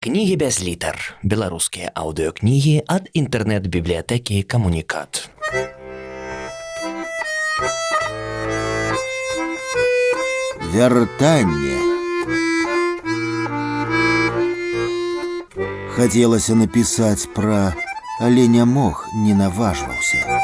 Кнігі без літар. Беларускія аўдыёкнігі ад інтэрнэт-бібліятэкі «Камунікат». Вяртанне. Хацелася напісаць пра, але не мог, не наважваўся.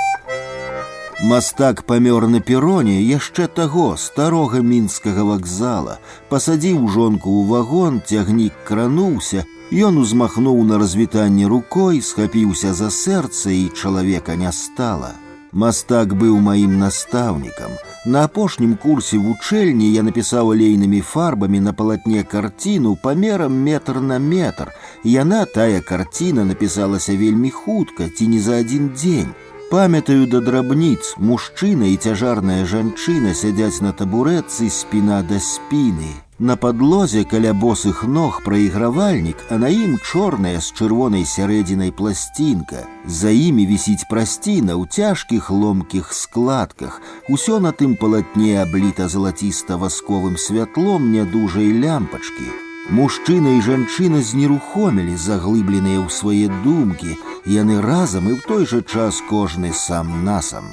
Мастак памёр на пероне яшчэ таго старога мінскага вакзала. Пасадзіў жонку ў вагон, цягнік крануўся, ён узмахнуў на развітанне рукой, схапіўся за сэрца, і чалавека не стала. Мастак быў маім настаўнікам. На апошнім курсе вучэльні я напісаў алейнымі фарбамі на палатне карціну памерам метр на метр. Яна, тая карціна, напісалася вельмі хутка, ці не за адзін дзень. Памятаю да драбніц, мужчына і цяжарная жанчына сядзяць на табурэтцы спіна да спіны. На падлозе каля босых ног праігравальнік, а на ім чорная з чырвонай сярэдзінай пласцінка. За імі вісіць прасціна ў цяжкіх ломкіх складках. Усё на тым палатне абліта залаціста-васковым святлом нядужай лямпачкі. Мужчына і жанчына знерухомілі, заглыбленыя ў свае думкі. Яны разам і ў той жа час кожны сам насам.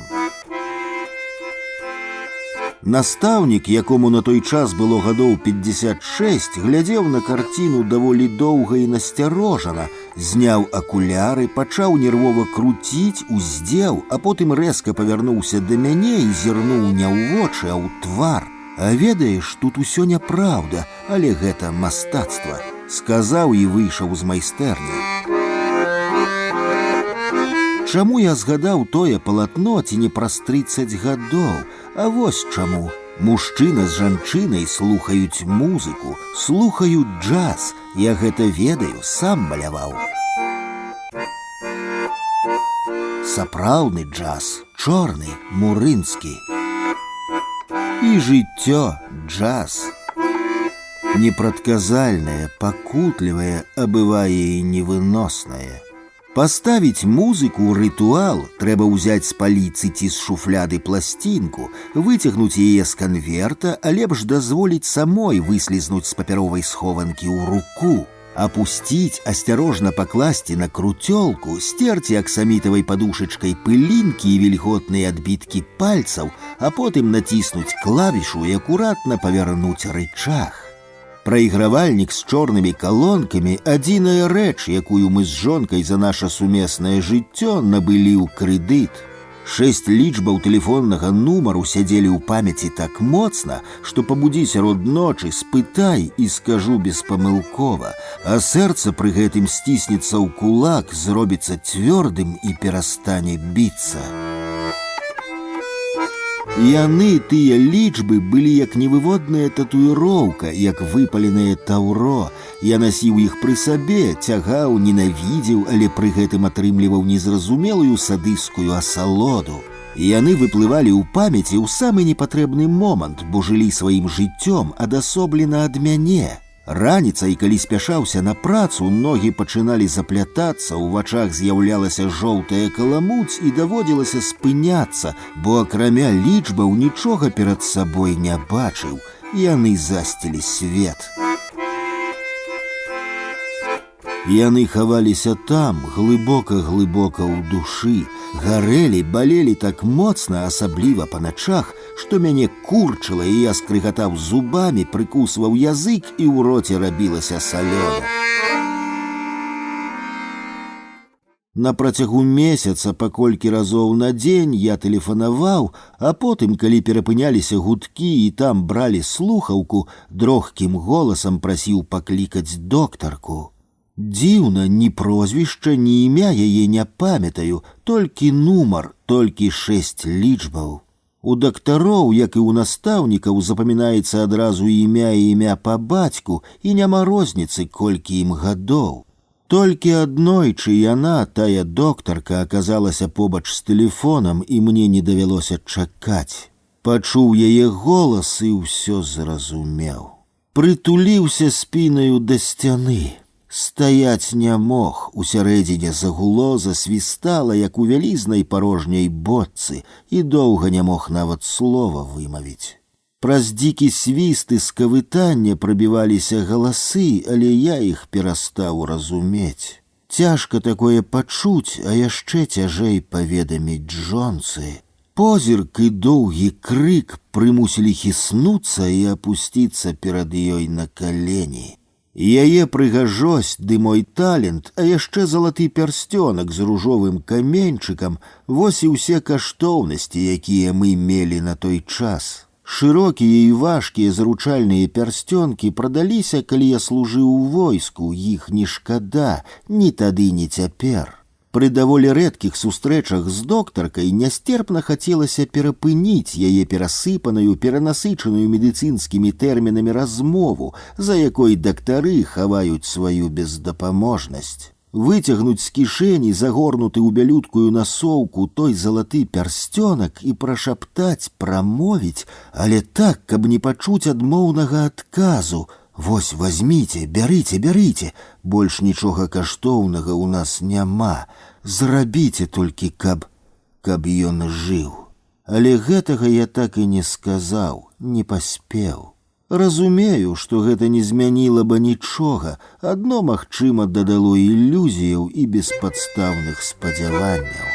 Настаўнік, якому на той час было гадоў 56, глядзеў на карціну даволі доўга і насцярожана, зняў акуляры, пачаў нервова круціць, уздзеў, а потым рэзка павярнуўся да мяне і зірнуў не ў вочы, а ў твар. «А ведаеш, тут усё няпраўда, але гэта мастацтва», — сказаў і выйшаў з майстэрні. Чаму я згадаў тое палатно ці не праз 30 гадоў? А вось чаму. Мужчына з жанчынай слухаюць музыку, слухаюць джаз. Я гэта ведаю, сам маляваў. Сапраўдны джаз, чорны, мурынскі. І жыццё джаз. Непрадказальнае, пакутлівае, а бывае і невыноснае. Паставіць музыку ў рытуал трэба ўзяць з паліцы ці з шуфляды пласцінку, выцягнуць яе з канверта, а лепш дазволіць самой выслізнуць з папяровай схованкі ў руку, апусціць, асцярожна пакласці на круцёлку, стерці аксамітавай падушачкай пылінкі і вільготныя адбіткі пальцаў, а потым націснуць клавішу і акуратна павярнуць рычаг. Праігравальнік з чорнымі калонкамі — адзіная рэч, якую мы з жонкай за наша сумеснае жыццё набылі ў крэдыт. 6 лічбаў тэлефоннага нумару сядзелі ў памяці так моцна, што пабудзі сярод ночы, спытай і скажу беспамылкова, а сэрца пры гэтым сціснецца ў кулак, зробіцца цвёрдым і перастане біцца. Яны, тыя лічбы, былі як невыводная татуіроўка, як выпаленае таўро. Я насіў іх пры сабе, цягаў, ненавідзеў, але пры гэтым атрымліваў незразумелую садысцкую асалоду. Яны выплывалі ў памяці ў самы непатрэбны момант, бо жылі сваім жыццём адасоблена ад мяне. Раніцай, калі спяшаўся на працу, ногі пачыналі заплятацца, у вачах з'яўлялася жоўтая каламуць і даводзілася спыняцца, бо акрамя лічбаў нічога перад сабой не бачыў. Яны засцілі свет. Яны хаваліся там, глыбока-глыбока ў душы, гарэлі, балелі так моцна, асабліва па начах, што мяне курчыла, і я скрыгатаў зубамі, прыкусваў язык, і ў роце рабілася салёна. На працягу месяца па колькі разоў на дзень я тэлефанаваў, а потым, калі перапыняліся гудкі і там бралі слухаўку, дрохкім голасам прасіў паклікаць доктарку. Дзіўна, ні прозвішча, ні імя яе не памятаю, толькі нумар, толькі 6 лічбаў. У дактароў, як і ў настаўнікаў, запамінаецца адразу імя і імя па бацьку, і няма розніцы, колькі ім гадоў. Толькі аднойчы яна, тая доктарка, аказалася побач з тэлефонам, і мне не давялося чакаць. Пачуў яе голас і ўсё зразумеў. Прытуліўся спінаю да сцяны. Стаяць не мог, усярэдзіне загуло, засвістала, як у вялізнай парожняй бочцы, і доўга не мог нават слова вымавіць. Праз дзікі свіст і скавытання прабіваліся галасы, але я іх перастаў разумець. Цяжка такое пачуць, а яшчэ цяжэй паведаміць жонцы. Позірк і доўгі крык прымусілі хіснуцца і апусціцца перад ёй на калені. Яе прыгажосць ды мой талент, а яшчэ залаты пярсцёнак з ружовым каменьчыкам — вось і ўсе каштоўнасці, якія мы мелі на той час. Шырокія і важкія заручальныя пярсцёнкі прадаліся, калі я служыў у войску, іх не шкада, ні тады, ні цяпер. Пры даволі рэдкіх сустрэчах з доктаркай нястерпна хацелася перапыніць яе перасыпаную, перанасычаную медыцынскімі тэрмінамі размову, за якой дактары хаваюць сваю бездапаможнасць. Выцягнуць з кішэні загорнуты ў бялюткую насоўку той залаты пярсцёнак і прашаптаць, прамовіць, але так, каб не пачуць адмоўнага адказу: «Вось, возьміце, бярыце, бярыце, больш нічога каштоўнага ў нас няма, зрабіце толькі, каб ён жыў». Але гэтага я так і не сказаў, не паспеў. Разумею, што гэта не змяніла бы нічога, адно, магчыма, дадало ілюзіяў і беспадстаўных спадзяванняў.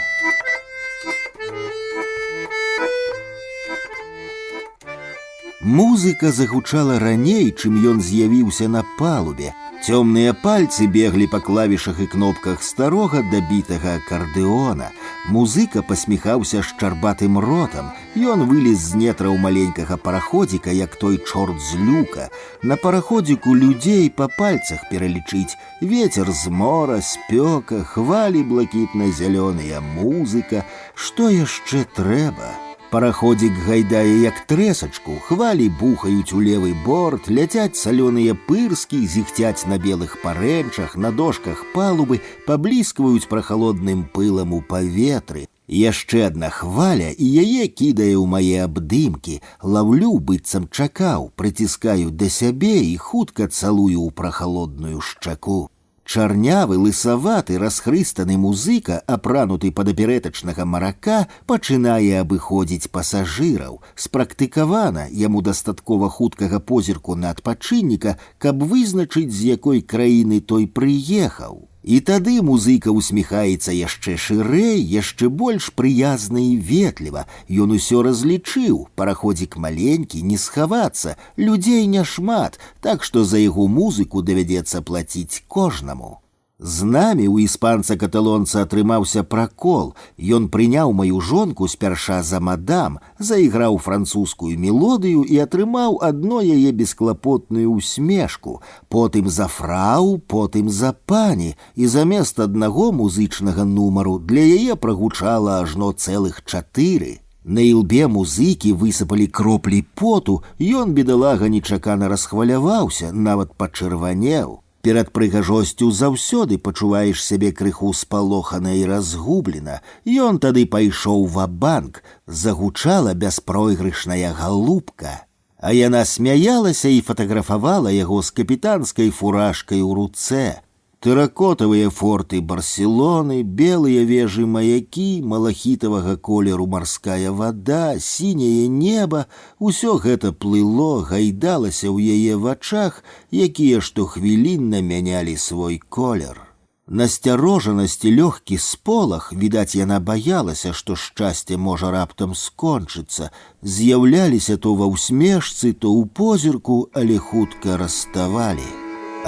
Музыка загучала раней, чым ён з'явіўся на палубе. Цёмныя пальцы беглі па клавішах і кнопках старога дабітага акардэона. Музыка пасміхаўся шчарбатым ротам. Ён вылез з нетраў маленькага параходзіка, як той чорт з люка. На параходзіку людзей па пальцах пералічыць. Вецер з мора, спёка, хвалі блакітна-зялёныя, музыка. Што яшчэ трэба? Параходзік гайдае як трэсачку, хвалі бухаюць у левы борт, ляцяць салёныя пырскі, зіхцяць на белых парэнчах, на дошках палубы, пабліскваюць прахалодным пылам у паветры. Яшчэ адна хваля, і яе кідае ў мае абдымкі, лаўлю, быццам чакаў, прыціскаю да сябе і хутка цалую ў прахалодную шчаку. Чарнявы, лысаваты, расхрыстаны музыка, апрануты пад аперэтачнага марака, пачынае абыходзіць пасажыраў. Спрактыкавана, яму дастаткова хуткага позірку на адпачынніка, каб вызначыць, з якой краіны той прыехаў. І тады музыка усміхаецца яшчэ шырэй, яшчэ больш прыязна і ветліва. Ён усё разлічыў, параходзік маленькі, не схавацца, людзей няшмат, так што за яго музыку давядзецца плаціць кожнаму. З намі ў іспанца-каталонца атрымаўся пракол. Ён прыняў маю жонку спярша за мадам, заіграў французскую мелодыю і атрымаў адно яе бесклапотную усмешку, потым за фрау, потым за пані, і замест аднаго музычнага нумару для яе прагучала ажно цэлых 4. На ілбе музыкі высыпалі кроплі поту, ён, бедалага, нечакана расхваляваўся, нават пачырванеў. Перад прыгажосцю заўсёды пачуваеш сябе крыху спалохана і разгублена. Ён тады пайшоў ва-банк, загучала бяспройгрышная галубка. А яна смяялася і фатаграфавала яго з капітанскай фуражкай у руцэ. Тэракотавыя форты Барселоны, белыя вежы маякі, малахітавага колеру марская вада, сіняе неба — усё гэта плыло, гайдалася ў яе вачах, якія штохвілінна мянялі свой колер. Насцярожанасць і лёгкі сполах, відаць, яна баялася, што шчасце можа раптам скончыцца, з'яўляліся то ва ўсмешцы, то ў позірку, але хутка раставалі.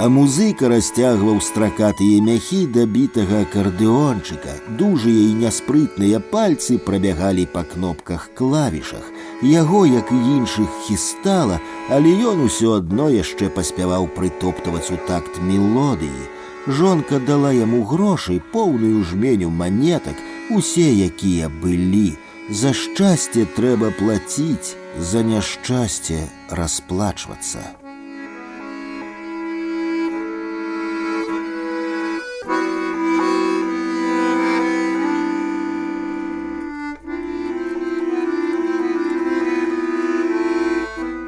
А музыка расцягваў стракатыя мяхі дабітага акардэончыка, дужыя і няспрытныя пальцы прабягалі па кнопках клавішах. Яго, як і іншых, хістала, але ён усё адно яшчэ паспяваў прытоптаваць у такт мелодыі. Жонка дала яму грошай, поўную жменю манетак, усе якія былі. За шчасце трэба плаціць, за няшчасце расплачвацца.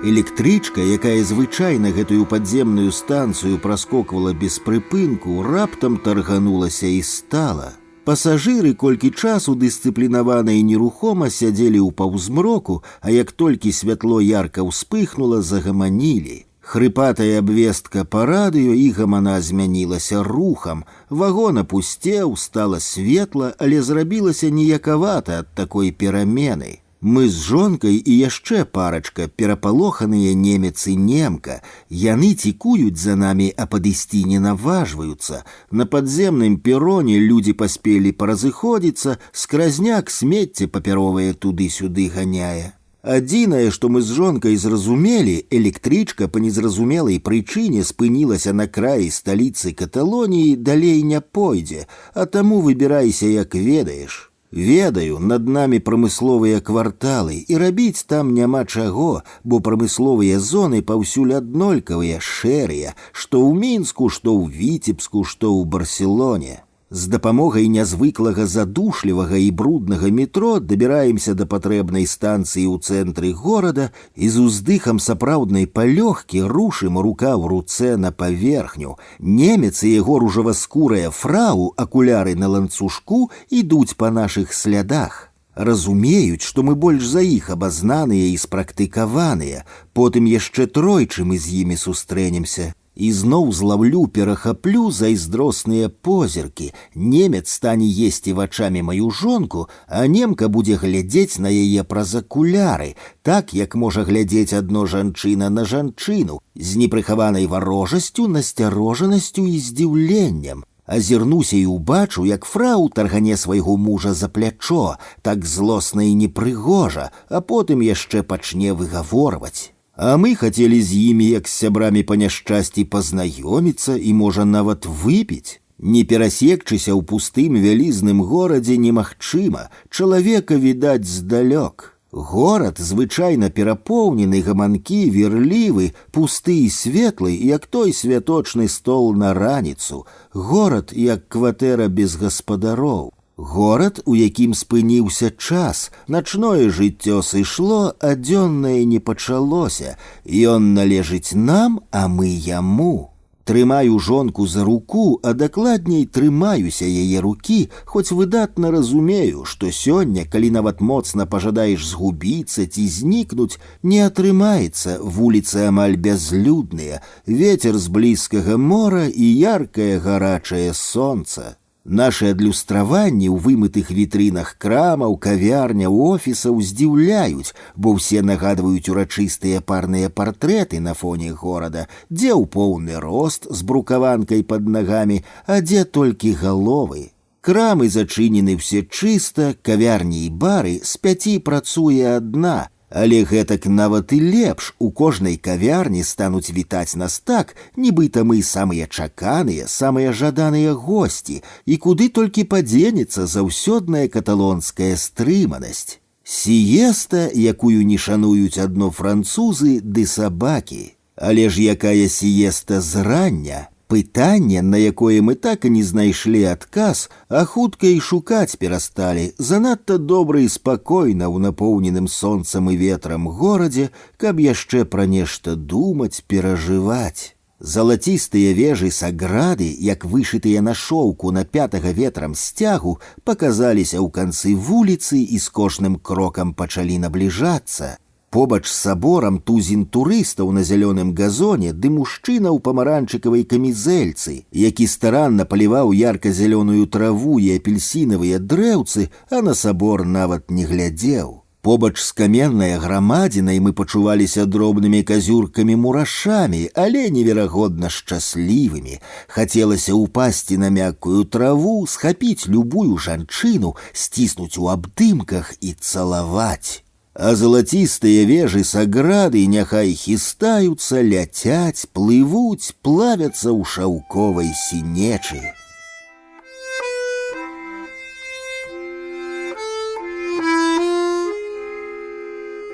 Электрычка, якая звычайна гэтую падземную станцыю праскоквала без прыпынку, раптам тарганулася і стала. Пасажыры колькі часу дысцыплінавана і нерухома сядзелі ў паўзмроку, а як толькі святло ярка ўспыхнула, загаманілі. Хрыпатая абвестка па радыё і гамана змянілася рухам. Вагон апусцеў, стала светла, але зрабілася ніякавата ад такой перамены. Мы з жонкай і яшчэ парачка, перапалоханыя немец і немка. Яны цікуюць за намі, а падысці не наважваюцца. На падземным пероне людзі паспелі паразыходзіцца, скразняк смецце папяровае туды-сюды ганяе. Адзінае, што мы з жонкай зразумелі, электрычка па незразумелай прычыне спынілася на краі сталіцы Каталоніі, далей не пойдзе, а таму выбірайся як ведаеш. Ведаю, над намі прамысловыя кварталы, і рабіць там няма чаго, бо прамысловыя зоны паўсюль аднолькавыя, шэрыя, што ў Мінску, што ў Віцебску, што ў Барселоне. З дапамогай нязвыклага задушлівага і бруднага метро дабіраемся да патрэбнай станцыі ў цэнтры горада і з уздыхам сапраўднай палёгкі рушым рука ў руцэ на паверхню. Немец і яго ружаваскурая фрау, акуляры на ланцужку, ідуць па нашых слядах. Разумеюць, што мы больш за іх абазнаныя і спрактыкаваныя, потым яшчэ тройчы мы з імі сустрэнемся. І зноў злаўлю, перахаплю зайздросныя позіркі. Немец стане есці вачамі маю жонку, а немка будзе глядзець на яе праз акуляры, так, як можа глядзець адно жанчына на жанчыну, з непрыхаванай варожасцю, насцярожанасцю і здзіўленнем. Азірнуся і ўбачу, як фрау таргане свайго мужа за плячо, так злосна і непрыгожа, а потым яшчэ пачне выгаворваць. А мы хацелі з імі, як з сябрамі па няшчасці, пазнаёміцца і, можа, нават выпіць. Не перасекчыся ў пустым вялізным горадзе немагчыма, чалавека відаць здалёк. Горад звычайна перапоўнены, гаманкі, верлівы, пусты і светлы, як той святочны стол на раніцу. Горад, як кватэра без гаспадароў. Горад, у якім спыніўся час, начное жыццё сышло, а дзённае не пачалося. Ён належыць нам, а мы яму. Трымаю жонку за руку, а дакладней трымаюся яе рукі, хоць выдатна разумею, што сёння, калі нават моцна пажадаеш згубіцца ці знікнуць, не атрымаецца, вуліцы амаль бязлюдныя, вецер з блізкага мора і яркае гарачае сонца. Нашы адлюстраванні ў вымытых вітрынах крамаў, кавярняў, офісаў здзіўляюць, бо ўсе нагадваюць урачыстыя парныя партрэты на фоне горада, дзе ў поўны рост з брукаванкай пад нагамі, а дзе толькі галовы. Крамы зачынены ўсе чыста, кавярні і бары з 5 працуе адна, але гэтак нават і лепш, у кожнай кавярні стануць вітаць нас так, нібыта мы самыя чаканыя, самыя жаданыя госці, і куды толькі падзенецца заўсёдная каталонская стрыманасць. Сіеста, якую не шануюць адно французы ды сабакі. Але ж якая сіеста зрання? Пытанне, на якое мы так і не знайшлі адказ, а хутка і шукаць перасталі, занадта добра і спакойна ў напоўненым сонцам і ветрам горадзе, каб яшчэ пра нешта думаць, перажываць. Залацістыя вежы Саграды, як вышытыя на шоўку напятага ветрам сцягу, паказаліся ў канцы вуліцы і з кожным крокам пачалі набліжацца. Побач з саборам тузін турыстаў на зялёным газоне ды мужчына ў памаранчыкавай камізэльцы, які старанна паліваў ярка-зялёную траву і апельсінавыя дрэўцы, а на сабор нават не глядзеў. Побач з каменнай грамадзінай мы пачуваліся дробнымі казюркамі-мурашамі, але неверагодна шчаслівымі. Хацелася ўпасці на мяккую траву, схапіць любую жанчыну, сціснуць у абдымках і цалаваць. А залацістыя вежы Саграды няхай хістаюцца, ляцяць, плывуць, плавяцца ў шаўковай сінечы.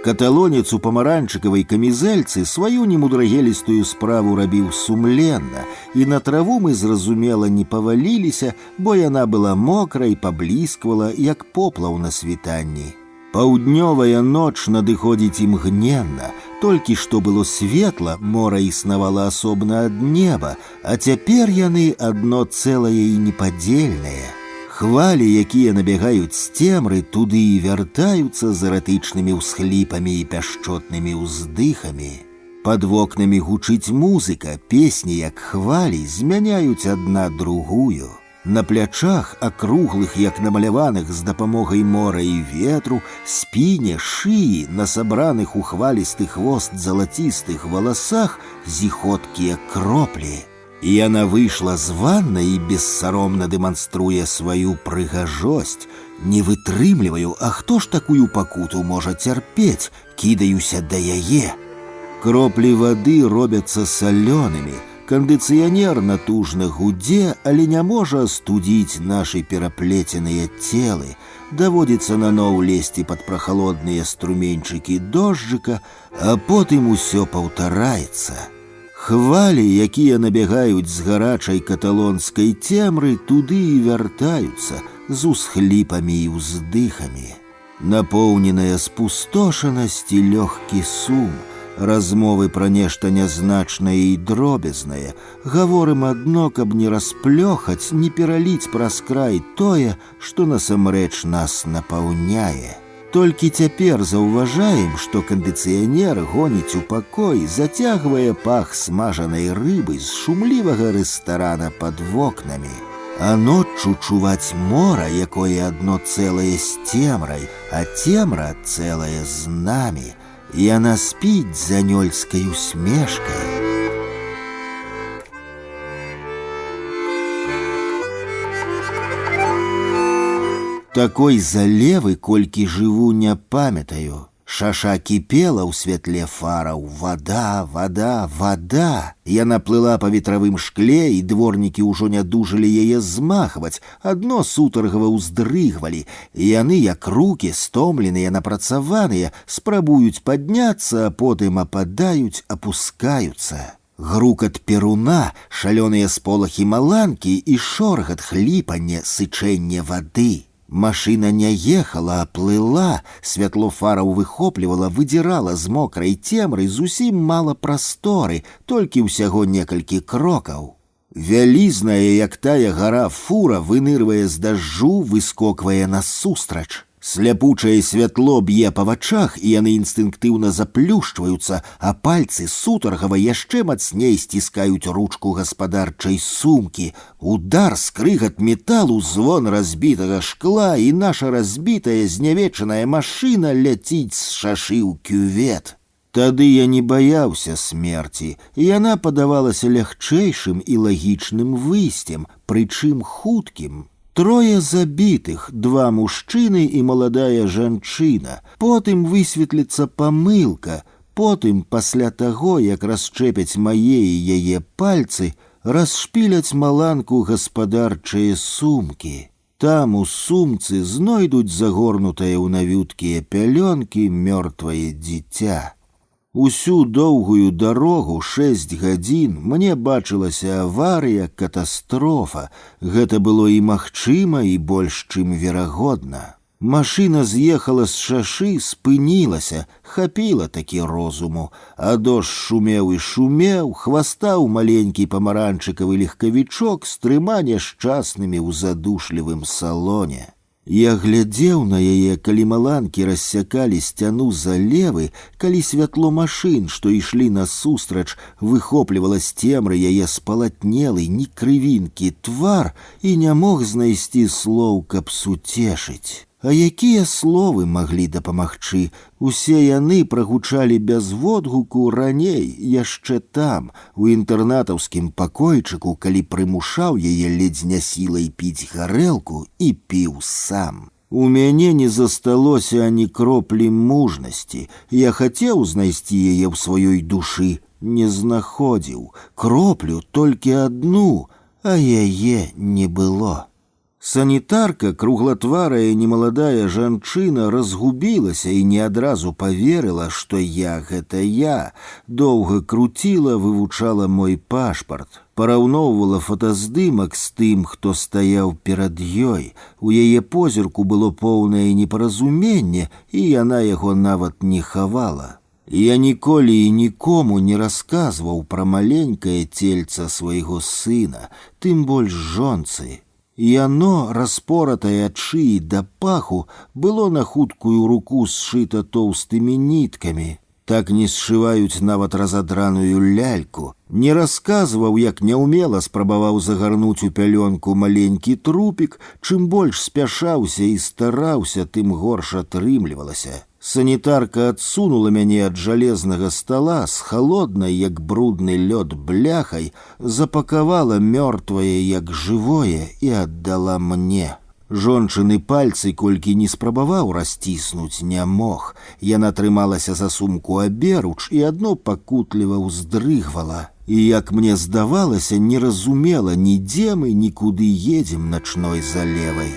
Каталонец у памаранчыкавай камізэльцы сваю немудрагелістую справу рабіў сумленна, і на траву мы, зразумела, не паваліліся, бо яна была мокрай, паблісквала, як поплаў на світанні. Паўднёвая ноч надыходзіць імгненна, толькі што было светла, мора існавала асобна ад неба, а цяпер яны адно цэлае і непадзельнае. Хвалі, якія набягаюць з цемры, туды і вяртаюцца з эратычнымі ўсхліпамі і пяшчотнымі ўздыхамі. Пад вокнамі гучыць музыка, песні, як хвалі, змяняюць адна другую. На плячах, акруглых, як намаляваных з дапамогай мора і ветру, спіне, шыі, на сабраных у хвалісты хвост залацістых валасах зіхоткія кроплі. Яна выйшла з ваннай і бессаромна дэманструе сваю прыгажосць. Не вытрымліваю, а хто ж такую пакуту можа цярпець, кідаюся да яе. Кроплі вады робяцца салёнымі. Кандыцыянер натужна гудзе, але не можа астудзіць нашы пераплеценыя целы. Даводзіцца наноў лезці пад прахалодныя струменьчыкі дожджыка, а потым усё паўтараецца. Хвалі, якія набягаюць з гарачай каталонскай цемры, туды і вяртаюцца з усхліпамі і ўздыхамі. Напоўненая спустошанасць і лёгкі сум, размовы пра нешта нязначнае і дробязнае, гаворым адно, каб не расплёхаць, не пераліць праз край тое, што насамрэч нас напаўняе. Толькі цяпер заўважаем, што кандыцыянер гоніць у пакой, зацягвае пах смажанай рыбы з шумлівага рэстарана пад вокнамі. А ноччу чуваць мора, якое адно цэлае з цемрай, а цемра цэлая з намі. Яна спіць з анёльскай усмешкай. Такой залевы, колькі жыву, не памятаю. Шаша кіпела ў святле фараў. Вада, вада, вада. Яна плыла па ветравым шкле, і дворнікі ўжо не дужалі яе змахваць, адно сутаргава ўздрыгвалі. Яны, як рукі, стомленыя, напрацаваныя, спрабуюць падняцца, а потым ападаюць, апускаюцца. Грукат перуна, шалёныя сполахі маланкі і шоргат, хліпанне, сычэнне вады. Машына не ехала, а плыла, святло фараў выхоплівала, выдзірала з мокрай цемры зусім мала прасторы, толькі ўсяго некалькі крокаў. Вялізная, як тая гара, фура вынырвае з дажджу, выскоквае насустрач. Сляпучае святло б'е па вачах, і яны інстынктыўна заплюшчваюцца, а пальцы сутаргава яшчэ мацней сціскаюць ручку гаспадарчай сумкі. Удар, скрыгат металу, звон разбітага шкла, і наша разбітая знявечаная машына ляціць з шашы ў кювет. Тады я не баяўся смерці, яна падавалася лягчэйшым і лагічным выйсцем, прычым хуткім. Трое забітых, два мужчыны і маладая жанчына. Потым высветліцца памылка. Потым, пасля таго, як расчэпяць мае і яе пальцы, расшпіляць маланку гаспадарчыя сумкі. Там у сумцы знойдуць загорнутае ў навюткія пялёнкі мёртвае дзіця. Усю доўгую дарогу 6 гадзін мне бачылася аварыя, катастрофа. Гэта было і магчыма, і больш чым верагодна. Машына з'ехала з шашы, спынілася, хапіла такі розуму, а дождж шумеў і шумеў, хвастаў маленькі памаранчыкавы легкавічок з 3 няшчаснымі ў задушлівым салоне. Я глядзеў на яе, калі маланкі рассякалі сцяну залевы, калі святло машын, што ішлі насустрач, выхоплівала з цемры яе спалатнелы, ні крывінкі твар, і не мог знайсці слоў, каб суцешыць. А якія словы маглі дапамагчы? Усе яны прагучалі без водгуку раней, яшчэ там, у інтэрнатаўскім пакойчыку, калі прымушаў яе ледзь не сілай піць гарэлку і піў сам. У мяне не засталося ані кроплі мужнасці. Я хацеў знайсці яе ў сваёй душы, не знаходзіў. Кроплю толькі адну, а яе не было. Санітарка, круглатварая немаладая жанчына, разгубілася і не адразу паверыла, што я гэта я. Доўга круціла, вывучала мой пашпарт, параўноўвала фотаздымак з тым, хто стаяў перад ёй. У яе позірку было поўнае непаразуменне, і яна яго нават не хавала. Я ніколі і нікому не расказваў пра маленькае цельца свайго сына, тым больш жонцы. Яно, распоратае ад шыі да паху, было на хуткую руку сшыта тоўстымі ніткамі. Так не сшываюць нават разадраную ляльку. Не расказваў, як няўмела спрабаваў загарнуць у пялёнку маленькі трупік, чым больш спяшаўся і стараўся, тым горш атрымлівалася. Санітарка адсунула мяне ад жалезнага стала з халоднай, як брудны лёд, бляхай, запакавала мёртвае, як жывое, і аддала мне. Жончыны пальцы колькі не спрабаваў расціснуць не мог. Яна трымалася за сумку аберуч і адно пакутліва ўздрыгвала. І, як мне здавалася, не разумела, нідзе мы нікуды едзем начной залевай.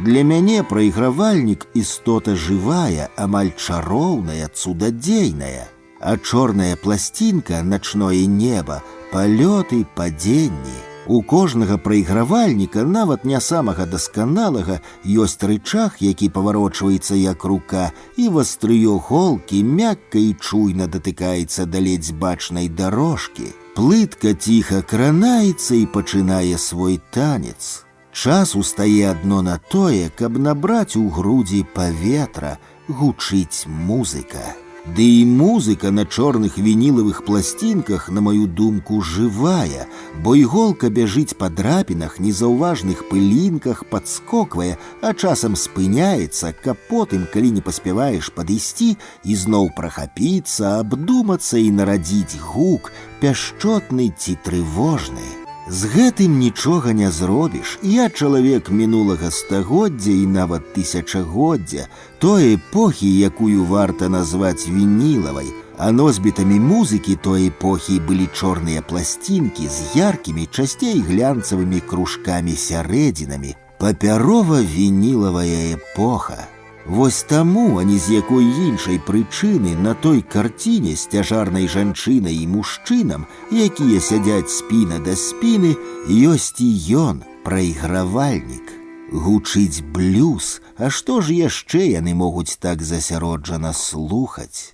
Для мяне прайгравальнік істота жывая, амаль чароўная, цудадзейная. А чорная пласцінка, начное неба, палёты, падзенні. У кожнага прайгравальніка, нават не самага дасканалага, ёсць рычаг, які паварочваецца як рука, і вастрыё голкі мякка і чуйна датыкаецца да ледзь бачнай дарожкі. Плытка ціха кранаецца і пачынае свой танец. Час устае адно на тое, каб набраць у грудзі паветра, гучыць музыка. Ды і музыка на чорных вінілавых пласцінках, на маю думку, жывая, бо іголка бяжыць па драпінах, незаўважных пылінках, падскоквае, а часам спыняецца, каб потым, калі не паспяваеш падысці, ізноў прахапіцца, абдумацца і нарадзіць гук, пяшчотны ці трывожны. З гэтым нічога не зробіш. Я чалавек мінулага стагоддзя і нават тысячагоддзя, той эпохі, якую варта назваць вінілавай, а носьбітамі музыкі той эпохі былі чорныя пласцінкі з яркімі, часцей глянцавымі кружкамі-сярэдзінамі. Папярова-вінілавая эпоха. Вось таму, а не з якой іншай прычыны, на той карціне з цяжарнай жанчынай і мужчынам, якія сядзяць спіна да спіны, ёсць і ён, прайгравальнік. Гучыць блюз, а што ж яшчэ яны могуць так засяроджана слухаць?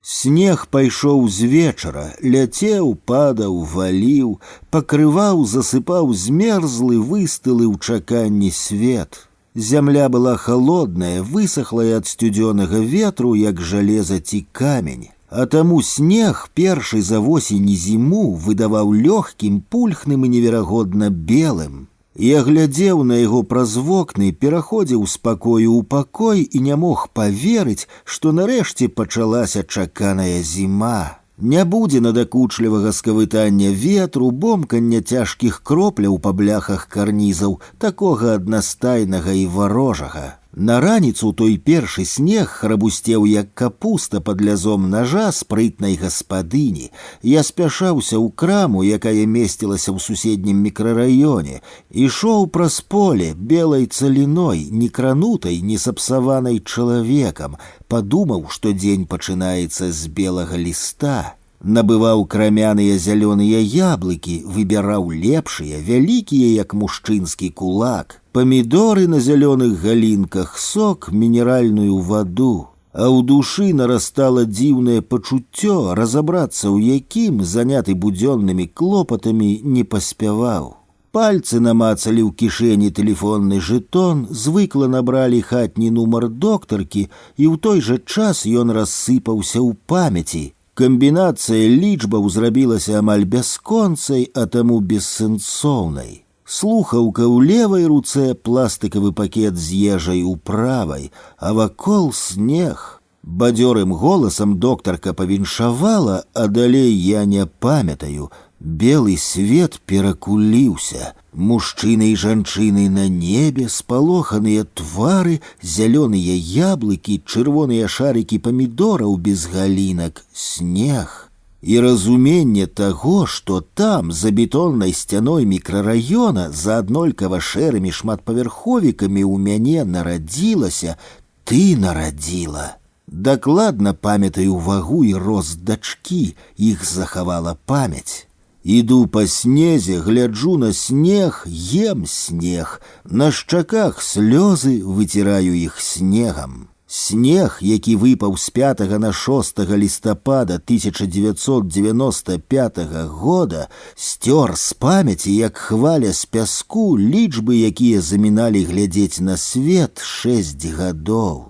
Снег пайшоў з вечара, ляцеў, падаў, валіў, пакрываў, засыпаў змерзлы, выстылы ў чаканні свет. Зямля была холодная, высохлая ад сцюдзёнага ветру, як жалеза ці камень. А таму снег, першы за восень і зіму, выдаваў лёгкім, пульхным і неверагодна белым. Я глядзеў на яго праз вокны, пераходзіў з пакою ў пакой і не мог паверыць, што нарэшце пачалася чаканая зіма. Не будзе надакучлівага скавытання ветру, бомкання цяжкіх кропляў па бляхах карнізаў, такога аднастайнага і варожага. На раніцу той першы снег храбусцеў, як капуста пад лязом нажа спрытнай гаспадыні. Я спяшаўся ў краму, якая месцілася ў суседнім мікрараёне, ішоў праз поле белай цаліной, не кранутай, не сапсаванай чалавекам, падумаў, што дзень пачынаецца з белага ліста. Набываў крамяныя зялёныя яблыкі, выбіраў лепшыя, вялікія, як мужчынскі кулак, памідоры на зялёных галінках, сок, мінеральную ваду. А ў душы нарастала дзіўнае пачуццё, разабрацца ў якім, заняты будзённымі клопатамі, не паспяваў. Пальцы намацалі ў кішэні тэлефонны жэтон, звыкла набралі хатні нумар доктаркі, і ў той жа час ён рассыпаўся ў памяці. Камбінацыя лічбаў зрабілася амаль бясконцай, а таму бессэнсоўнай. Слухаўка ў левай руцэ, пластыкавы пакет з ежай у правай, а вакол снег. Бадзёрым голасам доктарка павіншавала, а далей я не памятаю. Белы свет перакуліўся. Мужчыны і жанчыны на небе, спалоханыя твары, зялёныя яблыкі, чырвоныя шарыкі памідораў без галінак, снег. І разуменне таго, што там, за бетоннай сцяной мікрараёна, за аднолькава шэрымі шматпавярховікамі ў мяне нарадзілася, ты нарадзіла. Дакладна памятаю вагу і рост дачкі, іх захавала памяць. Іду па снезе, гляджу на снег, ем снег, на шчаках слёзы, выціраю іх снегам. Снег, які выпаў з 5 на 6 лістапада 1995 года, сцёр з памяці, як хваля з пяску, лічбы, якія заміналі глядзець на свет 6 гадоў.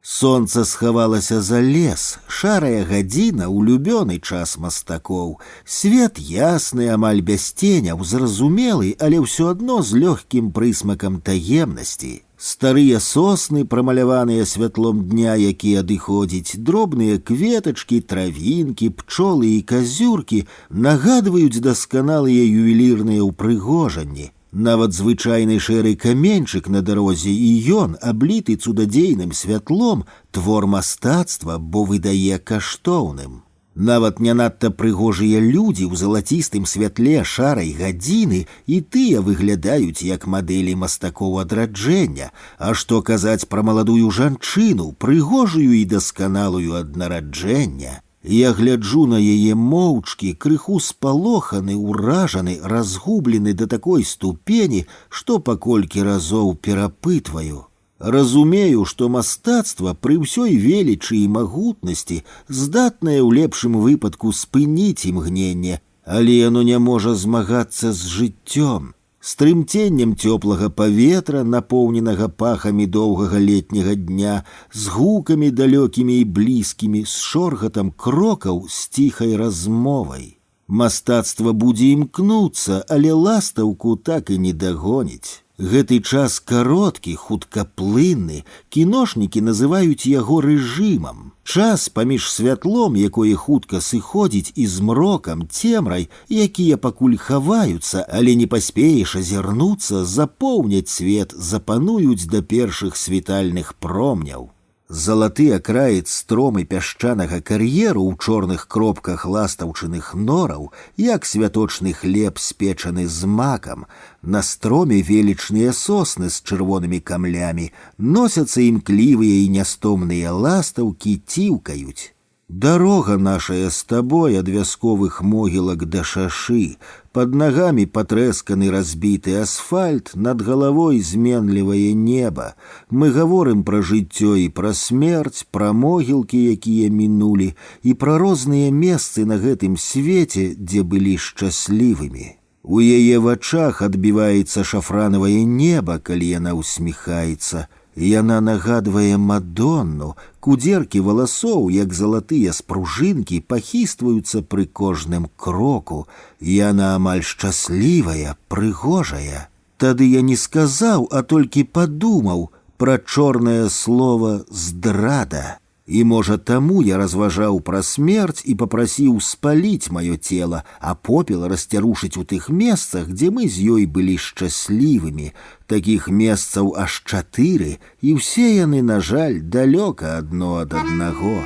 Сонца схавалася за лес, шарая гадзіна — улюбёны час мастакоў. Свет ясны, амаль без ценяў, зразумелы, але ўсё адно з лёгкім прысмакам таемнасці. Старыя сосны, прамаляваныя святлом дня, які адыходзіць, дробныя кветачкі, травінкі, пчолы і казюркі нагадваюць дасканалыя ювелірныя ўпрыгожанні. Нават звычайны шэры каменьчык на дарозе і ён, абліты цудадзейным святлом, твор мастацтва, бо выдае каштоўным. Нават не надта прыгожыя людзі ў залацістым святле шарай гадзіны і тыя выглядаюць як мадэлі мастакоў адраджэння, а што казаць пра маладую жанчыну, прыгожую і дасканалую ад нараджэння. Я гляджу на яе моўчкі, крыху спалоханы, уражаны, разгублены да такой ступені, што па колькі разоў перапытваю. Разумею, што мастацтва пры ўсёй велічы і магутнасці здатнае ў лепшым выпадку спыніць імгненне, але яно не можа змагацца з жыццём, з трымценнем цёплага паветра, напоўненага пахамі доўгага летняга дня, з гукамі далёкімі і блізкімі, з шоргатам крокаў, з ціхай размовай. Мастацтва будзе імкнуцца, але ластаўку так і не дагоніць. Гэты час кароткі, хуткаплынны, кіношнікі называюць яго рэжымам. Час паміж святлом, якое хутка сыходзіць, і змрокам, цемрай, якія пакуль хаваюцца, але не паспееш азірнуцца, запоўняць свет, запануюць да першых світальных промняў. Залаты акраец стромы пясчанага кар'еру ў чорных кропках ластаўчыных нораў, як святочны хлеб, спечаны з макам. На строме велічныя сосны з чырвонымі камлямі, носяцца імклівыя і нястомныя ластаўкі, ціўкаюць. Дарога нашая з табой ад вясковых могілак да шашы, пад нагамі патрэсканы разбіты асфальт, над галавой зменлівае неба. Мы гаворым пра жыццё і пра смерць, пра могілкі, якія мінулі, і пра розныя месцы на гэтым свеце, дзе былі шчаслівымі. У яе вачах адбіваецца шафранавае неба, калі яна ўсміхаецца. Яна нагадвае Мадонну, кудзеркі валасоў, як залатыя спружынкі, пахістваюцца пры кожным кроку. Яна амаль шчаслівая, прыгожая. Тады я не сказаў, а толькі падумаў пра чорнае слова «здрада». І, можа, таму я разважаў пра смерць і папрасіў спаліць маё цела, а попел расцярушыць у тых месцах, дзе мы з ёй былі шчаслівымі. Такіх месцаў аж 4, і ўсе яны, на жаль, далёка адно ад аднаго.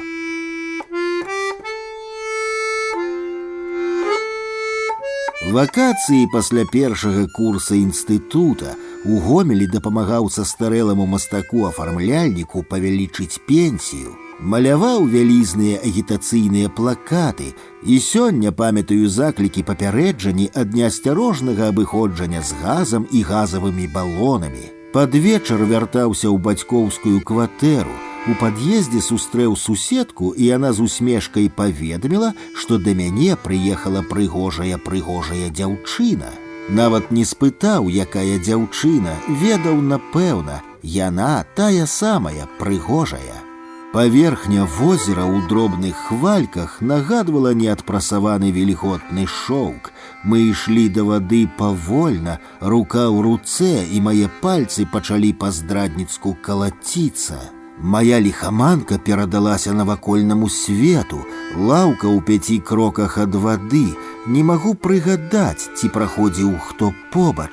Вакацыі пасля першага курса інстытута у Гомелі дапамагаў састарэламу мастаку-афармляльніку павялічыць пенсію. Маляваў вялізныя агітацыйныя плакаты і сёння памятаю заклікі папярэджанні ад неасцярожнага абыходжання з газам і газавымі балонамі. Пад вечар вяртаўся ў бацькоўскую кватэру. У пад'ездзе сустрэў суседку, і яна з усмешкай паведаміла, што да мяне прыехала прыгожая дзяўчына. Нават не спытаў, якая дзяўчына, ведаў напэўна, яна тая самая прыгожая. Паверхня возера ў дробных хвальках нагадвала неадпрасаваны вільготны шоўк. Мы ішлі да вады павольна, рука ў руцэ, і мае пальцы пачалі па-здрадніцку калаціцца. Моя лихоманка перадалася навакольнаму свету, лаўка ў 5 кроках ад вады, не магу прыгадаць, ці праходзіў хто побач.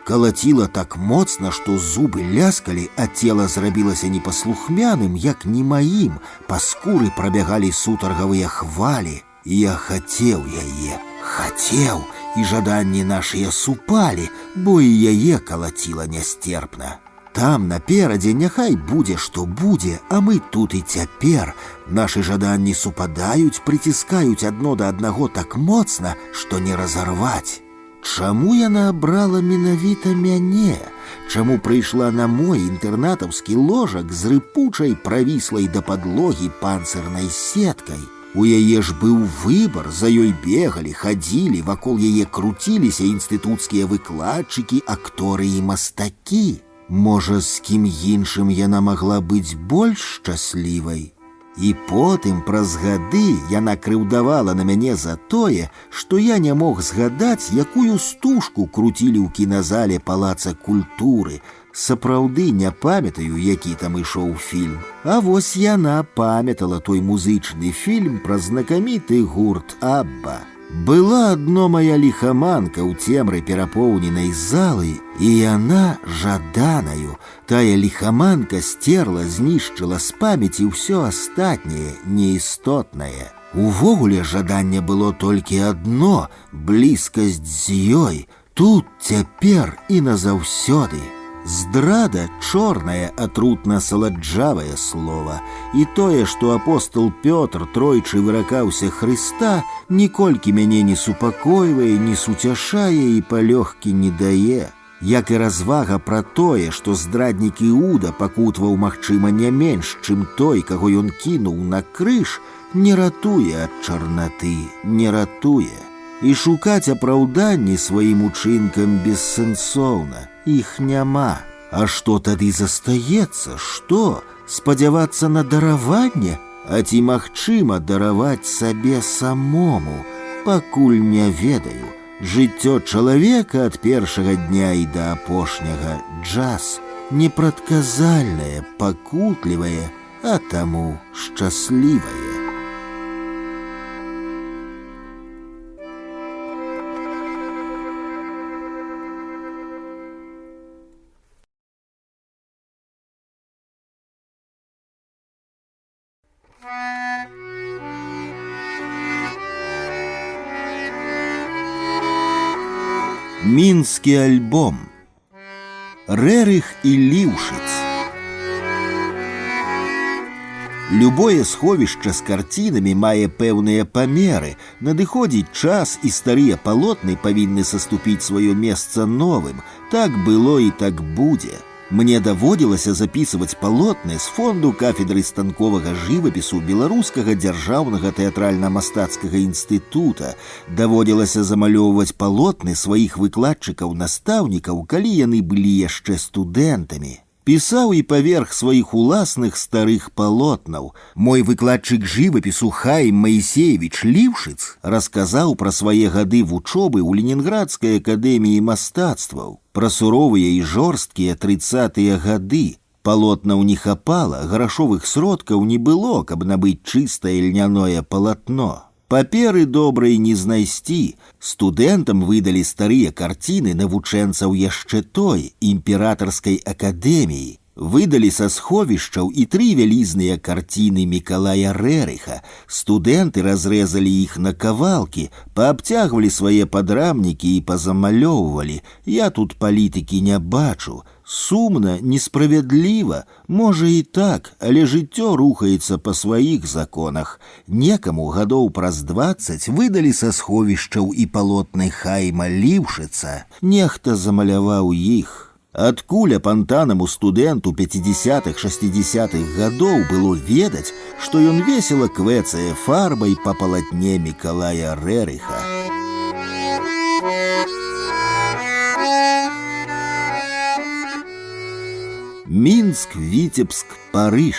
Калаціла так моцна, што зубы ляскалі, а цела зрабілася непаслухмяным, як не маім, па скуры прабягалі сутаргавыя хвалі. Я хацеў яе, хацеў, і жаданні нашыя супалі, бо і яе калаціла нястерпна. Там наперадзе няхай будзе, што будзе, а мы тут і цяпер. Нашы жаданні супадаюць, прыціскаюць адно да аднаго так моцна, што не разарваць. Чаму яна абрала менавіта мяне? чаму прыйшла на мой інтэрнатаўскі ложак з рыпучай правіслай да падлогі панцырнай сеткай. У яе ж быў выбар, за ёй бегалі, хадзілі, вакол яе круціліся інстытуцкія выкладчыкі, акторы і мастакі. Можа, з кім іншым яна магла быць больш шчаслівай? І потым, праз гады, яна крыўдавала на мяне за тое, што я не мог згадаць, якую стужку круцілі ў кіназале палаца культуры. Сапраўды не памятаю, які там ішоў фільм. А вось яна памятала той музычны фільм пра знакаміты гурт «Абба». Была адно моя ліхаманка ў цемры перапоўненай залы, і яна жаданаю. Тая ліхаманка стерла, знішчыла з памяці ўсё астатняе, неістотнае. Увогуле жаданне было толькі адно — блізкасць з ёй, тут, цяпер і назаўсёды. Здрада — чорнае, атрутна-саладжавае слова, і тое, што апостол Пётр тройчы выракаўся Хрыста, ніколькі мяне не супакойвае, не суцяшае і палёгкі не дае. Як і развага пра тое, што здраднік Іуда пакутваў, магчыма, не менш, чым той, каго ён кінуў на крыж, не ратуе ад чарнаты, не ратуе. І шукаць апраўданні сваім учынкам бессэнсоўна. Іх няма. А што тады застаецца? Што? Спадзявацца на дараванне? А ці магчыма дараваць сабе самому? Пакуль не ведаю. Жыццё чалавека ад першага дня і да апошняга — джаз. Непрадказальнае, пакутлівае, а таму шчаслівае. Мінскі альбом. Рэрых і Ліўшыц. Любое сховішча з карцінамі мае пэўныя памеры. Надыходзіць час, і старыя палотны павінны саступіць сваё месца новым. Так было і так будзе. Мне даводзілася записываць палотны з фонду кафедры станковага жывапісу Беларускага дзяржаўнага тэатральна-мастацкага інстытута. Даводзілася замалёўваць палотны сваіх выкладчыкаў-настаўнікаў, калі яны былі яшчэ студэнтамі. Пісаў і паверх сваіх уласных старых палотнаў. Мой выкладчык жывапісу Хайм Маісеевіч Ліўшыц расказаў пра свае гады вучобы ў Ленінградскай акадэміі мастацтваў, пра суровыя і жорсткія 30-тыя гады. Палотнаў не хапала, грашовых сродкаў не было, каб набыць чыстае льняное палатно. Паперы добрай не знайсці. Студэнтам выдалі старыя карціны навучэнцаў яшчэ той імператарскай акадэміі. Выдалі са сховішчаў і 3 вялізныя карціны Мікалая Рэрыха. Студэнты разрэзалі іх на кавалкі, паабцягвалі свае падрамнікі і пазамалёўвалі. Я тут палітыкі не бачу. Сумна, несправядліва, можа і так, але жыццё рухаецца па сваіх законах. Некаму гадоў праз 20 выдалі са сховішчаў і палотны Хайма Ліўшыца. Нехта замаляваў іх. Адкуль апантанаму студэнту 50-х-60-х гадоў было ведаць, што ён весела квэцае фарбай па палатне Мікалая Рэрыха. Мінск, Віцебск, Парыж.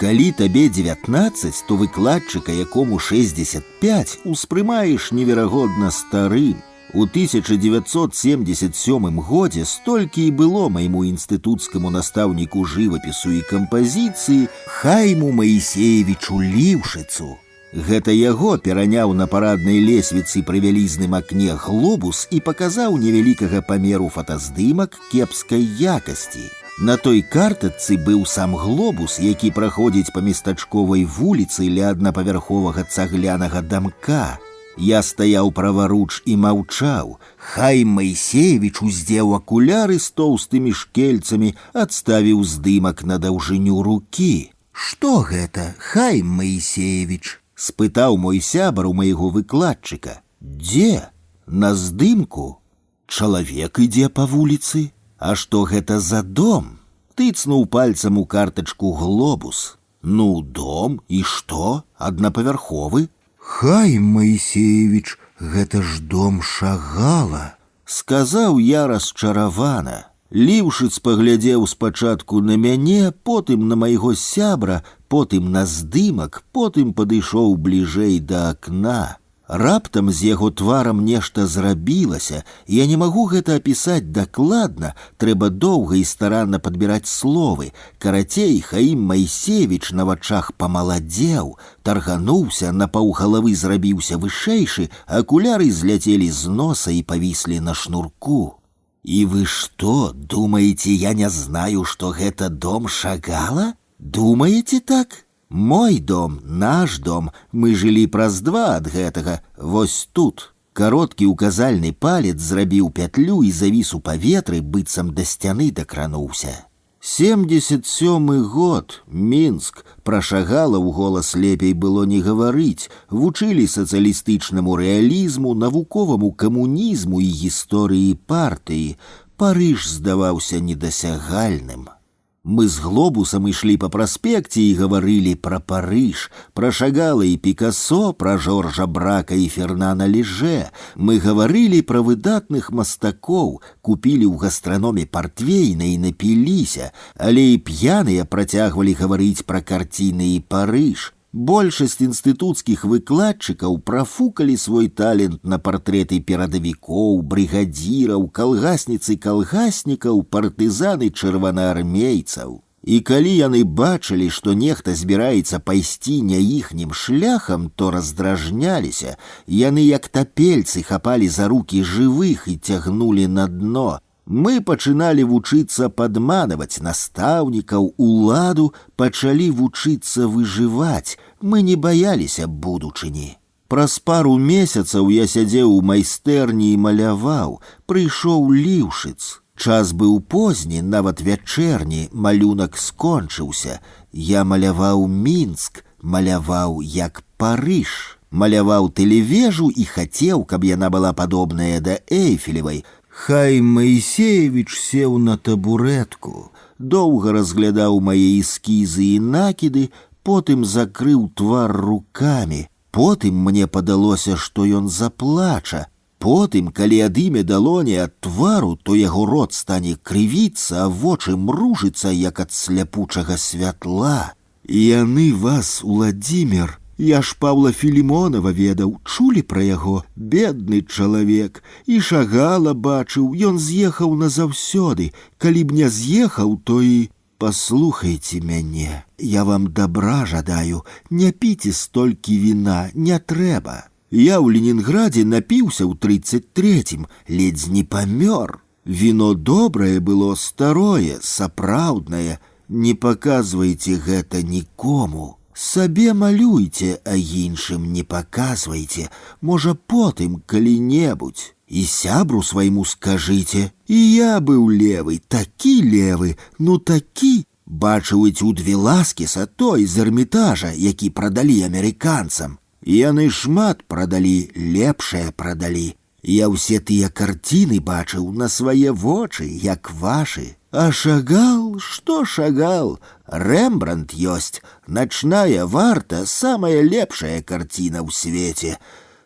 Калі табе 19, то выкладчыка, якому 65, успрымаеш неверагодна старым. У 1977 годзе столькі і было майму інстытуцкаму настаўніку жывапісу і кампазіцыі Хайму Маісеевічу Ліўшыцу. Гэта яго пераняў на параднай лесвіцы пры вялізным акне глобус і паказаў невялікага памеру фотаздымак кепскай якасці. На той картачцы быў сам глобус, які праходзіць па местачковай вуліцы ля аднапавярховага цаглянага дамка. Я стаяў праваруч і маўчаў. Хайм Маісеевіч уздзеў акуляры з тоўстымі шкельцамі, адставіў здымак на даўжыню рукі. «Што гэта, Хайм Маісеевіч?» — спытаў мой сябар у майго выкладчыка. «Дзе?» «На здымку. Чалавек ідзе па вуліцы. А што гэта за дом? Тыцнуў пальцам у картачку глобус. Ну, дом, і што? Аднапавярховы? Хай, Маісеевіч, гэта ж дом Шагала, сказаў я расчаравана. Ліўшыц паглядзеў спачатку на мяне, потым на майго сябра, потым на здымак, потым падышоў бліжэй да акна. Раптам з яго тварам нешта зрабілася. Я не магу гэта апісаць дакладна, трэба доўга і старанна падбіраць словы. Карацей, Хаім Майсевіч на вачах памаладзеў, таргануўся, на паўгалавы зрабіўся вышэйшы, акуляры зляцелі з носа і павіслі на шнурку. «И вы что, думаете, я не знаю, что это дом Шагала? Думаете так? Мой дом, наш дом, мы жылі праз 2 ад гэтага, вось тут». Кароткі указальны палец зрабіў пятлю і завіс у паветры, быццам да сцяны дакрануўся. 77-й год, Мінск. Пра Шагала ў голас лепей было не гаварыць. Вучылі сацыялістычнаму рэалізму, навуковаму камунізму і гісторыі партыі. Парыж здаваўся недасягальным. Мы з глобусам ішлі па праспекце і гаварылі пра Парыж, пра Шагала і Пікасо, пра Жоржа Брака і Фернана Леже. Мы гаварылі пра выдатных мастакоў, купілі ў гастраноме партвейна і напіліся, але і п'яныя працягвалі гаварыць пра карціны і Парыж. Большасць інстытуцкіх выкладчыкаў прафукалі свой талент на партрэты перадавікоў, брыгадзіраў, калгасніцы калгаснікаў, партызаны чырвонаармейцаў. І калі яны бачылі, што нехта збіраецца пайсці не іхнім шляхам, то раздражняліся. Яны як тапельцы хапалі за рукі жывых і цягнулі на дно. Мы пачыналі вучыцца падманаваць настаўнікаў, уладу, пачалі вучыцца выжываць. Мы не баяліся будучыні. Праз пару месяцаў я сядзеў у майстэрні і маляваў. Прыйшоў Ліўшыц. Час быў позні, нават вячэрні, малюнак скончыўся. Я маляваў Мінск, маляваў як Парыж. Маляваў тэлевежу і хацеў, каб яна была падобная да Эйфелевай. Хаім Маісеевіч сеў на табурэтку, доўга разглядаў мае эскізы і накіды, потым закрыў твар рукамі. Потым мне падалося, што ён заплача. Потым, калі адыме далоні ад твару, то яго рот стане крывіцца, а вочы мружыцца, як ад сляпучага святла. Яны вас, Уладзімір, я ж Паўла Філімонава ведаў, чулі пра яго, бедны чалавек. І Шагала бачыў, ён з'ехаў назаўсёды. Калі б не з'ехаў, то і... Паслухайце мяне, я вам добра жадаю, не піце столькі віна, не трэба. Я ў Ленінградзе напіўся ў 33-м, ледзь не памёр. Віно добрае было, старое, сапраўднае. Не паказвайце гэта нікому. Сабе малюйце, а іншым не паказвайце. Можа, потым калі-небудзь. І сябру свайму скажыце. І я быў левы, такі левы, ну такі. Бачыў эцюд Веласкеса, той з Эрмітажа, які прадалі амерыканцам. Яны шмат прадалі, лепшае прадалі. Я ўсе тыя карціны бачыў на свае вочы, як вашы. А Шагал, што Шагал? Рэмбрандт ёсць, начная варта, самая лепшая карціна ў свеце.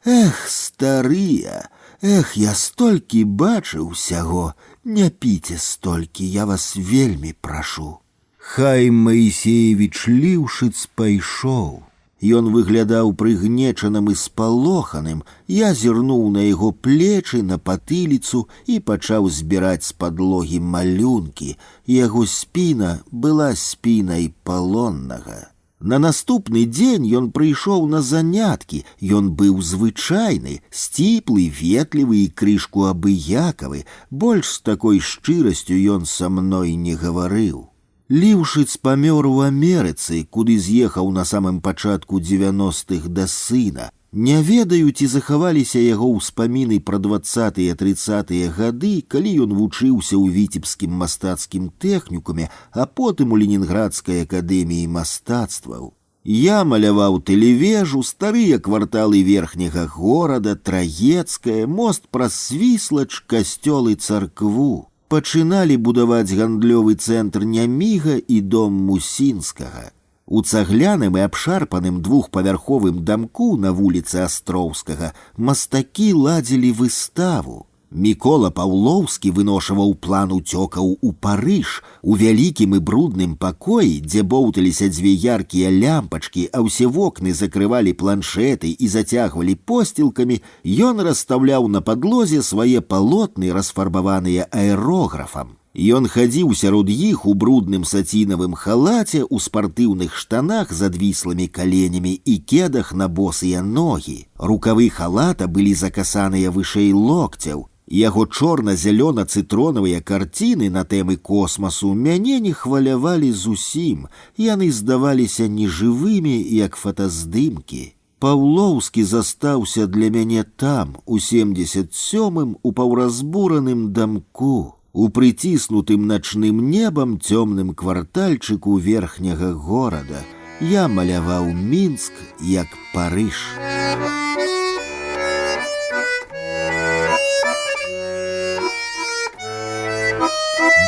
Эх, старыя, эх, я столькі бачыў усяго, не піце столькі, я вас вельмі прашу. Хаім Маісеевіч Ліўшыц пайшоў. Ён выглядаў прыгнечаным і спалоханым. Я зірнуў на яго плечы, на патыліцу і пачаў збіраць з падлогі малюнкі. Яго спіна была спінай палоннага. На наступны дзень ён прыйшоў на заняткі. Ён быў звычайны, сціплы, ветлівы і крышку абыякавы. Больш з такой шчырасцю ён са мной не гаварыў. Ліўшыц памёр у Амерыцы, куды з'ехаў на самым пачатку 90-х да сына. Не ведаю, ці захаваліся яго ўспаміны пра 20-30-е гады, калі ён вучыўся ў віцебскім мастацкім тэхнікуме, а потым у Ленінградскай акадэміі мастацтваў. Я маляваў тэлевежу, старыя кварталы верхняга горада, Траецкае, мост праз Свіслач, касцёл і царкву. Пачыналі будаваць гандлёвы цэнтр Няміга і дом Мусінскага. У цагляным і абшарпаным двухпавярховым дамку на вуліцы Астроўскага мастакі ладзілі выставу. Мікола Паўлоўскі выношваў план уцёкаў у Парыж, у вялікім і брудным пакоі, дзе боўталіся дзве яркія лямпачкі, а ўсе вокны закрывалі планшеты і зацягвалі посцілкамі, ён расстаўляў на падлозе свае палотны, расфарбаваныя аэрографам. Ён хадзіў сярод іх у брудным сацінавым халаце, у спартыўных штанах з адвіслымі каленямі і кедах на босыя ногі. Рукавы халата былі закасаныя вышэй локцяў. Яго чорна-зялёна-цытронавыя карціны на тэмы космасу мяне не хвалявалі зусім, яны здаваліся нежывымі, як фотаздымкі. Паўлоўскі застаўся для мяне там, у 77-м, у паўразбураным дамку, у прыціснутым начным небам цёмным квартальчыку верхняга горада. Я маляваў Мінск, як Парыж.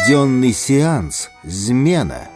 Дзённы сеанс. Змена.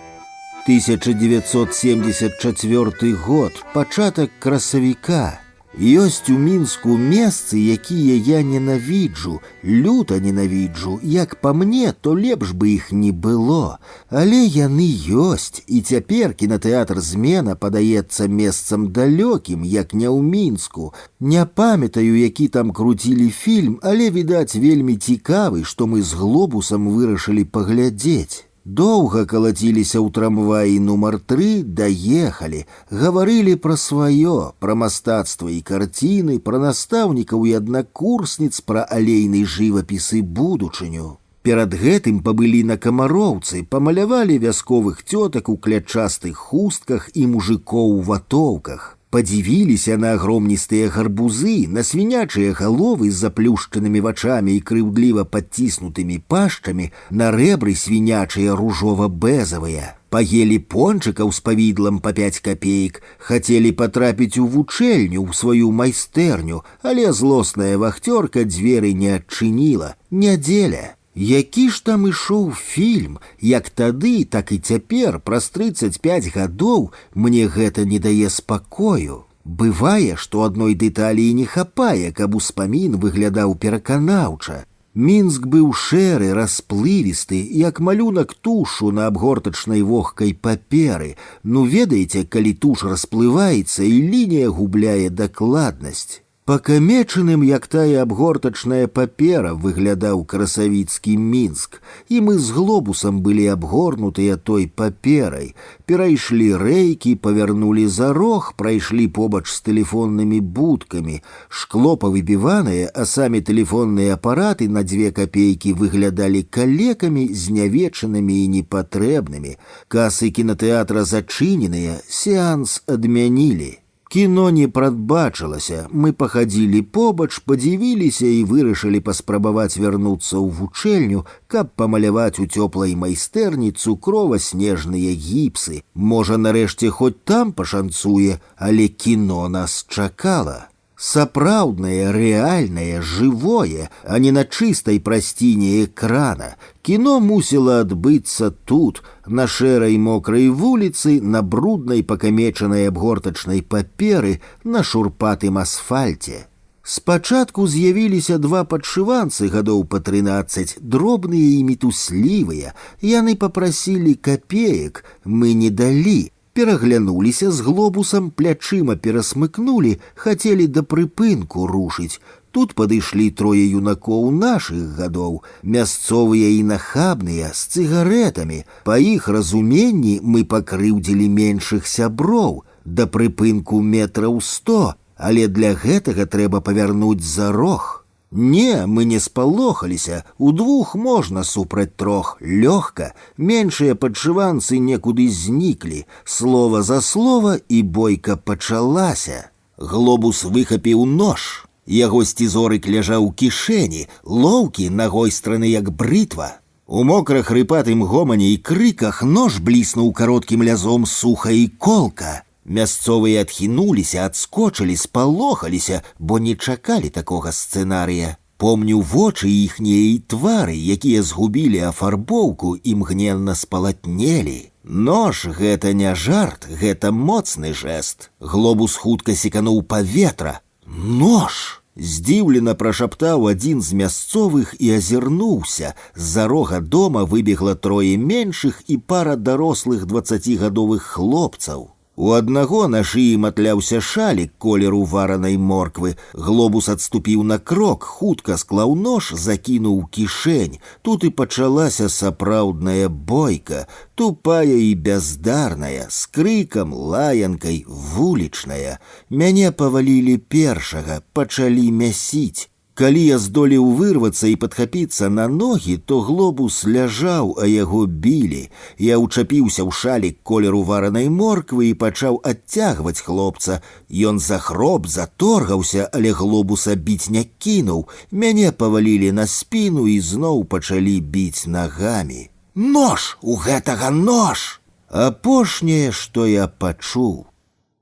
1974 год. Пачатак красавіка. Ёсць у Мінску месцы, якія я ненавіджу, люта ненавіджу. Як па мне, то лепш бы іх не было. Але яны ёсць, і цяпер кінатэатр «Змена» падаецца месцам далёкім, як не ў Мінску. Не памятаю, які там круцілі фільм, але, відаць, вельмі цікавы, што мы з глобусам вырашылі паглядзець. Доўга калаціліся ў трамваі нумар 3, даехалі, гаварылі пра сваё, пра мастацтва і карціны, пра настаўнікаў і аднакурсніц, пра алейны жывапіс і будучыню. Перад гэтым пабылі на Камароўцы, памалявалі вясковых цётак у клятчастых хустках і мужикоў у ватоўках. Падзівіліся на агромністыя гарбузы, на свінячыя галовы з заплюшчанымі вачамі і крыўдліва падціснутымі пашчамі, на рэбры свінячыя ружова-бэзавыя. Паелі пончыкаў з павідлам па 5 капеек, хацелі патрапіць у вучэльню, ў сваю майстэрню, але злосная вахцёрка дзверы не адчыніла. Нядзеля. Які ж там ішоў фільм, як тады, так і цяпер, праз 35 гадоў, мне гэта не дае спакою. Бывае, што адной дэталі і не хапае, каб успамін выглядаў пераканаўча. Мінск быў шэры, расплывісты, як малюнак тушу на абгортачнай вогкай паперы. Ну, ведаеце, калі туш расплываецца і лінія губляе дакладнасць. Пакамечаным, як тая абгортачная папера, выглядаў красавіцкі Мінск, і мы з глобусам былі абгорнутыя той паперай. Перайшлі рэйкі, павярнулі за рог, прайшлі побач з тэлефоннымі будкамі. Шкло павыбіванае, а самі тэлефонныя апараты на 2 капейкі выглядалі калекамі, знявечанымі і непатрэбнымі. Касы кінатэатра зачыненыя, сеанс адмянілі. Кіно не прадбачылася, мы пахадзілі побач, падзівіліся і вырашылі паспрабаваць вярнуцца ў вучэльню, каб памаляваць у цёплай майстэрні цукрова-снежныя гіпсы. Можа, нарэшце хоць там пашанцуе, але кіно нас чакала. Сапраўднае, рэальнае, жывое, а не на чыстай прасціне экрана. Кіно мусіла адбыцца тут, на шэрай мокрай вуліцы, на бруднай пакамечанай абгортачнай паперы, на шурпатым асфальце. Спачатку з'явіліся 2 падшыванцы гадоў па 13, дробныя і мітуслівыя. Яны папрасілі капеек, мы не далі. Пераглянуліся з глобусам, плячыма перасмыкнулі, хацелі да прыпынку рушыць. Тут падышлі 3 юнакоў нашых гадоў, мясцовыя і нахабныя, з цыгаретамі. Па іх разуменні мы пакрыўдзілі меншых сяброў, да прыпынку метраў 100, але для гэтага трэба павярнуць за рог. Не, мы не спалохаліся, удвух можна супраць 3, лёгка, меншыя падшыванцы некуды зніклі, слова за слова і бойка пачалася. Глобус выхапіў нож, яго сцізорык ляжаў у кішэні, лоўкі, нагойстраны як брытва. У мокра-хрыпатым гомане і крыках нож бліснуў кароткім лязом суха і колка. Мясцовыя адхінуліся, адскочылі, спалохаліся, бо не чакалі такога сцэнарыя. Помню вочы іхнія і твары, якія згубілі афарбоўку, імгненна спалатнелі. Нож — гэта не жарт, гэта моцны жэст. Глобус хутка секануў паветра. Нож! Здзіўлена прашаптаў адзін з мясцовых і азірнуўся. З-за рога дома выбегла трое меншых і пара дарослых 20гадовых хлопцаў. У аднаго на шыі матляўся шалік колеру варанай морквы. Глобус адступіў на крок, хутка склаў нож, закінуў кішэнь. Тут і пачалася сапраўдная бойка, тупая і бяздарная, з крыкам, лаянкай, вулічная. Мяне павалілі першага, пачалі мясіць. Калі я здолеў вырвацца і падхапіцца на ногі, то глобус ляжаў, а яго білі. Я ўчапіўся ў шалік колеру варанай морквы і пачаў адцягваць хлопца. Ён захроп, заторгаўся, але глобуса біць не кінуў. Мяне павалілі на спіну і зноў пачалі біць нагамі. Нож! У гэтага нож! Апошняе, што я пачуў.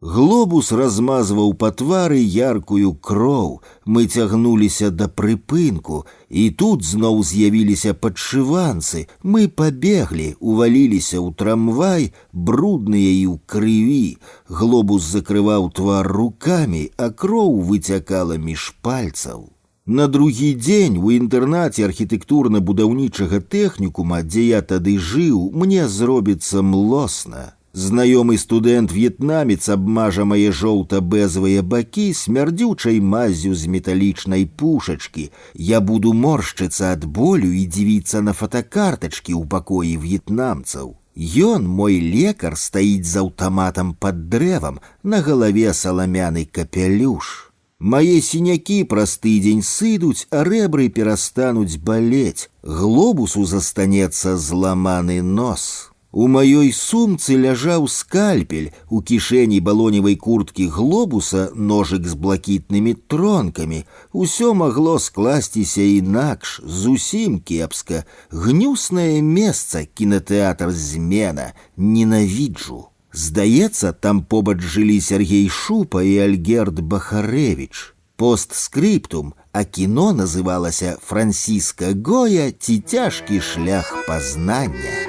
Глобус размазваў па твары яркую кроў. Мы цягнуліся да прыпынку, і тут зноў з'явіліся падшыванцы. Мы пабеглі, уваліліся ў трамвай, брудныя і ў крыві. Глобус закрываў твар рукамі, а кроў выцякала між пальцаў. На другі дзень у інтэрнаце архітэктурна-будаўнічага тэхнікума, дзе я тады жыў, мне зробіцца млосна. Знаёмы студэнт-в'етнамец абмажа мае жоўта-бэзавыя бакі смярдзючай маззю з металічнай пушачкі. Я буду моршчыцца ад болю і дзівіцца на фотакартачкі ў пакоі в'етнамцаў. Ён, мой лекар, стаіць з аўтаматам пад дрэвам, на галаве саламяны капялюш. Мае сінякі праз тыдзень сыдуць, а рэбры перастануць балець. Глобусу застанецца зламаны нос. У маёй сумцы ляжаў скальпель, у кішэні балоневай курткі глобуса ножык з блакітнымі тронкамі. Усё магло скласціся інакш, зусім кепска. Гнюснае месца, кінатэатр «Змена». Ненавіджу. Здаецца, там побач жылі Сергей Шупа і Альгерд Бахарэвіч. Постскрыптум, а кіно называлася «Францісκα Гоя ці цяжкі шлях пазнання».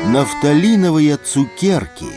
Нафталінавыя цукеркі.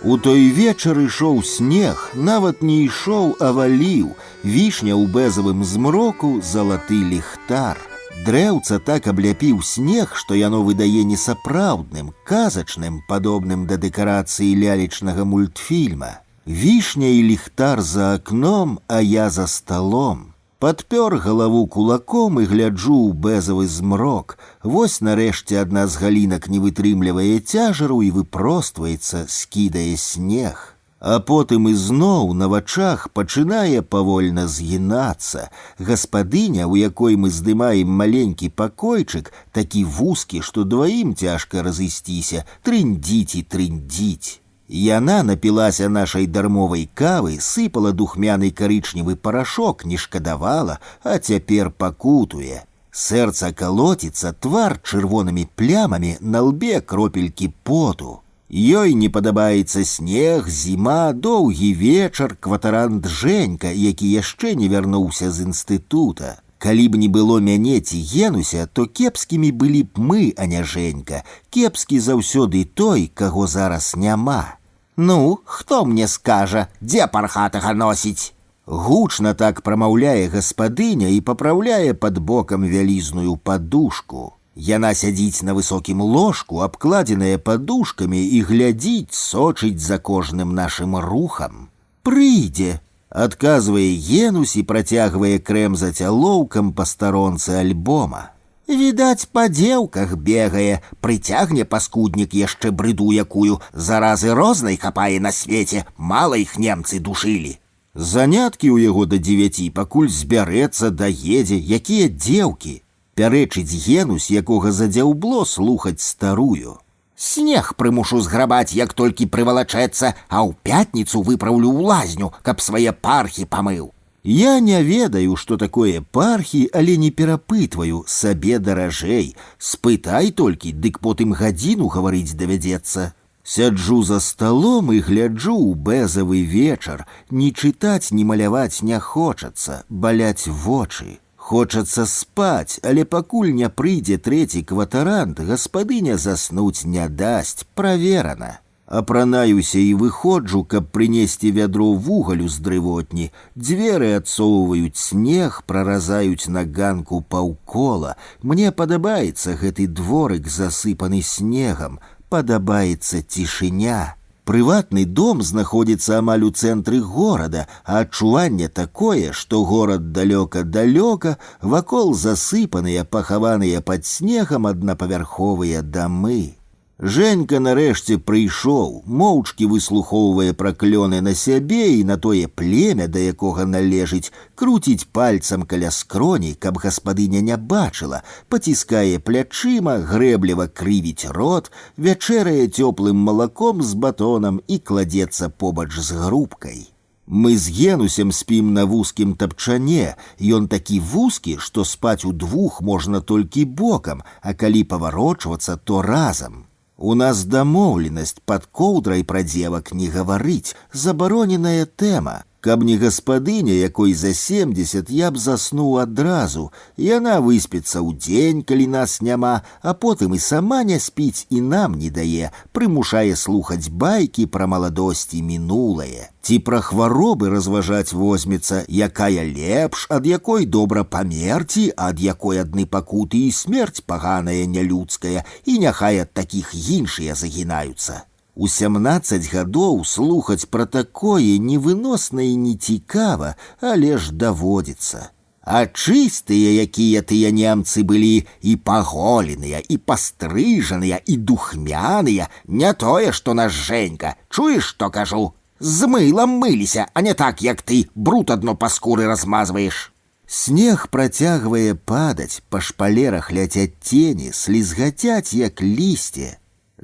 У той вечар ішоў снег, нават не ішоў, а валіў. Вішня ў бэзавым змроку, залаты ліхтар. Дрэўца так абляпіў снег, што яно выдае несапраўдным, казачным, падобным да дэкарацыі лялечнага мультфільма. Вішня і ліхтар за акном, а я за сталом. Падпёр галаву кулаком і гляджу ў бэзавы змрок. Вось нарэшце адна з галінак не вытрымлівае цяжару і выпростваецца, скідае снег. А потым ізноў на вачах пачынае павольна згінацца. Гаспадыня, у якой мы здымаем маленькі пакойчык, такі вузкі, што дваім цяжка разысціся, трындзіць і трындзіць. Яна напілася нашай дармовай кавы, сыпала духмяны карычневы парашок, не шкадавала, а цяпер пакутуе. Сэрца калоціцца, твар чырвонымі плямамі, на лбе кропелькі поту. Ёй не падабаецца снег, зіма, доўгі вечар, кватарант Жэнька, які яшчэ не вярнуўся з інстытута. Калі б не было мяне ці Генуся, то кепскімі былі б мы, а не Жэнька. Кепскі заўсёды той, каго зараз няма. Ну, хто мне скажа, дзе пархатага носіць? Гучна так прамаўляе гаспадыня і папраўляе пад бокам вялізную падушку. Яна сядзіць на высокім ложку, абкладзеная падушкамі, і глядзіць, сочыць за кожным нашым рухам. Прыйдзе, адказвае Генусь і працягвае крэмзаць алоўкам па старонцы альбома. Відаць, па дзеўках бегае, прыцягне паскуднік яшчэ брыду якую, заразы рознай хапае на свеце, мала іх немцы душылі. Заняткі ў яго да 9, пакуль збярэцца, даедзе, якія дзеўкі. Пярэчыць Генусь, якога задзяўбло слухаць старую. Снег прымушу зграбаць, як толькі прывалачэцца, а ў пятніцу выпраўлю ў лазню, каб свае пархі памыў. Я не ведаю, што такое пархі, але не перапытваю, сабе даражэй. Спытай толькі, дык потым гадзіну гаварыць давядзецца. Сяджу за сталом і гляджу ў бэзавы вечар. Ні чытаць, ні маляваць не хочацца, баляць вочы. Хочацца спаць, але пакуль не прыйдзе трэці кватарант, гаспадыня заснуць не дасць, праверана. Апранаюся і выходжу, каб прынесці вядро вугалю з дрывотні. Дзверы адсоўваюць снег, праразаюць на ганку паўкола. Мне падабаецца гэты дворык, засыпаны снегам. Падабаецца цішыня. Прыватны дом знаходзіцца амаль у цэнтры горада, а адчуванне такое, што горад далёка-далёка, вакол засыпаныя, пахаваныя пад снегам аднапавярховыя дамы. Женька нарэшце прыйшоў, моўчкі выслухоўвае праклёны на сябе і на тое племя, да якога належыць, круціць пальцам каля скроні, каб гаспадыня не бачыла, паціскае плячыма, грэбліва крывіць рот, вячэрае цёплым малаком з батонам і кладзецца побач з грубкай. Мы з Генусем спім на вузкім тапчане, ён такі вузкі, што спаць удвух можна толькі бокам, а калі паварочвацца, то разам. У нас дамоўленасць пад коўдрай пра дзевак не гаварыць, забароненая тэма. Каб не гаспадыня, якой за 70, я б заснуў адразу. Яна выспіцца ўдзень, калі нас няма, а потым і сама не спіць і нам не дае, прымушае слухаць байкі пра маладосць і мінулае. Ці пра хваробы разважаць возьмецца, якая лепш, ад якой добра памерці, ад якой адны пакуты і смерць паганая нялюдская, і няхай ад такіх іншыя загінаюцца. У 17 гадоў слухаць пра такое невыносна і нецікава, але ж даводзіцца. А чыстыя, якія тыя немцы былі, і паголеныя, і пастрыжаныя, і духмяныя, не тое, што наш Женька, чуеш, што кажу? З мылам мыліся, а не так, як ты, бруд адно па скуры размазваеш. Снег працягвае падаць, па шпалерах ляцяць цені, слізгацяць, як лісце.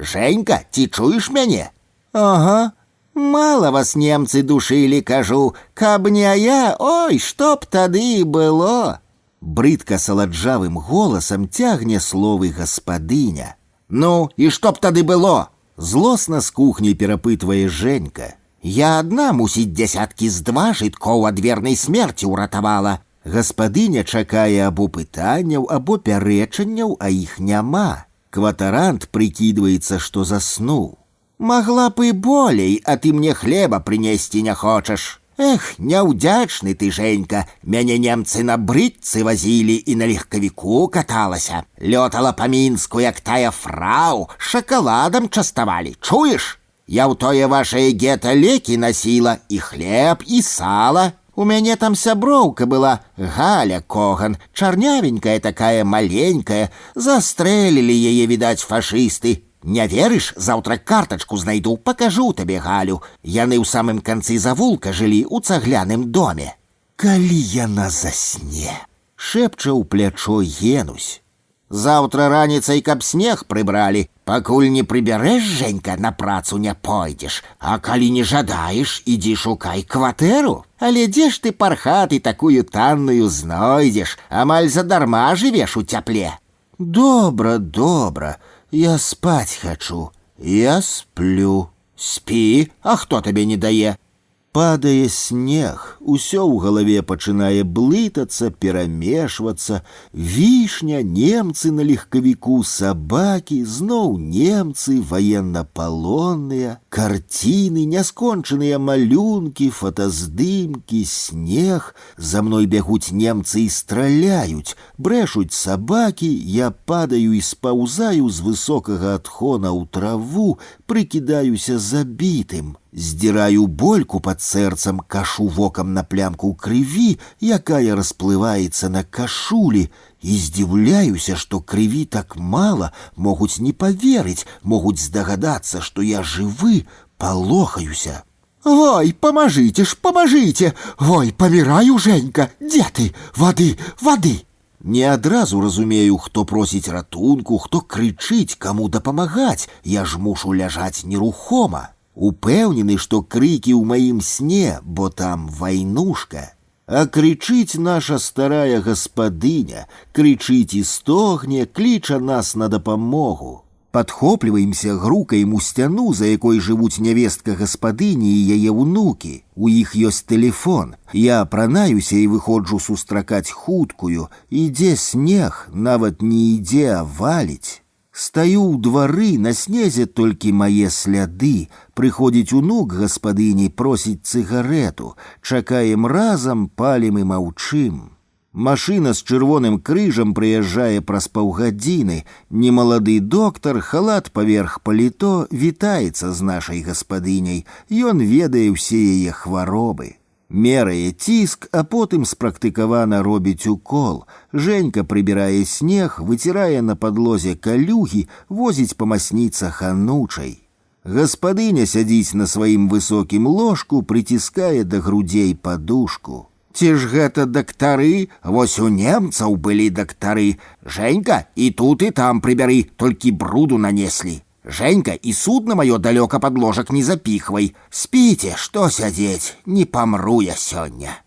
Женька, ці чуеш мяне? Ага. Мала вас немцы душылі, кажу, каб не я, ой, што б тады было? Брыдка саладжавым голасам цягне словы гаспадыня. Ну, і што б тады было? Злосна з кухні перапытвае Женька. Я адна, мусіць, дзясяткі з 2 жыткоў ад вернай смерці ўратавала. Гаспадыня чакае або пытанняў, або пярэчанняў, а іх няма. Кватарант прыкідваецца, што заснуў. Магла б і болей, а ты мне хлеба прынесці не хочаш. Эх, няўдзячны ты, Женька, мяне немцы на брытцы вазілі і на легкавіку каталася. Лётала па Мінску, як тая фрау, шакаладам частавалі, чуеш? Я ў тое вашае гета лекі насіла, і хлеб, і сала. У мяне там сяброўка была, Галя Коган, чарнявенькая такая, маленькая. Застрэлілі яе, відаць, фашысты. Не верыш, заўтра картачку знайду, пакажу табе Галю. Яны ў самым канцы завулка жылі ў цагляным доме. Калі яна засне, шэпча ў плячо Генусь. Заўтра раніцай, каб снег прыбралі. Пакуль не прыбярэш, Женька, на працу не пойдзеш. А калі не жадаеш, ідзі шукай кватэру. Але дзе ж ты пархаты такую танную знойдзеш? Амаль задарма жывеш у цяпле. Добра, добра, я спаць хачу. Я сплю. Спі, а хто табе не дае? Падае снег, усё ў галаве пачынае блытацца, перамешвацца. Вішня, немцы на легкавіку, сабакі, зноў немцы, ваеннапалонныя, карціны, няскончаныя малюнкі, фотаздымкі, снег. За мной бягуць немцы і страляюць, брэшуць сабакі, я падаю і спаўзаю з высокага адхона ў траву, прыкідаюся забітым. Здзіраю больку пад сэрцам, кашу вокам на плямку крыві, якая расплываецца на кашулі, і здзіўляюся, што крыві так мала, могуць не паверыць, могуць здагадацца, што я жывы, палохаюся. Ой, памажыце ж, памажыце! Ой, паміраю, Женька, дзе ты? Вады, вады! Не адразу разумею, хто просіць ратунку, хто крычыць, каму дапамагаць, я ж мушу ляжаць нерухома. Упэўнены, што крыкі ў маім сне, бо там вайнушка. А крычыць наша старая гаспадыня, крычыць і стогне, кліча нас на дапамогу. Падхопліваемся, грукаем у сцяну, за якой жывуць нявестка гаспадыні і яе ўнукі. У іх ёсць тэлефон. Я апранаюся і выходжу сустракаць хуткую. Ідзе снег, нават не ідзе, а валіць. Стаю ў двары, на снезе толькі мае сляды. Прыходзіць унук гаспадыні, просіць цыгарету. Чакаем разам, палім і маўчым. Машына з чырвоным крыжам прыязджае праз паўгадзіны. Немалады доктар, халат паверх паліто, вітаецца з нашай гаспадыняй. Ён ведае ўсе яе хваробы. Мерае ціск, а потым спрактыкавана робіць укол. Женька прыбірае снег, выцірае на падлозе калюгі, возіць па масніцах анучай. Гаспадыня сядзіць на сваім высокім ложку, прыціскае да грудзей падушку. Ці ж гэта дактары? Вось у немцаў былі дактары. Женька, і тут, і там прыбяры, толькі бруду нанеслі. Женька, і судна маё далёка пад ложак не запіхвай. Спіце, што сядзець, не памру я сёння.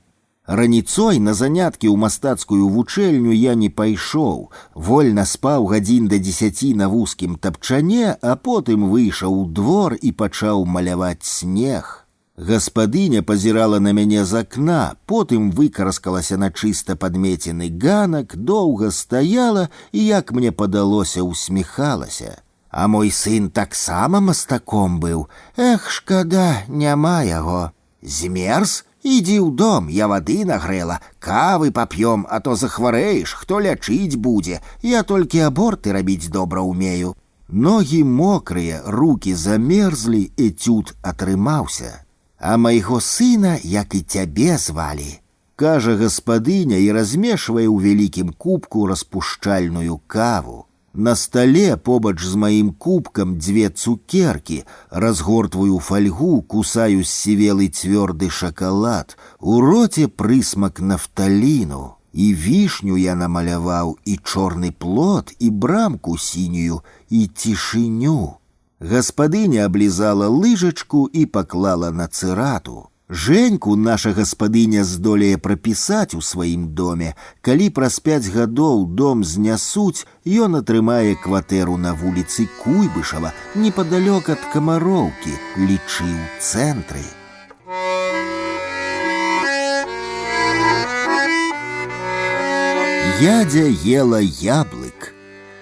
Раніцой на заняткі ў мастацкую вучэльню я не пайшоў. Вольна спаў гадзін да 10 на вузкім тапчане, а потым выйшаў у двор і пачаў маляваць снег. Гаспадыня пазірала на мяне з акна, потым выкараскалася на чыста падмецены ганак, доўга стаяла і, як мне падалося, усміхалася. А мой сын таксама мастаком быў. Эх, шкада, няма яго. Змерз? Ідзі ў дом, я вады нагрэла, кавы пап'ём, а то захварэеш, хто лячыць будзе. Я толькі аборты рабіць добра ўмею. Ногі мокрыя, рукі замерзлі, эцюд атрымаўся. А майго сына, як і цябе звалі, кажа гаспадыня і размешвае ў вялікім кубку распушчальную каву. На стале побач з маім кубкам 2 цукеркі, разгортваю фальгу, кусаю ссівелы цвёрды шакалад, у роце прысмак нафталіну. І вішню я намаляваў, і чорны плод, і брамку сінюю, і цішыню. Гаспадыня аблізала лыжачку і паклала на цырату. Женьку наша гаспадыня здолее прапісаць у сваім доме. Калі праз 5 гадоў дом знясуць, ён атрымае кватэру на вуліцы Куйбышава, непадалёк ад Камароўкі, лічы ў цэнтры. Ядзя ела яблык.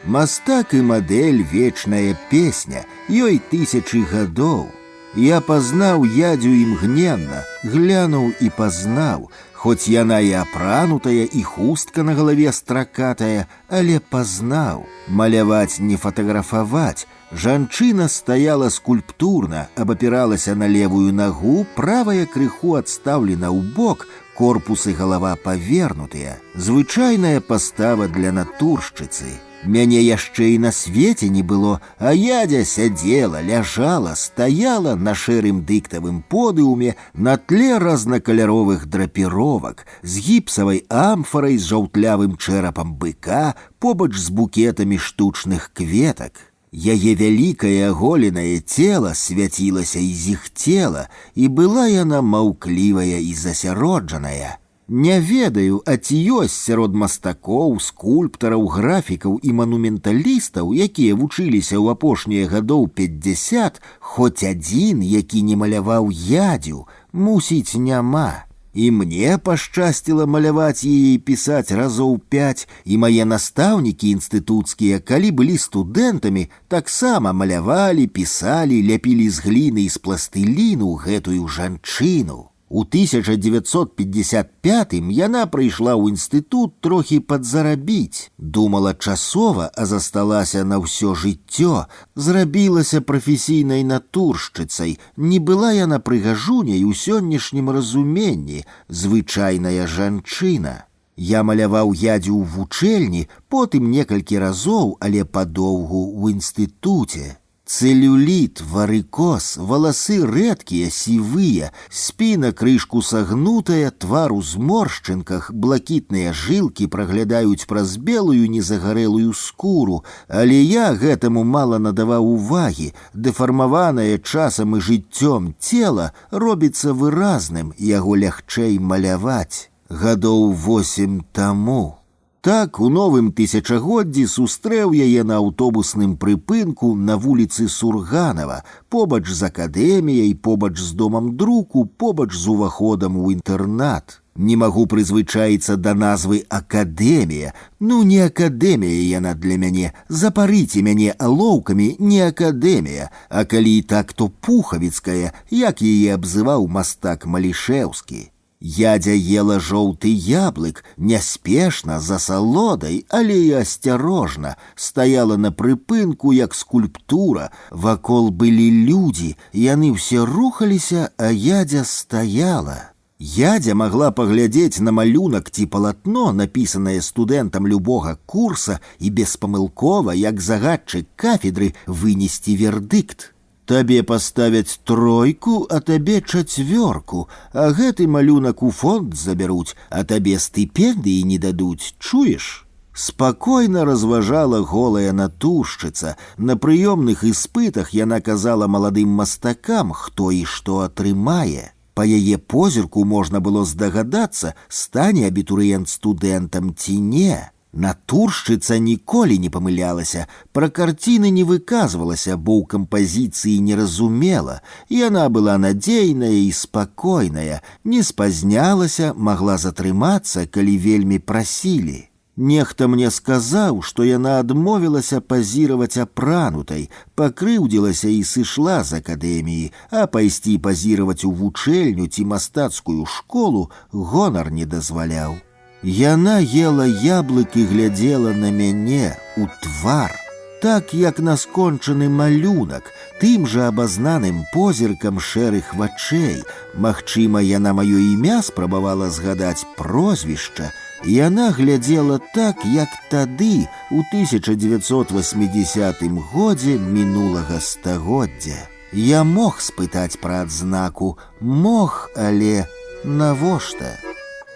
Мастак і мадэль — вечная песня, ёй 1000 гадоў. Я пазнаў ядзю імгненна, глянуў і пазнаў, хоць яна і апранутая, і хустка на галаве стракатая, але пазнаў. Маляваць не фатаграфаваць. Жанчына стаяла скульптурна, абапіралася на левую нагу, правая крыху адстаўлена ў бок, корпус і галава павернутыя. Звычайная пастава для натуршчыцы. Мяне яшчэ і на свеце не было, а ядзя сядзела, ляжала, стаяла на шэрым дыктавым подыуме на тле разнакаляровых драпіровак, з гіпсавай амфарай з жаўтлявым чэрапам быка, побач з букетамі штучных кветак. Яе вялікае аголенае цела свяцілася і зіхцела, і была яна маўклівая і засяроджаная. Не ведаю, а ці ёсць сярод мастакоў, скульптараў, графікаў і манументалістаў, якія вучыліся ў апошнія гадоў 50, хоць адзін, які не маляваў ядзю, мусіць, няма. І мне пашчасціла маляваць яе і пісаць разоў 5, і мае настаўнікі інстытуцкія, калі былі студэнтамі, таксама малявалі, пісалі, ляпілі з гліны і з пластыліну гэтую жанчыну. У 1955 яна прыйшла ў інстытут трохі падзарабіць. Думала часова, а засталася на ўсё жыццё. Зрабілася прафесійнай натуршчыцай. Не была яна прыгажуняй у сённяшнім разуменні, звычайная жанчына. Я маляваў ядзю ў вучэльні, потым некалькі разоў, але падоўгу ў інстытуце. Цэлюліт, варыкоз, валасы рэдкія, сівыя, спіна крышку сагнутая, твар у зморшчынках, блакітныя жылкі праглядаюць праз белую незагарэлую скуру, але я гэтаму мала надаваў увагі. Дэфармаванае часам і жыццём цела робіцца выразным, яго лягчэй маляваць. Гадоў 8 таму. Так у новым тысячагоддзі сустрэў яе на аўтобусным прыпынку на вуліцы Сурганава, побач з акадэміяй, побач з домам друку, побач з уваходам у інтэрнат. Не магу прызвычаіцца да назвы акадэмія. Ну, не акадэмія яна для мяне. Запарыце мяне алоўкамі, не акадэмія. А калі і так, то пухавіцкая, як яе абзываў мастак Малішэўскі. Ядзя ела жоўты яблык, няспешна, з асалодай, але і асцярожна. Стаяла на прыпынку, як скульптура. Вакол былі людзі, яны ўсе рухаліся, а ядзя стаяла. Ядзя магла паглядзець на малюнак ці палатно, напісанае студэнтам любога курса, і беспамылкова, як загадчык кафедры, вынесці вердыкт. Табе паставяць 3, а табе 4, а гэты малюнак у фонд забяруць, а табе стыпендыі не дадуць, чуеш? Спакойна разважала голая натуршчыца. На прыёмных іспытах яна казала маладым мастакам, хто і што атрымае. Па яе позірку можна было здагадацца, стане абітурыент студэнтам ці не. Натуршчыца ніколі не памылялася, пра карціны не выказвалася, бо ў кампазіцыі не разумела. Яна была надзейная і спакойная, не спазнялася, магла затрымацца, калі вельмі прасілі. Нехта мне сказаў, што яна адмовілася пазіраваць апранутай, пакрыўдзілася і сышла з акадэміі, а пайсці пазіраваць у вучэльню ці мастацкую школу гонар не дазваляў. Яна ела яблык і глядзела на мяне, у твар, так як на скончаны малюнак, тым жа абазнаным позіркам шэрых вачэй. Магчыма, яна маё імя спрабавала згадаць, прозвішча. Яна глядзела так, як тады, у 1980 годзе мінулага стагоддзя. Я мог спытаць пра адзнаку, мог, але навошта?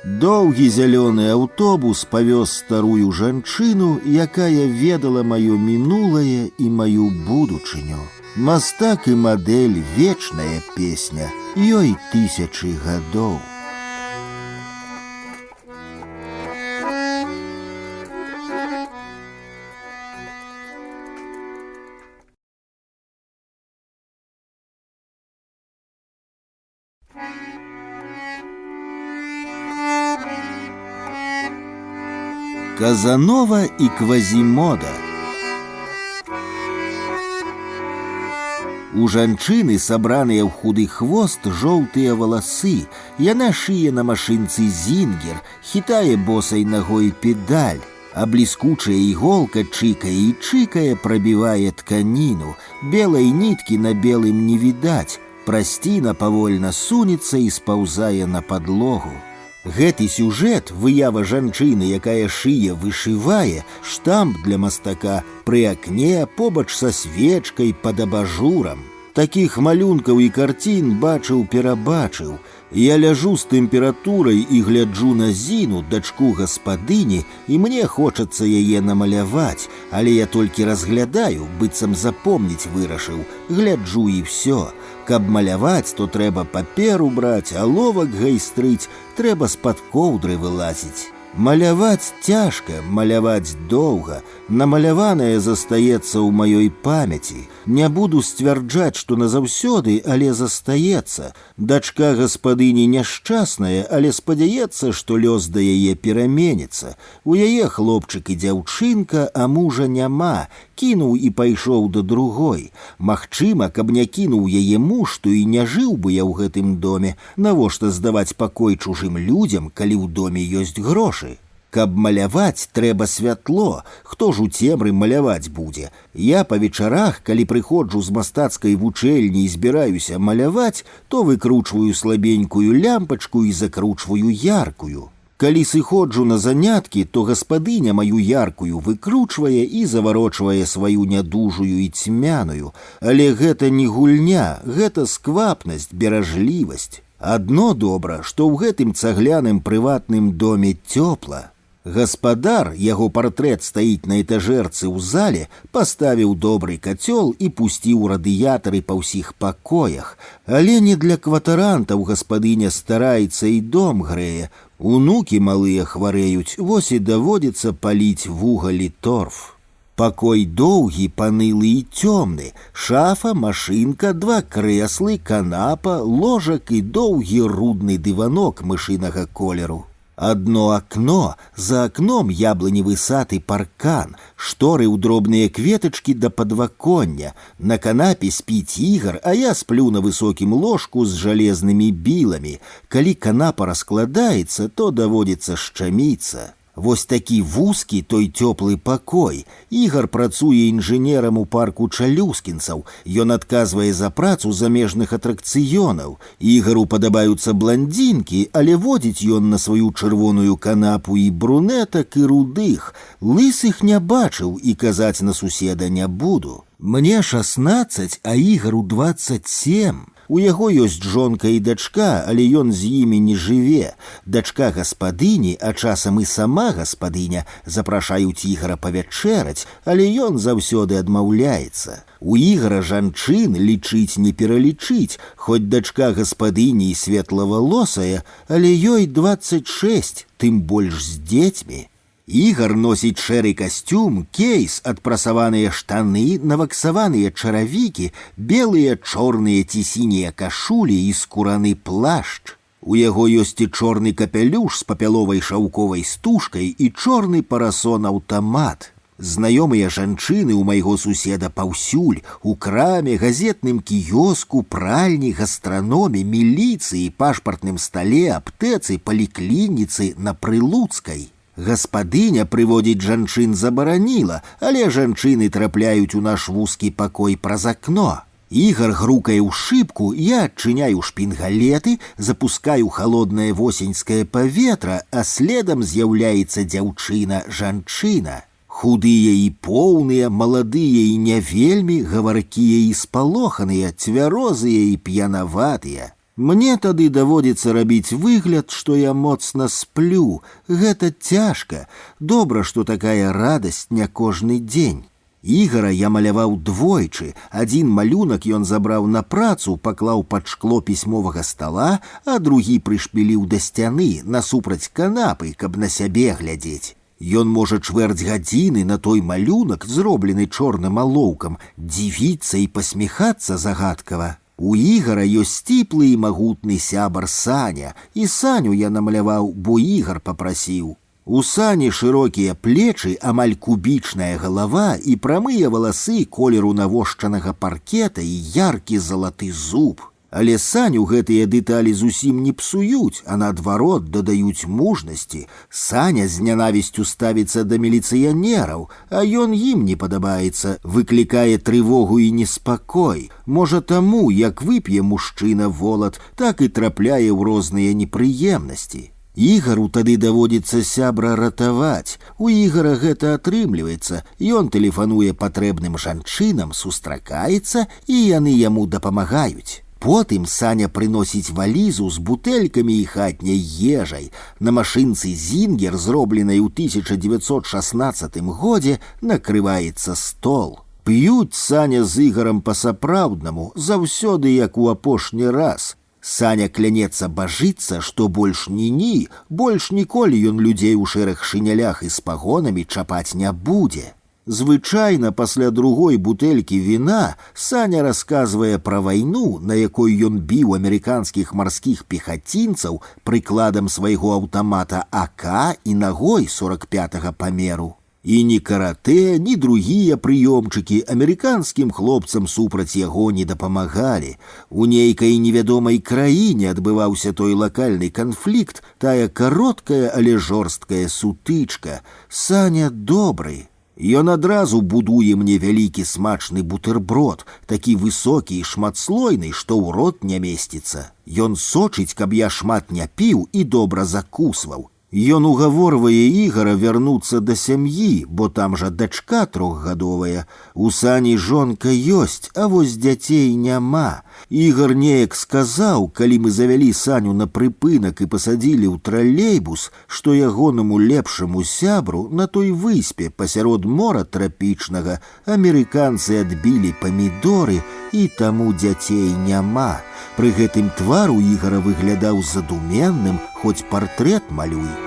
Доўгі зялёны аўтобус павёз старую жанчыну, якая ведала маё мінулае і маю будучыню. Мастак і мадэль — вечная песня, ёй 1000 гадоў. Казанова і Квазімода. У жанчыны сабраныя ў худы хвост жоўтыя валасы. Яна шые на машынцы зінгер, хітае босай нагой педаль. А бліскучая іголка чыкае і чыкае, прабівае тканіну. Белай ніткі на белым не відаць. Прасціна павольна сунецца і спаўзае на падлогу. Гэты сюжэт, выява жанчыны, якая шые, вышывае, штамп для мастака пры акне, побач са свечкай, пад абажурам. Такіх малюнкаў і карцін бачыў-перабачыў. Я ляжу з тэмпературай і гляджу на Зіну, дачку гаспадыні, і мне хочацца яе намаляваць, але я толькі разглядаю, быццам запомніць вырашыў, гляджу і всё. Каб маляваць, то трэба паперу браць, аловак гайстрыць, трэба з-пад коўдры вылазіць. Маляваць цяжка, маляваць доўга, намаляванае застаецца ў маёй памяці. Не буду сцвярджаць, што назаўсёды, але застаецца. Дачка гаспадыні няшчасная, але спадзяецца, што лёс да яе пераменіцца. У яе хлопчык і дзяўчынка, а мужа няма, кінуў і пайшоў да другой. Магчыма, каб не кінуў яе муж, то і не жыў бы я ў гэтым доме. Навошта здаваць пакой чужым людзям, калі ў доме ёсць грошы? Каб маляваць, трэба святло. Хто ж у цемры маляваць будзе? Я па вечарах, калі прыходжу з мастацкай вучэльні і збіраюся маляваць, то выкручваю слабенькую лямпачку і закручваю яркую. Калі сыходжу на заняткі, то гаспадыня маю яркую выкручвае і заварочвае сваю нядужую і цьмяную. Але гэта не гульня, гэта сквапнасць, беражлівасць. Адно добра, што ў гэтым цагляным прыватным доме цёпла. Гаспадар, яго партрэт стаіць на этажэрцы ў зале, паставіў добры кацёл і пусціў радыятары па ўсіх пакоях. Але не для кватарантаў гаспадыня стараецца і дом грэе. Унукі малыя хварэюць, вось і даводзіцца паліць вугаль і торф. Пакой доўгі, панылы і цёмны, шафа, машынка, 2 крэслы, канапа, ложак і доўгі рудны дыванок мышынага колеру. Одно окно, за окном яблоневый сад и паркан, шторы у дробные кветочки до подвоконня. На канапе спит Игорь, а я сплю на высоким ложку с железными билами. Коли канапа раскладается, то доводится шчаміцца. Вось такі вузкі той цёплы пакой. Ігар працуе інжынерам у парку чалюскінцаў. Ён адказвае за працу замежных атракцыёнаў. Ігару падабаюцца бландзінкі, але водзіць ён на сваю чырвоную канапу і брунетак, і рудых. Лысых не бачыў і казаць на суседа не буду. Мне 16, а Ігару 27. У яго ёсць жонка і дачка, але ён з імі не жыве. Дачка гаспадыні, а часам і сама гаспадыня, запрашаюць Ігара павячэраць, але ён заўсёды адмаўляецца. У Ігара жанчын лічыць не пералічыць, хоць дачка гаспадыні і светлавалосая, але ёй 26, тым больш з дзецьмі. Ігар носіць шэры касцюм, кейс, адпрасаваныя штаны, наваксаваныя чаравікі, белыя, чорныя ці сінія кашулі і скураны плашч. У яго ёсць і чорны капялюш з папяловай шаўковай стужкай і чорны парасон-аўтамат. Знаёмыя жанчыны ў майго суседа паўсюль, у краме, газетным кіёску, пральні, гастраноме, міліцыі, пашпартным стале, аптэцы, паліклініцы, на Прылуцкай. Гаспадыня прыводзіць жанчын забараніла, але жанчыны трапляюць у наш вузкі пакой праз акно. Ігар грукае ў шыбку, я адчыняю шпінгалеты, запускаю халоднае восеньскае паветра, а следам з'яўляецца дзяўчына-жанчына. Худыя і поўныя, маладыя і не вельмі, гаваркія і спалоханыя, цвярозыя і п'янаватыя. Мне тады даводзіцца рабіць выгляд, што я моцна сплю. Гэта цяжка. Добра, што такая радасць не кожны дзень. Ігара я маляваў двойчы. Адзін малюнак ён забраў на працу, паклаў пад шкло пісьмовага стала, а другі прышпіліў да сцяны, насупраць канапы, каб на сябе глядзець. Ён можа чвэрць гадзіны на той малюнак, зроблены чорным алоўкам, дзівіцца і пасміхацца загадкава. У Ігара ёсць сціплы і магутны сябар Саня, і Саню я намаляваў, бо Ігар папрасіў. У Сані шырокія плечы, амаль кубічная галава і прамыя валасы колеру навошчанага паркета і яркі залаты зуб. Але Саню гэтыя дэталі зусім не псуюць, а наадварот дадаюць мужнасці. Саня з нянавісцю ставіцца да міліцыянераў, а ён ім не падабаецца, выклікае трывогу і неспакой. Можа таму, як вып'е мужчына волат, так і трапляе ў розныя непрыемнасці. Ігару тады даводзіцца сябра ратаваць. У Ігара гэта атрымліваецца. Ён тэлефануе патрэбным жанчынам, сустракаецца, і яны яму дапамагаюць. Потым Саня прыносіць валізу з бутэлькамі і хатняй ежай. На машынцы «Зінгер», зробленай у 1916 годзе, накрываецца стол. П'юць Саня з Ігарам па-сапраўднаму, заўсёды як у апошні раз. Саня клянецца бажыцца, што больш ні-ні, больш ніколі ён людзей у шэрых шынялях і з пагонамі чапаць не будзе. Звычайна пасля другой бутэлькі віна Саня расказвае пра вайну, на якой ён біў амерыканскіх марскіх пехацінцаў прыкладам свайго аўтамата АК і нагой 45-го памеру. І ні каратэ, ні другія прыёмчыкі амерыканскім хлопцам супраць яго не дапамагалі. У нейкай невядомай краіне адбываўся той лакальны канфлікт, тая кароткая, але жорсткая сутычка. Саня добры. Ён адразу будуе мне вялікі смачны бутэрброд, такі высокі і шматслойны, што ў рот не месціцца. Ён сочыць, каб я шмат не піў і добра закусваў. Ён угаворвае Ігара вярнуцца да сям'і, бо там жа дачка 3гадовая. У Сані жонка ёсць, а вось дзяцей няма. Ігар неяк сказаў, калі мы завялі Саню на прыпынак і пасадзілі ў тралейбус, што ягонаму лепшаму сябру на той выспе пасярод мора трапічнага амерыканцы адбілі памідоры, і таму дзяцей няма. Пры гэтым твар у Ігара выглядаў задуменным, хоць партрэт малюй.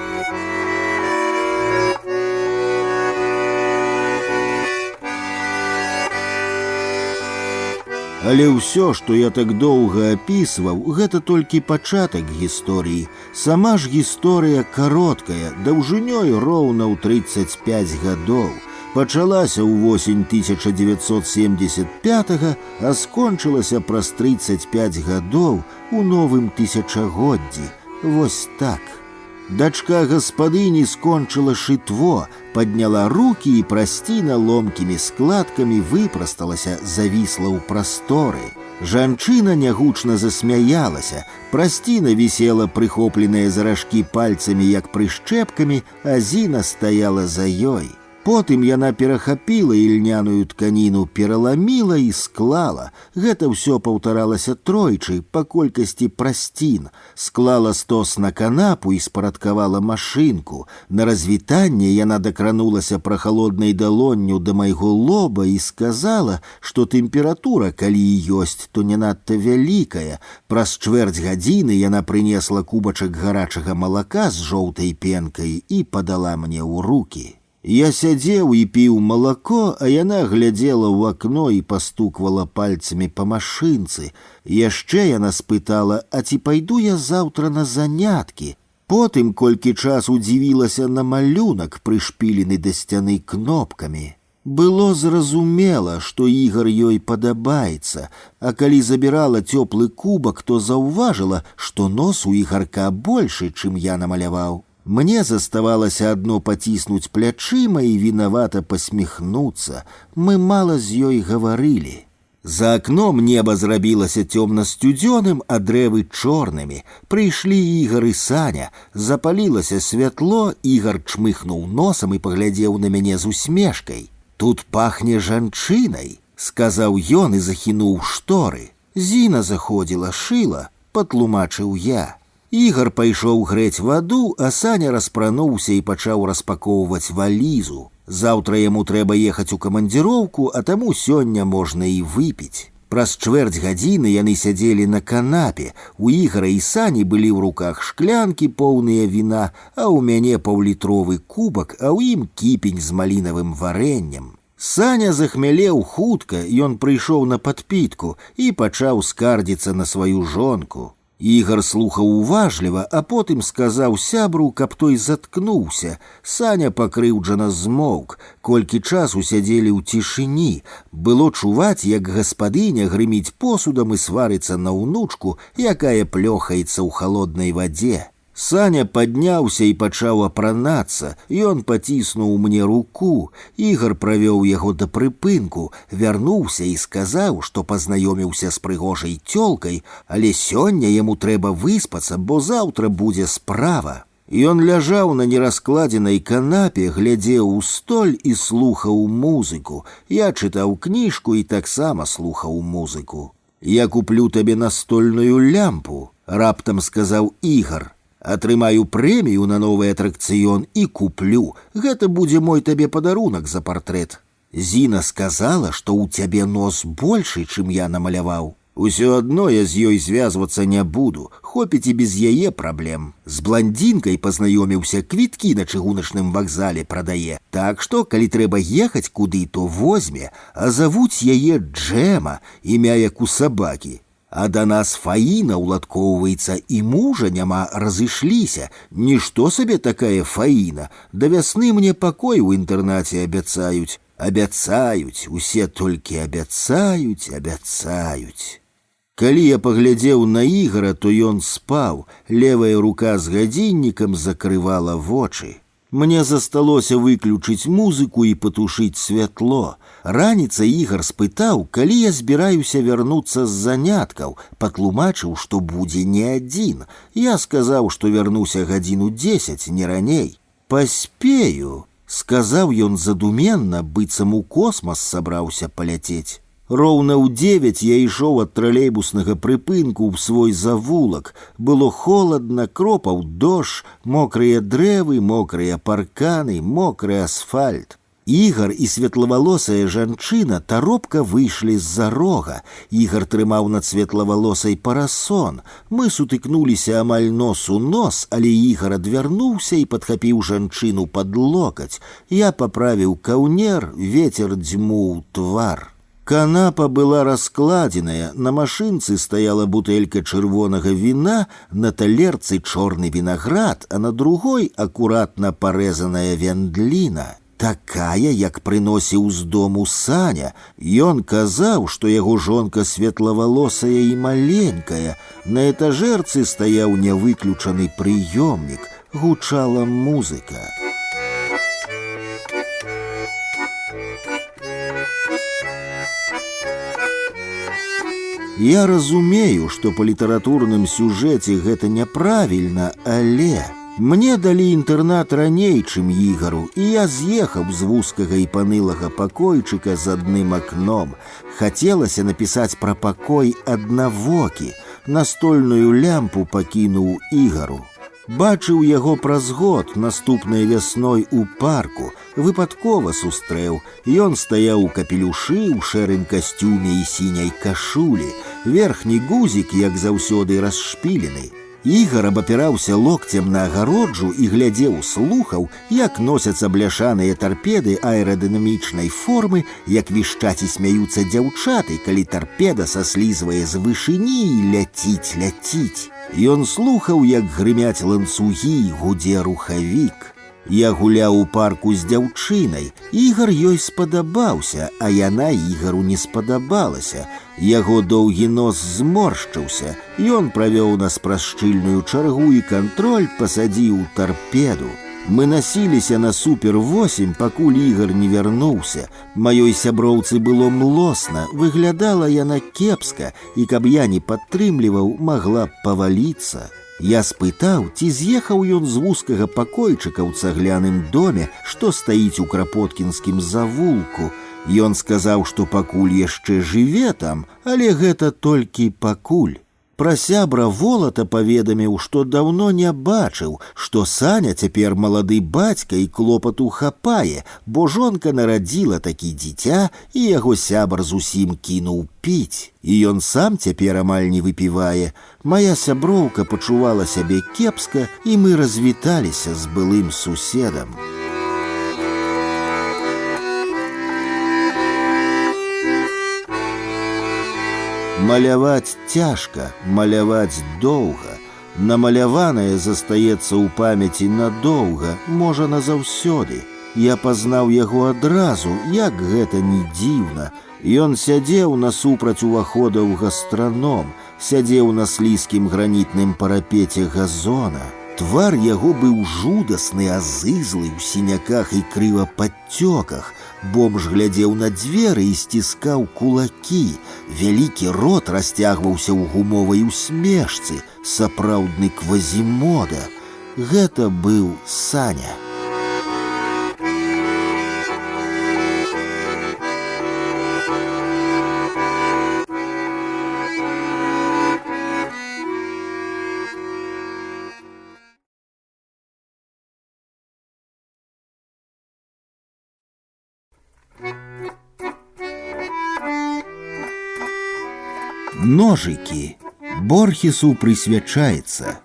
Але ўсё, што я так доўга апісваў, гэта толькі пачатак гісторыі. Сама ж гісторыя кароткая, даўжынёй роўна ў 35 гадоў. Пачалася ў восень 1975, а скончылася праз 35 гадоў у новым тысячагоддзі. Вось так. Дачка гаспадыні скончыла шытво, падняла рукі і прасціна ломкімі складкамі выпрасталася, завісла ў прасторы. Жанчына нягучна засмяялася, прасціна вісела прыхопленая за ражкі пальцамі, як прышчэпкамі, а Зіна стаяла за ёй. Потым яна перахапіла ільняную тканіну, пераламіла і склала. Гэта ўсё паўтаралася тройчы па колькасці прасцін. Склала стос на канапу і спарадкавала машынку. На развітанне яна дакранулася прахалоднай далонню да майго лоба і сказала, што тэмпература, калі і ёсць, то не надта вялікая. Праз чвэрць гадзіны яна прынесла кубачак гарачага малака з жоўтай пенкай і падала мне ў рукі. Я сядзеў і піў малако, а яна глядзела ў акно і пастуквала пальцамі па машынцы. Яшчэ яна спытала, а ці пайду я заўтра на заняткі. Потым колькі часу дзівілася на малюнак, прышпілены да сцяны кнопкамі. Было зразумела, што Ігар ёй падабаецца, а калі забірала цёплы кубак, то заўважыла, што нос у Ігарка большы, чым я намаляваў. Мне заставалася адно паціснуць плячыма і вінавата пасміхнуцца. Мы мала з ёй гаварылі. За акном неба зрабілася цёмна-сцюдзёным, а дрэвы чорнымі. Прыйшлі Ігар і Саня. Запалілася святло, Ігар чмыхнуў носам і паглядзеў на мяне з усмешкай. «Тут пахне жанчынай», — сказаў ён і захінуў шторы. «Зіна заходзіла, шыла», — патлумачыў я. Ігар пайшоў грэць ваду, а Саня распрануўся і пачаў распакоўваць валізу. Заўтра яму трэба ехаць у камандзіроўку, а таму сёння можна і выпіць. Праз чвэрць гадзіны яны сядзелі на канапе. У Ігара і Сані былі ў руках шклянкі, поўныя віна, а ў мяне паўлітровы кубак, а ў ім кіпень з малінавым варэннем. Саня захмялеў хутка, ён прыйшоў на падпітку і пачаў скардзіцца на сваю жонку. Ігар слухаў уважліва, а потым сказаў сябру, каб той заткнуўся. Саня пакрыўджана змоўк. Колькі часу сядзелі ў цішыні. Было чуваць, як гаспадыня грыміць посудам і сварыцца на ўнучку, якая плёхаецца ў халоднай вадзе. Саня падняўся і пачаў апранацца. Ён паціснуў мне руку. Ігар правёў яго да прыпынку, вярнуўся і сказаў, што пазнаёміўся з прыгожай цёлкай, але сёння яму трэба выспацца, бо заўтра будзе справа. Ён ляжаў на нераскладзенай канапе, глядзеў у столь і слухаў музыку. Я чытаў кніжку і таксама слухаў музыку. «Я куплю табе настольную лямпу», — раптам сказаў Ігар. «Атрымаю прэмію на новы атракцыён і куплю. Гэта будзе мой табе падарунак за партрэт. Зіна сказала, што ў цябе нос большы, чым я намаляваў. Усё адно я з ёй звязвацца не буду, хопіць і без яе праблем. З бландзінкай пазнаёміўся, квіткі на чыгуначным вакзале прадае. Так што, калі трэба ехаць куды, то возьме, а завуць яе Джэма, імя як у сабакі. А да нас Фаіна ўладкоўваецца, і мужа няма, разышліся. Нішто сабе такая Фаіна. Да вясны мне пакой у інтэрнаце абяцаюць. Абяцаюць, усе толькі абяцаюць, абяцаюць». Калі я паглядзеў на Ігара, то ён спаў. Левая рука з гадзіннікам закрывала вочы. Мне засталося выключыць музыку і патушыць святло. Раніцай Ігар спытаў, калі я збіраюся вярнуцца з заняткаў, патлумачыў, што будзе не адзін. Я сказаў, што вярнуся гадзіну 10, не раней. «Паспею», — сказаў ён задуменна, быццам у космас сабраўся паляцець. Роўна ў 9 я ішоў ад тралейбуснага прыпынку ў свой завулак. Было холадна, кропаў дождж, мокрыя дрэвы, мокрыя парканы, мокры асфальт. Ігар і светлавалосая жанчына таропка выйшлі з-за рога. Ігар трымаў над светлавалосай парасон. Мы сутыкнуліся амаль нос у нос, але Ігар адвярнуўся і падхапіў жанчыну пад локаць. Я паправіў каўнер, вецер дзьмуў твар. Канапа была раскладзеная, на машынцы стаяла бутэлька чырвонага віна, на талерцы чорны вінаград, а на другой акуратна парэзаная вяндліна. Такая, як прыносіў з дому Саня. Ён казаў, што яго жонка светлавалосая і маленькая. На этажэрцы стаяў нявыключаны прыёмнік, гучала музыка. Я разумею, што па літаратурным сюжэце гэта няправільна, але... Мне далі інтэрнат раней, чым Ігару, і я з'ехаў з вузкага і панылага пакойчыка з адным акном. Хацелася напісаць пра пакой аднавокі. Настольную лямпу пакінуў Ігару. Бачыў яго праз год, наступнай вясной у парку. Выпадкова сустрэў. Ён стаяў у капелюшы, у шэрым касцюме і сіняй кашулі. Верхні гузік, як заўсёды, расшпілены. Ігар абапіраўся локцем на агароджу і глядзеў, слухаў, як носяцца бляшаныя тарпеды аэрадынамічнай формы, як вішчаць і смяюцца дзяўчаты, калі тарпеда саслізвае з вышыні і ляціць. Ён слухаў, як грымяць ланцугі і гудзе рухавік. Я гуляў у парку з дзяўчынай. Ігар ёй спадабаўся, а яна Ігару не спадабалася. Яго доўгі нос зморшчыўся. Ён правёў нас праз шчыльную чаргу і кантроль пасадзіў тарпеду. Мы насіліся на супер-8, пакуль Ігар не вярнуўся. Маёй сяброўцы было млосна, выглядала яна кепска, і каб я не падтрымліваў, магла б паваліцца. Я спытаў, ці з'ехаў ён з вузкага пакойчыка ў цагляным доме, што стаіць у крапоткінскім завулку. Ён сказаў, што пакуль яшчэ жыве там, але гэта толькі пакуль. Пра сябра Волата паведаміў, што даўно не бачыў, што Саня цяпер малады бацька і клопату хапае, бо жонка нарадзіла такі дзіця, і яго сябар зусім кінуў піць. І ён сам цяпер амаль не выпівае. Мая сяброўка пачувала сябе кепска, і мы развіталіся з былым суседам. Маляваць цяжка, маляваць доўга. Намаляванае застаецца ў памяці надоўга, можа, назаўсёды. Я пазнаў яго адразу, як гэта не дзіўна. Ён сядзеў насупраць увахода ў гастраном, сядзеў на слізкім гранітным парапеце газона. Твар яго быў жудасны, азызлы, у сіняках і крывападцёках. Бомж глядзеў на дзверы і сціскаў кулакі. Вялікі рот расцягваўся ў гумовай усмешцы, сапраўдны квазімода. Гэта быў Саня. Ножики. Борхесу прысвячаецца.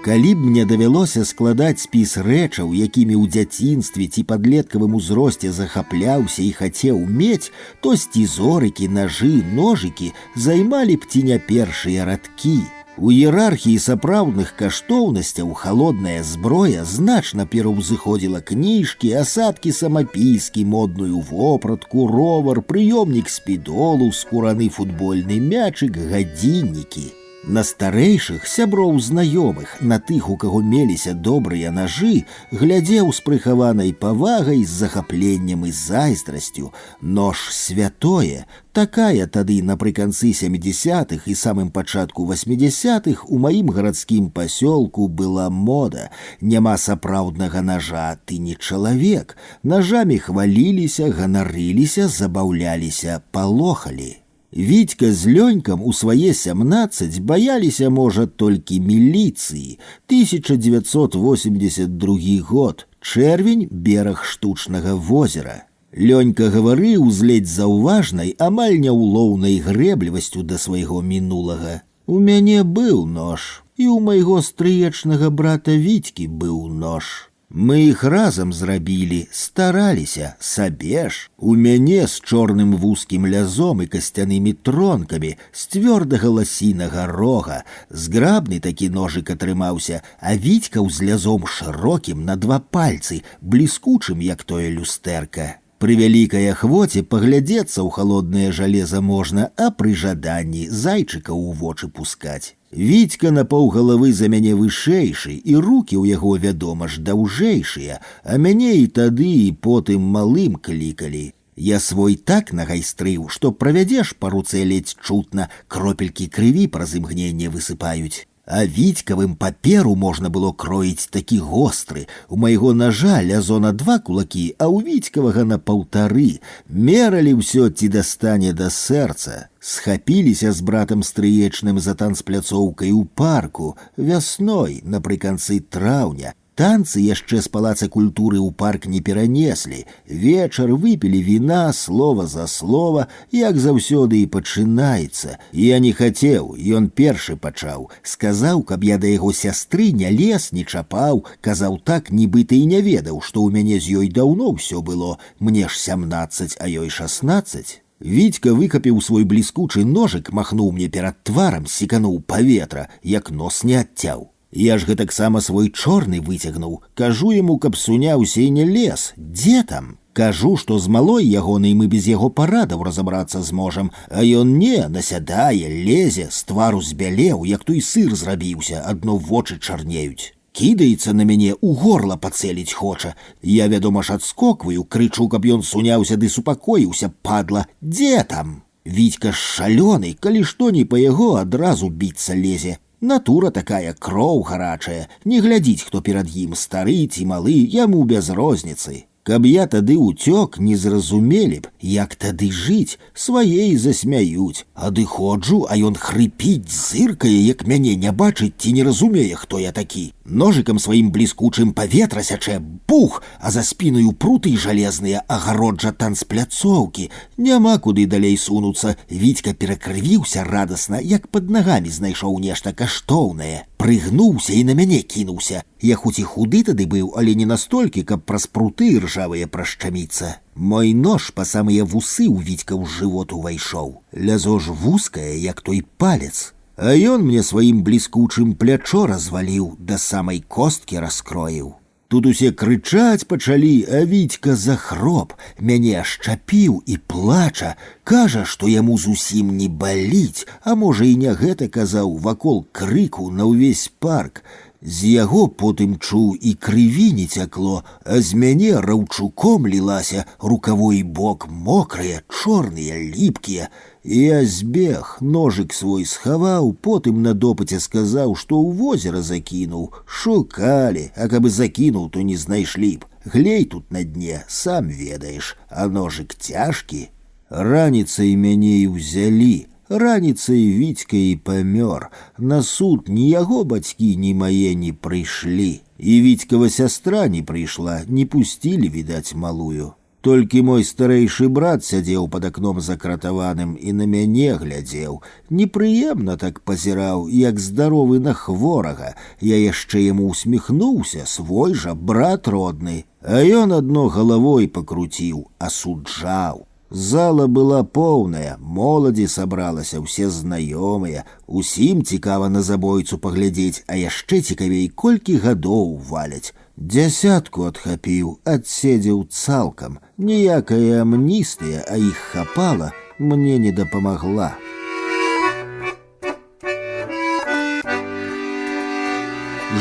Калі б мне давялося складаць спіс рэчаў, якімі ў дзяцінстве ці падлеткавым узросце захапляўся і хацеў мець, то сцізорыкі, нажы, ножыкі займалі б ці не першыя радкі. У іерархіі сапраўдных каштоўнасцяў халодная зброя значна пераўзыходзіла кніжкі, асадкі самапіскі, модную вопратку, ровар, прыёмнік спідолу, скураны футбольны мячык, гадзіннікі. На старэйшых сяброў знаёмых, на тых, у каго меліся добрыя нажы, глядзеў з прыхаванай павагай, з захапленнем і зайздрасцю. Нож святое. Такая тады напрыканцы 70-х і самым пачатку 80-х у маім гарадскім пасёлку была мода. Няма сапраўднага нажа, ты не чалавек. Нажамі хваліліся, ганарыліся, забаўляліся, палохалі. Вітька з Лёнькам у свае 17 баяліся, можа, толькі міліцыі. 1982 год. Чэрвень, бераг штучнага возера. Лёнька гаварыў з ледзь заўважнай, амаль няўлоўнай грэблівасцю да свайго мінулага. У мяне быў нож, і ў майго стрыечнага брата Вітькі быў нож. Мы іх разам зрабілі, стараліся, сабе ж. У мяне з чорным вузкім лязом і касцянымі тронкамі, з цвёрдага ласінага рога. Зграбны такі ножык атрымаўся, а Вітькаў з лязом шырокім на 2 пальцы, бліскучым, як тое люстэрка. Пры вялікай ахвоце паглядзецца ў халоднае жалеза можна, а пры жаданні зайчыка ў вочы пускаць. Вітька на паўгалавы за мяне вышэйшы, і рукі ў яго, вядома ж, даўжэйшыя, а мяне і тады, і потым малым клікалі. Я свой так нагайстрыў, што правядзеш па руцэ ледзь чутна, кропелькі крыві праз імгненне высыпаюць. А Вітькавым паперу можна было кроіць такі гостры. У майго ножа лязо на 2 кулакі, а ў Вітькавага на 1,5. Мералі ўсё, ці дастане да сэрца. Схапіліся з братам стрыечным за танцпляцоўкай у парку. Вясной, напрыканцы траўня. Танцы яшчэ з палаца культуры ў парк не перанеслі. Вечар выпілі віна, слова за слова, як заўсёды і пачынаецца. Я не хацеў, ён першы пачаў. Сказаў, каб я да яго сястры не лез, не чапаў. Казаў так, нібыта і не ведаў, што ў мяне з ёй даўно ўсё было. Мне ж 17, а ёй 16. Вітька выкапіў свой бліскучы ножык, махнуў мне перад тварам, секануў паветра, як нос не адцяў. Я ж гэтаксама свой чорны выцягнуў. Кажу яму, каб суняўся і не лез. Дзе там? Кажу, што з малой ягонай мы без яго парадаў разабрацца зможам, а ён не, насядае, лезе, з твару збялеў, як той сыр зрабіўся, адно вочы чарнеюць. Кідаецца на мяне, у горла пацэліць хоча. Я, вядома ж, адскокваю, крычу, каб ён суняўся ды супакоіўся, падла. Дзе там? Вітька ж шалёны, калі што не па яго, адразу біцца лезе. Натура такая, кроў гарачая, не глядзіць, хто перад ім, стары ці малы, яму без розніцы. Каб я тады уцёк, не зразумелі б, як тады жыць, свае і засмяюць. Адыходжу, а ён хрыпіць, зыркае, як мяне не бачыць ці не разумее, хто я такі. Ножыкам сваім бліскучым паветра сячэ, бух, а за спінаю пруты жалезныя, агароджа танцпляцоўкі. Няма куды далей сунуцца. Вітька перакрывіўся радасна, як пад нагамі знайшоў нешта каштоўнае. Прыгнуўся і на мяне кінуўся. Я хоць і худы тады быў, але не настолькі, каб праз пруты ржавыя прашчаміцца. Мой нож па самыя вусы ў Вітька ў жывот увайшоў. Лязо ж вузкае, як той палец. А ён мне сваім бліскучым плячо разваліў, да самай косткі раскроіў. Тут усе крычаць пачалі, а Вітька захроп, мяне ашчапіў і плача. Кажа, што яму зусім не баліць, а можа і не гэта казаў, вакол крыку на ўвесь парк. З яго потым чуў і крыві не цякло, а з мяне раўчуком лілася, рукавой бок мокрыя, чорныя, ліпкія. Я збег, ножык свой схаваў, потым на допыце сказаў, што ў возера закінуў. Шукалі, а каб закінуў, то не знайшлі б. Глей тут на дне, сам ведаеш, а ножык цяжкі. Раніцай мяне і ўзялі. Раніцай Вітька і памёр. На суд ні яго бацькі, ні мае не прыйшлі. І Вітькава сястра не прыйшла, не пусцілі, відаць, малую. Толькі мой старэйшы брат сядзеў пад акном закратаваным і на мяне глядзеў. Непрыемна так пазіраў, як здаровы на хворага. Я яшчэ яму усміхнуўся, свой жа брат родны. А ён адно галавой пакруціў, асуджаў. Зала была поўная, моладзі сабралася, усе знаёмыя. Усім цікава на забойцу паглядзець, а яшчэ цікавей, колькі гадоў валяць. 10 адхапіў, адседзеў цалкам. Ніякая амністыя, а іх хапала, мне не дапамагла.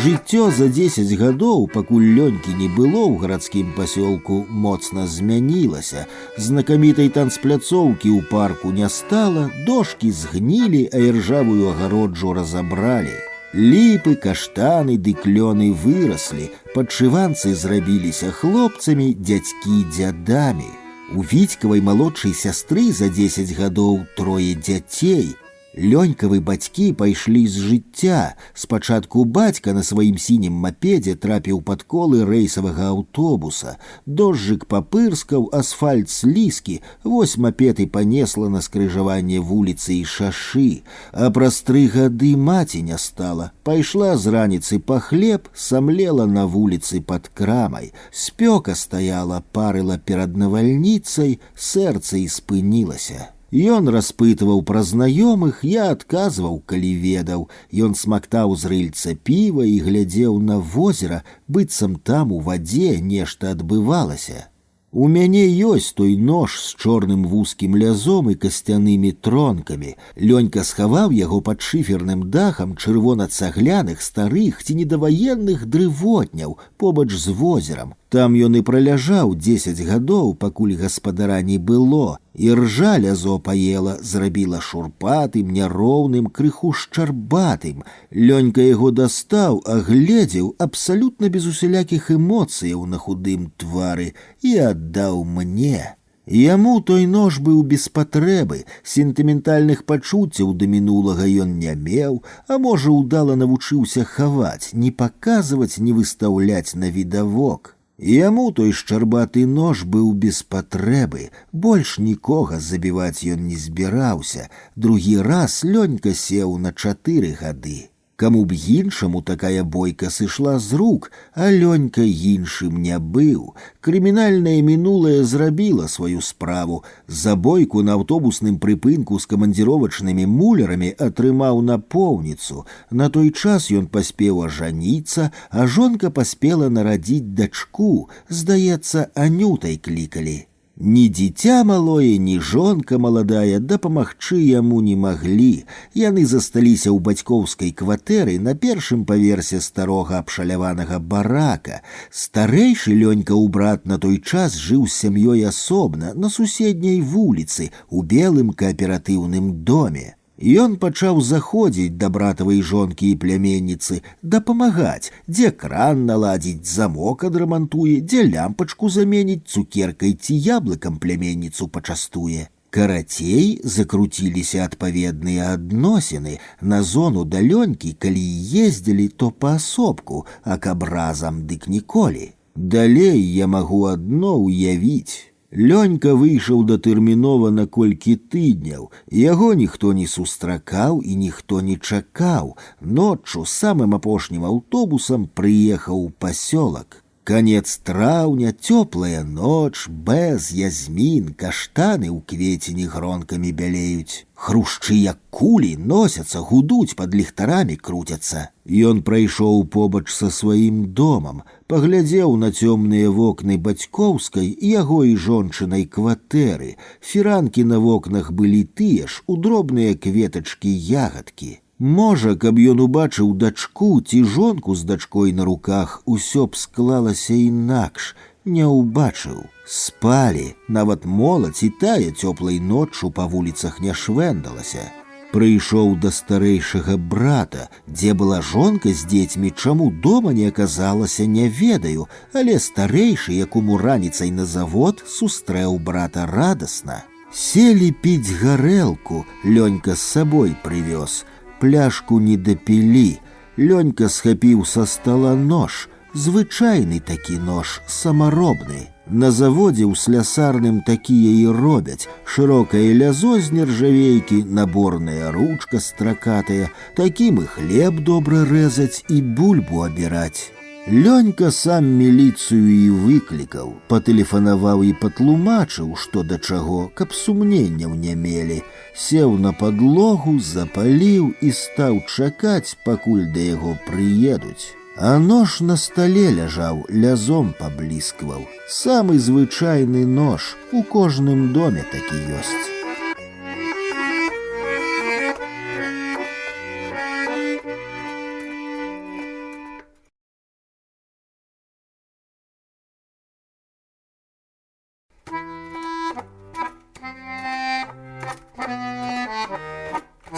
Жыццё за 10 гадоў, пакуль Лёнькі не было ў гарадскім пасёлку, моцна змянілася. Знакамітай танцпляцоўкі ў парку не стала, дошкі згнілі, а іржавую агароджу разабралі. Ліпы, каштаны ды клёны выраслі, падшыванцы зрабіліся хлопцамі, дзядзькі дзядамі. У Вітькавай малодшай сястры за 10 гадоў 3 дзяцей. Лёнькавы бацькі пайшлі з жыцця. Спачатку бацька на сваім сінім мапедзе трапіў пад колы рэйсавага аўтобуса. Дожджык папырскаў, асфальт слізкі, вось мапед і панесла на скрыжаванне вуліцы і шашы. А праз 3 гады маці не стала. Пайшла з раніцы па хлеб, самлела на вуліцы пад крамай. Спёка стаяла, парыла перад навальніцай, сэрца і спынілася. Ён распытваў пра знаёмых, я адказваў, калі ведаў. Ён смактаў з рыльца піва і глядзеў на возера, быццам там у вадзе нешта адбывалася. У мяне ёсць той нож з чорным вузкім лязом і касцянымі тронкамі. Лёнька схаваў яго пад шыферным дахам чырвона-цагляных старых ці недаваенных дрывотняў побач з возерам. Там ён і праляжаў 10 гадоў, пакуль гаспадара не было, і ржа лязо паела, зрабіла шурпатым, няроўным, крыху шчарбатым. Лёнька яго дастаў, агледзеў абсалютна без усялякіх эмоцыяў на худым твары і аддаў мне. Яму той нож быў без патрэбы, сентыментальных пачуццяў да мінулага ён не меў, а можа, удала навучыўся хаваць, не паказваць, не выстаўляць на відавок. Яму той шчарбаты нож быў без патрэбы, больш нікога забіваць ён не збіраўся. Другі раз Лёнька сеў на 4 гады. Каму б іншаму такая бойка сышла з рук, а Лёнька іншым не быў. Крымінальнае мінулае зрабіла сваю справу. За бойку на аўтобусным прыпынку з камандзіровачнымі мулерамі атрымаў напоўніцу. На той час ён паспеў ажаніцца, а жонка паспела нарадзіць дачку. Здаецца, Анютай клікалі. Ні дзіця малое, ні жонка маладая дапамагчы яму не маглі. Яны засталіся ў бацькоўскай кватэры на першым паверсе старога абшаляванага барака. Старэйшы Лёнькаў брат на той час жыў з сям'ёй асобна на суседняй вуліцы у белым кааператыўным доме. Ён пачаў заходзіць да братавай жонкі і пляменніцы, дапамагаць, дзе кран наладзіць, замок адрамантуе, дзе лямпачку заменіць, цукеркай ці яблыкам пляменніцу пачастуе. Карацей, закруціліся адпаведныя адносіны. На зону да Лёнькі, калі ездзілі, то паасобку, а каб разам, дык ніколі. Далей я магу адно ўявіць. Лёнька выйшаў датэрмінова на колькі тыдняў. Яго ніхто не сустракаў і ніхто не чакаў. Ноччу самым апошнім аўтобусам прыехаў у пасёлак. Канец траўня, цёплая ноч, бэз, язмін, каштаны ў кветені гронкамі бялеюць. Хрушчы, як кулі, носяцца, гудуць, пад ліхтарамі круцяцца. Ён прайшоў побач са сваім домам, паглядзеў на цёмныя вокны бацькоўскай і яго і жончынай кватэры. Фіранкі на вокнах былі тыя ж, у дробныя кветачкі-ягадкі. Можа, каб ён убачыў дачку ці жонку з дачкой на руках, усё б склалася інакш. Не ўбачыў. Спалі, нават моладзь і тая цёплай ноччу па вуліцах не швэндалася. Прыйшоў да старэйшага брата, дзе была жонка з дзецьмі, чаму дома не аказалася, не ведаю, але старэйшы, якому раніцай на завод, сустрэў брата радасна. Селі піць гарэлку, Лёнька з сабой прывёз. Пляшку не дапілі. Лёнька схапіў са стала нож, звычайны такі нож, самаробны. На заводзе ў слясарным такія і робяць. Шырокае лязо з нержавейкі, наборная ручка стракатая, такім і хлеб добра рэзаць і бульбу абіраць. Лёнька сам міліцыю і выклікаў, патэлефанаваў і патлумачыў, што да чаго, каб сумненняў не мелі. Сеў на падлогу, запаліў і стаў чакаць, пакуль да яго прыедуць. А нож на стале ляжаў, лязом пабліскваў. Самы звычайны нож, у кожным доме такі ёсць.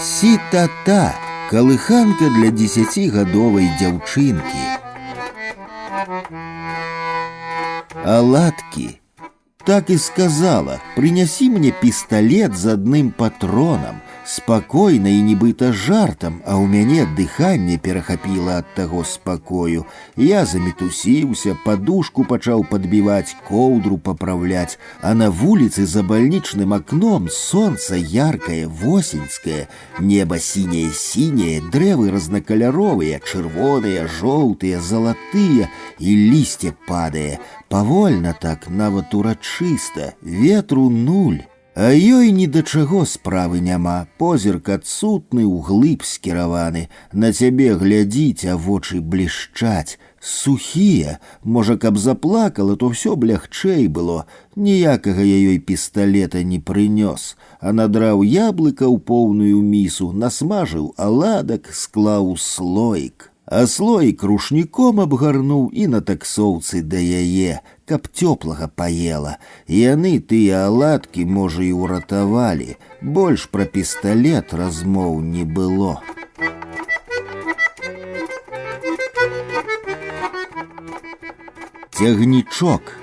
Сі-та-та, калыханка для 10гадовай дзяўчынкі. Аладкі, Так и сказала: «Принеси мне пистолет з адным патронам». Спокойно и нібыта жартам, а ў мяне дыханне перахапіла ад таго спакою. Я замітусіўся, падушку пачаў падбіваць, коўдру папраўляць, а на вуліцы за бальнічным акном сонца яркае, восеньскае, неба сіняе-сіняе, дрэвы разнакаляровыя, чырвоныя, жоўтыя, залатыя, і лісце падае. Павольна так, нават урачыста, ветру нуль. А ёй ні да чаго справы няма, позірк адсутны, углыб скіраваны, на цябе глядзіць, а вочы блішчаць, сухія, можа, каб заплакала, то ўсё б лягчэй было, ніякага я ёй пісталета не прынёс, а надраў яблыка ў поўную місу, насмажыў аладак, склаў у слоік. А слоік рушніком абгарнуў і на таксоўцы да яе, каб цёплага паела. Яны тыя аладкі, можа, і ўратавалі. Больш пра пісталет размоў не было. Цягнічок.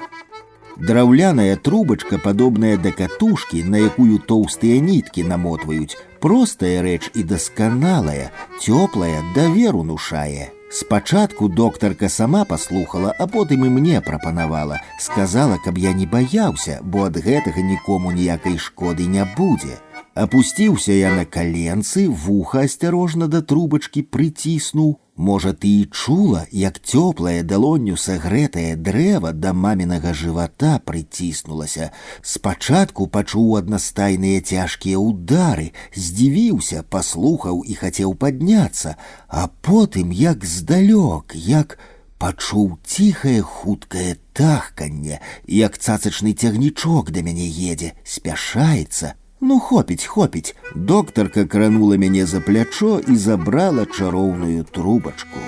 Драўляная трубачка, падобная да катушкі, на якую тоўстыя ніткі намотваюць. Простая рэч і дасканалая, цёплая, давер унушае. Спачатку доктарка сама паслухала, а потым і мне прапанавала. Сказала, каб я не баяўся, бо ад гэтага нікому ніякай шкоды не будзе. Апусціўся я на каленцы, вуха асцярожна да трубачкі прыціснуў. Можа, ты і чула, як цёплае далонню сагрэтае дрэва да мамінага жывата прыціснулася. Спачатку пачуў аднастайныя цяжкія ўдары, здзівіўся, паслухаў і хацеў падняцца, а потым, як здалёк, як пачуў ціхае хуткае тахканне, як цацачны цягнічок да мяне едзе, спяшаецца. Ну, хопіць, хопіць. Доктарка кранула мяне за плячо і забрала чароўную трубачку.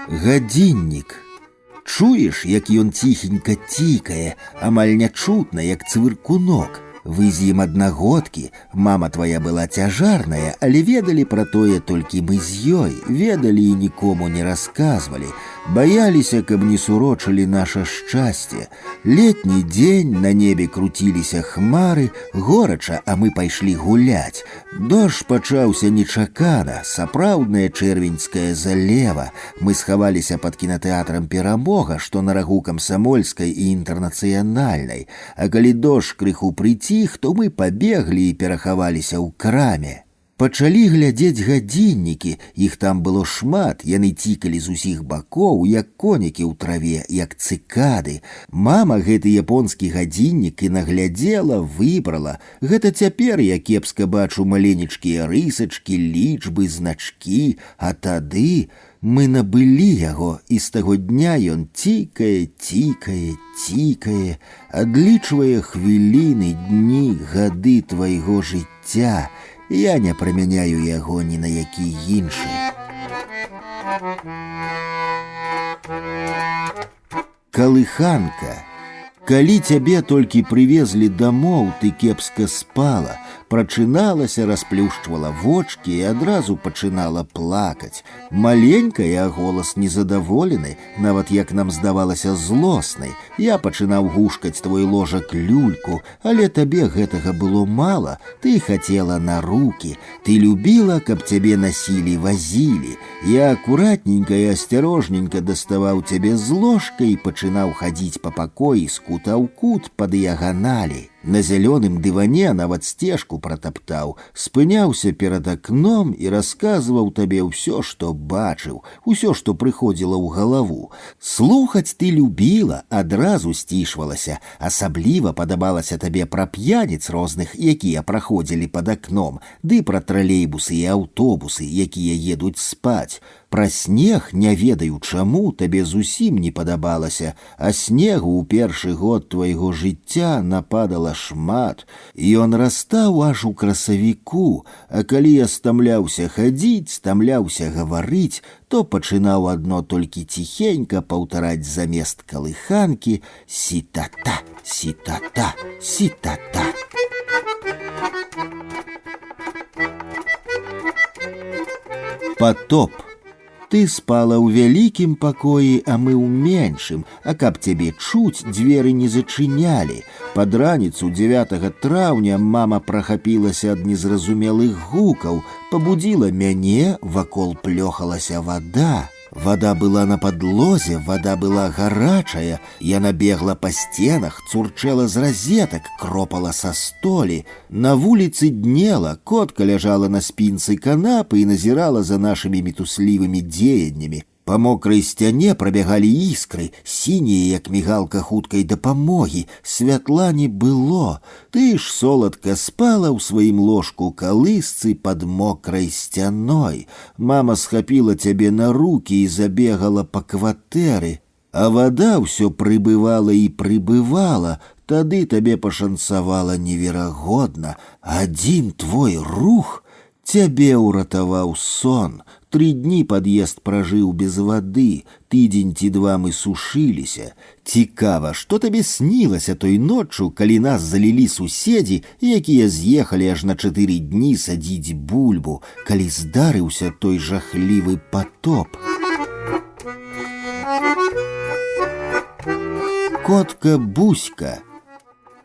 Гадзіннік. Чуеш, як ён ціхенька цікае, амаль нячутна, як цвыркунок. Вы з ім аднагодкі, мама твая была цяжарная, але ведалі пра тое толькі мы з ёй, ведалі і нікому не расказвалі. Баяліся, каб не сурочылі наша шчасце. Летні дзень, на небе круціліся хмары, горача, а мы пайшлі гуляць. Дождж пачаўся нечакана, сапраўдная чэрвеньская залева. Мы схаваліся пад кінатэатрам «Перамога», што на рагу Камсамольскай і Інтэрнацыянальнай. А калі дождж крыху прыціх, то мы пабеглі і перахаваліся ў краме. Пачалі глядзець гадзіннікі, іх там было шмат, яны цікалі з усіх бакоў, як конікі ў траве, як цыкады. Мама гэты японскі гадзіннік і наглядзела, выбрала. Гэта цяпер я кепска бачу маленечкія рысачкі, лічбы, значкі, а тады мы набылі яго, і з таго дня ён цікае, цікае, цікае, адлічвае хвіліны, дні, гады твайго жыцця. Я не прамяняю яго ні на які іншы. Калыханка. Калі цябе толькі прывезлі дамоў, ты кепска спала, прачыналася, расплюшчвала вочкі і адразу пачынала плакаць. Маленькая, а голас незадаволены, нават, як нам здавалася, злосны. Я пачынаў гушкаць твой ложак люльку, але табе гэтага было мала, ты хацела на рукі, ты любіла, каб цябе насілі, вазілі. Я акуратненька і асцярожненька даставаў цябе з ложкай і пачынаў хадзіць па пакоі з кута ў кут па дыяганалі. На зялёным дыване нават сцежку пратаптаў, спыняўся перад акном і расказваў табе ўсё, што бачыў, усё, што прыходзіла ў галаву. Слухаць ты любіла, адразу сцішвалася, асабліва падабалася табе пра п'яніц розных, якія праходзілі пад акном, ды пра тралейбусы і аўтобусы, якія едуць спаць. Пра снег, не ведаю чаму, табе зусім не падабалася, а снегу ў першы год твайго жыцця нападала шмат. Ён растаў аж у красавіку, а калі я стамляўся хадзіць, стамляўся гаварыць, то пачынаў адно толькі ціхенька паўтараць замест калыханкі «сі-та-та, сі-та-та, сі-та-та». Потоп. Ты спала ў вялікім пакоі, а мы ў меншым, а каб цябе чуць, дзверы не зачынялі. Пад раніцу 9 траўня мама прахапілася ад незразумелых гукаў, пабудзіла мяне, вакол плёхалася вада. Вода была на подлозе, вода была гарачая, яна бегла па сценах, цурчэла з разетак, кропала са столі. На вуліцы днела, котка ляжала на спінцы канапы і назірала за нашымі мітуслівымі дзеяннямі. Па мокрай сцяне прабягалі іскры, сінія, як мігалка хуткай дапамогі, святла не было. Ты ж соладка спала ў сваім ложку калысцы пад мокрай сцяной. Мама схапіла цябе на рукі і забегала па кватэры. А вада ўсё прыбывала і прыбывала. Тады табе пашанцавала неверагодна. Адзін твой рух цябе ўратаваў сон. 3 дні пад'езд пражыў без вады, тыдзень ці 2 мы сушыліся. Цікава, што табе снілася той ноччу, калі нас залілі суседзі, якія з'ехалі аж на 4 дні садзіць бульбу, калі здарыўся той жахлівы патоп. Котка Буська.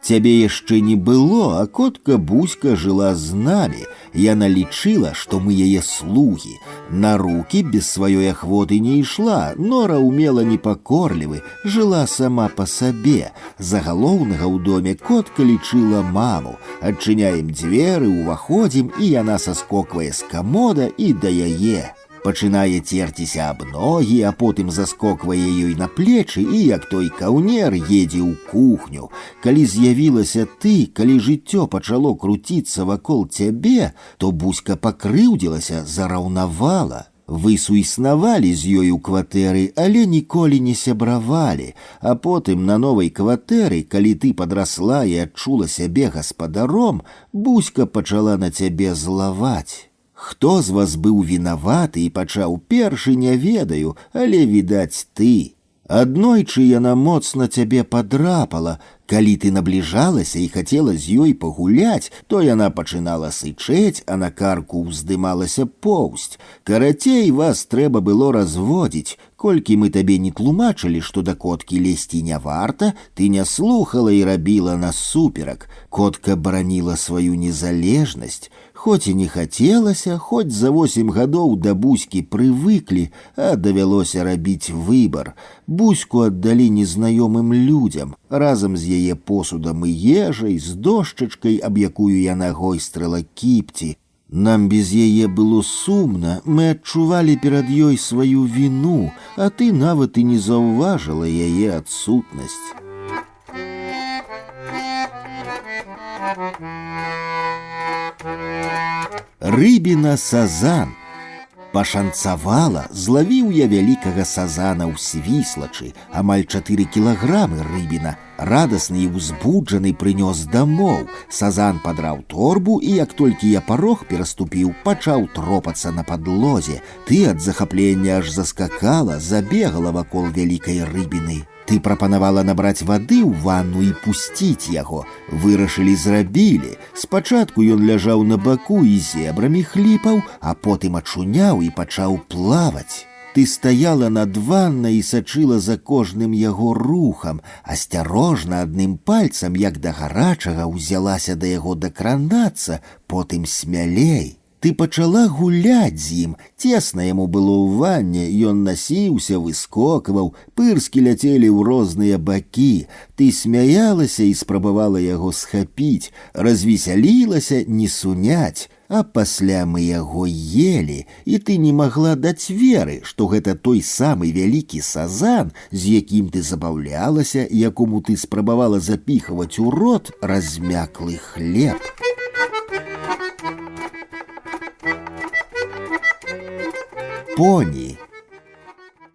Цябе яшчэ не было, а котка Буська жыла з намі. Яна лічыла, што мы яе слугі. На рукі без сваёй ахвоты не ішла, нора умела непакорлівы, жыла сама па сабе. За галоўнага ў доме котка лічыла маму. Адчыняем дзверы, уваходзім, і яна саскоквае з камода і да яе. Пачынае церціся аб ногі, а потым заскоквае ёй на плечы і, як той каўнер, едзе ў кухню. Калі з'явілася ты, калі жыццё пачало круціцца вакол цябе, то Буська пакрыўдзілася, зараўнавала. Вы суіснавалі з ёй у кватэры, але ніколі не сябравалі. А потым на новай кватэры, калі ты падрасла і адчула сябе гаспадаром, Буська пачала на цябе злаваць. Хто з вас быў вінаваты і пачаў першы, не ведаю, але, відаць, ты. Аднойчы яна моцна цябе падрапала. Калі ты набліжалася і хацела з ёй пагуляць, то яна пачынала сычэць, а на карку ўздымалася поўсць. Карацей, вас трэба было разводзіць. Колькі мы табе не тлумачылі, што да коткі лезці не варта, ты не слухала і рабіла насуперак. Котка бараніла сваю незалежнасць. Хоць і не хацелася, хоць за 8 гадоў да Буські прывыклі, а давялося рабіць выбар. Буську аддалі незнаёмым людзям, разам з яе посудам і ежай, з дошчачкай, аб якую яна гойстрыла кіпці. Нам без яе было сумна, мы адчувалі перад ёй сваю віну, а ты нават і не заўважыла яе адсутнасць. Рыбіна сазан. Пашанцавала, злавіў я вялікага сазана ў Свіслачы, амаль 4 кілаграмы рыбіна. Радасны і ўзбуджаны прынёс дамоў. Сазан падраў торбу, і як толькі я парог пераступіў, пачаў тропацца на падлозе. Ты ад захаплення аж заскакала, забегала вакол вялікай рыбіны. Ты прапанавала набраць вады ў ванну і пусціць яго. Вырашылі, зрабілі. Спачатку ён ляжаў на баку і зебрамі хліпаў, а потым ачуняў і пачаў плаваць. Ты стаяла над ваннай і сачыла за кожным яго рухам, асцярожна адным пальцам, як да гарачага, узялася да яго дакранацца, потым смялей. Ты пачала гуляць з ім, цесна яму было ў ванне, ён насіўся, выскокваў, пырскі ляцелі ў розныя бакі. Ты смяялася і спрабавала яго схапіць, развесялілася, не суняць, а пасля мы яго елі, і ты не магла даць веры, што гэта той самы вялікі сазан, з якім ты забаўлялася, якому ты спрабавала запіхаваць у рот размяклы хлеб. Поні.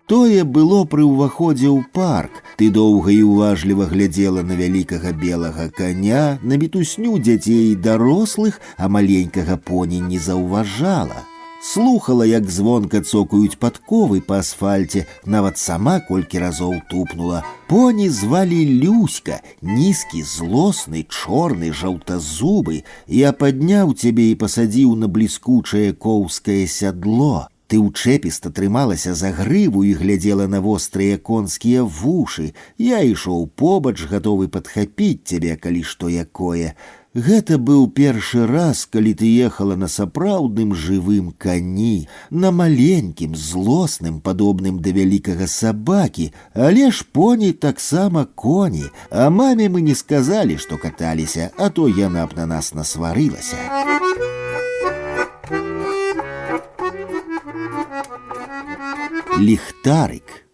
Тое было пры ўваходзе ў парк. Ты доўга і уважліва глядзела на вялікага белага коня, на мітусню дзяцей і дарослых, а маленькага поні не заўважала. Слухала, як звонка цокаюць падковы па асфальце, нават сама колькі разоў тупнула. Поні звалі Люська, нізкі, злосны, чорны, жаўтазубы. Я падняў цябе і пасадзіў на бліскучае коўскае сядло. Ты ўчэпіста трымалася за грыву і глядзела на вострыя конскія вушы. Я ішоў побач, гатовы падхапіць цябе, калі што якое. Гэта быў першы раз, калі ты ехала на сапраўдным жывым кані, на маленькім, злосным, падобным да вялікага сабакі, але ж поні таксама коні, а маме мы не сказалі, што каталіся, а то яна б на нас насварылася. Ліхтарык.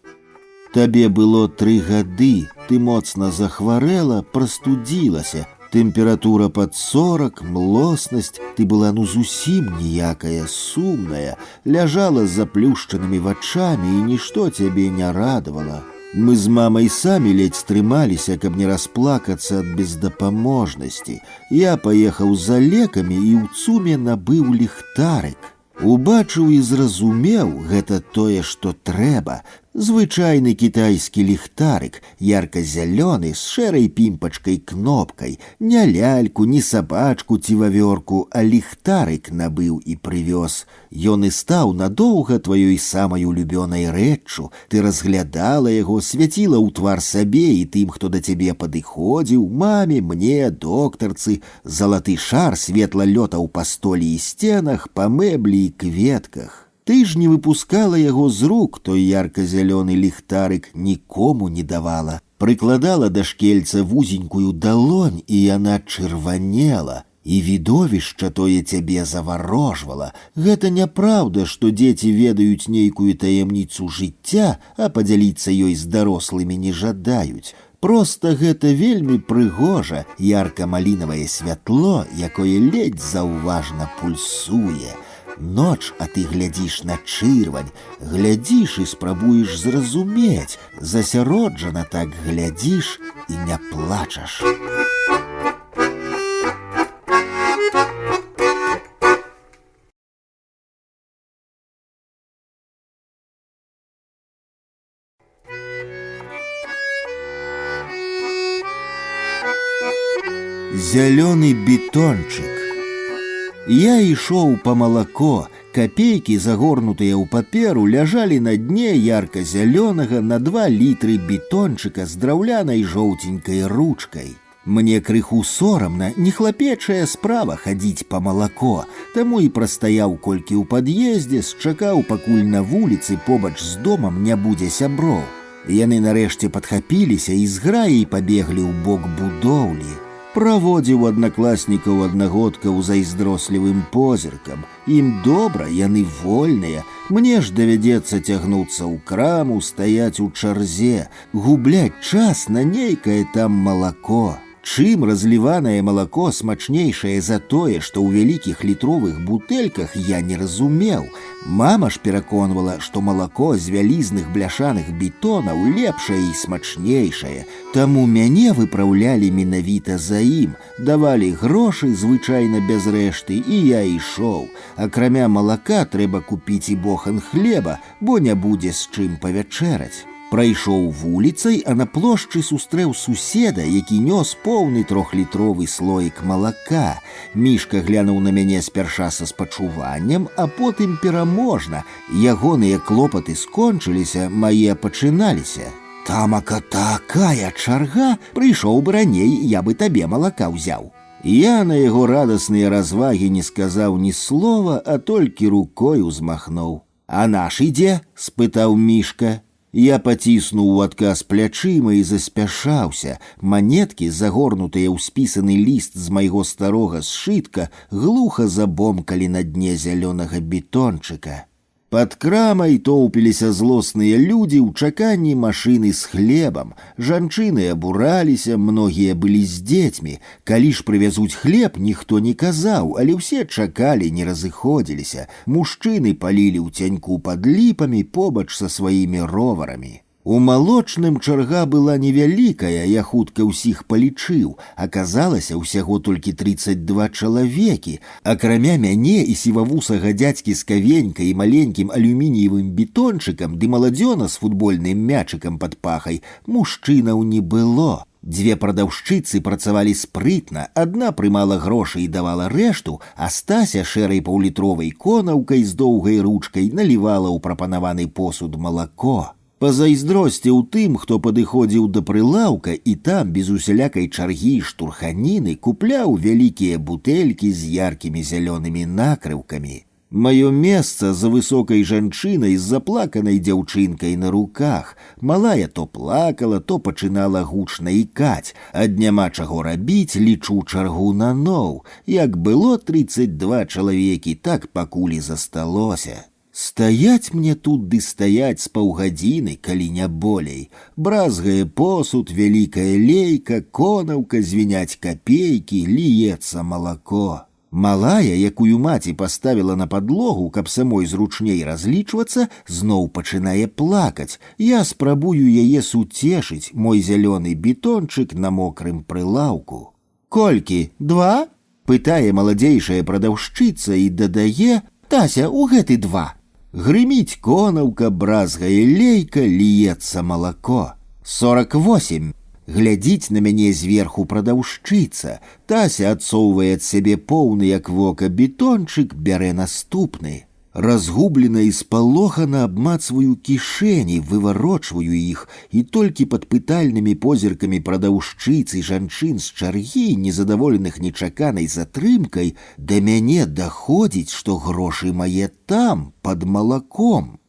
Табе было 3 гады, ты моцна захварэла, прастудзілася, тэмпература пад 40, млоснасць, ты была ну зусім ніякая, сумная, ляжала з заплюшчанымі вачамі, і нішто цябе не радавала. Мы з мамай самі ледзь стрымаліся, каб не расплакацца ад бездапаможнасці. Я паехаў за лекамі і ў цуме набыў ліхтарык. Убачыў і зразумеў, гэта тое, што трэба. Звычайны кітайскі ліхтарык, ярка-зялёны, з шэрай пімпачкай-кнопкай, не ляльку, не сабачку ці вавёрку, а ліхтарык набыў і прывёз. Ён і стаў надоўга тваёй самай улюбёнай рэччу. Ты разглядала яго, свяціла ў твар сабе і тым, хто да цябе падыходзіў, маме, мне, доктарцы. Залаты шар светла лётаў па столі і сценах, па мэблі і кветках. Ты ж не выпускала яго з рук, той ярка-зялёны ліхтарык, нікому не давала. Прыкладала да шкельца вузенькую далонь, і яна чырванела. І відовішча тое цябе заварожвала. Гэта няпраўда, што дзеці ведаюць нейкую таямніцу жыцця, а падзяліцца ёй з дарослымі не жадаюць. Проста гэта вельмі прыгожа, ярка-малінавае святло, якое ледзь заўважна пульсуе. Ноч, а ты глядзіш на чырвань, глядзіш і спрабуеш зразумець, засяроджана так глядзіш і не плачаш. Зялёны бетончык. Я ішоў па малако, капейкі, загорнутыя ў паперу, ляжалі на дне ярка-зялёнага на 2 літры бетончыка з драўлянай жоўценькай ручкай. Мне крыху сорамна, не хлапечая справа хадзіць па малако, таму і прастаяў колькі ў пад'ездзе, счакаў, пакуль на вуліцы побач з домам не будзе сяброў. Яны нарэшце падхапіліся і з граей пабеглі ў бок будоўлі. Праводзіў аднакласнікаў аднагодкаў зайздрослівым позіркам. Ім добра, яны вольныя. Мне ж давядзецца цягнуцца ў краму, стаяць у чарзе, губляць час на нейкае там малако. Чым разліванае малако смачнейшае за тое, што ў вялікіх літровых бутэльках, я не разумеў. Мама ж пераконвала, што малако з вялізных бляшаных бетонаў лепшае і смачнейшае. Таму мяне выпраўлялі менавіта за ім, давалі грошы, звычайна без рэшты, і я ішоў. Акрамя малака трэба купіць і бохан хлеба, бо не будзе з чым павячэраць. Прайшоў вуліцай, а на плошчы сустрэў суседа, які нёс поўны 3-літровы слоік малака. Мішка глянуў на мяне спярша са спачуваннем, а потым пераможна. Ягоныя клопаты скончыліся, мае пачыналіся. Тамака такая чарга, прыйшоў бы раней, я бы табе малака ўзяў. Я на яго радасныя развагі не сказаў ні слова, а толькі рукой узмахнуў. А наш ідзе? — спытаў Мішка. Я паціснуў у адказ плячыма і заспяшаўся. Манеткі, загорнутыя ў спісаны ліст з майго старога сшытка, глуха забомкалі на дне зялёнага бетончыка. Пад крамай тоўпіліся злосныя людзі ў чаканні машыны з хлебам. Жанчыны абураліся, многія былі з дзецьмі. Калі ж прывязуць хлеб, ніхто не казаў, але ўсе чакалі, не разыходзіліся. Мужчыны палілі ў цяньку пад ліпамі побач са сваімі роварамі. У малочным чарга была невялікая, я хутка ўсіх палічыў. Аказалася ўсяго толькі 32 чалавекі. Акрамя мяне і сівавусага дзядзькі з кавенькай і маленькім алюмініевым бетончыкам ды маладзёна з футбольным мячыкам пад пахай, мужчынаў не было. Дзве прадаўшчыцы працавалі спрытна, адна прымала грошы і давала рэшту, а Стася шэрай паўлітровай конаўкай з доўгай ручкай налівала ў прапанаваны посуд малако. Пазайздросціў тым, хто падыходзіў да прылаўка і там без усялякай чаргі і штурханіны купляў вялікія бутэлькі з яркімі зялёнымі накрыўкамі. Маё месца за высокай жанчынай з заплаканай дзяўчынкай на руках. Малая то плакала, то пачынала гучна ікаць, ад няма чаго рабіць, лічу чаргу на ноў. Як было 32 чалавекі, так пакуль і засталося. Стаяць мне тут ды стаяць з паўгадзіны, калі не болей. Бразгае посуд, вялікая лейка, конаўка, звіняць капейкі, ліецца малако. Малая, якую маці паставіла на падлогу, каб самой зручней разлічвацца, зноў пачынае плакаць. Я спрабую яе суцешыць, мой зялёны бетончык на мокрым прылаўку. «Колькі? 2?» – пытае маладзейшая прадаўшчыца і дадае: «Тася, у гэты 2». Грыміць конаўка, бразгае лейка, ліецца малако. 48. Глядзіць на мяне зверху прадаўшчыца. Тася адсоўвае ад сябе поўны, як вока, бетончык, бярэ наступны. Разгублена і спалохана абмацваю кішэні, выварочваю іх, і толькі пад пытальнымі позіркамі прадаўшчыцы жанчын з чаргі, незадаволеных нечаканай затрымкай, да мяне даходзіць, што грошы мае там, пад малаком.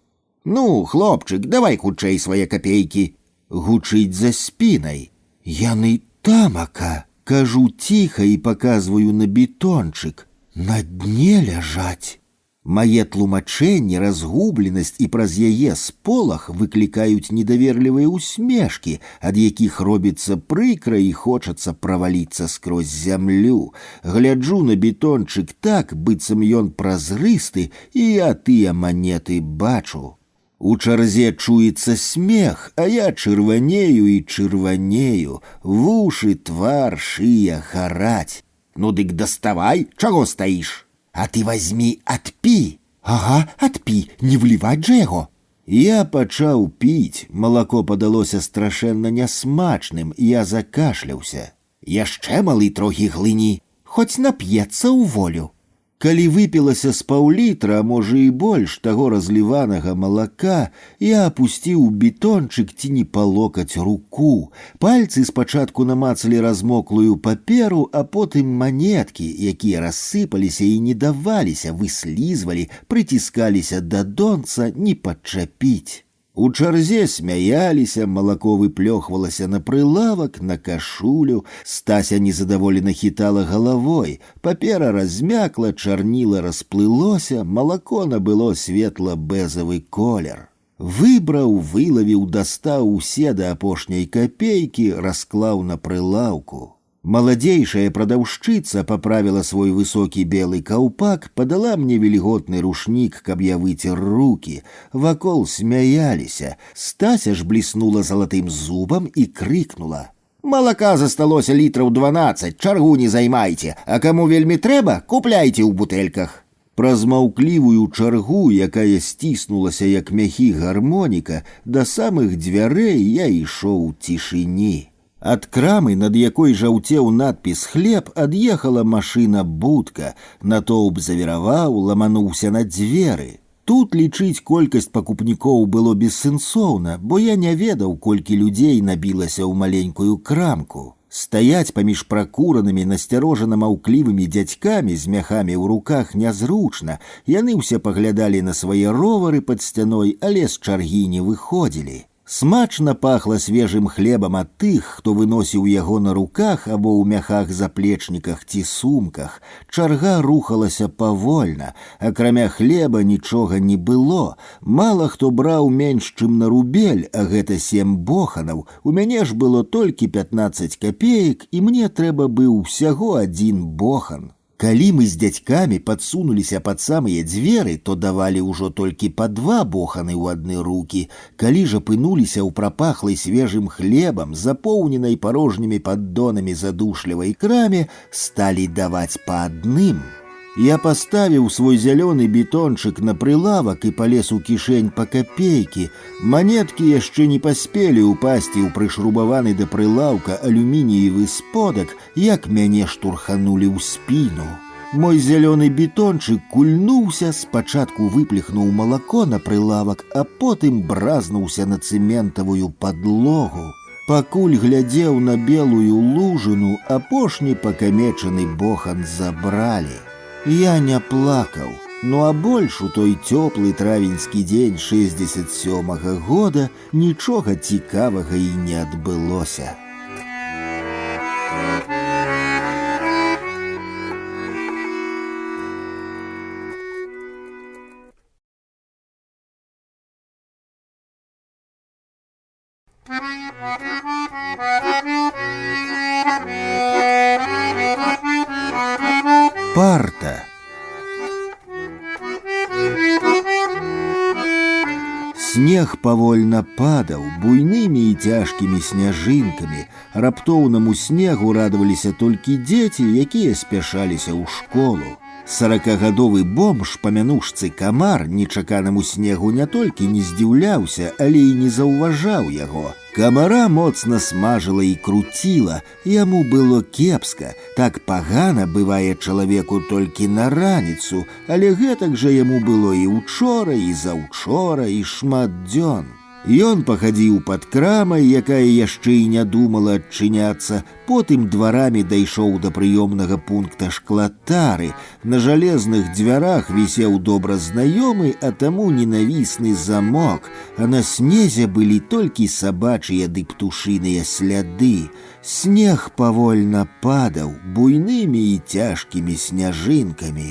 «Ну, хлопчык, давай хутчэй свае капейкі!» Гучыць за спінай. «Яны тамака!» Кажу ціха і паказваю на бетончык. «На дне ляжаць!» Мае тлумачэнні, разгубленасць і праз яе сполах выклікаюць недаверлівыя усмешкі, ад якіх робіцца прыкра і хочацца праваліцца скрозь зямлю. Гляджу на бетончык так, быццам ён празрысты, і я тыя манеты бачу. У чарзе чуецца смех, а я чырванею і чырванею, вушы, твар, шыя гараць. «Ну дык даставай, чаго стаіш? А ты возьми, отпі!» «Ага, отпі, не вліваць жа яго!» Я пачаў піць, малако падалося страшэнна нясмачным, я закашляўся. «Яшчэ, малы, трохі глыні, хоць нап'ецца ў волю!» Калі выпілася з паўлітра, а можа і больш таго разліванага малака, я апусціў бетончык ці не па локаць руку. Пальцы спачатку намацалі размоклую паперу, а потым манеткі, якія рассыпаліся і не даваліся, выслізвалі, прыціскаліся да донца, не падчапіць. У чарзе смяяліся, малако выплёхвалася на прылавак, на кашулю. Стася незадаволена хітала галавой. Папера размякла, чарніла расплылося, малако набыло светла-бэзавы колер. Выбраў, вылавіў, дастаў усе да апошняй капейкі, расклаў на прылаўку. Маладзейшая прадаўшчыца паправіла свой высокі белы каўпак, падала мне вільготны рушнік, каб я выцер руки. Вакол смяяліся. Стася ж бліснула залатым зубам і крыкнула: «Малака засталося літраў 12, чаргу не займайце, а каму вельмі трэба, купляйце ў бутэльках». Праз маўклівую чаргу, якая сціснулася, як мяхі гармоніка, да самых дзвярэй я ішоў у цішыні. Ад крамы, над якой жаўцеў надпіс «Хлеб», ад'ехала машына-будка, натоўп завіраваў, ламануўся на дзверы. Тут лічыць колькасць пакупнікоў было бессэнсоўна, бо я не ведаў, колькі людзей набілася ў маленькую крамку. Стаяць паміж пракуранымі, насцярожана маўклівымі дзядзькамі з мяхамі ў руках нязручна. Яны ўсе паглядалі на свае ровары пад сцяной, але з чаргі не выходзілі. Смачна пахла свежым хлебам ад тых, хто выносіў яго на руках або ў мяхах-заплечніках ці сумках. Чарга рухалася павольна. Акрамя хлеба нічога не было. Мала хто браў менш, чым на рубель, а гэта 7 боханаў. У мяне ж было толькі 15 капеек, і мне трэба быў усяго 1 бохан. Калі мы з дзядзькамі падсунуліся пад самыя дзверы, то давалі ўжо толькі па 2 боханы ў адны рукі. Калі ж апынуліся ў прапахлай свежым хлебам, запоўненай парожнімі паддонамі задушлівай краме, сталі даваць па адным. Я паставіў свой зялёны бетончык на прылавак і палез у кішэнь па капейкі. Манеткі яшчэ не паспелі ўпасці ў прышрубаваны да прылаўка алюмініевы сподак, як мяне штурханулі ў спіну. Мой зялёны бетончык кульнуўся, спачатку выплехнуў малако на прылавак, а потым бразнуўся на цэментавую падлогу. Пакуль глядзеў на белую лужыну, апошні пакамечаны бохан забралі. Я не плакаў, ну а больш у той цёплы травеньскі дзень 67-го года нічога цікавага і не адбылося. Парта. Снег павольна падаў буйнымі і цяжкімі сняжынкамі. Раптоўнаму снегу радаваліся толькі дзеці, якія спяшаліся ў школу. 40-гадовы бомж па мянушцы Камар нечаканаму снегу не толькі не здзіўляўся, але і не заўважаў яго. Камара моцна смажыла і круціла, яму было кепска. Так пагана бывае чалавеку толькі на раніцу, але гэтак жа яму было і учора, і заўчора, і шмат дзён. Ён пахадзіў пад крамай, якая яшчэ і не думала адчыняцца, потым дварамі дайшоў да прыёмнага пункта шклатары. На жалезных дзвярах вісеў добра знаёмы, а таму ненавісны замок, а на снезе былі толькі сабачыя ды птушыныя сляды. Снег павольна падаў буйнымі і цяжкімі сняжынкамі.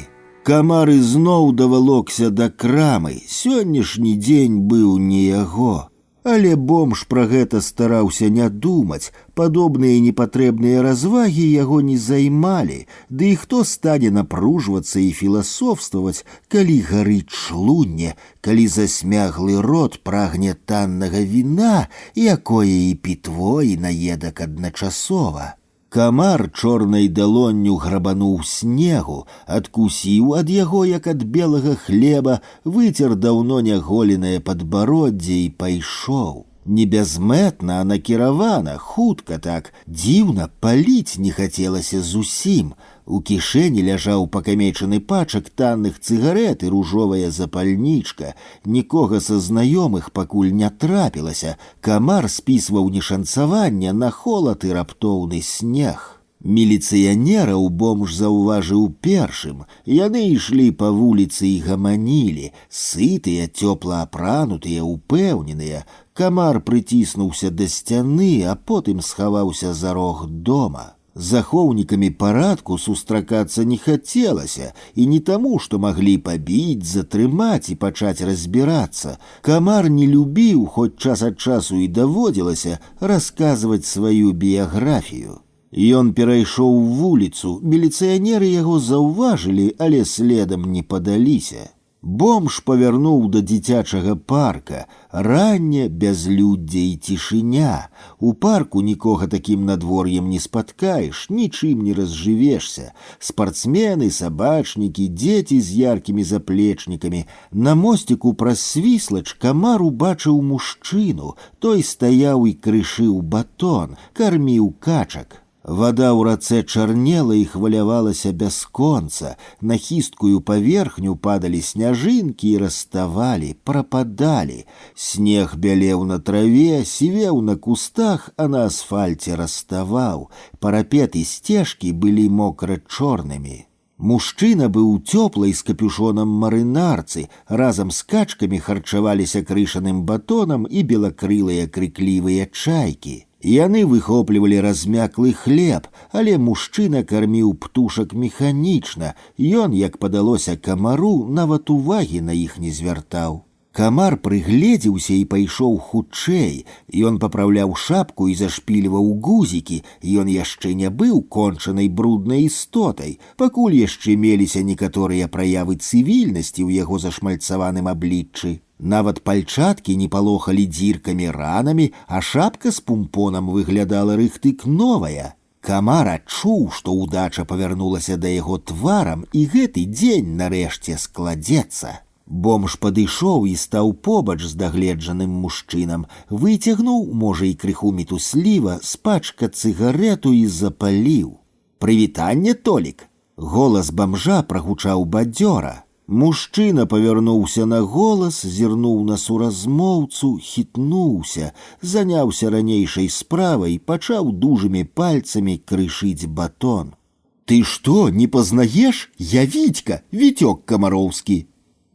Камар ізноў давалокся да крамы. Сённяшні дзень быў не яго. Але бомж пра гэта стараўся не думаць. Падобныя непатрэбныя развагі яго не займалі. Ды і хто стане напружвацца і філасофстваваць, калі гарыць шлунне, калі засмяглы рот прагне таннага віна, якое і пітво, і наедак адначасова. Камар чорнай далонню грабануў снегу, адкусіў ад яго, як ад белага хлеба, выцер даўно няголенае падбароддзе і пайшоў. Не бязмэтна, а накіравана, хутка так, дзіўна, паліць не хацелася зусім. У кішэні ляжаў пакамечаны пачак танных цыгарэт і ружовая запальнічка. Нікога са знаёмых пакуль не трапілася. Камар спісваў нешанцаванне на холад і раптоўны снег. Міліцыянераў бомж заўважыў першым. Яны ішлі па вуліцы і гаманілі, сытыя, цёпла апранутыя, упэўненыя. Камар прыціснуўся да сцяны, а потым схаваўся за рог дома. З ахоўнікамі парадку сустракацца не хацелася, і не таму, што маглі пабіць, затрымаць і пачаць разбірацца. Камар не любіў, хоць час ад часу і даводзілася, расказваць сваю біяграфію. Ён перайшоў вуліцу, міліцыянеры яго заўважылі, але следам не падаліся. Бомж павярнуў да дзіцячага парка. Ранне, бязлюддзе і цішыня. У парку нікога такім надвор'ем не спаткаеш, нічым не разжывешся. Спартсмены, сабачнікі, дзеці з яркімі заплечнікамі. На мосціку праз свіслач Камар убачыў мужчыну. Той стаяў і крышыў батон, карміў качак. Вада ў рацэ чарнела і хвалявалася бясконца. На хісткую паверхню падалі сняжынкі і раставалі, прападалі. Снег бялеў на траве, сівеў на кустах, а на асфальце раставаў. Парапеты сцежкі былі мокра-чорнымі. Мужчына быў цёплай з капюшонам марынарцы, разам з качкамі харчаваліся крышаным батонам і белакрылыя крыклівыя чайкі. Яны выхоплівалі размяклы хлеб, але мужчына карміў птушак механічна. Ён, як падалося Камару, нават увагі на іх не звяртаў. Камар прыгледзеўся і пайшоў хутчэй. Ён папраўляў шапку і зашпільваў гузікі. Ён яшчэ не быў кончанай бруднай істотай, пакуль яшчэ меліся некаторыя праявы цывільнасці ў яго зашмальцаваным абліччы. Нават пальчаткі не палохалі дзіркамі ранамі, а шапка з пумпонам выглядала рыхтык новая. Камар адчуў, што ўдача павярнулася да яго тварам, і гэты дзень нарэшце складзецца. Бомж падышоў і стаў побач з дагледжаным мужчынам, выцягнуў, можа, і крыху мітусліва, з пачка цыгарэту і запаліў. «Прывітанне, Толік!» Голас бамжа прагучаў бадзёра. Мужчына павярнуўся на голас, зірнуў на суразмоўцу, хітнуўся, заняўся ранейшай справай, пачаў дужымі пальцамі крышыць батон. «Ты што, не пазнаеш? Я Вітька, Вітёк Камароўскі!»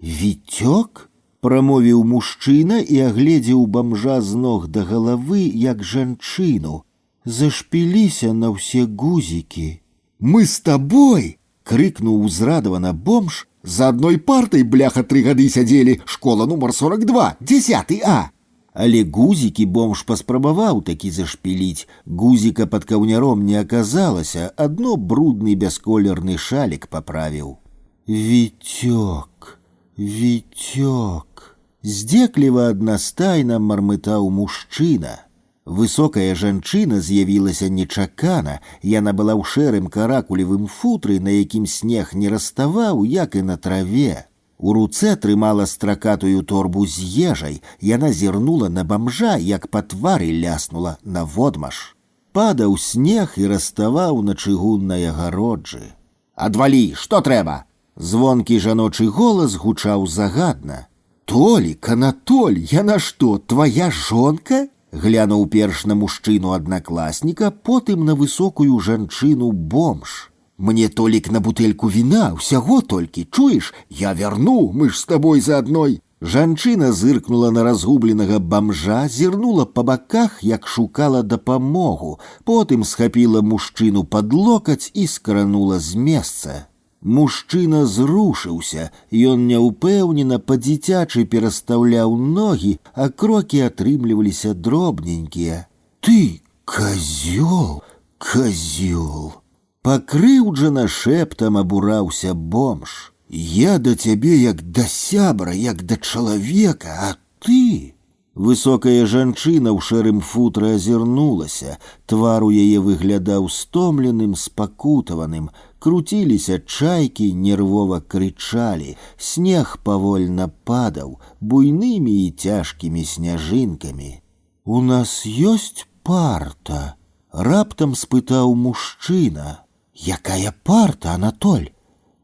«Вітёк?» – прамовіў мужчына і агледзеў бамжа з ног да галавы, як жанчыну. «Зашпіліся на ўсе гузікі». «Мы з табой!» – крыкнуў узрадавана бомж. «За адной партай, бляха, 3 гады сядзелі, школа нумар 42, 10 А!» Але гузікі бомж паспрабаваў такі зашпіліць. Гузіка пад каўняром не аказалася, адно брудны бясколерны шалік паправіў. «Вітёк, Вітёк!» Здзекліва аднастайна мармытаў мужчына. Высокая жанчына з'явілася нечакана, яна была ў шэрым каракулевым футры, на якім снег не раставаў, як і на траве. У руцэ трымала стракатую торбу з ежай, яна зірнула на бамжа, як па твары ляснула наводмаш. Падаў снег і раставаў на чыгуннай агароджы. «Адвалі, што трэба?» Звонкі жаночы голас гучаў загадна. «Толік, Анатоль, яна што, твая жонка?» Глянуў перш на мужчыну аднакласніка, потым на высокую жанчыну бомж. «Мне, Толік, на бутэльку віна, усяго толькі, чуеш? Я вярну, мы ж з табой за адной!» Жанчына зыркнула на разгубленага бамжа, зірнула па баках, як шукала дапамогу, потым схапіла мужчыну пад локаць і скранула з месца. Мужчына зрушыўся, ён няўпэўнена па-дзіцячы перастаўляў ногі, а крокі атрымліваліся дробненькія. «Ты, козёл, козёл!» Пакрыўджана шэптам абураўся бомж. «Я да цябе як да сябра, як да чалавека, а ты...» Высокая жанчына ў шэрым футры азірнулася, твар у яе выглядаў стомленым, спакутаваным, круціліся чайкі, нервова крычалі, снег павольна падаў, буйнымі і цяжкімі сняжынкамі. «У нас ёсць парта?» – раптам спытаў мужчына. «Якая парта, Анатоль?»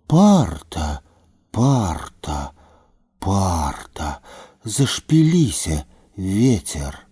«Парта, парта, парта, зашпіліся, ветер».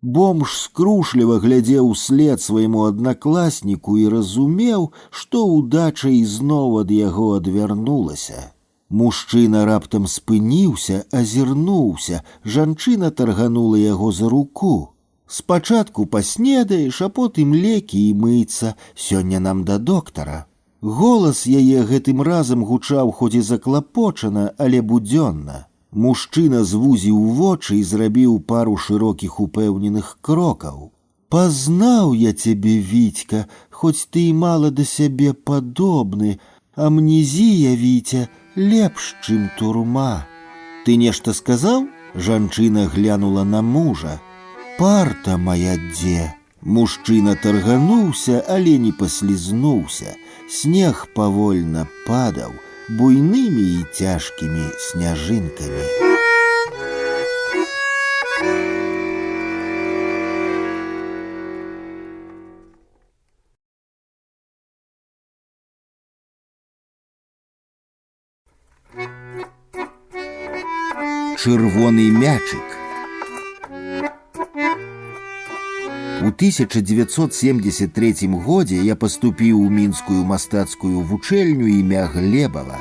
Бомж скрушліва глядзеў услед свайму аднакласніку і разумеў, што ўдача ізноў ад яго адвярнулася. Мужчына раптам спыніўся, азірнуўся, жанчына тарганула яго за руку. «Спачатку паснедаеш, а потым лекі і мыцца, сёння нам да доктара». Голас яе гэтым разам гучаў хоць і заклапочана, але будзённа. Мужчына звузіў вочы і зрабіў пару шырокіх упэўненых крокаў. «Пазнаў я цябе, Вітька, хоць ты і мала да сябе падобны. Амнезія, Вітя, лепш, чым турма». «Ты нешта сказаў?» Жанчына глянула на мужа. «Парта моя дзе?» Мужчына таргануўся, але не паслізнуўся. Снег павольна падаў, буйнымі і цяжкімі сняжынкамі. Чырвоны мячык. У 1973 годзе я паступіў у мінскую мастацкую вучэльню імя Глебава.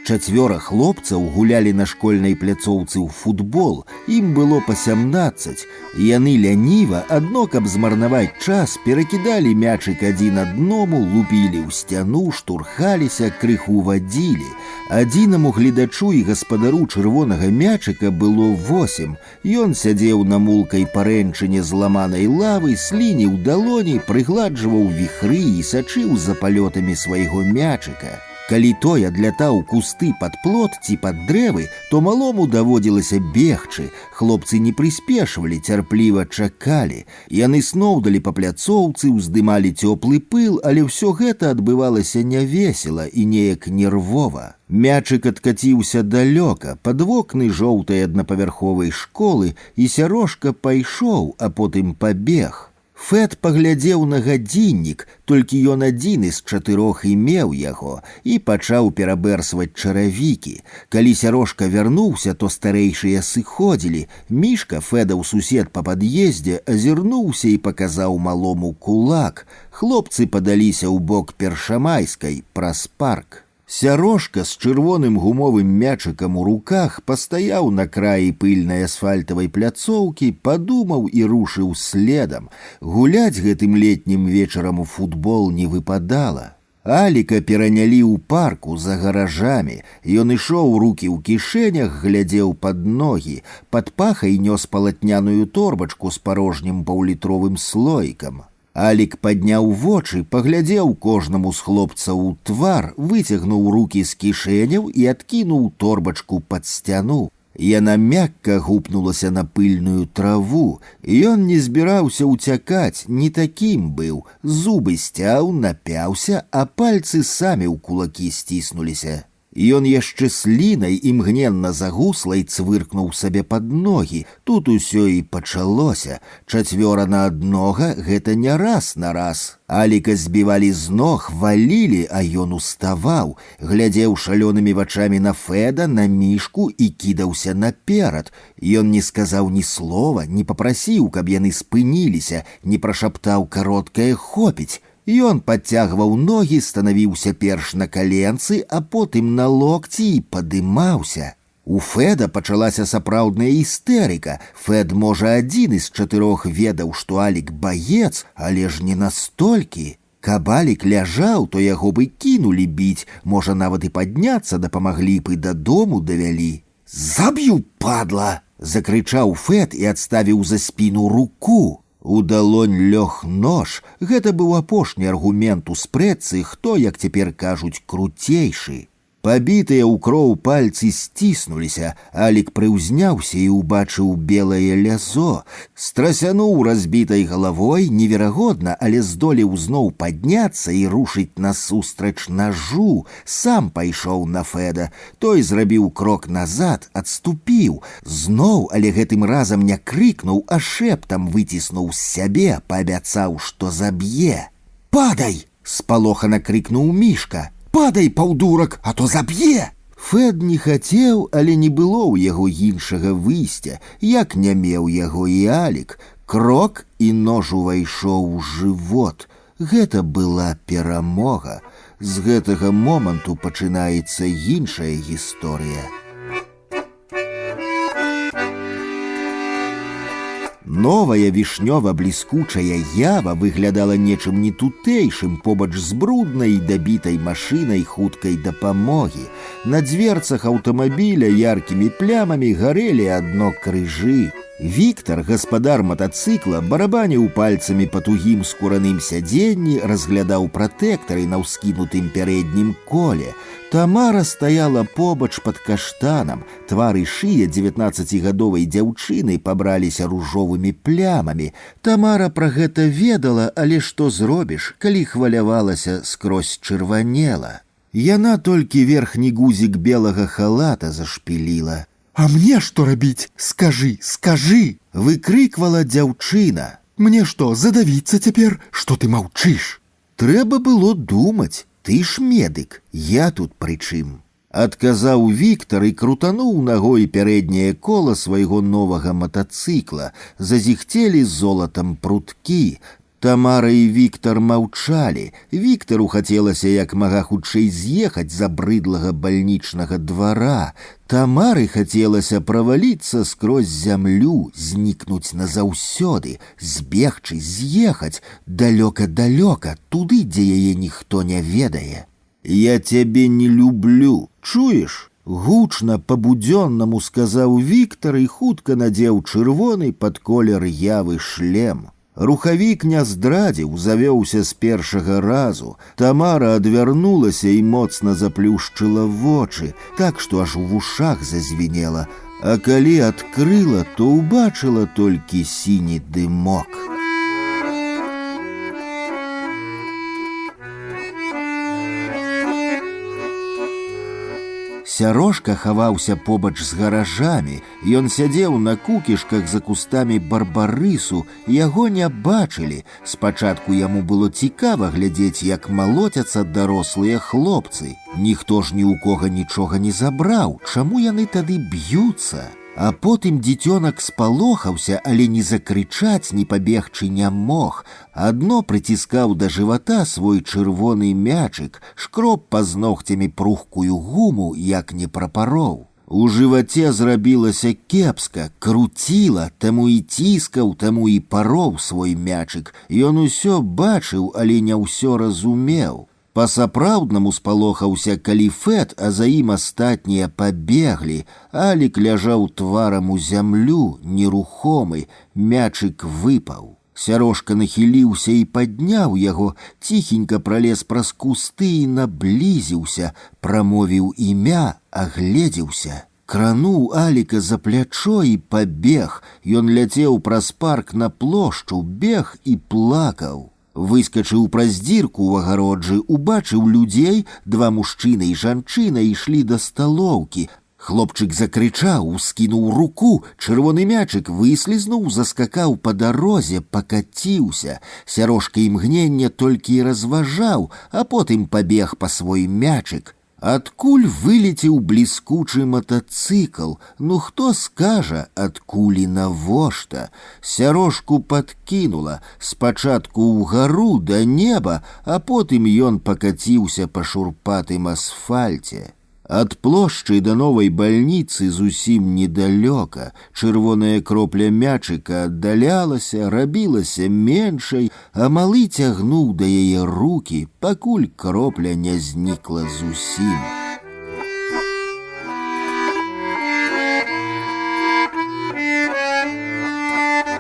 4 хлопцаў гулялі на школьнай пляцоўцы ў футбол, ім было па 17, і яны ляніва, адно каб змарнаваць час, перакідалі мячык адзін адному, лупілі ў сцяну, штурхаліся, крыху вадзілі. Адзінаму гледачу і гаспадару чырвонага мячыка было 8. Ён сядзеў на мулкай парэнчыне зламанай лавы, слініў далоні, прыгладжваў віхры і сачыў за палётамі свайго мячыка. Калі той адлятаў кусты пад плот ці пад дрэвы, то малому даводзілася бегчы. Хлопцы не прыспешвалі, цярпліва чакалі. Яны сноўдалі па пляцоўцы, уздымалі цёплы пыл, але ўсё гэта адбывалася нявесела і неяк нервова. Мячык адкаціўся далёка, пад вокны жоўтай аднапавярховай школы, і Сярошка пайшоў, а потым пабег. Фэд паглядзеў на гадзіннік, толькі ён адзін з 4 і меў яго, і пачаў перабэрсваць чаравікі. Калі Сярошка вярнуўся, то старэйшыя сыходзілі. Мішка, Фэдаў сусед па пад'ездзе, азірнуўся і паказаў малому кулак. Хлопцы падаліся ў бок Першамайскай, праз парк. Сярошка з чырвоным гумовым мячыкам у руках пастаяў на краі пыльнай асфальтавай пляцоўкі, падумаў і рушыў следам. Гуляць гэтым летнім вечарам у футбол не выпадала. Аліка перанялі ў парку за гаражамі. Ён ішоў, рукі ў кішэнях, глядзеў пад ногі. Пад пахай нёс палатняную торбачку з парожнім паўлітровым слоікам. Алік падняў вочы, паглядзеў кожнаму з хлопцаў у твар, выцягнуў рукі з кішэняў і адкінуў торбачку пад сцяну. Яна мякка гупнулася на пыльную траву. Ён не збіраўся ўцякаць, не такім быў. Зубы сцяў, напяўся, а пальцы самі ў кулакі сціснуліся. Ён яшчэ слінай імгненна загуслай цвыркнуў сабе пад ногі. Тут усё і пачалося. 4 на аднога — гэта не раз на раз. Аліка збівалі з ног, валілі, а ён уставаў, глядзеў шалёнымі вачамі на Фэда, на Мішку і кідаўся наперад. Ён не сказаў ні слова, не папрасіў, каб яны спыніліся, не прашаптаў кароткае «хопіць». Ён падцягваў ногі, станавіўся перш на каленцы, а потым на локці і падымаўся. У Фэда пачалася сапраўдная істэрыка. Фэд, можа, адзін з 4 ведаў, што Алік баец, але ж не настолькі. Каб Алік ляжаў, то яго бы кінулі біць, можа, нават і падняцца дапамаглі б і дадому давялі. «Заб'ю, падла!» — закрычаў Фэд і адставіў за спіну руку. У далонь лёг нож. Гэта быў апошні аргумент у спрэчцы, хто, як цяпер кажуць, круцейшы. Пабітыя ў кроў пальцы сціснуліся. Алік прыўзняўся і ўбачыў белае лязо. Страсянуў разбітай галавой, неверагодна, але здолеў зноў падняцца і рушыць насустрач нажу. Сам пайшоў на Фэда. Той зрабіў крок назад, адступіў. Зноў, але гэтым разам не крыкнуў, а шэптам выціснуў з сябе, паабяцаў, што заб'е. «Падай!» — спалохана крыкнуў Мішка. «Падай, паўдурак, а то заб'е!» Фэд не хацеў, але не было ў яго іншага выйсця, як не меў яго і Алік. Крок, і нож увайшоў у жывот. Гэта была перамога. З гэтага моманту пачынаецца іншая гісторыя. Новая вішнёва-бліскучая ява выглядала нечым не тутэйшым побач з бруднай і дабітай машынай хуткай дапамогі. На дзверцах аўтамабіля яркімі плямамі гарэлі адно крыжы. Віктар, гаспадар матацыкла, барабаніў пальцамі па тугім скураным сядзенні, разглядаў пратэктары на ўскінутым пярэднім коле. Тамара стаяла побач пад каштанам. Твар і шыя 19гадовай дзяўчыны пабраліся ружовымі плямамі. Тамара пра гэта ведала, але што зробіш, калі хвалявалася, скрозь чырванела. Яна толькі верхні гузік белага халата зашпіліла. «А мне што рабіць? Скажы, скажы!» — выкрыквала дзяўчына. «Мне што, задавіцца цяпер, што ты маўчыш?» Трэба было думаць. Ты ж медык, я тут пры чым? Адказаў Віктар і крутануў нагой пярэдняе кола свайго новага матацыкла. Зазіхцелі золатам пруткі. Тамара і Віктар маўчалі. Віктару хацелася як мага хутчэй з'ехаць з абрыдлага бальнічнага двара. Тамары хацелася праваліцца скрозь зямлю, знікнуць назаўсёды, збегчы, з'ехаць далёка-далёка, туды, дзе яе ніхто не ведае. «Я цябе не люблю, чуеш?» — гучна па-будзённаму сказаў Віктар і хутка надзеў чырвоны пад колер явы шлем. Рухавік не здрадзіў, завёўся з першага разу. Тамара адвярнулася і моцна заплюшчыла вочы, так што аж у вушах зазвінела, а калі адкрыла, то ўбачыла толькі сіні дымок. Сярошка хаваўся побач з гаражамі, ён сядзеў на кукішках за кустамі барбарысу, яго не бачылі. Спачатку яму было цікава глядзець, як малоцяцца дарослыя хлопцы. Ніхто ж ні ў кога нічога не забраў, чаму яны тады б'юцца? А потым дзіцёнак спалохаўся, але не закрычаць, ні пабегчы не мог. Адно прыціскаў да жывата свой чырвоны мячык, шкроп пазногцямі прухкую гуму, як не прапароў. У жываце зрабілася кепска, круціла, таму і ціскаў, таму і пароў свой мячык. Ён усё бачыў, але не ўсё разумеў. Па-сапраўднаму спалохаўся каліфэт, а за ім астатнія пабеглі. Алік ляжаў тварам у зямлю, нерухомы, мячык выпаў. Сярошка нахіліўся і падняў яго, ціхенька пралез праз кусты і наблізіўся, прамовіў імя, агледзеўся. Крануў Аліка за плячо і пабег. Ён ляцеў праз парк на плошчу, бег і плакаў. Выскачыў праз дзірку ў агароджы, убачыў людзей, два мужчыны і жанчына ішлі да сталоўкі. Хлопчык закрычаў, скінуў руку, чырвоны мячык выслізнуў, заскакаў па дарозе, пакаціўся. Сярошка імгнення толькі і разважаў, а потым пабег па свой мячык. Адкуль вылецеў бліскучы матацыкл? Ну хто скажа, адкуль і навошта? Сярошку падкінула, спачатку ўгару да неба, а потым ён пакаціўся па шурпатым асфальце. Ад плошчы да новай бальніцы зусім недалёка. Чырвоная кропля мячыка аддалялася, рабілася меншай, а малы цягнуў да яе рукі, пакуль кропля не знікла зусім.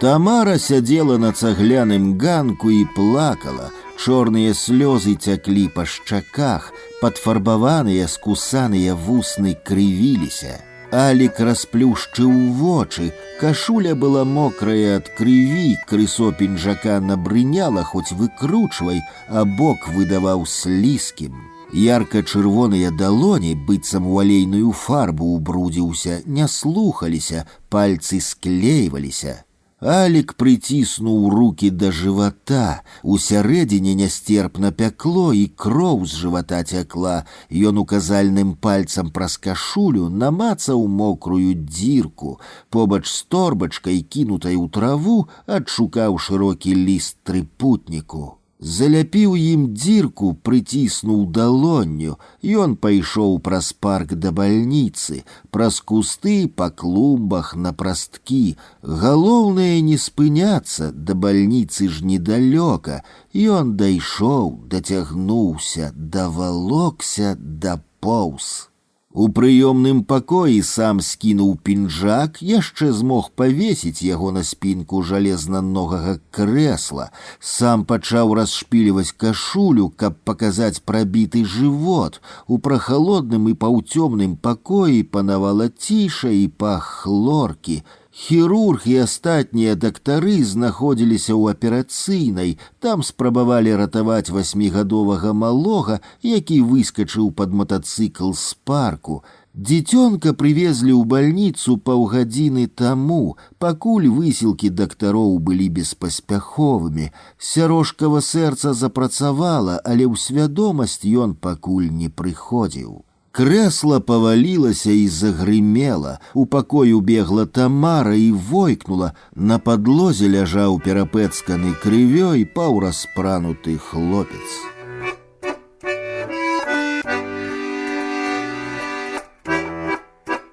Тамара сядзела на цагляным ганку і плакала. Чорныя слёзы цяклі па шчаках, падфарбаваныя скусаныя вусны крывіліся. Алік расплюшчыў вочы, кашуля была мокрая ад крыві, крысо пінжака набрыняла, хоць выкручвай, а бок выдаваў слізкім. Ярка-чырвоныя далоні, быццам у алейную фарбу ўбрудзіўся, не слухаліся, пальцы склейваліся. Алік прыціснуў рукі да жывата, усярэдзіне нястерпна пякло і кроў з жывата цякла. Ён указальным пальцам праз кашулю намацаў мокрую дзірку. Побач з торбачкай, кінутай у траву, адшукаў шырокі ліст трыпутніку. Заляпіў ім дзірку, прыціснуў далонню. Ён пайшоў праз парк да бальніцы, праз кусты, па клумбах, на прасткі. Галоўнае не спыняцца, да бальніцы ж недалёка. Ён дайшоў, дацягнуўся, давалокся, дапоўз. У прыёмным пакоі сам скінуў пінжак, яшчэ змог павесіць яго на спінку жалезнаногага крэсла. Сам пачаў расшпіліваць кашулю, каб паказаць прабіты жывот. У прахалодным і паўцёмным пакоі панавала ціша і пах хлоркі. Хірург і астатнія дактары знаходзіліся ў аперацыйнай, там спрабавалі ратаваць 8гадовага малога, які выскачыў пад матацыкл з парку. Дзіцёнка прывезлі ў бальніцу паўгадзіны таму, пакуль высілкі дактароў былі беспаспяховымі. Сярошкава сэрца запрацавала, але ў свядомасць ён пакуль не прыходзіў. Крэсла павалілася і загрымела. У пакой убегла Тамара і войкнула. На падлозе ляжаў перапэцканы крывёй паўраспрануты хлопец.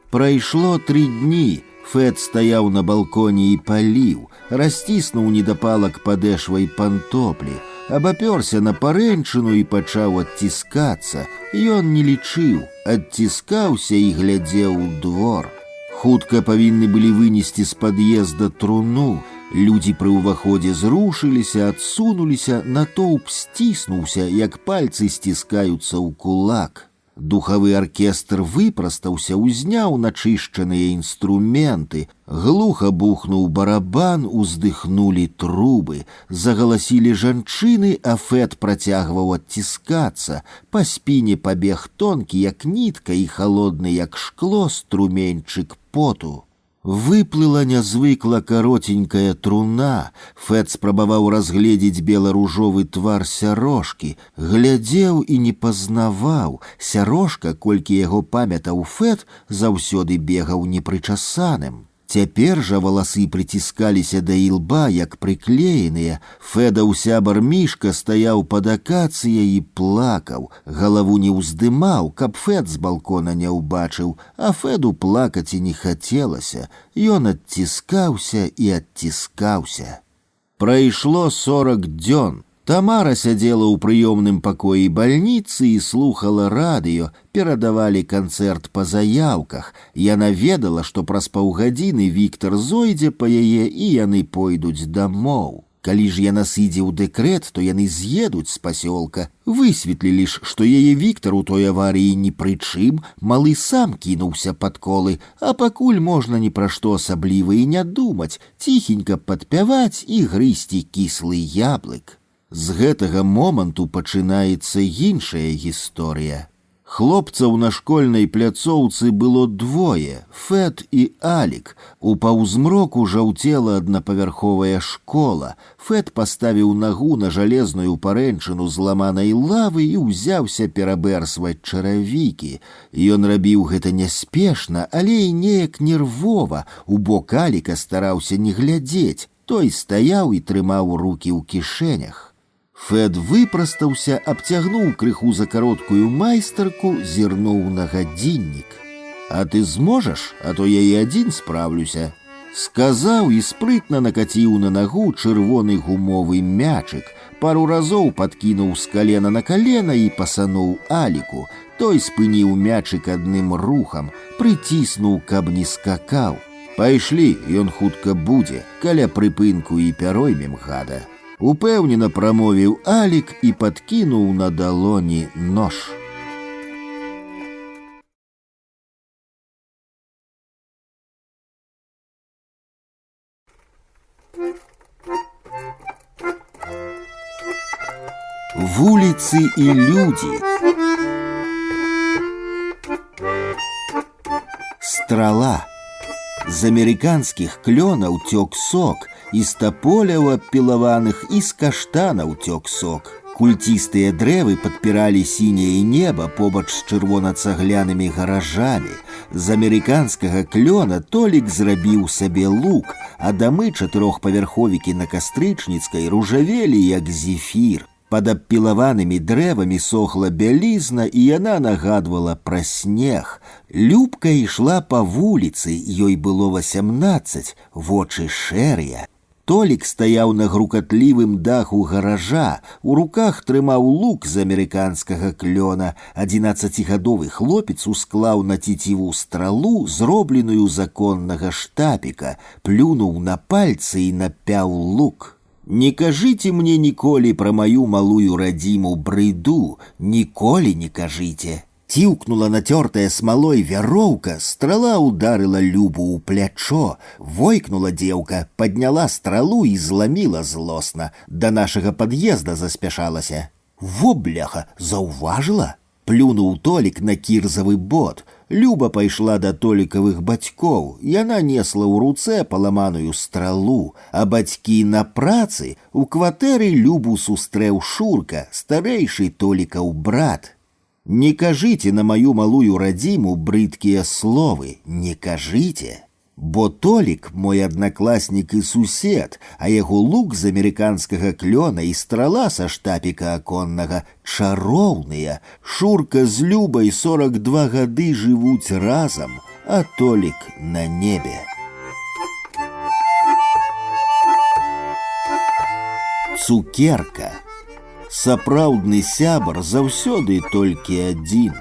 Прайшло 3 дні. Фэт стаяў на балконе і паліў, расціснуў недапалак падэшвай пантоплі. Абапёрся на парэнчыну і пачаў адціскацца. Ён не лічыў, адціскаўся і глядзеў у двор. Хутка павінны былі вынесці з пад'езда труну. Людзі пры ўваходзе зрушыліся, адсунуліся, натоўп сціснуўся, як пальцы сціскаюцца ў кулак. Духавы аркестр выпрастаўся, узняў начышчаныя інструменты, глуха бухнуў барабан, уздыхнулі трубы, загаласілі жанчыны, а Фэд працягваў адціскацца, па спіне пабег тонкі, як нітка, і халодны, як шкло, струменьчык поту. Выплыла нязвыкла каротенькая труна. Фэд спрабаваў разгледзець бела-ружовы твар сярожкі, глядзеў і не пазнаваў. Сярожка, колькі яго памятаў Фэд, заўсёды бегаў непрычасаным. Цяпер жа валасы прыціскаліся да ілба, як прыклееныя. Фэдаў сябар Мішка стаяў пад акацыяй і плакаў. Галаву не ўздымаў, каб Фэд з балкона не ўбачыў, а Фэду плакаць і не хацелася. Ён адціскаўся і адціскаўся. Прайшло 40 дзён. Тамара сядзела ў прыёмным пакоі бальніцы і слухала радыё, перадавалі канцэрт па заяўках. Яна ведала, што праз паўгадзіны Віктар зойдзе па яе і яны пойдуць дамоў. Калі ж яна сыдзе ў дэкрэт, то яны з'едуць з пасёлка. Высветлілі ж, што яе Віктар у той аварыі ні пры чым, малы сам кінуўся пад колы, а пакуль можна ні пра што асабліва і не думаць, ціхенька падпяваць і грызці кіслы яблык. З гэтага моманту пачынаецца іншая гісторыя. Хлопцаў на школьнай пляцоўцы было двое – Фэд і Алік. У паўзмроку жаўцела аднапавярховая школа. Фэд паставіў нагу на жалезную парэнчыну зламанай лавы і ўзяўся перабэрсваць чаравікі. Ён рабіў гэта няспешна, але і неяк нервова. У бок Аліка стараўся не глядзець. Той стаяў і трымаў рукі ў кішэнях. Фэд выпрастаўся, абцягнуў крыху за кароткую майстарку, зірнуў на гадзіннік. «А ты зможаш, а то я і адзін справлюся», — сказаў і спрытна накаціў на нагу чырвоны гумовы мячык, пару разоў падкінуў з калена на калена і пасануў Аліку. Той спыніў мячык адным рухам, прыціснуў, каб не скакаў. «Пайшлі, ён хутка будзе, каля прыпынку і пяроймем гада». Упэўнена прамовіў Алік і падкінуў на далоні нож. Вуліцы і людзі. Страла. З амерыканскіх клёнаў цёк сок, і з таполяў абпілаваных, і з каштанаў цёк сок. Кульцістыя дрэвы падпіралі сіняе неба побач з чырвона-цаглянымі гаражамі. З амерыканскага клёна Толік зрабіў сабе лук, а дамы чатырохпавярховікі на Кастрычніцкай ружавелі, як зефір. Пад абпілаванымі дрэвамі сохла бялізна, і яна нагадвала пра снег. Любка ішла па вуліцы, ёй было 18, вочы шэрыя. Толік стаяў на грукатлівым даху гаража, у руках трымаў лук з амерыканскага клёна. 11гадовы хлопец усклаў на цеціву стралу, зробленую з аконнага штапіка, плюнуў на пальцы і напяў лук. «Не кажыце мне ніколі пра маю малую радзіму брыду, ніколі не кажыце». Ціўкнула нацёртая смалой вяроўка, страла ударыла Любу ў плячо. Войкнула дзеўка, падняла стралу і зламіла злосна. Да нашага пад'езда заспяшалася. «Во, бляха, заўважыла?» Плюнуў Толік на кірзавы бот. Люба пайшла да Толікавых бацькоў. Яна несла ў руцэ паламаную стралу, а бацькі на працы. У кватэры Любу сустрэў Шурка, старэйшы Толікаў брат. «Не кажыце на маю малую радзіму брыдкія словы, не кажыце». Бо Толік мой аднакласнік і сусед, а яго лук з амерыканскага клёна і страла са штапіка аконнага чароўныя. Шурка з Любай 42 гады жывуць разам, а Толік на небе. Цукерка. Сапраўдны сябар заўсёды толькі адзін.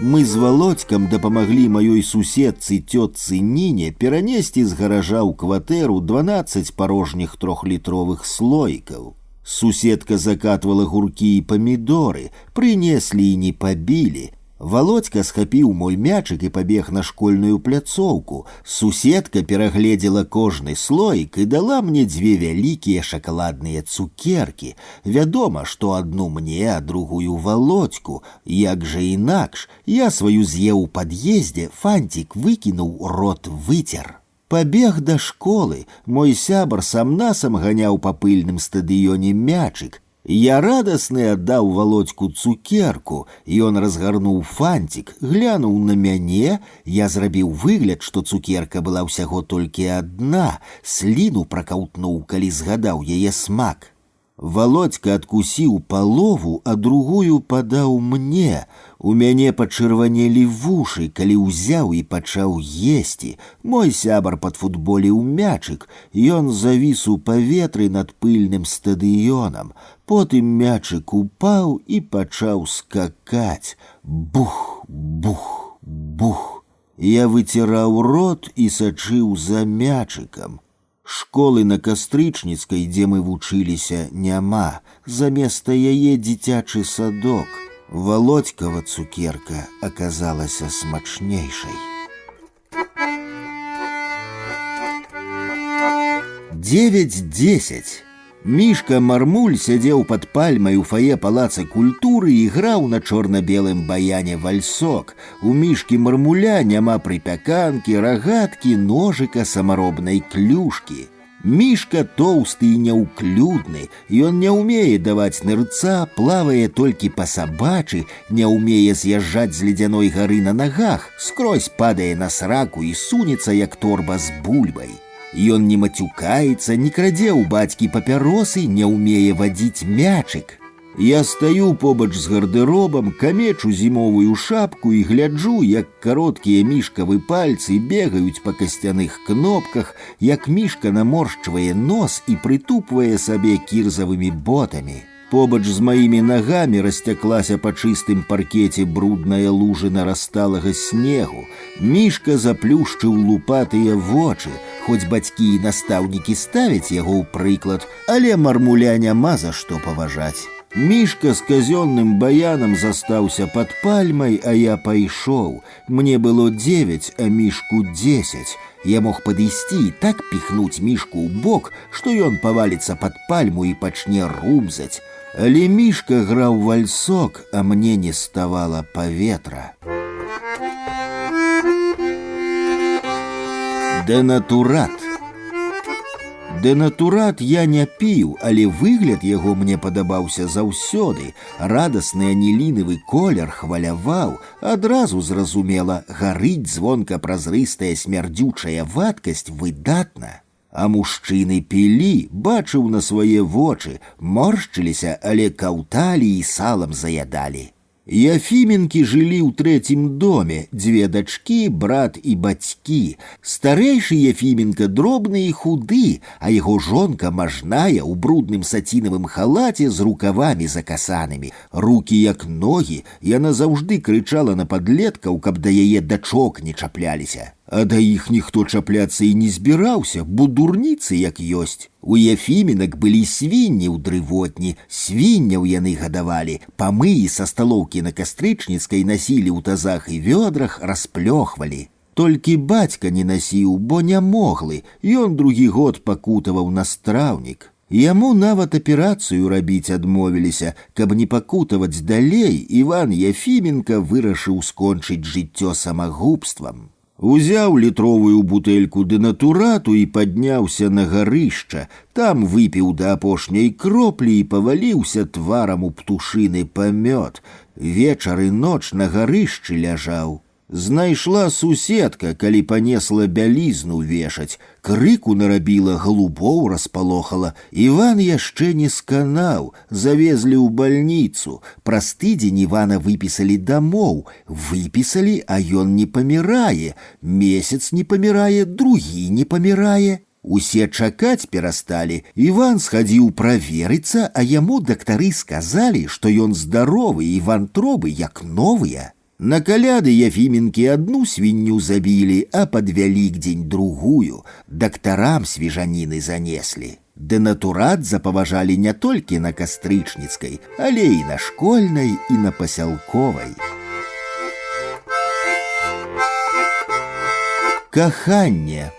Мы з Володькам дапамаглі маёй суседцы цётцы Ніне перанесці з гаража ў кватэру 12 парожніх 3-літровых слоікаў. Суседка закатвала гуркі і памідоры, прынеслі і не пабілі. Володька схапіў мой мячык і пабег на школьную пляцоўку. Суседка перагледзела кожны слоік і дала мне 2 вялікія шакаладныя цукеркі. Вядома, што адну мне, а другую Володьку. Як жа інакш, я сваю з'еў у пад'ездзе, фантик выкінуў, рот выцер. Пабег да школы, мой сябар сам-насам ганяў па пыльным стадыёне мячык. Я радасны аддаў Володьку цукерку, ён разгарнуў фантик, глянуў на мяне, я зрабіў выгляд, што цукерка была ўсяго толькі адна, сліну пракаўтнуў, калі згадаў яе смак. Володька адкусіў палову, а другую падаў мне. У мяне пачырванелі вушы, калі ўзяў і пачаў есці. Мой сябар падфутболіў мячык, ён завіс у паветры над пыльным стадыёнам. Потым мячык упаў і пачаў скакаць. Бух, бух, бух. Я выціраў рот і сачыў за мячыкам. Школы на Кастрычніцкай, дзе мы вучыліся, няма. Заместа яе дзіцячы садок. Володькава цукерка аказалася смачнейшай. 9:10. Мішка Мармуль сядзеў пад пальмай у фае палаца культуры і граў на чорна-белым баяне вальсок. У Мішкі Мармуля няма прыпяканкі, рагаткі, ножыка, самаробнай клюшкі. Мішка тоўсты і няўклюдны, ён не ўмее даваць нырца, плавае толькі па-сабачы, не ўмее з'язджаць з ледзяной гары на нагах, скрозь падае на сраку і сунецца, як торба з бульбай. Ён не мацюкаецца, не крадзе ў бацькі папяросы, не ўмее вадзіць мячык. Я стаю побач з гардэробам, камечу зімовую шапку і гляджу, як кароткія мішкавы пальцы бегаюць па касцяных кнопках, як мішка наморшчвае нос і прытупвае сабе кірзавымі ботамі. Побач з маімі нагамі расцяклася па чыстым паркеце брудная лужына расталага снегу. Мішка заплюшчыў лупатыя вочы, хоць бацькі і настаўнікі ставяць яго ў прыклад, але Мармуля няма за што паважаць. Мішка з казённым баянам застаўся пад пальмай, а я пайшоў. Мне было 9, а Мішку 10. Я мог падысці і так піхнуць Мішку ў бок, што ён паваліцца пад пальму і пачне румзаць. Але Мішка граў вальсок, а мне не ставала паветра. Дэнатурат. Дэнатурат я не піў, але выгляд яго мне падабаўся заўсёды. Радасны анілінавы колер хваляваў, адразу зразумела, гарыць звонка празрыстая смярдзючая вадкасць выдатна. А мужчыны пілі, бачыў на свае вочы, моршчыліся, але каўталі і салам заядалі. Яфіменкі жылі ў 3-м доме, 2 дачкі, брат і бацькі. Старэйшы Яфіменка дробны і худы, а яго жонка мажная ў брудным сацінавым халаце з рукавамі закасанымі. Рукі як ногі, яна заўжды крычала на падлеткаў, каб да яе дачок не чапляліся. А да іх ніхто чапляцца і не збіраўся, бо дурніцы як ёсць. У Яфіменак былі свінні ў дрывотні, свінняў яны гадавалі, памыі са сталоўкі на Кастрычніцкай насілі ў тазах і вёдрах, расплёхвалі. Толькі бацька не насіў, бо не моглы, ён другі год пакутаваў настраўнік. Яму нават аперацыю рабіць адмовіліся, каб не пакутаваць далей, Іван Яфіменка вырашыў скончыць жыццё самагубствам. Узяў літровую бутэльку дэнатурату і падняўся на гарышча. Там выпіў да апошняй кроплі і паваліўся тварам у птушыны памёт. Вечар і ноч на гарышчы ляжаў. Знайшла суседка, калі панесла бялізну вешаць. Крыку нарабіла, голубоў распалохала. Іван яшчэ не сканаў, завезлі ў бальніцу. Праз тыдзень Івана выпісалі дамоў. Выпісалі, а ён не памірае. Месяц не памірае, другі не памірае. Усе чакаць перасталі. Іван схадзіў праверыцца, а яму дактары сказалі, што ён здаровы і вантробы як новыя. На каляды Ефименкі одну свинью забили, а под Вялікдзень другую. Дактарам свежаніны занеслі. Дэнатурат запаважалі не толькі на кастрычніцкай, але і на школьнай, і на пасялковай. Каханне.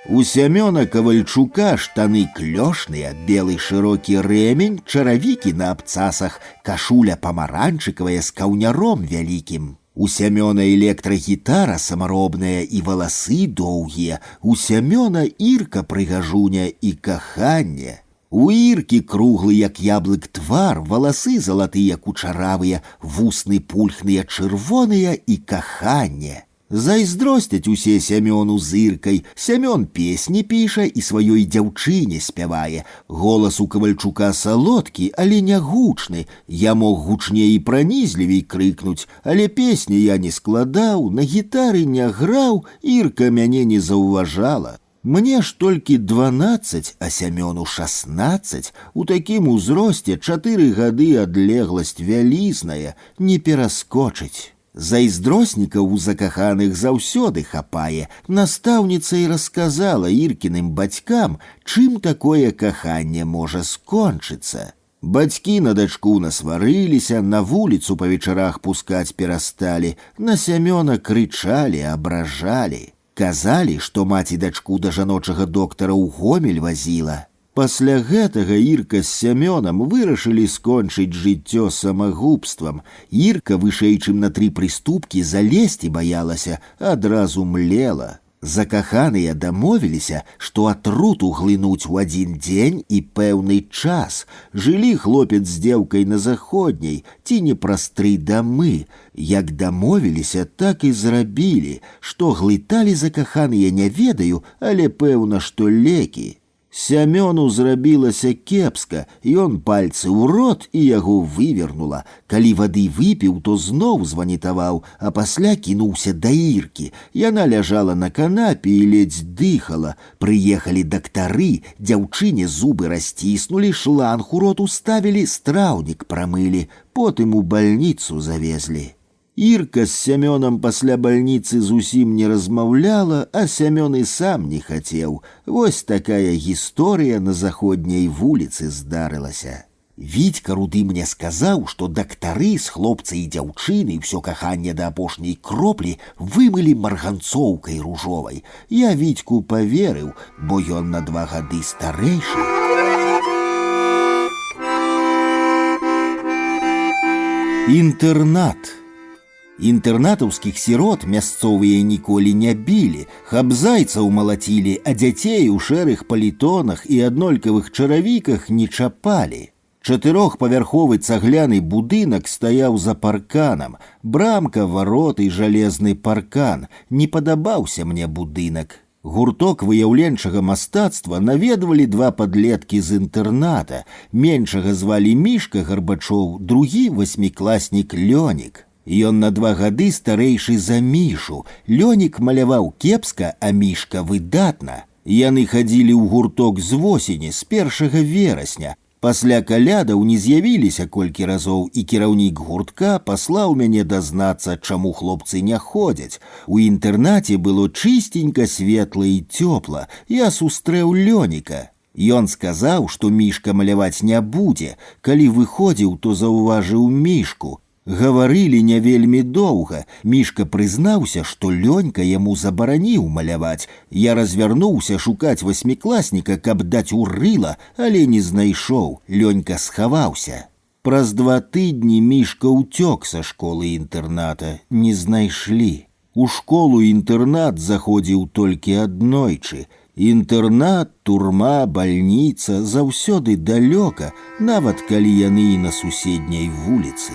У Сямёна Кавальчука штаны клёшныя, белы шырокі рэмень, чаравікі на абцасах, кашуля памаранчыкавая з каўняром вялікім. У Сямёна электрагітара самаробная і валасы доўгія, у Сямёна Ірка прыгажуня і каханне. У Іркі круглы, як яблык твар, валасы залатыя кучаравыя, вусны пульхныя чырвоныя і каханне. Зайздросцяць усе Сямёну з Іркай. Сямён песні піша і сваёй дзяўчыне спявае. Голас у Кавальчука салодкі, але не гучны. Я мог гучней і пранізлівей крыкнуць, але песні я не складаў, на гітары не граў, Ірка мяне не заўважала. Мне ж толькі 12, а Сямёну 16. У такім узросце 4 гады адлегласць вялізная, не пераскочыць. Зайздроснікаў у закаханых заўсёды хапае. Настаўніца і расказала Іркіным бацькам, чым такое каханне можа скончыцца. Бацькі на дачку насварыліся, на вуліцу па вечарах пускаць перасталі, на Сямёна крычалі, абражалі. Казалі, што маці дачку да жаночага доктара ў Гомель вазіла. Пасля гэтага Ірка з Сямёнам вырашылі скончыць жыццё самагубствам. Ірка вышэй, чым на 3 прыступкі, залезці баялася, адразу млела. Закаханыя дамовіліся, што атруту глынуць у адзін дзень і пэўны час. Жылі хлопец з дзеўкай на заходняй, ці не праз 3 дамы. Як дамовіліся, так і зрабілі. Што глыталі закаханыя, не ведаю, але пэўна, што лекі. Сямёну зрабілася кепска, ён пальцы ў рот і яго вывернула. Калі вады выпіў, то зноў званітаваў, а пасля кінуўся да Іркі. Яна ляжала на канапе і ледзь дыхала. Прыехалі дактары, дзяўчыне зубы расціснулі, шланг у рот уставілі, страўнік прамылі, потым у бальніцу завезлі. Ірка з Сямёнам пасля бальніцы зусім не размаўляла, а Сямён і сам не хацеў. Вось такая гісторыя на заходняй вуліцы здарылася. Вітька руды мне сказаў, што дактары з хлопца і дзяўчыны ўсё каханне да апошняй кроплі вымылі марганцоўкай ружовай. Я Вітьку паверыў, бо ён на 2 гады старэйшы. Інтэрнат. Інтэрнатаўскіх сірот мясцовыя ніколі не білі, хабзайцаў малацілі, а дзяцей у шэрых палітонах і аднолькавых чаравіках не чапалі. 4-павярховы цагляны будынак стаяў за парканам. Брамка, вароты, жалезны паркан. Не падабаўся мне будынак. Гурток выяўленчага мастацтва наведвалі 2 падлеткі з інтэрната. Меншага звалі Мішка Гарбачоў, другі 8-класнік Лёнік. Ён на 2 гады старэйшы за Мішу. Лёнік маляваў кепска, а Мішка выдатна. Яны хадзілі ў гурток з восені, з 1 верасня. Пасля калядаў не з'явіліся колькі разоў, і кіраўнік гуртка паслаў мяне дазнацца, чаму хлопцы не ходзяць. У інтэрнаце было чыстенька, светла і цёпла. Я сустрэў Лёніка. Ён сказаў, што Мішка маляваць не будзе. Калі выходзіў, то заўважыў Мішку. Гаварылі не вельмі доўга. Мішка прызнаўся, што Лёнька яму забараніў маляваць. Я развярнуўся шукаць 8-класніка, каб даць у рыла, але не знайшоў. Лёнька схаваўся. Праз 2 тыдні Мішка ўцёк са школы-інтэрната. Не знайшлі. У школу-інтэрнат заходзіў толькі аднойчы. Інтэрнат, турма, бальніца заўсёды далёка, нават калі яны і на суседняй вуліцы.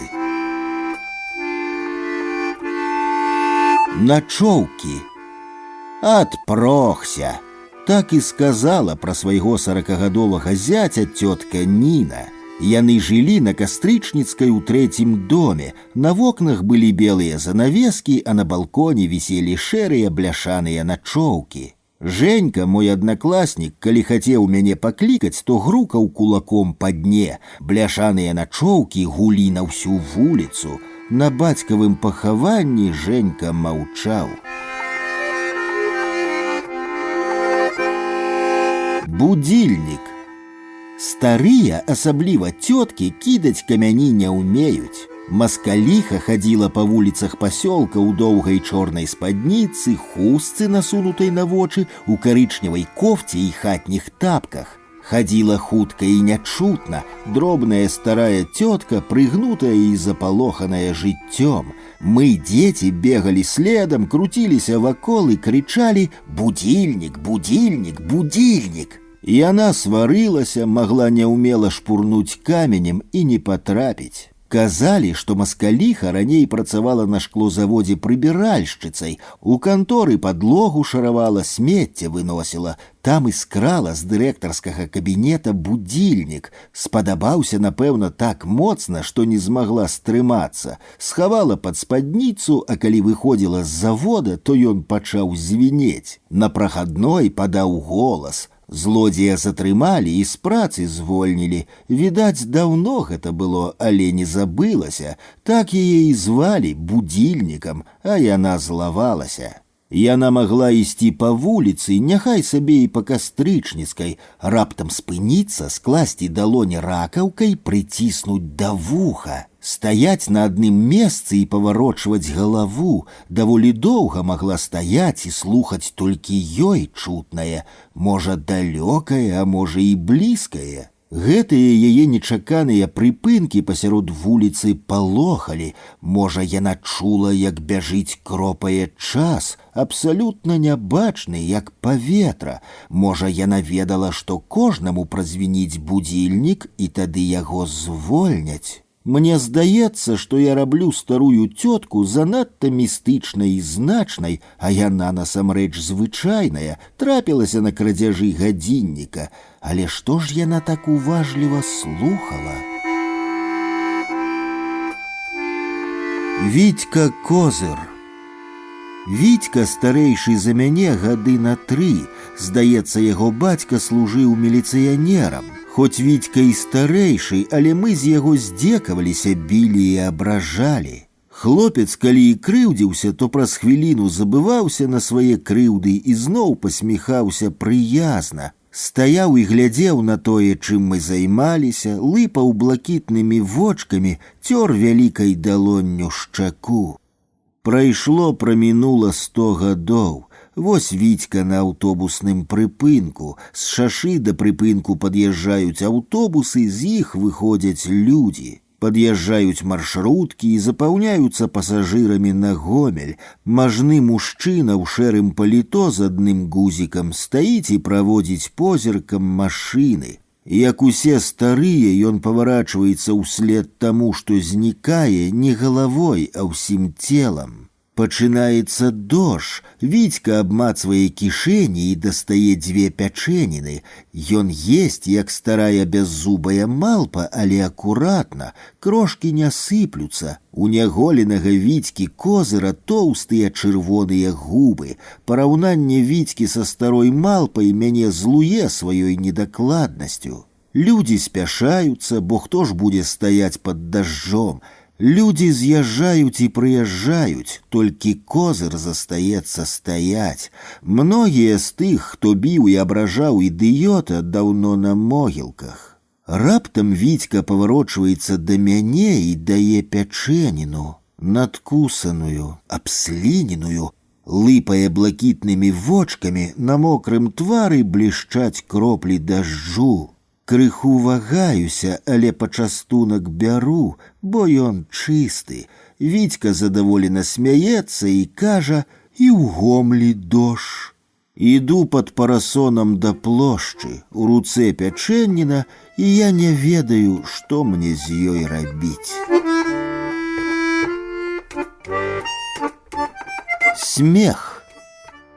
Начоўкі. Адпрохся. Так і сказала пра свайго 40-гадовага зяця цётка Ніна. Яны жылі на Кастрычніцкай у 3-м доме. На вокнах былі белыя занавескі, а на балконе віселі шэрыя бляшаныя начоўкі. Женька, мой аднакласнік, калі хацеў мяне паклікаць, то грукаў кулаком па дне. Бляшаныя начоўкі гулі на ўсю вуліцу. На бацькавым пахаванні Женька маўчаў. Будильник. Старыя, асабліва цёткі, кідаць камяні не ўмеюць. Маскаліха хадзіла па вуліцах пасёлка ў доўгай чорнай спадніцы, хустцы, насунутай на вочы, у карычневай кофце і хатніх тапках. Хадзіла хутка і нячутна, дробная старая цётка, прыгнутая і запалоханая жыццём. Мы, дзеці, бегалі следам, круціліся вакол і крычалі: «Будильник, будильник, будильник!» Яна сварылася, магла няўмела шпурнуць каменем і не патрапіць. Казалі, што маскаліха раней працавала на шклозаводзе прыбіральшчыцай, у канторы падлогу шаравала, смецце выносіла, там і скрала з дырэктарскага кабінета будильник. Спадабаўся, напэўна, так моцна, што не змагла стрымацца. Схавала пад спадніцу, а калі выходзіла з завода, то ён пачаў звінець. На прахадной падаў голас. Злодзея затрымалі і з працы звольнілі. Відаць, даўно гэта было, але не забылася. Так яе і звалі будильнікам, а яна злавалася. Яна магла ісці па вуліцы, няхай сабе і па кастрычніцкай, раптам спыніцца, скласці далоні ракаўкай, прыціснуць да вуха. Стаяць на адным месцы і паварочваць галаву. Даволі доўга магла стаяць і слухаць толькі ёй чутнае, можа, далёкае, а можа і блізкае. Гэтыя яе нечаканыя прыпынкі пасярод вуліцы палохалі. Можа, яна чула, як бяжыць, кропае час, абсалютна нябачны, як паветра. Можа, яна ведала, што кожнаму празвініць будильник, і тады яго звольняць. Мне здаецца, што я раблю старую цётку занадта містычнай і значнай, а яна насамрэч звычайная, трапілася на крадзяжы гадзінніка. Але што ж яна так уважліва слухала? Вітька Козыр. Вітька старэйшы за мяне гады на 3. Здаецца, яго бацька служыў міліцыянерам. Хоць Вітька і старэйшы, але мы з яго здзекаваліся, білі і абражалі. Хлопец, калі і крыўдзіўся, то праз хвіліну забываўся на свае крыўды і зноў пасміхаўся прыязна. Стаяў і глядзеў на тое, чым мы займаліся, лыпаў блакітнымі вочкамі, цёр вялікай далонню шчаку. Прамінула 100 гадоў. Вось Вітька на аўтобусным прыпынку. З шашы да прыпынку пад'язджаюць аўтобусы, з іх выходзяць людзі. Пад'язджаюць маршруткі і запаўняюцца пасажырамі на Гомель. Мажны мужчына ў шэрым паліто з адным гузікам стаіць і праводзіць позіркам машыны. Як усе старыя, ён паварачваецца ўслед таму, што знікае не галавой, а ўсім целам. Пачынаецца дождж. Вітька абмацвае кішэні і дастае 2 пячэніны. Ён есць, як старая бяззубая малпа, але акуратна, крошкі не сыплюцца. У няголенага Вітькі Козыра тоўстыя чырвоныя губы. Параўнанне Вітькі са старой малпай мяне злуе сваёй недакладнасцю. Людзі спяшаюцца, бо хто ж будзе стаяць пад дажджом? Людзі з'язджаюць і прыязджаюць, толькі Козыр застаецца стаяць. Многія з тых, хто біў і абражаў ідыёта, даўно на могілках. Раптам Вітька паварочваецца да мяне і дае пячэніну, надкусаную, абсліненую, лыпае блакітнымі вочкамі, на мокрым твары блішчаць кроплі дажджу. Крыху вагаюся, але пачастунак бяру, бо ён чысты. Вітька задаволена смяецца і кажа: «І ў Гомлі дождж». Іду пад парасонам да плошчы, у руцэ пячэніна, і я не ведаю, што мне з ёй рабіць. Смех.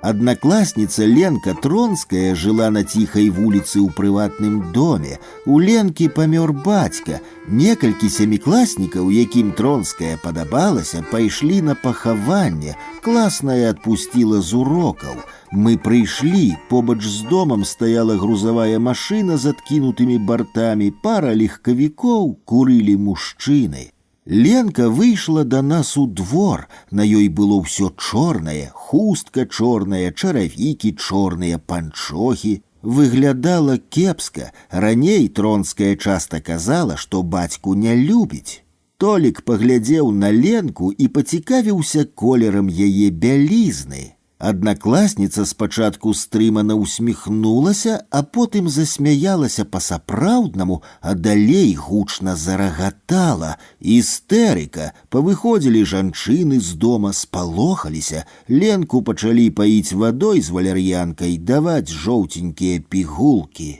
Аднакласніца Ленка Тронская жыла на ціхай вуліцы ў прыватным доме. У Ленкі памёр бацька. Некалькі сямікласнікаў, якім Тронская падабалася, пайшлі на пахаванне. Класная адпусціла з урокаў. Мы прыйшлі, побач з домам стаяла грузавая машына з адкінутымі бартамі, пара легкавікоў, курылі мужчыны. Ленка выйшла да нас у двор, на ёй было ўсё чорнае, хустка чорная, чаравікі чорныя, панчохі. Выглядала кепска, раней Тронская часта казала, што бацьку не любіць. Толік паглядзеў на Ленку і пацікавіўся колерам яе бялізны. Аднакласніца спачатку стрымана усміхнулася, а потым засмяялася па-сапраўднаму, а далей гучна зарагатала. Істэрыка. Павыходзілі жанчыны з дома, спалохаліся. Ленку пачалі паіць вадой з валяр'янкай, даваць жоўценькія пігулкі.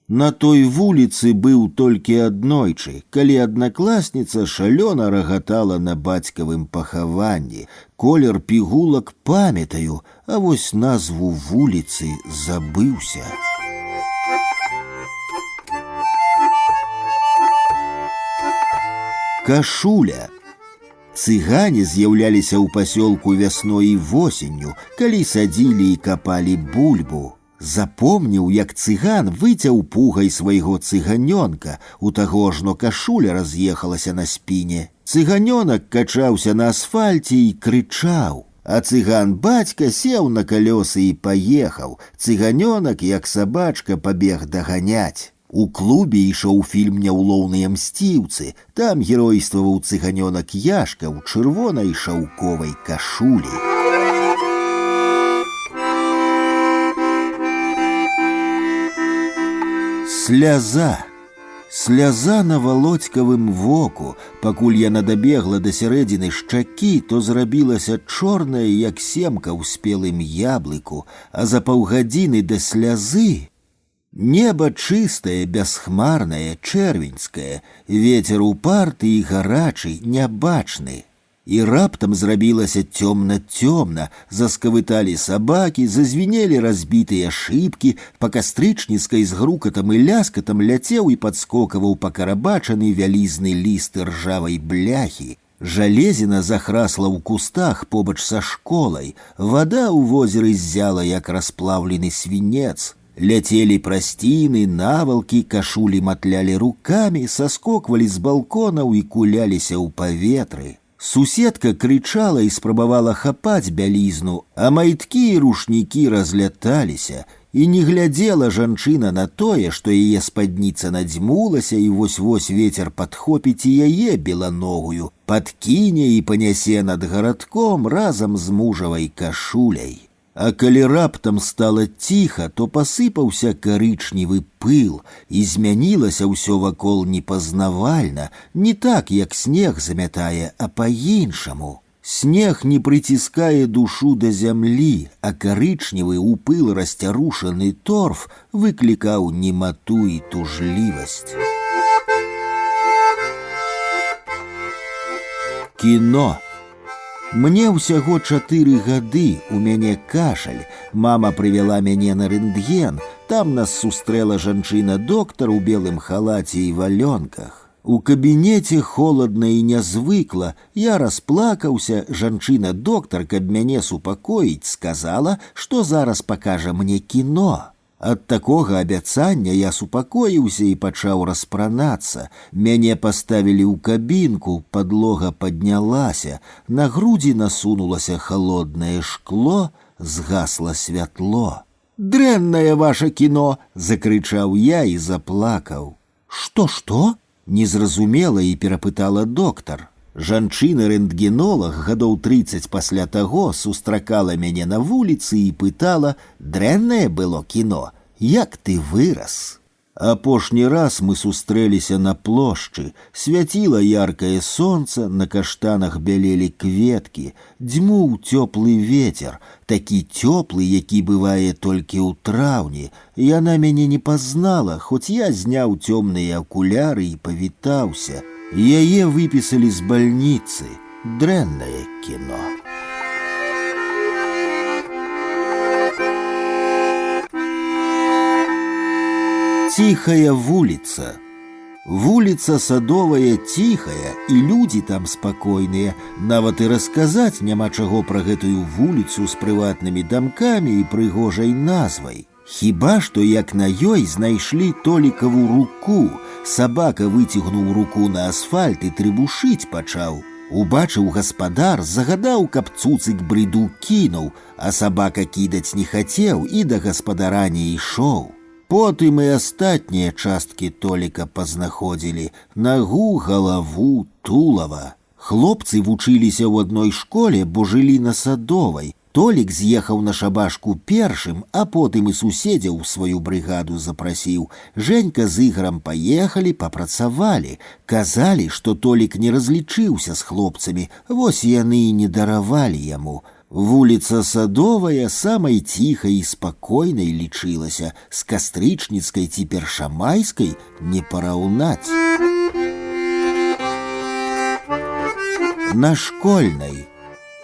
На той вуліцы быў толькі аднойчы, калі аднакласніца шалёна рагатала на бацькавым пахаванні. Колер пігулак памятаю, а вось назву вуліцы забыўся. Кашуля. Цыгане з'яўляліся ў пасёлку вясной і восенню, калі садзілі і капалі бульбу. Запомніў, як цыган выцяў пугай свайго цыганёнка, у таго ж но кашуля раз'ехалася на спіне. Цыганёнак качаўся на асфальце і крычаў, а цыган бацька сеў на калёсы і паехаў. Цыганёнак, як сабачка, пабег даганяць. У клубе ішоў фільм «Няўлоўныя мсціўцы». Там геройстваваў цыганёнак Яшка ў чырвонай шаўковай кашулі. Сляза. Сляза на володькавым воку. Пакуль яна дабегла да сярэдзіны шчакі, то зрабілася чорная, як семка ў спелым яблыку, а за паўгадзіны да слязы неба чыстае, бясхмарнае, чэрвеньскае, вецер упарты і гарачы, нябачны. І раптам зрабілася цёмна-цёмна, заскавыталі сабакі, зазвінелі разбітыя шыбкі, па кастрычніцкай з грукатам і ляскатам ляцеў і падскокаваў пакарабачаны вялізны ліст ржавай бляхі. Жалезіна захрасла ў кустах побач са школай, вада ў возеры ззяла, як расплаўлены свінец. Ляцелі прасціны, навалкі, кашулі матлялі рукамі, саскоквалі з балконаў і куляліся ў паветры. Суседка крычала і спрабавала хапаць бялізну, а майткі і рушнікі разляталіся. І не глядзела жанчына на тое, што яе спадніца надзьмулася, і вось-вось вецер падхопіць і яе беланогую, падкіне і панясе над гарадком разам з мужавай кашуляй. А калі раптам стала ціха, то пасыпаўся карычневы пыл, і змянілася ўсё вакол непазнавальна, не так, як снег замятае, а па-іншаму. Снег не прыціскае душу да зямлі, а карычневы ў пыл расцярушаны торф выклікаў немату і тужлівасць. Кіно. Мне ўсяго 4 гады, у мяне кашаль. Мама прывяла мяне на рэнтген. Там нас сустрэла жанчына-доктар у белым халаце і валёнках. У кабінеце холадна і нязвыкла. Я расплакаўся. Жанчына-доктар, каб мяне супакоіць, сказала, што зараз пакажа мне кіно. Ад такога абяцання я супакоіўся і пачаў распранацца. Мяне паставілі ў кабінку, падлога паднялася, на грудзі насунулася халоднае шкло, згасла святло. «Дрэннае ваша кіно!» – закрычаў я і заплакаў. «Што?» – незразумела і перапытала доктар. Жанчына-рэнтгенолаг гадоў 30 пасля таго сустракала мяне на вуліцы і пытала: «Дрэннае было кіно, як ты вырас?» Апошні раз мы сустрэліся на плошчы. Свяціла яркае сонца, на каштанах бялелі кветкі, дзьмуў цёплы вецер, такі цёплы, які бывае толькі ў траўні. Яна мяне не пазнала, хоць я зняў цёмныя акуляры і павітаўся. Яе выпісалі з бальніцы. Дрэннае кіно. Ціхая вуліца. Вуліца Садовая ціхая, і людзі там спакойныя. Нават і расказаць няма чаго пра гэтую вуліцу з прыватнымі дамкамі і прыгожай назвай. Хіба што як на ёй знайшлі Толікаву руку, сабака выцягнуў руку на асфальт і трыбушыць пачаў. Убачыў гаспадар, загадаў, каб цуцык брыду кінуў, а сабака кідаць не хацеў і да гаспадара не ішоў. Потым і астатнія часткі Толіка пазнаходзілі: нагу, галаву, тулава. Хлопцы вучыліся ў адной школе, бо жылі на Садовай. Толік з'ехаў на шабашку першым, а потым і суседзяў у сваю брыгаду запрасіў. Женька з Ігорам паехалі, папрацавалі. Казалі, што Толік не разлічыўся з хлопцамі, вось яны і не даравалі яму. Вуліца Садовая самай ціхай і спакойнай лічылася, з кастрычніцкай ці першамайскай не параўнаць. На Школьнай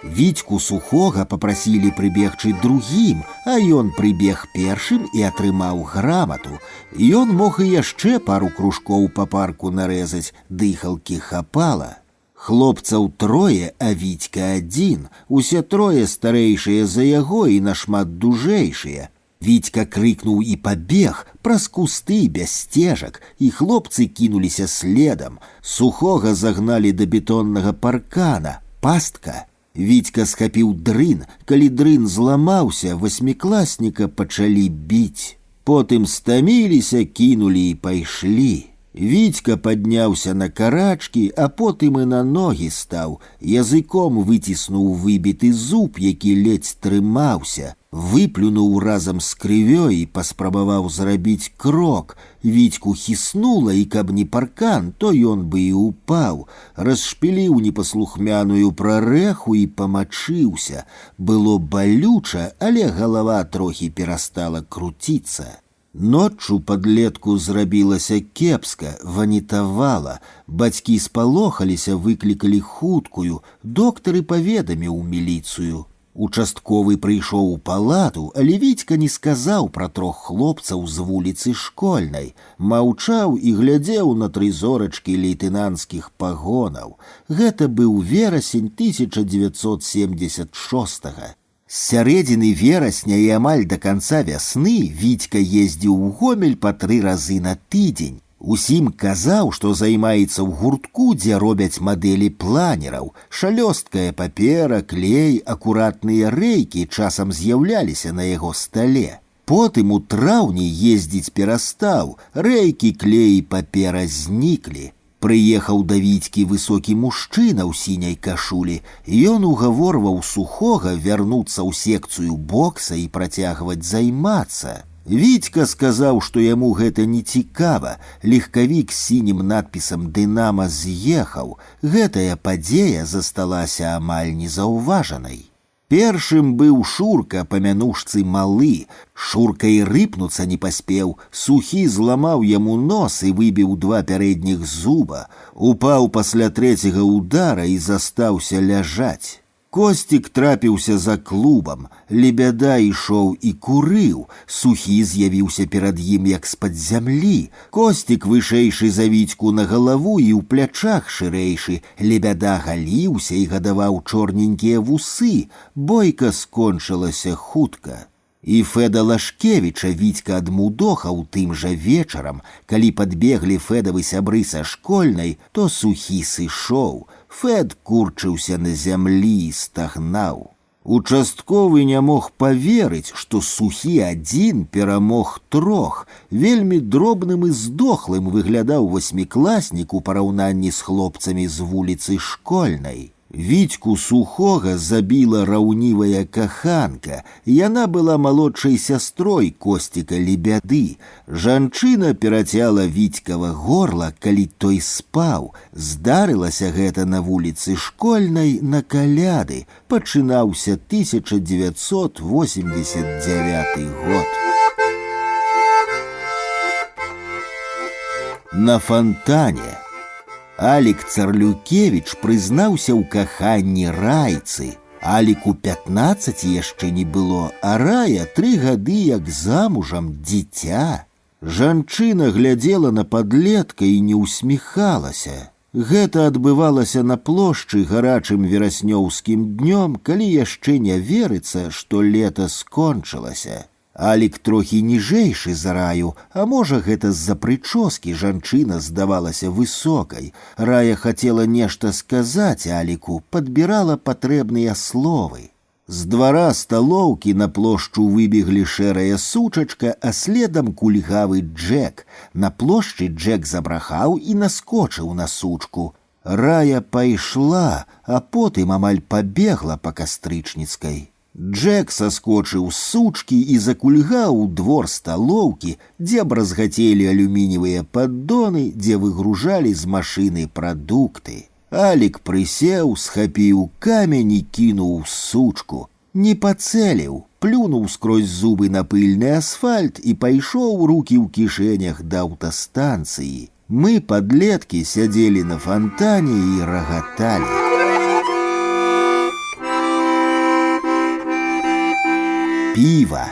Вітьку Сухога папрасілі прыбегчы другім, а ён прыбег першым і атрымаў грамату. Ён мог і яшчэ пару кружкоў па парку нарэзаць, дыхалкі хапала. Хлопцаў трое, а Вітька адзін, усе трое старэйшыя за яго і нашмат дужэйшыя. Вітька крыкнуў і пабег праз кусты без сцежак, і хлопцы кінуліся следам. Сухога загналі да бетоннага паркана. Пастка. Вітька схапіў дрын. Калі дрын зламаўся, васьмікласніка пачалі біць. Потым стаміліся, кінулі і пайшлі. Вітька падняўся на карачкі, а потым і на ногі стаў. Языком выціснуў выбіты зуб, які ледзь трымаўся. Выплюнуў разам з крывёй і паспрабаваў зрабіць крок. Вітьку хіснула, і каб не паркан, то ён бы і упаў. Расшпіліў непаслухмяную прарэху і памачыўся. Было балюча, але галава трохі перастала круціцца. Ноччу падлетку зрабілася кепска, ванітавала. Бацькі спалохаліся, выклікалі хуткую. Доктар і паведаміў міліцыю. Участковы прыйшоў у палату, але Вітька не сказаў пра трох хлопцаў з вуліцы Школьнай. Маўчаў і глядзеў на 3 зорачкі лейтэнанцкіх пагонаў. Гэта быў верасень 1976-го. З сярэдзіны верасня і амаль да канца вясны Вітька ездзіў у Гомель па 3 разы на тыдзень. Усім казаў, што займаецца ў гуртку, дзе робяць мадэлі планераў. Шалёсткая папера, клей, акуратныя рэйкі часам з'яўляліся на яго стале. Потым у траўні ездзіць перастаў, рэйкі, клей і папера зніклі. Прыехаў да Вітькі высокі мужчына ў сіняй кашулі. Ён угаворваў Сухога вярнуцца ў секцыю бокса і працягваць займацца. Вітька сказаў, што яму гэта не цікава. Легкавік з сінім надпісам «Дынама» з'ехаў. Гэтая падзея засталася амаль незаўважанай. Першым быў Шурка па мянушцы Малы. Шурка і рыпнуцца не паспеў. Сухі зламаў яму нос і выбіў 2 пярэдніх зуба. Упаў пасля 3-го удара і застаўся ляжаць. Костік трапіўся за клубам. Лебяда ішоў і курыў. Сухі з'явіўся перад ім як з-пад зямлі. Костік вышэйшы за Вітьку на галаву і ў плячах шырэйшы. Лебяда галіўся і гадаваў чорненькія вусы. Бойка скончылася хутка. І Феда Лашкевіча Вітька адмудохаў тым жа вечарам. Калі падбеглі Федавы сябры са Школьнай, то Сухі сышоў. Фед курчыўся на зямлі і стагнаў. Участковы не мог паверыць, што Сухі адзін перамог 3. Вельмі дробным і здохлым выглядаў васьмікласнік у параўнанні з хлопцамі з вуліцы Школьнай. Вітьку Сухога забіла раўнівая каханка. Яна была малодшай сястрой Костіка Лебяды. Жанчына перацяла Вітькава горла, калі той спаў. Здарылася гэта на вуліцы Школьнай на каляды. Пачынаўся 1989 год. На фантане Алік Царлюкевіч прызнаўся ў каханні райцы. Аліку 15 яшчэ не было, а рая 3 гады як замужам, дзіця. Жанчына глядзела на падлетка і не ўсміхалася. Гэта адбывалася на плошчы гарачым вераснёўскім днём, калі яшчэ не верыцца, што лета скончылася. Алік трохі ніжэйшы за Раю, а можа гэта з-за прычоскі жанчына здавалася высокай. Рая хацела нешта сказаць Аліку, падбірала патрэбныя словы. З двара сталоўкі на плошчу выбеглі шэрая сучачка, а следам кульгавы Джек. На плошчы Джек забрахаў і наскочыў на сучку. Рая пайшла, а потым амаль пабегла па Кастрычніцкай. Джек саскочыў з сучкі і закульгаў у двор сталоўкі, дзе бразгацелі алюмініевыя паддоны, дзе выгружалі з машыны прадукты. Алік прысеў, схапіў камень і кінуў сучку. Не пацэліў, плюнуў скрозь зубы на пыльны асфальт і пайшоў рукі ў кішэнях да аўтастанцыі. Мы, падлеткі, сядзелі на фантане і рагаталі. Піва.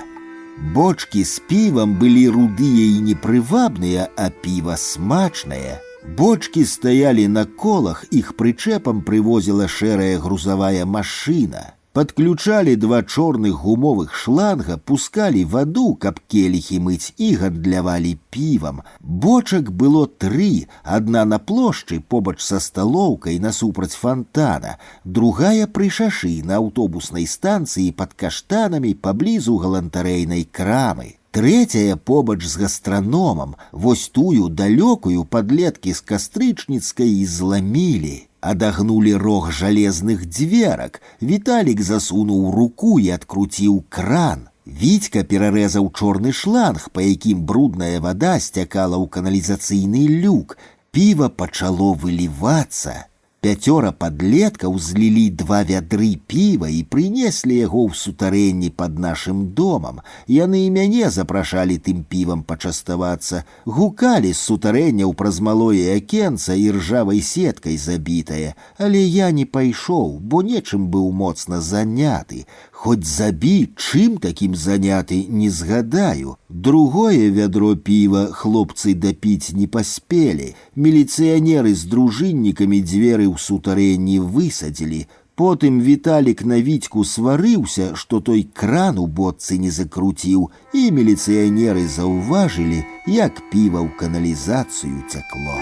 Бочкі з півам былі рудыя і непрывабныя, а піва смачнае. Бочкі стаялі на колах, іх прычэпам прывозіла шэрая грузавая машына. Падключалі два чорных гумовых шланга, пускалі ваду, каб келіхі мыць, і гандлявалі півам. Бочак было 3, адна на плошчы побач са сталоўкай насупраць фантана, другая пры шашы на аўтобуснай станцыі пад каштанамі паблізу галантарэйнай крамы. Трэцяя побач з гастраномам, вось тую далёкую падлеткі з Кастрычніцкай і зламілі. Адагнулі рог жалезных дзверак. Віталік засунуў руку і адкруціў кран. Вітька перарэзаў чорны шланг, па якім брудная вада сцякала ў каналізацыйны люк. Піва пачало вылівацца. 5 падлеткаў злілі 2 вядры піва і прынеслі яго ў сутарэнні пад нашым домам. Яны і мяне запрашалі тым півам пачаставацца. Гукалі з сутарэнняў праз малое акенца і ржавай сеткай забітае. Але я не пайшоў, бо нечым быў моцна заняты. Хоць забі, чым такім заняты, не згадаю. Другое вядро піва хлопцы дапіць не паспелі. Міліцыянеры з дружыннікамі дзверы ў сутарэнні высадзілі. Потым Віталік на Вітьку сварыўся, што той кран у бочцы не закруціў, і міліцыянеры заўважылі, як піва ў каналізацыю цякло.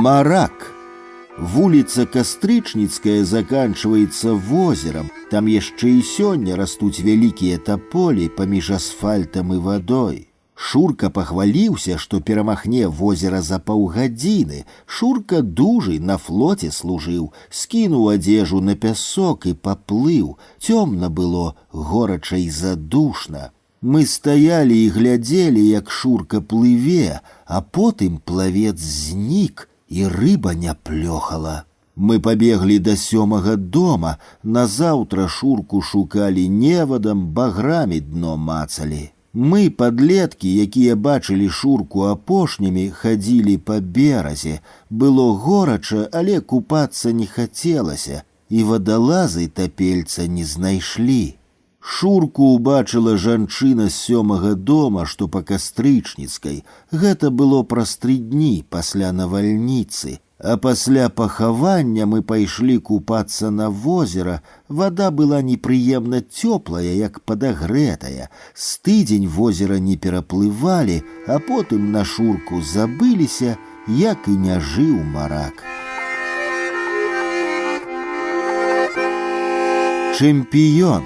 Марак. Вуліца Кастрычніцкая заканчваецца возерам. Там яшчэ і сёння растуць вялікія таполі паміж асфальтам і вадой. Шурка пахваліўся, што перамахне возера за паўгадзіны. Шурка дужы, на флоце служыў, скінуў адзежу на пясок і паплыў. Цёмна было, горача і задушна. Мы стаялі і глядзелі, як Шурка плыве, а потым плавец знік, і рыба не плёхала. Мы пабеглі да 7-га дома, назаўтра Шурку шукалі невадам, баграмі дно мацалі. Мы, падлеткі, якія бачылі Шурку апошнімі, хадзілі па беразе. Было горача, але купацца не хацелася, і вадалазы тапельца не знайшлі. Шурку убачыла жанчына з 7-га дома, што па Кастрычніцкай. Гэта было праз 3 дні пасля навальніцы. А пасля пахавання мы пайшлі купацца на возера. Вада была непрыемна цёплая, як падагрэтая. З тыдзень возера не пераплывалі, а потым на Шурку забыліся, як і не жыў Марак. Чэмпіён.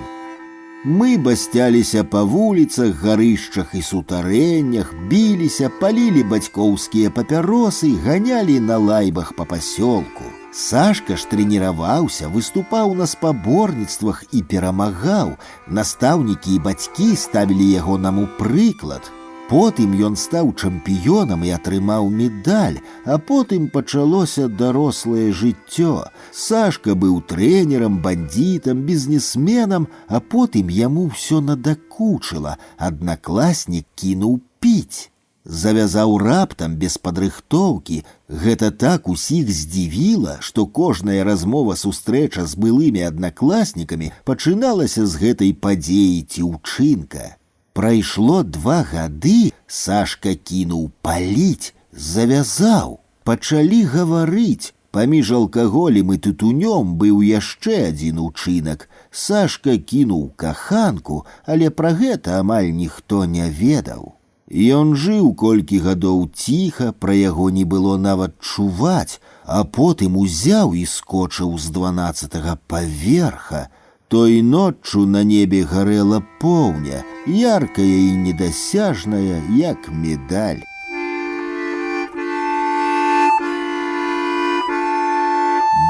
Мы басцяліся па вуліцах, гарышчах і сутарэннях, біліся, палілі бацькоўскія папяросы, ганялі на лайбах па пасёлку. Сашка ж трэніраваўся, выступаў на спаборніцтвах і перамагаў. Настаўнікі і бацькі ставілі яго нам у прыклад. Потым ён стаў чэмпіёнам і атрымаў медаль, а потым пачалося дарослае жыццё. Сашка быў трэнерам, бандітам, бізнесменам, а потым яму ўсё надакучыла. Аднакласнік кінуў піць. Завязаў раптам без падрыхтоўкі. Гэта так усіх здзівіла, што кожная размова-сустрэча з былымі аднакласнікамі пачыналася з гэтай падзеі ці ўчынка. Прайшло 2 гады, Сашка кінуў паліць, завязаў. Пачалі гаварыць, Паміж алкаголем і тытунём быў яшчэ адзін учынак. Сашка кінуў каханку, але пра гэта амаль ніхто не ведаў. Ён жыў колькі гадоў ціха, пра яго не было нават чуваць, а потым узяў і скочыў з 12-го паверха. Той ноччу на небе гарэла поўня, яркая і недасяжная, як медаль.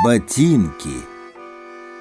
Ботинки.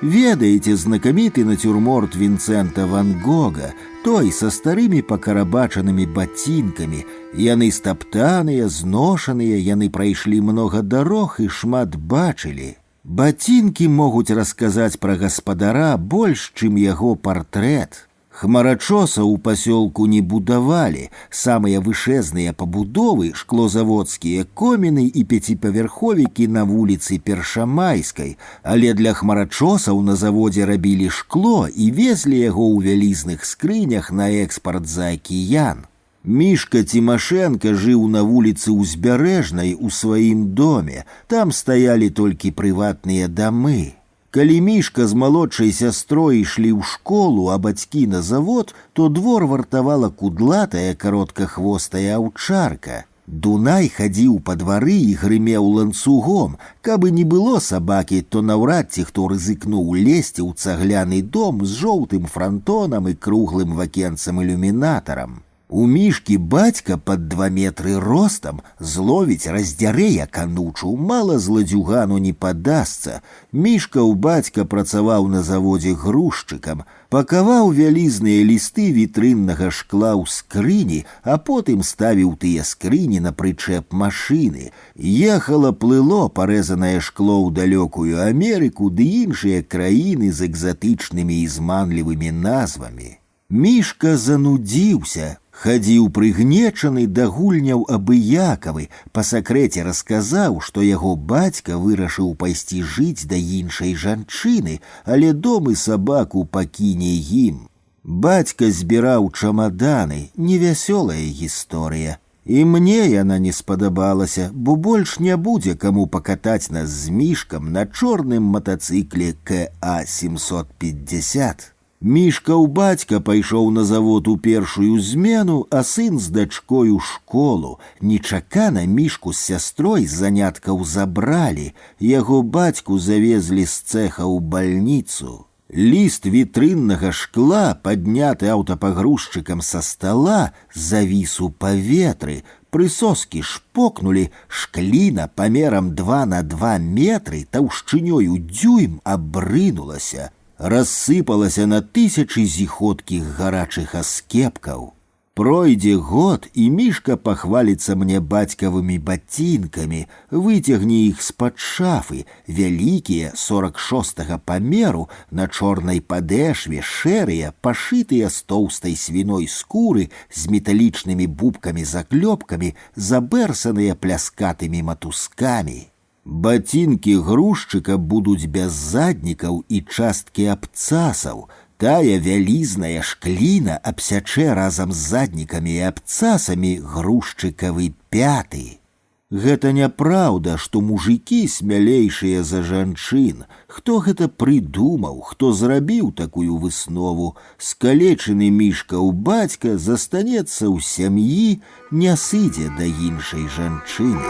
Ведаеце знакаміты натюрморт Вінцэнта Ван Гога, той са старымі пакарабачанымі ботинкамі. Яны стаптаныя, зношаныя, яны прайшлі многа дарог і шмат бачылі. Ботинки могуць расказаць пра гаспадара больш, чым яго партрэт. Хмарачоса ў пасёлку не будавалі. Самыя вышэзныя пабудовы, шклозаводскія коміны і пяціпавярховікі на вуліцы Першамайскай, але для хмарачосаў на заводзе рабілі шкло і везлі яго ў вялізных скрынях на экспарт за акіян. Мішка Цімашэнка жыў на вуліцы Узбярэжнай у сваім доме, там стаялі толькі прыватныя дамы. Калі Мішка з малодшай сястрой ішлі ў школу, а бацькі на завод, то двор вартавала кудлатая кароткахвостая аўчарка. Дунай хадзіў па двары і грымеў ланцугом. Кабы не было сабакі, то наўрад ці хто рызыкнуў лезці ў цагляны дом з жоўтым франтонам і круглым вакенцам-ілюмінатарам. У Мішкі бацька пад 2 метры ростам, зловіць раздзярэ як анучу, мала зладзюгану не падасца. Мішка ў бацька працаваў на заводзе грузчыкам, пакаваў вялізныя лісты вітрыннага шкла ў скрыні, а потым ставіў тыя скрыні на прычэп машыны. Ехала плыло парэзанае шкло ў далёкую Амерыку ды іншыя краіны з экзатычнымі і зманлівымі назвамі. Мішка занудзіўся. Хадзіў прыгнечаны да гульняў абыякавы, па сакрэце расказаў, што яго бацька вырашыў пайсці жыць да іншай жанчыны, але дом і сабаку пакіне ім. Бацька збіраў чамаданы, невясёлая гісторыя. І мне яна не спадабалася, бо больш не будзе каму пакатаць нас з Мішкам на чорным матацыкле КА-750. Мішка ў бацька пайшоў на завод у першую змену, а сын з дачкой у школу. Нечакана Мішку з сястрой з заняткаў забралі. Яго бацьку завезлі з цэха ў бальніцу. Ліст вітрыннага шкла, падняты аўтапагрузчыкам са стала, завіс у паветры. Прысоскі шпокнулі, шкліна памерам 2 на 2 метры таўшчынёю дзюйм абрынулася. Рассыпалася на тысячы зіходкіх гарачых аскепкаў. Пройдзе год, і Мішка пахваліцца мне бацькавымі ботинкамі, выцягне іх з-пад шафы, вялікія 46-го памеру, на чорнай падэшве, шэрыя, пашытыя з тоўстай свіной скуры, з металічнымі бубкамі-заклёпкамі, забэрсаныя пляскатымі матускамі. Ботинки грузчыка будуць без заднікаў і часткі абцасаў. Тая вялізная шкліна абсячэ разам з заднікамі і абцасамі грузчыкавы пяты. Гэта няпраўда, што мужыкі смялейшыя за жанчын. Хто гэта прыдумаў, хто зрабіў такую выснову? Скалечаны Мішка ў бацька застанецца ў сям'і, не сыдзе да іншай жанчыны.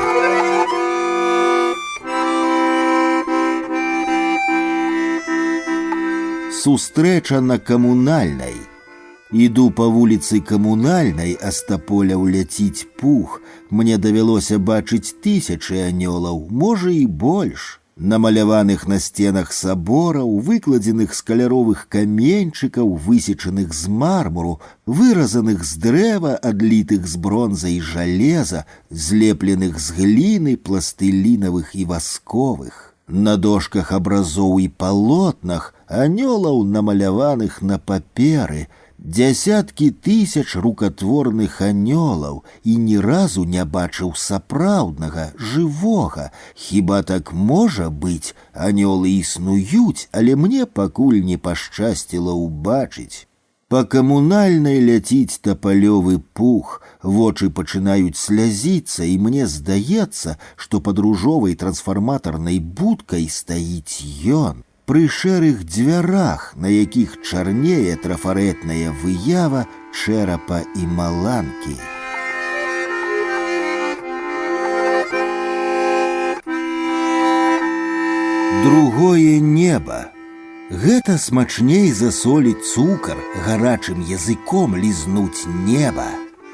Сустрэча на Камунальнай. Іду па вуліцы Камунальнай, а з таполя ўляціць пух. Мне давялося бачыць 1000 анёлаў, можа і больш. Намаляваных на сценах сабораў, выкладзеных з каляровых каменьчыкаў, высечаных з мармуру, выразаных з дрэва, адлітых з бронзы і жалеза, злепленых з гліны, пластылінавых і васковых. На дошках абразоў і палотнах анёлаў, намаляваных на паперы, дзясяткі тысяч рукатворных анёлаў, і ні разу не бачыў сапраўднага, жывога. Хіба так можа быць? Анёлы існуюць, але мне пакуль не пашчасціла ўбачыць. Па камунальнай ляціць тапалёвы пух, вочы пачынаюць слязіцца, і мне здаецца, што пад ружовай трансфарматарнай будкай стаіць ён. Пры шэрых дзвярах, на якіх чарнее трафарэтная выява чэрапа і маланкі. Другое неба. Гэта смачней засоліць цукар, гарачым языком лізнуць неба.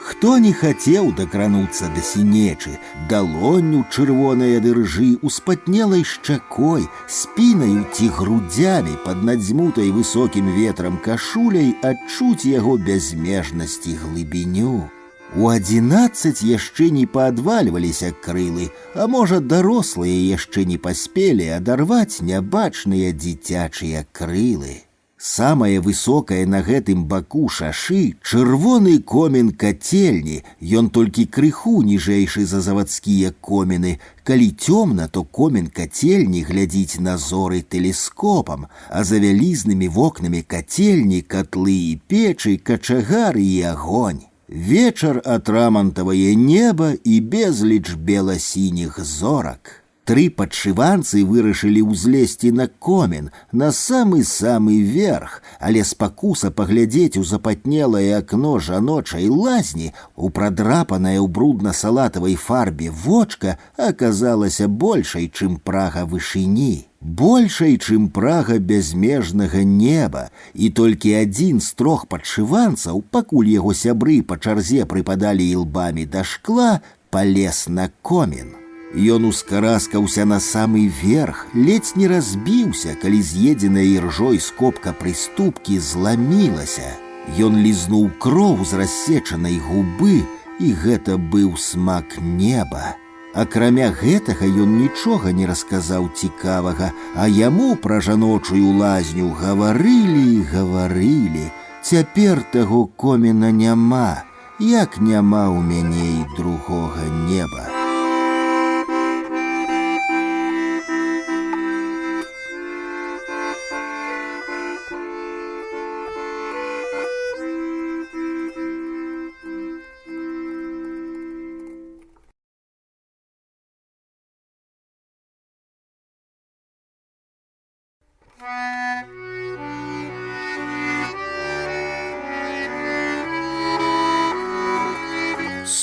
Хто не хацеў дакрануцца да сінечы, далонню чырвонай ад іржы, успатнелай шчакой, спінаю ці грудзямі пад надзьмутай высокім ветрам кашуляй адчуць яго бязмежнасць і глыбіню. У 11 яшчэ не паадвальваліся крылы, а можа, дарослыя яшчэ не паспелі адарваць нябачныя дзіцячыя крылы. Самае высокае на гэтым баку шашы чырвоны комін кацельні, ён толькі крыху ніжэйшы за завадскія коміны. Калі цёмна, то комін кацельні глядзіць на зоры тэлескопам, а за вялізнымі вокнамі кацельні катлы і печы, качагары і агонь. Вечар атрамантавае неба і безліч бела-сініх зорак. 3 падшыванцы вырашылі ўзлезці на комін, на самы-самы верх, але спакуса паглядзець у запатнелае акно жаночай лазні, у прадрапанае ў брудна-салатавай фарбе вочка аказалася большай, чым прага вышыні. Большай, чым прага бязмежнага неба, і толькі адзін з 3 падшыванцаў, пакуль яго сябры па чарзе прыпадалі ілбамі да шкла, палез на комін. Ён ускараскаўся на самы верх, ледзь не разбіўся, калі з'едзеная іржой скобка прыступкі зламілася. Ён лізнуў кроў з рассечанай губы, і гэта быў смак неба. Акрамя гэтага ён нічога не расказаў цікавага, а яму пра жаночую лазню гаварылі і гаварылі. Цяпер таго коміна няма, як няма ў мяне і другога неба.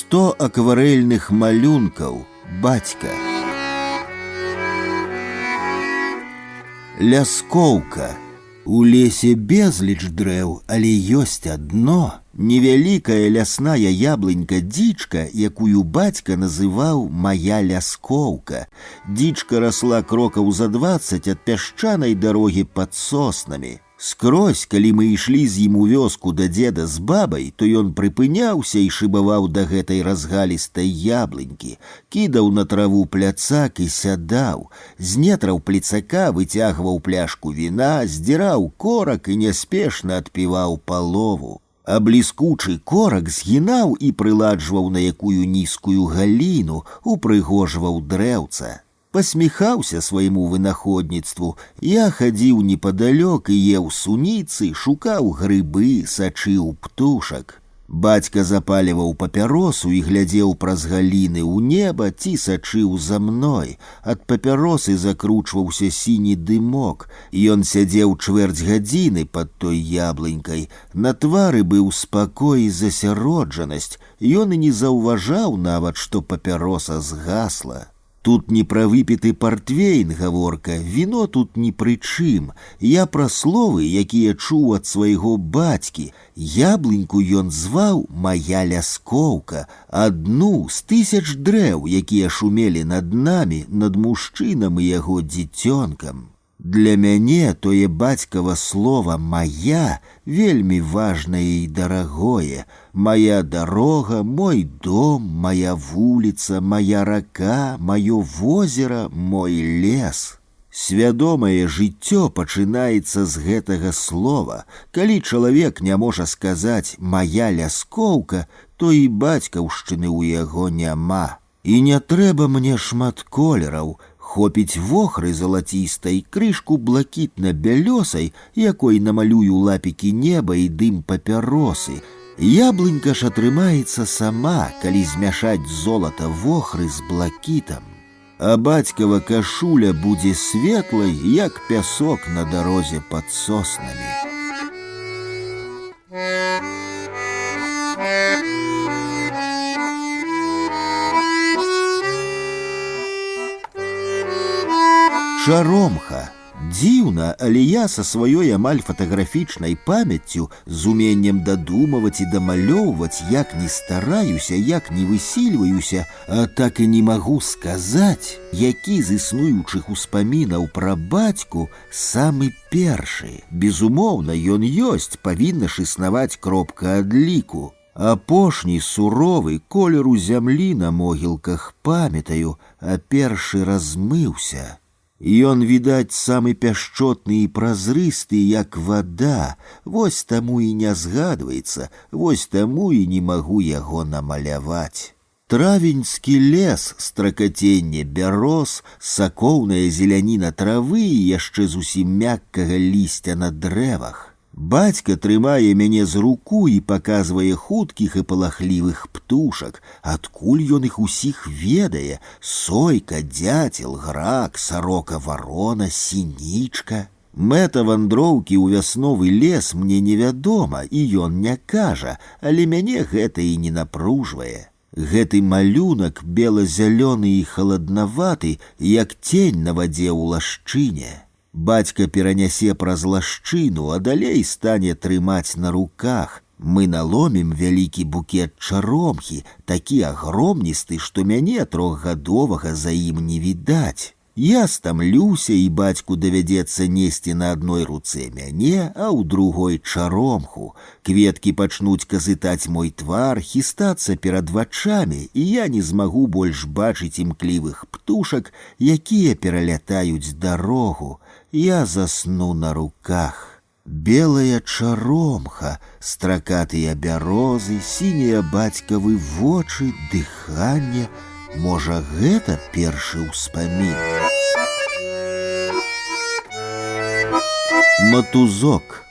«100 акварэльных малюнкаў, бацька». Ляскоўка. У лесе безліч дрэў, але ёсць адно, невялікая лясная яблынька-дзічка, якую бацька называў «мая ляскоўка». Дзічка расла крокаў за 20 ад пясчанай дарогі пад соснамі. Скрозь, калі мы ішлі з ім у вёску да дзеда з бабай, то ён прыпыняўся і шыбаваў да гэтай разгалістай яблынькі, кідаў на траву пляцак і сядаў, з нетраў плецака выцягваў пляшку віна, здзіраў корак і няспешна адпіваў палову. А бліскучы корак згінаў і прыладжваў на якую нізкую галіну, упрыгожваў дрэўца. Пасміхаўся свайму вынаходніцтву. Я хадзіў непадалёк і еў суніцы, шукаў грыбы, сачыў птушак. Бацька запаліваў папяросу і глядзеў праз галіны ў неба ці сачыў за мной. Ад папяросы закручваўся сіні дымок. Ён сядзеў чвэрць гадзіны пад той яблынькай. На твары быў спакой і засяроджанасць. Ён і не заўважаў нават, што папяроса згасла. Тут не пра выпіты партвейн гаворка, віно тут ні пры чым. Я пра словы, якія чуў ад свайго бацькі. Яблыньку ён зваў «мая ляскоўка», адну з 1000 дрэў, якія шумелі над намі, над мужчынам і яго дзіцёнкам. Для мяне тое бацькава слова «мая» вельмі важнае і дарагое. Мая дарога, мой дом, моя вуліца, моя рака, маё возера, мой лес. Свядомае жыццё пачынаецца з гэтага слова. Калі чалавек не можа сказаць «мая ляскоўка», то і бацькаўшчыны ў яго няма. І не трэба мне шмат колераў, Хопіць вохры залацістай, крышку блакітна-бялёсай, якой намалюю лапікі неба і дым папяросы. Яблынька ж атрымаецца сама, калі змяшаць золата вохры з блакітам. А бацькава кашуля будзе светлай, як пясок на дарозе пад соснамі. Чаромха. Дзіўна, але я са сваёй амаль фатаграфічнай памяццю, з уменнем дадумаваць і дамалёўваць, як не стараюся, як не высільваюся, а так і не магу сказаць, які з існуючых успамінаў пра бацьку самы першы. Безумоўна, ён ёсць, павінна ж існаваць кропка адліку. Апошні суровы колеру зямлі на могілках памятаю, а першы размыўся. Ён, відаць, самы пяшчотны і празрысты, як вада, вось таму і не згадваецца, вось таму і не магу яго намаляваць. Травеньскі лес, стракаценне бяроз, сакоўная зеляніна травы і яшчэ зусім мяккага лісця на дрэвах. Бацька трымае мяне з руку і паказвае хуткіх і палахлівых птушак. Адкуль ён іх усіх ведае? Сойка, дзяцел, грак, сарока, варона, сінічка. Мэта вандроўкі ў вясновы лес мне невядома, і ён не кажа, але мяне гэта і не напружвае. Гэты малюнак бела-зялёны і халаднаваты, як тень на вадзе ў лагчыне. Бацька перанясе праз лагчыну, а далей стане трымаць на руках. Мы наломім вялікі букет чаромхі, такі агромністы, што мяне трохгадовага за ім не відаць. Я стамлюся, і бацьку давядзецца несці на адной руцэ мяне, а ў другой чаромху. Кветкі пачнуць казытаць мой твар, хістацца перад вачамі, і я не змагу больш бачыць імклівых птушак, якія пералятаюць дарогу. Я засну на руках. Белая чаромха, стракатыя бярозы, сінія бацькавы вочы, дыханне. Можа, гэта першы ўспамін. Матузок.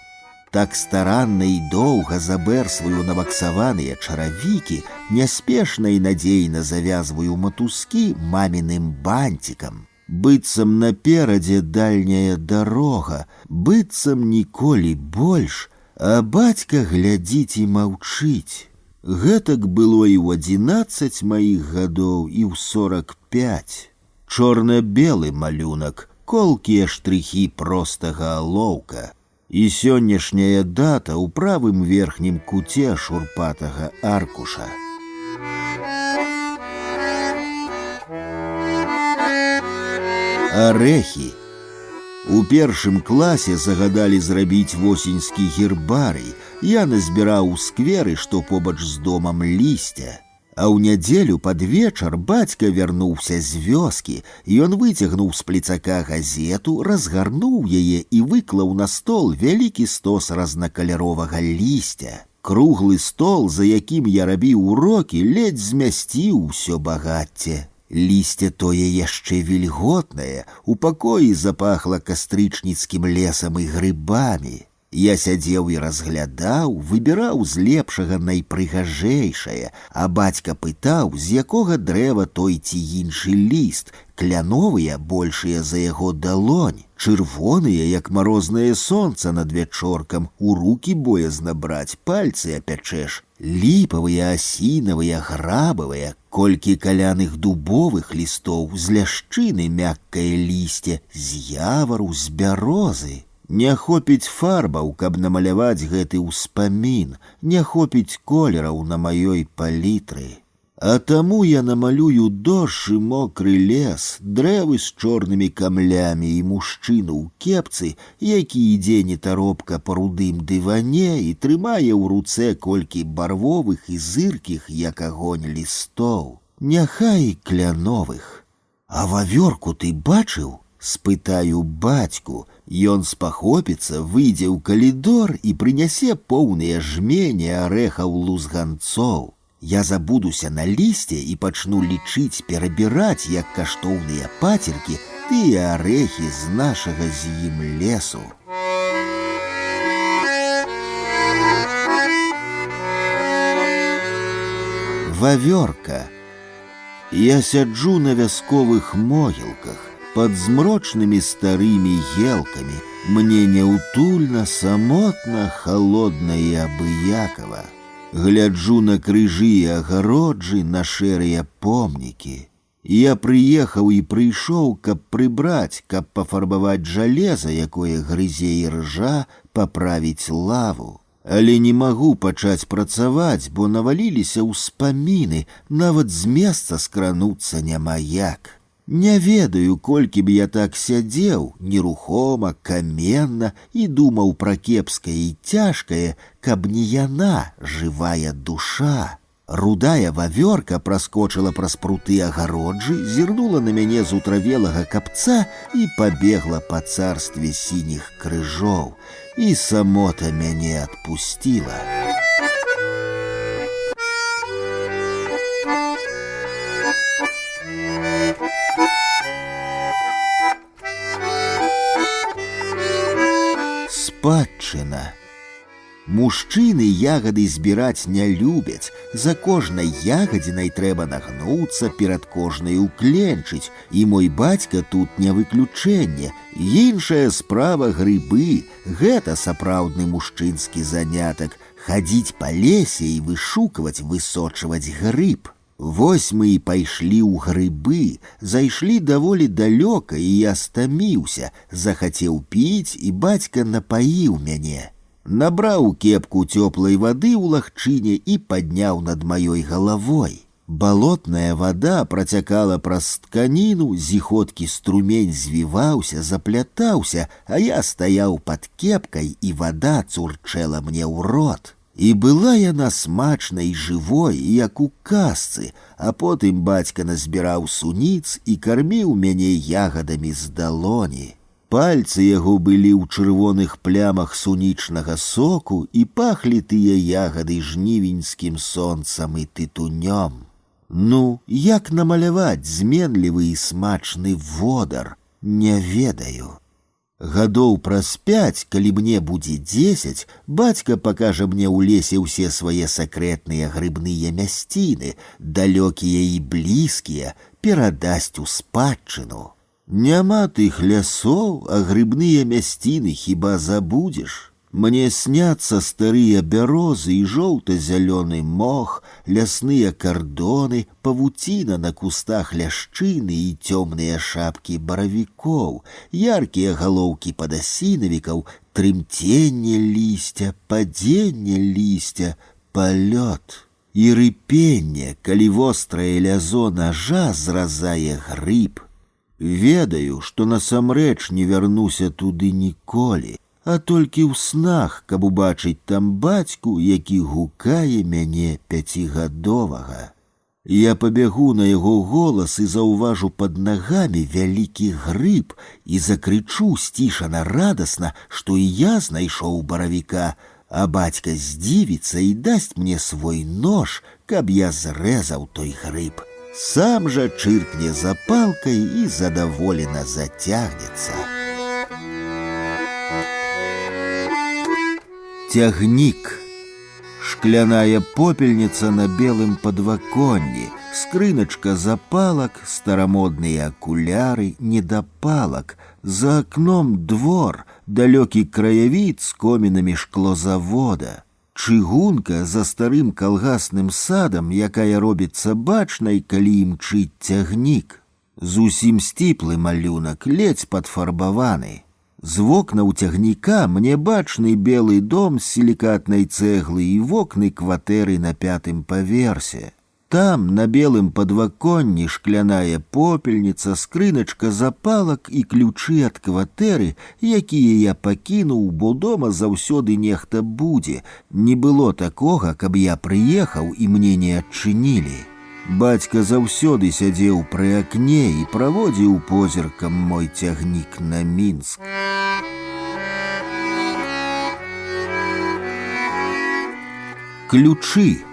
Так старанна і доўга забэрсваю наваксаваныя чаравікі, няспешна і надзейна завязваю матузкі маміным бантикам. Быццам наперадзе дальняя дарога, быццам ніколі больш, а бацька глядзіць і маўчыць. Гэтак было і ў 11 маіх гадоў, і ў 45. Чорна-белы малюнак, колкія штрыхі простага алоўка. І сённяшняя дата ў правым верхнім куце шурпатага аркуша. Арэхі. У першым класе загадалі зрабіць восеньскі гербарый. Я назбіраў у скверы, што побач з домам лісця. А ў нядзелю пад вечар бацька вярнуўся з вёскі. Ён выцягнуў з плецака газету, разгарнуў яе і выклаў на стол вялікі стос разнакаляровага лісця. Круглы стол, за якім я рабіў урокі, ледзь змясціў усё багацце. Лісце тое яшчэ вільготнае, у пакоі запахла кастрычніцкім лесам і грыбамі. Я сядзеў і разглядаў, выбіраў з лепшага найпрыгажэйшае, а бацька пытаў, з якога дрэва той ці іншы ліст, кляновыя большыя за яго далонь, чырвоныя, як марознае сонца над вячоркам, у рукі боязна браць, пальцы апячэш, ліпавыя, асінавыя, грабавыя, колькі каляных дубовых лістоў, з ляшчыны мяккае лісце, з явару, з бярозы. Не хопіць фарбаў, каб намаляваць гэты ўспамін, не хопіць колераў на маёй палітры. А таму я намалюю дождж і мокры лес, дрэвы з чорнымі камлямі і мужчыну ў кепцы, які ідзе нетаропка па рудым дыване і трымае ў руцэ колькі барвовых і зыркіх, як агонь лістоў. Няхай кляновых. А вавёрку ты бачыў? Спытаю бацьку. Ён спахопіцца, выйдзе ў калідор і прынясе поўныя жмені арэхаў лузганцоў. Я забудуся на лісце і пачну лічыць, перабіраць, як каштоўныя пацеркі, тыя арэхі з нашага з ім лесу. Вавёрка. Я сяджу на вясковых могілках, под змрочнымі старымі елкамі. Мне няўтульна, самотна, холодна і абыякава. Гляджу на крыжы і агароджы, на шэрыя помнікі. Я прыехаў і прыйшоў, каб прыбраць, каб пафарбаваць жалеза, якое грызе і ржа, паправіць лаву. Але не магу пачаць працаваць, бо наваліліся ўспаміны, нават з месца скрануцца няма як. Не ведаю, колькі б я так сядзеў, нерухома, каменна, і думаў пра кепскае і цяжкае, каб не яна, жывая душа. Рудая вавёрка праскочыла праз пруты агароджы, зірнула на мяне з утравелага капца і пабегла па царстве сініх крыжоў. І самота мяне адпусціла. Спадчына. Мужчыны ягады збіраць не любяць. За кожнай ягадзінай трэба нагнуцца, перад кожнай укленчыць. І мой бацька тут не выключэнне. Іншая справа грыбы. Гэта сапраўдны мужчынскі занятак. Хадзіць па лесе і вышукваць, высочваць грыб. Вось мы і пайшлі ў грыбы, зайшлі даволі далёка, і я стаміўся, захацеў піць, і бацька напаіў мяне. Набраў кепку цёплай вады ў лагчыне і падняў над маёй галавой. Балотная вада працякала праз тканіну, зіхоткі струмень звіваўся, заплятаўся, а я стаяў пад кепкай, і вада цурчэла мне ў рот. І была яна смачнай, жывой, як у казцы, а потым бацька назбіраў суніц і карміў мяне ягадамі з далоні. Пальцы яго былі ў чырвоных плямах сунічнага соку, і пахлі тыя ягады жнівеньскім сонцам і тытунём. Ну, як намаляваць зменлівы і смачны водар, не ведаю. Гадоў праз 5, калі мне будзе 10, бацька пакажа мне ў лесе ўсе свае сакрэтныя грыбныя мясціны, далёкія і блізкія, перадасць у спадчыну. Няма тых лясоў, а грыбныя мясціны хіба забудзеш? Мне сняцца старыя бярозы і жоўта-зялёны мох, лясныя кардоны, павуціна на кустах ляшчыны і цёмныя шапкі баравікоў, яркія галоўкі падасінавікаў, трымценне лісця, падзенне лісця, палёт і рыпенне, калі вострае лязо нажа зразае грыб. Ведаю, што насамрэч не вярнуся туды ніколі, а толькі ў снах, каб убачыць там бацьку, які гукае мяне 5гадовага. Я пабягу на яго голас і заўважу пад нагамі вялікі грыб і закрычу сцішана радасна, што і я знайшоў баравіка, а бацька здзівіцца і дасць мне свой нож, каб я зрэзаў той грыб. Сам жа чыркне запалкай і задаволена зацягнецца. Цягнік. Шкляная попельніца на белым падваконні, скрыначка запалак, старамодныя акуляры, недапалак, за акном двор, далёкі краявід з комінамі шклозавода. Чыгунка за старым калгасным садам, якая робіцца бачнай, калі імчыць цягнік. Зусім сціплы малюнак, ледзь падфарбаваны. З вокнаў цягніка мне бачны белы дом з сілікатнай цэглы і вокны кватэры на 5-м паверсе. Там, на белым падваконні, шкляная попельніца, скрыначка запалак і ключы ад кватэры, якія я пакінуў, бо дома заўсёды нехта будзе. Не было такога, каб я прыехаў і мне не адчынілі. Бацька заўсёды сядзеў пры акне і праводзіў позіркам мой цягнік на Мінск. Ключы.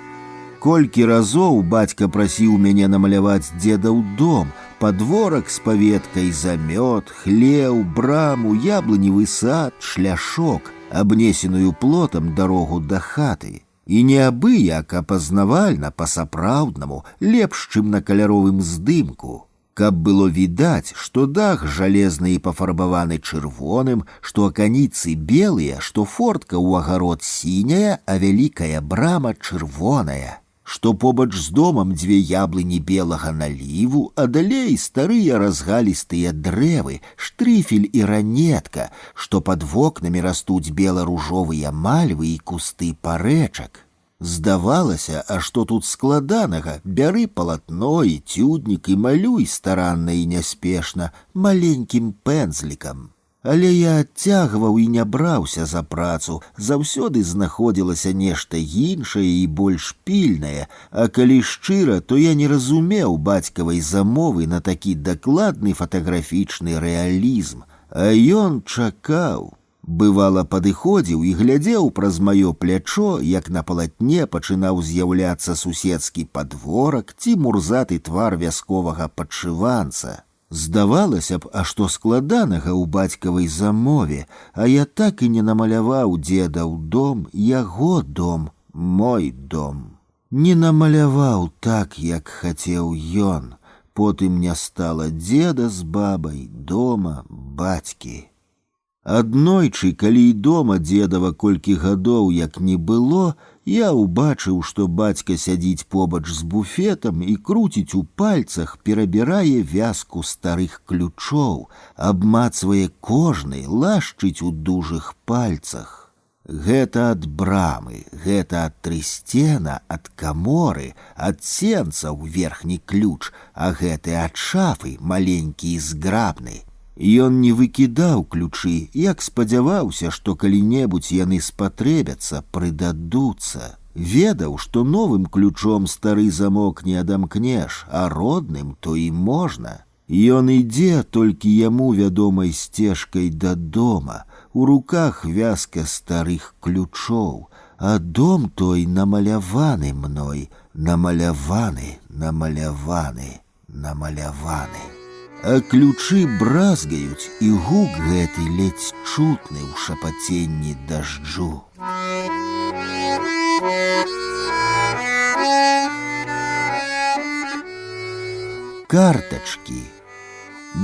Колькі разоў бацька прасіў мяне намаляваць дзедаў дом, падворак з паветкай, замёт, хлеў, браму, яблыневы сад, шляшок, абнесеную плотам дарогу да хаты. І не абы-як, а пазнавальна, па-сапраўднаму, лепш, чым на каляровым здымку. Каб было відаць, што дах жалезны і пафарбаваны чырвоным, што аканіцы белыя, што фортка ў агарод сіняя, а вялікая брама чырвоная, што побач з домам дзве яблыні белага наліву, а далей старыя разгалістыя дрэвы, штрыфель і ранетка, што пад вокнамі растуць бела-ружовыя мальвы і кусты парэчак. Здавалася, а што тут складанага, бяры палатно і цюднік і малюй старанна і няспешна, маленькім пэнзлікам. Але я адцягваў і не браўся за працу, заўсёды знаходзілася нешта іншае і больш пільнае, а калі шчыра, то я не разумеў бацькавай замовы на такі дакладны фатаграфічны рэалізм, а ён чакаў. Бывала, падыходзіў і глядзеў праз маё плячо, як на палатне пачынаў з'яўляцца суседскі падворак ці мурзаты твар вясковага падшыванца. Здавалася б, а што складанага ў бацькавай замове, а я так і не намаляваў дзедаў дом, яго дом, мой дом. Не намаляваў так, як хацеў ён, потым не стала дзеда з бабай, дома, бацькі. Аднойчы, калі і дома дзедава колькі гадоў як не было, я ўбачыў, што бацька сядзіць побач з буфетам і круціць у пальцах, перабірае вязку старых ключоў, абмацвае кожны, лашчыць у дужых пальцах. Гэта ад брамы, гэта ад трысцена, ад каморы, ад сенца ў верхні ключ, а гэты ад шафы, маленькі і зграбны. Ён не выкідаў ключы, як спадзяваўся, што калі-небудзь яны спатрэбяцца, прыдадуцца. Ведаў, што новым ключом стары замок не адамкнеш, а родным то і можна. Ён ідзе толькі яму вядомай сцежкай да дома, у руках вязка старых ключоў, а дом той намаляваны мной, намаляваны, намаляваны, намаляваны. А ключы бразгаюць, і гук гэты ледзь чутны ў шапаценні дажджу. Картачкі.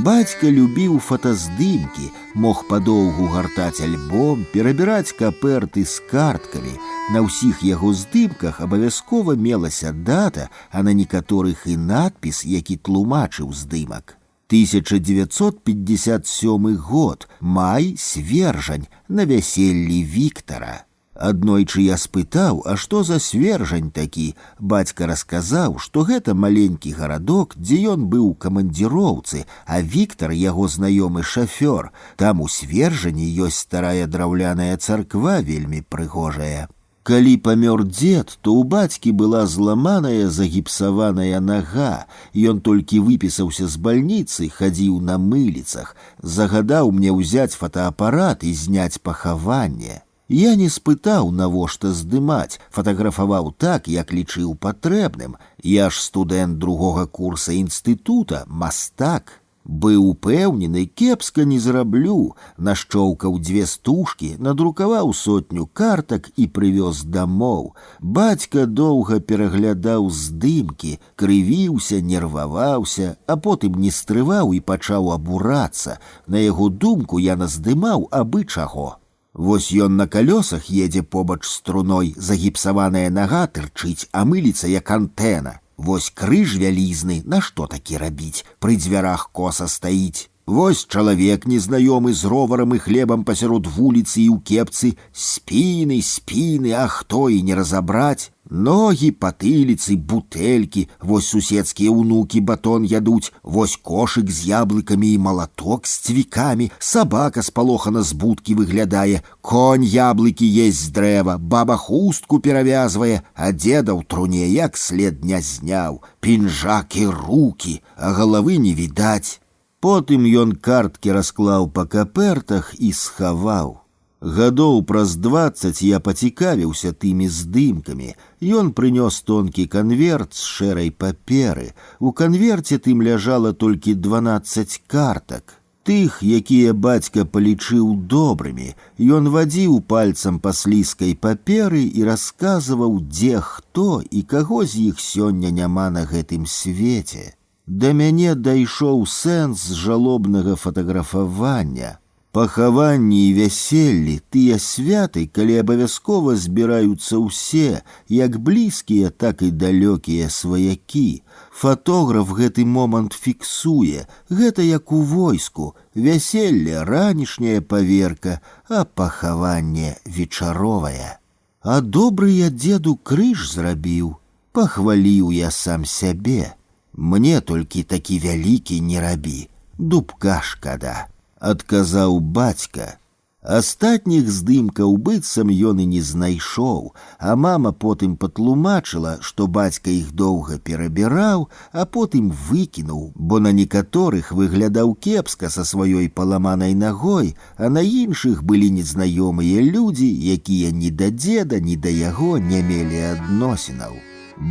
Бацька любіў фотаздымкі, мог падоўгу гартаць альбом, перабіраць каперты з карткамі. На ўсіх яго здымках абавязкова мелася дата, а на некаторых і надпіс, які тлумачыў здымак. 1957 год, май, свержань, на вяселлі Віктара. Аднойчы я спытаў, а што за свержань такі? Бацька расказаў, што гэта маленькі гарадок, дзе ён быў у камандзіроўцы, а Віктар яго знаёмы шафёр. Там у свержані ёсць старая драўляная царква вельмі прыгожая. Калі памёр дзед, то ў бацькі была зламаная загіпсаваная нага. Ён толькі выпісаўся з бальніцы, хадзіў на мыліцах, загадаў мне ўзяць фотоапарат і зняць пахаванне. Я не спытаў, навошта здымаць, фатаграфаваў так, як лічыў патрэбным. Я ж студэнт другога курса інстытута, мастак. Быў упэўнены, кепска не зараблю, нашчоўкаў 2 стужкі, надрукаваў 100 картак і прывёз дамоў. Бацька доўга пераглядаў здымкі, крывіўся, нерваваўся, а потым не стрываў і пачаў абурацца. На яго думку я наздымаў абы чаго. Вось ён на калёсах едзе побач з струной, загіпсаваная нага тырчыць, а мыліца як антэна. Вось крыж вялізны, на што такі рабіць? Пры дзвярах коса стаіць. Вось чалавек незнаёмы з роварам і хлебам пасярод вуліцы і ў кепцы. Спіны, спіны, а хто і не разабраць? Ногі, патыліцы, бутэлькі, вось суседскія ўнукі батон ядуць, вось кошык з яблыкамі і малаток з цвікамі, сабака спалохана з будкі выглядае, конь яблыкі есть з дрэва, баба хустку перавязвае, а дзеда ў труне як след не зняў, пінжак і рукі, а галавы не відаць. Потым ён карткі расклаў па капертах і схаваў. Гадоў праз 20 я пацікавіўся тымі здымкамі. Ён прынёс тонкі канверт з шэрай паперы. У канверце тым ляжала толькі 12 картак. Тых, якія бацька палічыў добрымі. Ён вадзіў пальцам па слізкай паперы і расказваў, дзе хто і каго з іх сёння няма на гэтым свеце. Да мяне дайшоў сэнс жалобнага фатаграфавання. Пахаванні і вяселлі, тыя святы, калі абавязкова збіраюцца ўсе, як блізкія, так і далёкія сваякі. Фатограф гэты момант фіксуе, гэта як у войску, вяселле ранішняя паверка, а пахаванне вечаровае. А добры я дзеду крыж зрабіў, пахваліў я сам сябе. Мне толькі такі вялікі не рабі, дубка шкада. Адказаў бацька. Астатніх здымкаў быццам ён і не знайшоў, а мама потым патлумачыла, што бацька іх доўга перабіраў, а потым выкінуў, бо на некаторых выглядаў кепска са сваёй паламанай нагой, а на іншых былі незнаёмыя людзі, якія ні да дзеда, ні да яго не мелі адносінаў.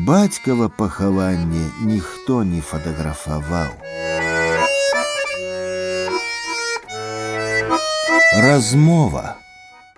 Бацькава пахаванне ніхто не фатаграфаваў. Размова.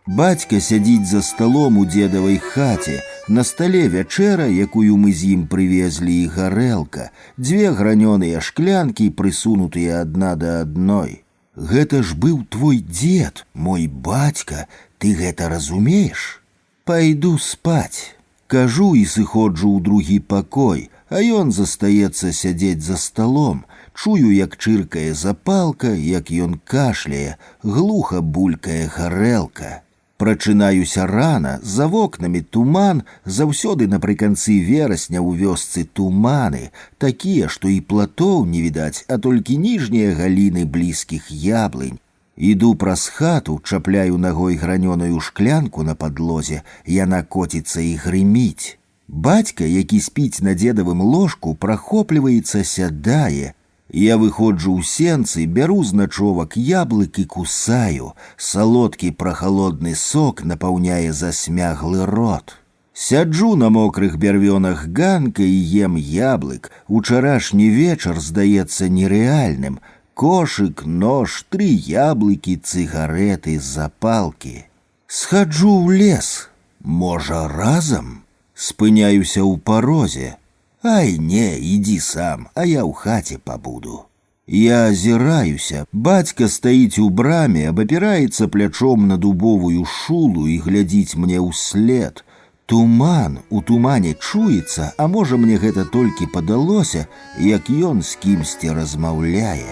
Бацька сядзіць за сталом у дзедавай хаце. На стале вячэра, якую мы з ім прывезлі, і гарэлка, 2 гранёныя шклянкі, прысунутыя адна да адной. Гэта ж быў твой дзед, мой бацька, ты гэта разумееш? Пайду спаць. Кажу і сыходжу ў другі пакой, а ён застаецца сядзець за сталом. Чую, як чыркае запалка, як ён кашляе, глуха булькае гарэлка. Прачынаюся рана, за вокнамі туман, заўсёды напрыканцы верасня ў вёсцы туманы, такія, што і платоў не відаць, а толькі ніжнія галіны блізкіх яблынь. Іду праз хату, чапляю ногой гранёную шклянку на падлозе, яна коціцца і грыміць. Бацька, які спіць на дзедавым ложку, прахопліваецца, сядае. Я выходжу ў сенцы, бяру з начовак яблык і кусаю. Салодкі прахалодны сок напаўняе засмяглы рот. Сяджу на мокрых бярвёнах ганка і ем яблык. Учарашні вечар здаецца нерэальным. Кошык, нож, 3 яблыкі, цыгареты, запалкі. Схаджу ў лес. Можа, разам? Спыняюся ў парозе. Ай, не, ідзі сам, а я ў хаце пабуду. Я азіраюся, бацька стаіць у браме, абапіраецца плячом на дубовую шулу і глядзіць мне ўслед. Туман, у тумане чуецца, а можа мне гэта толькі падалося, як ён з кімсьці размаўляе.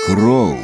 Кроў.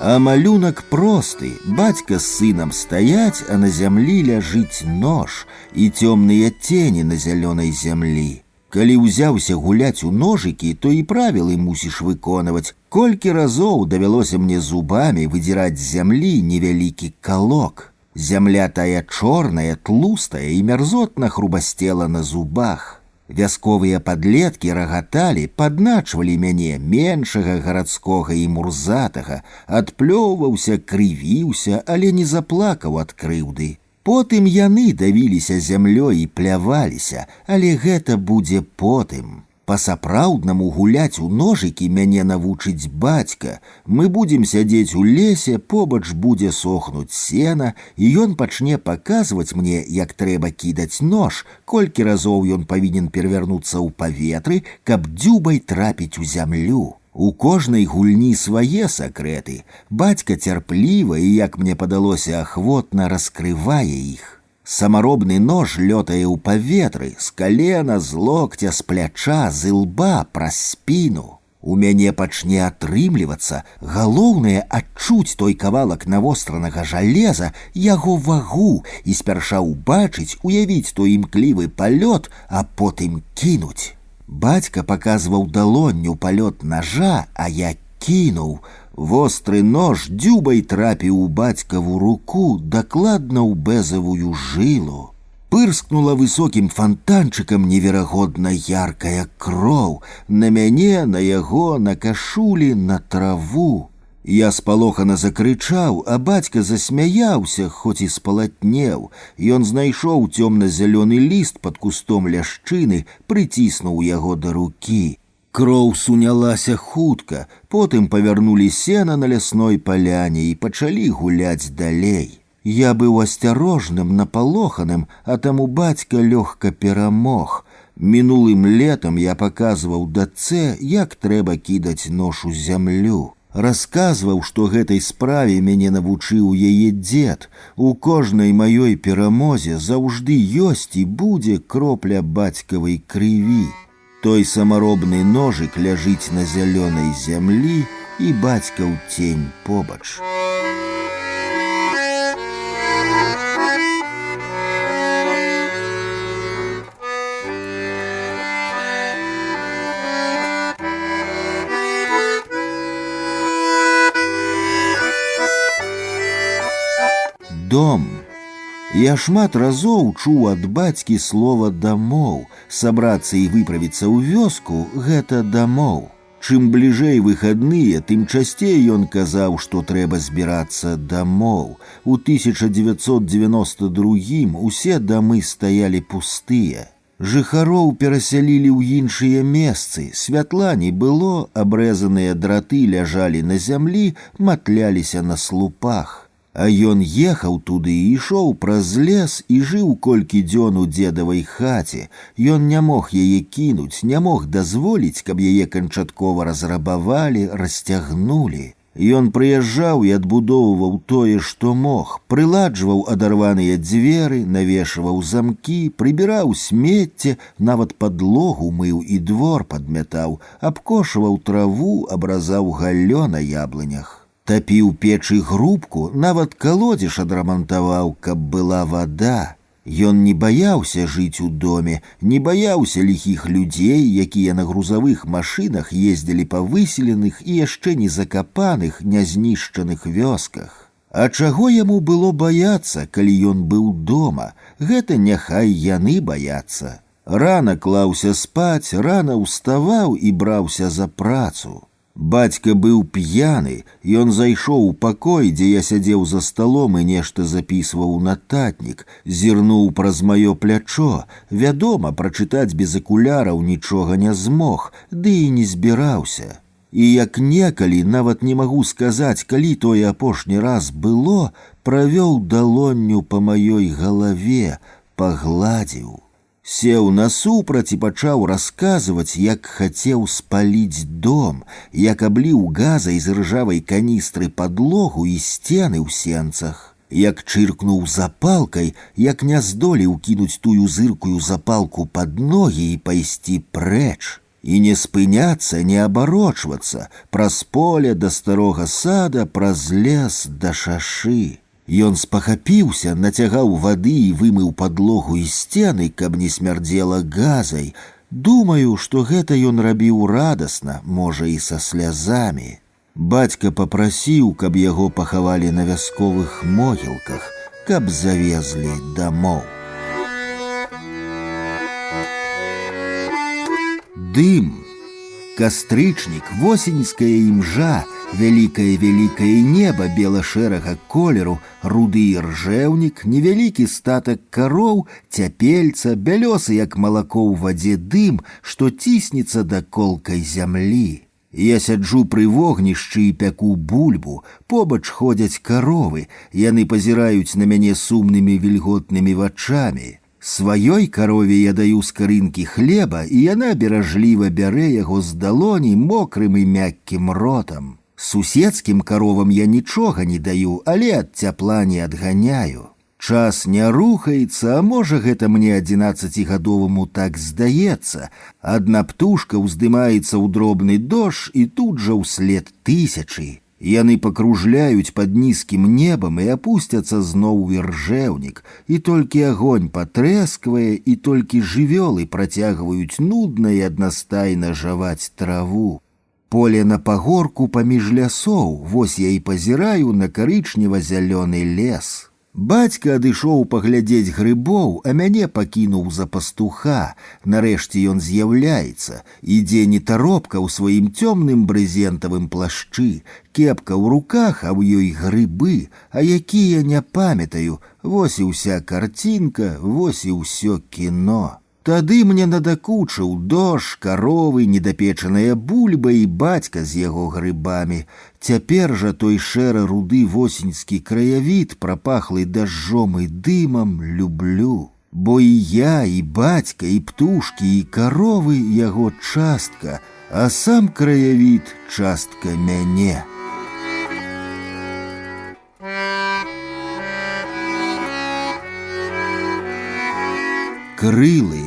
А малюнак просты, бацька з сынам стаяць, а на зямлі ляжыць нож і цёмныя тені на зялёнай зямлі. Калі ўзяўся гуляць у ножыкі, то і правілы мусіш выконваць. Колькі разоў давялося мне зубамі выдзіраць з зямлі невялікі калок. Зямля тая чорная, тлустая і мярзотна хрубасцела на зубах. Вясковыя падлеткі рагаталі, падначвалі мяне, меншага, гарадскога і мурзатага, адплёўваўся, крывіўся, але не заплакаў ад крыўды. Потым яны давіліся зямлёй і пляваліся, але гэта будзе потым. Па-сапраўднаму гуляць у ножыкі мяне навучыць бацька. Мы будзем сядзець у лесе, побач будзе сохнуць сена, і ён пачне паказваць мне, як трэба кідаць нож, колькі разоў ён павінен перавярнуцца ў паветры, каб дзюбай трапіць у зямлю. У кожнай гульні свае сакрэты. Бацька цярпліва і, як мне падалося, ахвотна раскрывае іх. Самаробны нож лётае ў паветры, з калена, з локця, з пляча, з ілба, праз спіну. У мяне пачне атрымлівацца, галоўнае адчуць той кавалак навостранага жалеза, яго вагу, і спярша ўбачыць, уявіць той імклівы палёт, а потым кінуць. Бацька паказваў далонню палёт ножа, а я кінуў. Востры нож дзюбай трапіў у бацькаву руку, дакладна ў бэзавую жылу. Пырскнула высокім фонтанчыкам неверагодна яркая кроў на мяне, на яго, на кашулі, на траву. Я спалохана закрычаў, а бацька засмяяўся, хоць і спалатнеў. Ён знайшоў цёмна-зялёны ліст пад кустом ляшчыны, прыціснуў яго да рукі. Кроў сунялася хутка, потым павярнулі сена на лясной паляне і пачалі гуляць далей. Я быў асцярожным, напалоханым, а таму бацька лёгка перамог. Мінулым летам я паказваў дачцэ, як трэба кідаць нож у зямлю. Расказваў, што гэтай справе мяне навучыў яе дзед. У кожнай маёй перамозе заўжды ёсць і будзе кропля бацькавай крыві. Той самаробны ножык ляжыць на зялёнай зямлі, і бацькаў цень побач. Дом. Я шмат разоў чуў ад бацькі слова «дамоў». Сабрацца і выправіцца ў вёску – гэта дамоў. Чым бліжэй выхадныя, тым часцей ён казаў, што трэба збірацца дамоў. У 1992 усе дамы стаялі пустыя. Жыхароў перасялілі ў іншыя месцы, святла не было, абрэзаныя драты ляжалі на зямлі, матляліся на слупах. А ён ехаў туды і ішоў праз лес і жыў колькі дзён у дзедавай хаце. Ён не мог яе кінуць, не мог дазволіць, каб яе канчаткова разрабавалі, расцягнулі. Ён прыязджаў і адбудоўваў тое, што мог, прыладжваў адарваныя дзверы, навешваў замкі, прыбіраў смецце, нават падлогу мыў і двор падмятаў, абкошваў траву, абразаў галлё на яблынях. Тапіў печы грубку, нават калодзеж адрамантаваў, каб была вада. Ён не баяўся жыць у доме, не баяўся ліхіх людзей, якія на грузавых машынах ездзілі па выселеных і яшчэ не закапаных, не знішчаных вёсках. А чаго яму было баяцца, калі ён быў дома? Гэта няхай яны баяцца. Рана клаўся спаць, рана ўставаў і браўся за працу. Бацька быў п'яны, ён зайшоў у пакой, дзе я сядзеў за сталом і нешта запісваў у нататнік, зірнуў праз маё плячо. Вядома, прачытаць без акуляраў нічога не змог, ды і не збіраўся. І як некалі, нават не магу сказаць, калі тое апошні раз было, правёў далонню па маёй галаве, пагладзіў. Сеў насупраць і пачаў расказваць, як хацеў спаліць дом, як абліў газай з ржавай каністры падлогу і сцены ў сенцах, як чыркнуў запалкай, як не здолеў кінуць тую зыркую запалку пад ногі і пайсці прэч. І не спыняцца, не абарочвацца, праз поле да старога сада, праз лес да шашы. Ён спахапіўся, нацягаў вады і вымыў падлогу і сцены, каб не смярдзела газай. Думаю, што гэта ён рабіў радасна, можа і са слязамі. Бацька папрасіў, каб яго пахавалі на вясковых могілках, каб завезлі дамоў. Дым. Кастрычнік, восеньская імжа, вялікае неба бела-шэрага колеру, руды іржэўнік, невялікі статак кароў, цяпельца, бялёсы, як малако ў вадзе дым, што ціснецца да колкай зямлі. Я сяджу пры вогнішчы і пяку бульбу, побач ходзяць каровы, яны пазіраюць на мяне сумнымі вільготнымі вачамі. Сваёй карове я даю скарынкі хлеба, і яна беражліва бярэ яго з далоні мокрым і мяккім ротам. Суседскім каровам я нічога не даю, але ад цяпла не адганяю. Час не рухаецца, а можа гэта мне 11гадоваму так здаецца. Адна птушка ўздымаецца ў дробны дождж і тут жа ўслед тысячы. Яны пакружляюць пад нізкім небам і апусцяцца зноў у іржэўнік, і толькі агонь патрэсквае, і толькі жывёлы працягваюць нудна і аднастайна жаваць траву. Поле на пагорку паміж лясоў, вось я і пазіраю на карычнева-зялёны лес. Бацька адышоў паглядзець грыбоў, а мяне пакінуў за пастуха. Нарэшце ён з'яўляецца, ідзе нетаропка ў сваім цёмным брызентавым плашчы, кепка ў руках, а ў ёй грыбы, а якія не памятаю, вось і ўся карцінка, вось і ўсё кіно. Тады мне надакучыў дождж, каровы, недапечаная бульба і бацька з яго грыбамі. Цяпер жа той шэра-руды восеньскі краявід, прапахлы дажджом і дымам, люблю. Бо і я, і бацька, і птушкі, і каровы яго частка, а сам краявід частка мяне. Крылы.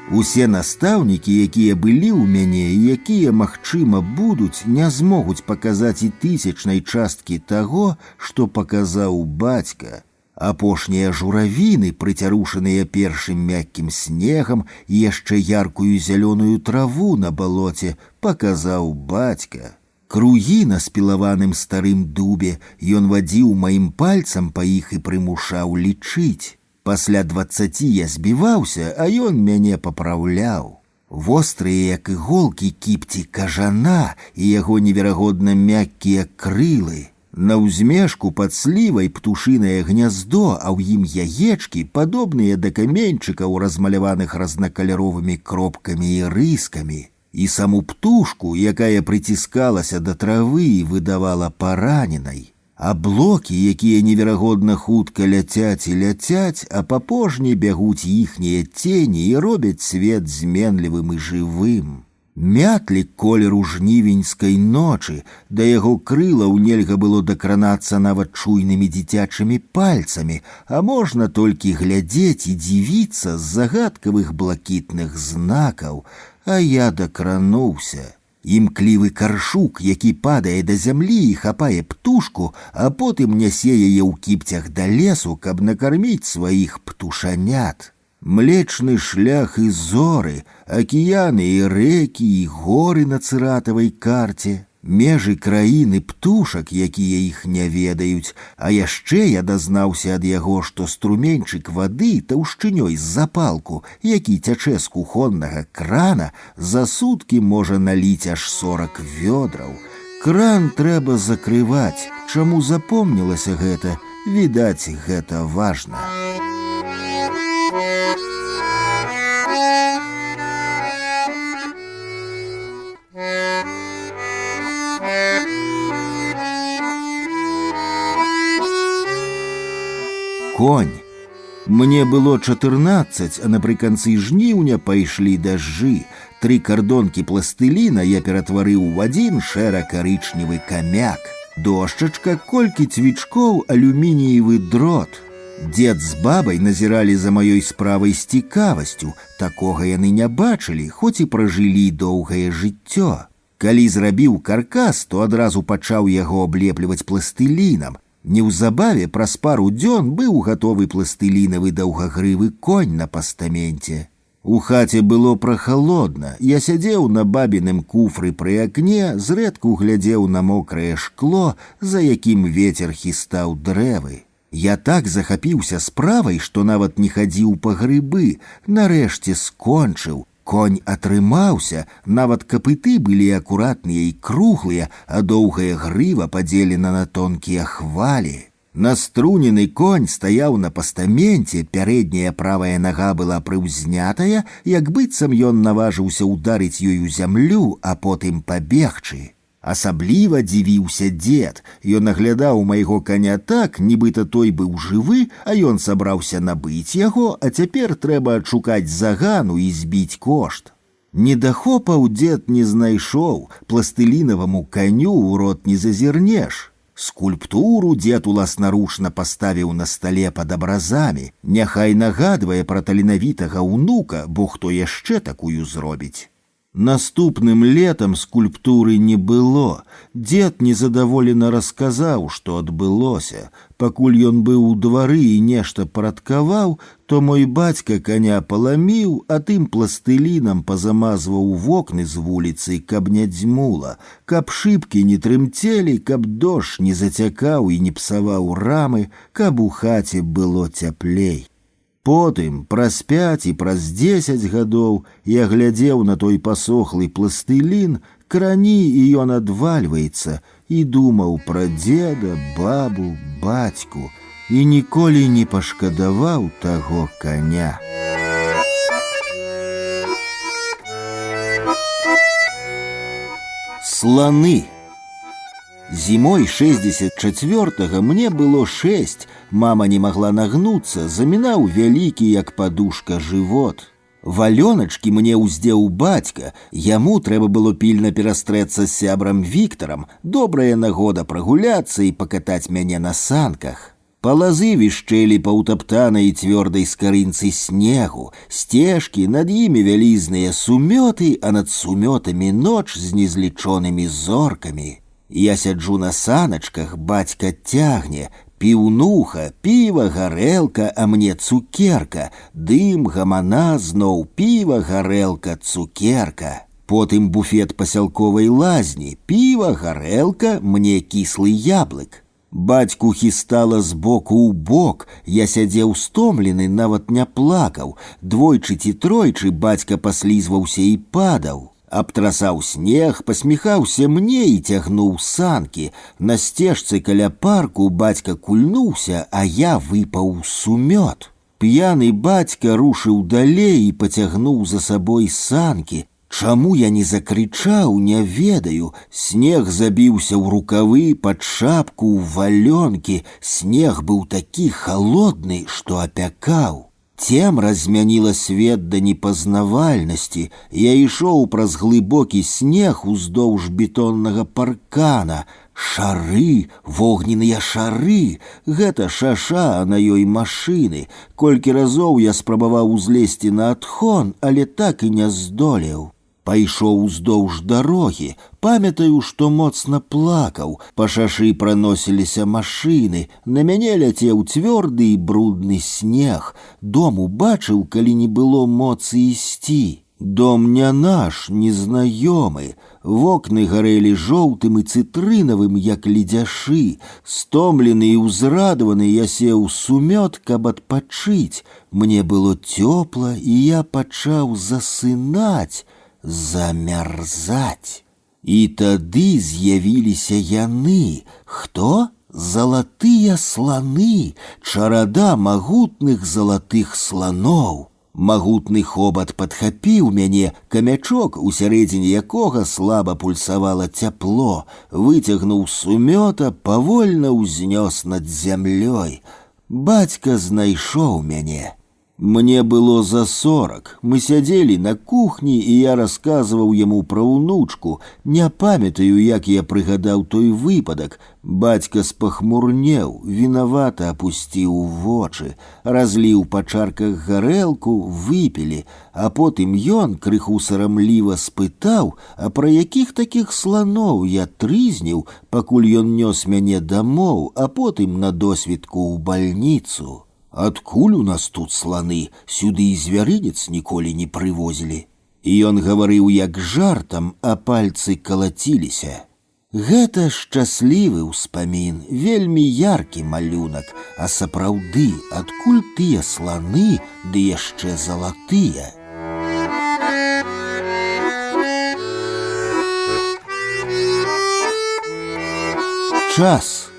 Усе настаўнікі, якія былі ў мяне і якія, магчыма, будуць, не змогуць паказаць і тысячнай часткі таго, што паказаў бацька. Апошнія журавіны, прыцярушаныя першым мяккім снегам і яшчэ яркую зялёную траву на балоце, паказаў бацька. Кругі на спілаваным старым дубе ён вадзіў маім пальцам па іх і прымушаў лічыць. Пасля 20 я збіваўся, а ён мяне папраўляў. Вострыя, як іголкі, кіпці кажана і яго неверагодна мяккія крылы. На ўзмешку пад слівай птушынае гняздо, а ў ім яечкі, падобныя да каменьчыкаў, размаляваных разнакаляровымі кропкамі і рыскамі. І саму птушку, якая прыціскалася да травы і выдавала параненай. Аблокі, якія неверагодна хутка ляцяць і ляцяць, а па пожні бягуць іхнія цені і робяць свет зменлівым і жывым. Мятлік колеру жнівеньскай ночы, да яго крылаў нельга было дакранацца нават чуйнымі дзіцячымі пальцамі, а можна толькі глядзець і дзівіцца з загадкавых блакітных знакаў, а я дакрануўся. Імклівы каршук, які падае да зямлі і хапае птушку, а потым нясе яе ў кіпцях да лесу, каб накарміць сваіх птушанят. Млечны шлях і зоры, акіяны і рэкі, і горы на цыратавай карце, межы краіны птушак, якія іх не ведаюць, а яшчэ я дазнаўся ад яго, што струменьчык вады таўшчынёй з запалку, які цячэ з кухоннага крана, за суткі можа наліць аж 40 вёдраў. Кран трэба закрываць. Чаму запомнілася гэта? Відаць, гэта важна. Конь. Мне было 14, а напрыканцы жніўня пайшлі дажджы. 3 кардонкі пластыліна я ператварыў у адзін шэра-карычневы камяк. Дошчачка, колькі цвічкоў, алюмініевы дрот. Дед з бабай назіралі за маёй справай з цікавасцю. Такога яны не бачылі, хоць і пражылі доўгае жыццё. Калі зрабіў каркас, то адразу пачаў яго аблепліваць пластылінам. Неўзабаве праз пару дзён быў гатовы пластылінавы даўгагрывы конь на пастаменце. У хаце было прахалодна. Я сядзеў на бабіным куфры пры акне, зрэдку глядзеў на мокрае шкло, за якім вецер хістаў дрэвы. Я так захапіўся справай, што нават не хадзіў па грыбы, нарэшце скончыў. Конь атрымаўся, нават капыты былі акуратныя і круглыя, а доўгая грыва падзелена на тонкія хвалі. Наструнены конь стаяў на пастаменце, пярэдняя правая нага была прыўзнятая, як быццам ён наважыўся ўдарыць ёй у зямлю, а потым пабегчы. Асабліва дзівіўся дзед. Ён аглядаў майго каня так, нібыта той быў жывы, а ён сабраўся набыць яго, а цяпер трэба адшукаць загану і збіць кошт. Недахопаў дзед не знайшоў, пластылінаваму каню ў рот не зазірнеш. Скульптуру дзед уласнаручна паставіў на стале пад абразамі, няхай нагадвае пра таленавітага ўнука, бо хто яшчэ такую зробіць. Наступным летом скульптуры не было. Дед незадаволена расказаў, што адбылося. Пакуль ён быў у двары і нешта парадкаваў, то мой бацька коня паламіў, а тым пластылінам пазамазваў вокны з вуліцы, каб не дзьмула, каб шыбкі не трымцелі, каб дождж не зацякаў і не псаваў рамы, каб у хаце было цяплей. Потым, праз 5 і праз 10 гадоў, я глядзеў на той пасохлый пластылін, крані, і ён адвальваецца, і думаў пра дзеда, бабу, бацьку, і ніколі не пашкадаваў таго коня. Сланы. Зимой 64-го мне было 6, мама не могла нагнуться, замінаў вялікі, як подушка, живот. Валёначкі мне ўздзеў бацька, яму трэба было пільна перастрэцца з сябрам Віктарам, добрая нагода прагуляцца і пакатаць мяне на санках. Палазы вішчэлі па ўтаптанай цвёрдай скарынцы снегу, сцежкі, над імі вялізныя сумёты, а над сумётамі ноч з незлічонымі зоркамі. Я сяджу на саначках, бацька цягне, піўнуха, піва, гарэлка, а мне цукерка, дым, гамана, зноў піва, гарэлка, цукерка. Потым буфет пасялковай лазні, піва, гарэлка, мне кіслы яблык. Бацьку хістала з боку ў бок, я сядзеў стомлены, нават не плакаў, двойчы ці тройчы бацька паслізваўся і падаў. Абтрасаў снег, пасміхаўся мне і цягнуў санкі. На сцежцы каля парку бацька кульнуўся, а я выпаў сумёт. П'яны бацька рушыў далей і пацягнуў за сабой санкі. Чаму я не закрычаў, не ведаю. Снег забіўся ў рукавы, пад шапку, ў валёнкі. Снег быў такі халодны, што апякаў. Цемра змяніла свет да непазнавальнасці. Я ішоў праз глыбокі снег уздоўж бетоннага паркана. Шары, вогненныя шары. Гэта шаша, а на ёй машыны. Колькі разоў я спрабаваў узлезці на адхон, але так і не здолеў. Пайшоў уздоўж дарогі, памятаю, што моцна плакаў, па шашы праносіліся машыны, на мяне ляцеў цвёрды і брудны снег, дом убачыў, калі не было моцы ісці. Дом не наш, незнаёмы, вокны гарэлі жоўтым і цытрынавым, як ледзяшы, стомлены і ўзрадаваны я сеў сумёт, каб адпачыць, мне было цёпла, і я пачаў засынаць, замярзаць. І тады з'явіліся яны. Хто? Залатыя сланы, чарада магутных залатых сланоў. Магутны хобат падхапіў мяне, камячок, усярэдзіне якога слаба пульсавала цяпло, выцягнуў сумёта, павольна ўзнёс над зямлёй. Бацька знайшоў мяне. Мне было за 40. Мы сядзелі на кухні, і я расказваў яму пра ўнучку. Не памятаю, як я прыгадаў той выпадак. Бацька спахмурнеў, вінавата апусціў вочы, разліў па чарках гарэлку, выпілі, а потым ён крыху сарамліва спытаў, а пра якіх такіх сланоў я трызніў, пакуль ён нёс мяне дамоў, а потым на досвідку ў бальніцу. Адкуль у нас тут сланы? Сюды і звярынец ніколі не прывозілі. І ён гаварыў як жартам, а пальцы калаціліся. Гэта шчаслівы ўспамін, вельмі яркі малюнак, а сапраўды, адкуль тыя сланы, ды яшчэ залатыя? Час.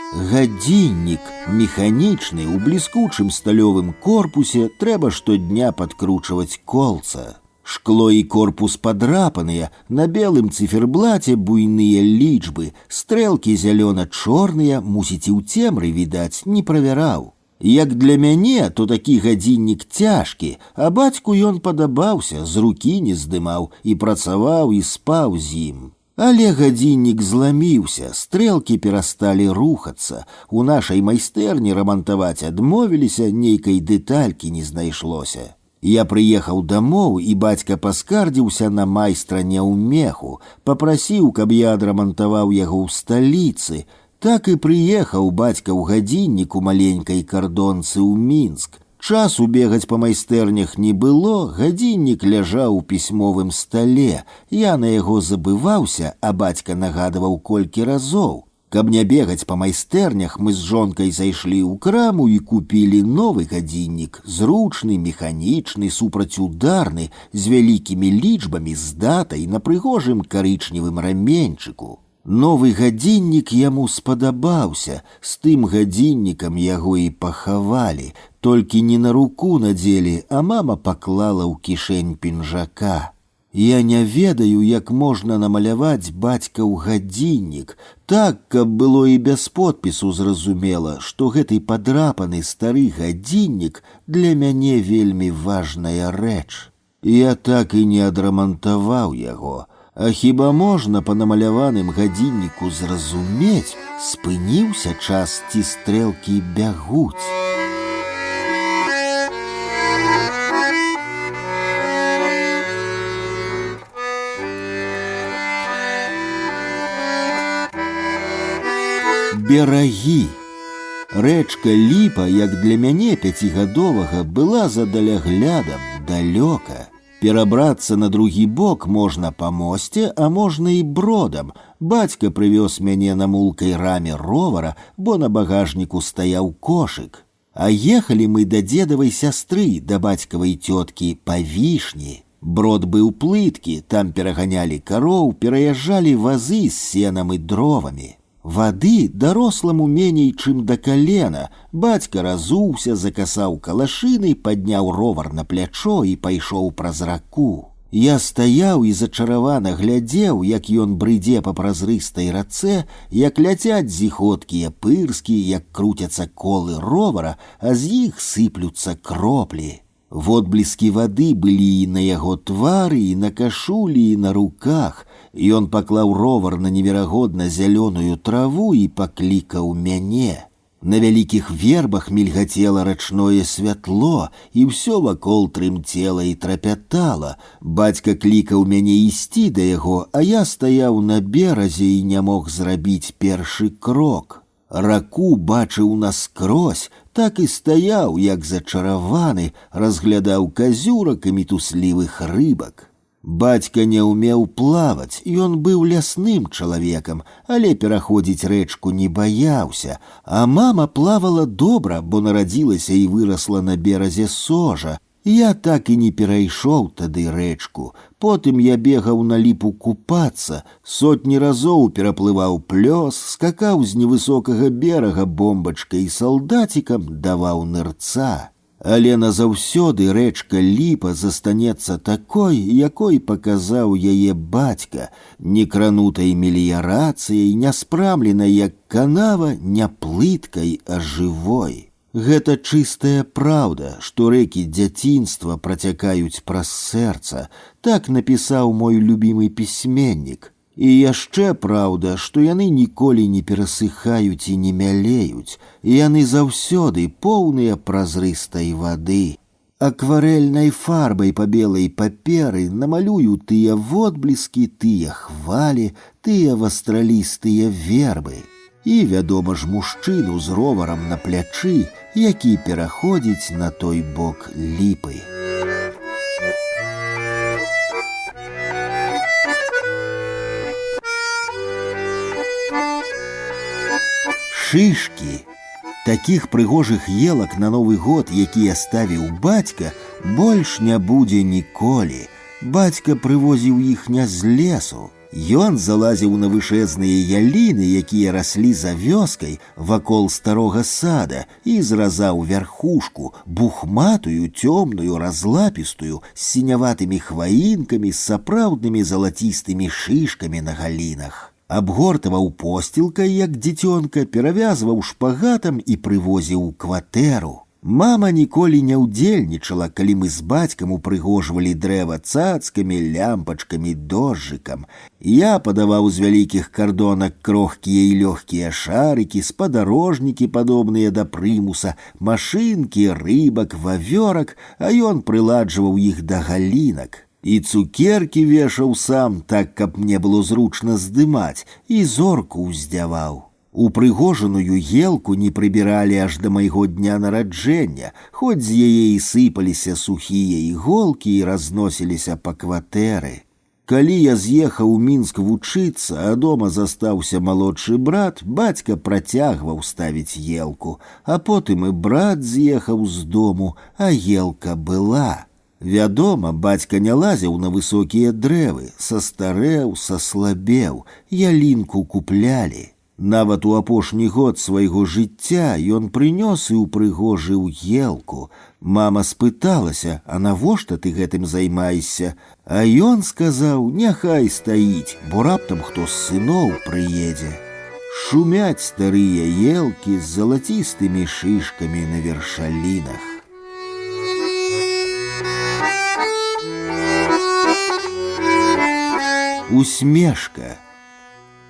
Гадзіннік механічны ў бліскучым сталёвым корпусе, трэба штодня падкручваць колца. Шкло і корпус падрапаныя, на белым циферблаце буйныя лічбы, стрэлкі зялёна-чорныя, мусіць і ў цемры відаць, не правяраў. Як для мяне, то такі гадзіннік цяжкі, а бацьку ён падабаўся, з рукі не здымаў, і працаваў, і спаў з ім. Але гадзіннік зламіўся, стрэлкі перасталі рухацца. У нашай майстэрні рамантаваць адмовіліся, нейкай дэталькі не знайшлося. Я прыехаў дамоў, і бацька паскардзіўся на майстра няўмеху, папрасіў, каб я адрамантаваў яго ў сталіцы. Так і прыехаў бацька ў гадзінніку маленькай кардонцы ў Мінск. Часу бегаць па майстэрнях не было, гадзіннік ляжаў у пісьмовым стале. Я на яго забываўся, а бацька нагадываў колькі разоў. Каб не бегаць па майстэрнях, мы з жонкай зайшлі ў краму і купілі новы гадзіннік, зручны, механічны, супрацьударны, з вялікімі лічбамі, з датай на прыгожым карычневым раменьчыку. Новы гадзіннік яму спадабаўся, з тым гадзіннікам яго і пахавалі, толькі не на руку надзелі, а мама паклала ў кішэнь пінжака. Я не ведаю, як можна намаляваць бацька ў гадзіннік, так, каб было і без подпісу зразумела, што гэты падрапаны стары гадзіннік для мяне вельмі важная рэч. Я так і не адрамантаваў яго. А хіба можна па намаляваным гадзінніку зразумець, спыніўся час ці стрэлкі бягуць? Берагі. Рэчка Ліпа, як для мяне пяцігадовага, была за даляглядам, далёка. Перабрацца на другі бок можна па мосце, а можна і бродам. Бацька прывёз мяне на мулкай раме ровара, бо на багажніку стаяў кошык. А ехалі мы да дзедавай сястры, да бацькавай цёткі па вішні. Брод быў плыткі, там пераганялі кароў, пераязджалі вазы з сенам і дровамі. Вады даросламу меней, чым да калена. Бацька разуўся, закасаў калашыны, падняў ровар на плячо і пайшоў праз раку. Я стаяў і зачаравана глядзеў, як ён брыдзе па празрыстай рацэ, як ляцяць зіхоткія пырскі, як круцяцца колы ровара, а з іх сыплюцца кроплі. Водбліскі вады былі і на яго твары, і на кашулі, і на руках. Ён паклаў ровар на неверагодна зялёную траву і паклікаў мяне. На вялікіх вербах мільгацела рачное святло, і ўсё вакол трымцела і трапятала. Бацька клікаў мяне ісці да яго, а я стаяў на беразе і не мог зрабіць першы крок. Раку бачыў наскрозь, так і стаяў, як зачараваны, разглядаў казюрак і мітуслівых рыбак. Бацька не ўмеў плаваць, ён быў лясным чалавекам, але пераходзіць рэчку не баяўся, а мама плавала добра, бо нарадзілася і вырасла на беразе Сожа. Я так і не перайшоў тады рэчку. Потым я бегаў на Ліпу купацца, сотні разоў пераплываў плёс, скакаў з невысокага берага бомбачкай і салдацікам, даваў нырца. Але назаўсёды рэчка Ліпа застанецца такой, якой паказаў яе бацька, не кранутай меліярацыяй, не спрамленай, як канава, не плыткай, а жывой. Гэта чыстая праўда, што рэкі дзяцінства працякаюць праз сэрца, так напісаў мой любімы пісьменнік. І яшчэ праўда, што яны ніколі не перасыхаюць і не мялеюць, яны заўсёды поўныя празрыстай вады. Акварэльнай фарбай па белай паперы намалюю тыя водбліскі, тыя хвалі, тыя вастралістыя вербы. І, вядома ж, мужчыну з роварам на плячы, які пераходзіць на той бок Ліпы. Шышкі. Такіх прыгожых елак на Новы год, якія ставіў бацька, больш не будзе ніколі. Бацька прывозіў іх не з лесу. Ён залазіў на вышэзныя яліны, якія раслі за вёскай вакол старога сада, і зразаў вярхушку, бухматую, цёмную, разлапістую, з сіняватымі хваінкамі, з сапраўднымі залацістымі шышкамі на галінах. Абгортаваў посцілкай, як дзіцёнка, перавязваў шпагатам і прывозіў у кватэру. Мама ніколі не ўдзельнічала, калі мы з бацькам упрыгожвалі дрэва цацкамі, лямпачкамі, дожджыкам. Я падаваў з вялікіх кардонак крохкія і лёгкія шарыкі, спадарожнікі, падобныя да прымуса, машынкі, рыбак, вавёрак, а ён прыладжваў іх да галінак. І цукеркі вешаў сам, так, каб мне было зручна здымаць, і зорку ўздзяваў. Упрыгожаную елку не прыбіралі аж да майго дня нараджэння, хоць з яе і сыпаліся сухія іголкі і разносіліся па кватэры. Калі я з'ехаў у Мінск вучыцца, а дома застаўся малодшы брат, бацька працягваў ставіць елку, а потым і брат з'ехаў з дому, а елка была. Вядома, бацька не лазіў на высокія дрэвы, састарэў, саслабеў, ялінку куплялі. Нават у апошні год свайго жыцця ён прынёс і упрыгожыў елку. Мама спыталася, а навошта ты гэтым займаешся? А ён сказаў, няхай стаіць, бо раптам хто з сыноў прыедзе. Шумяць старыя елкі з залацістымі шышкамі на вершалінах. Усмешка.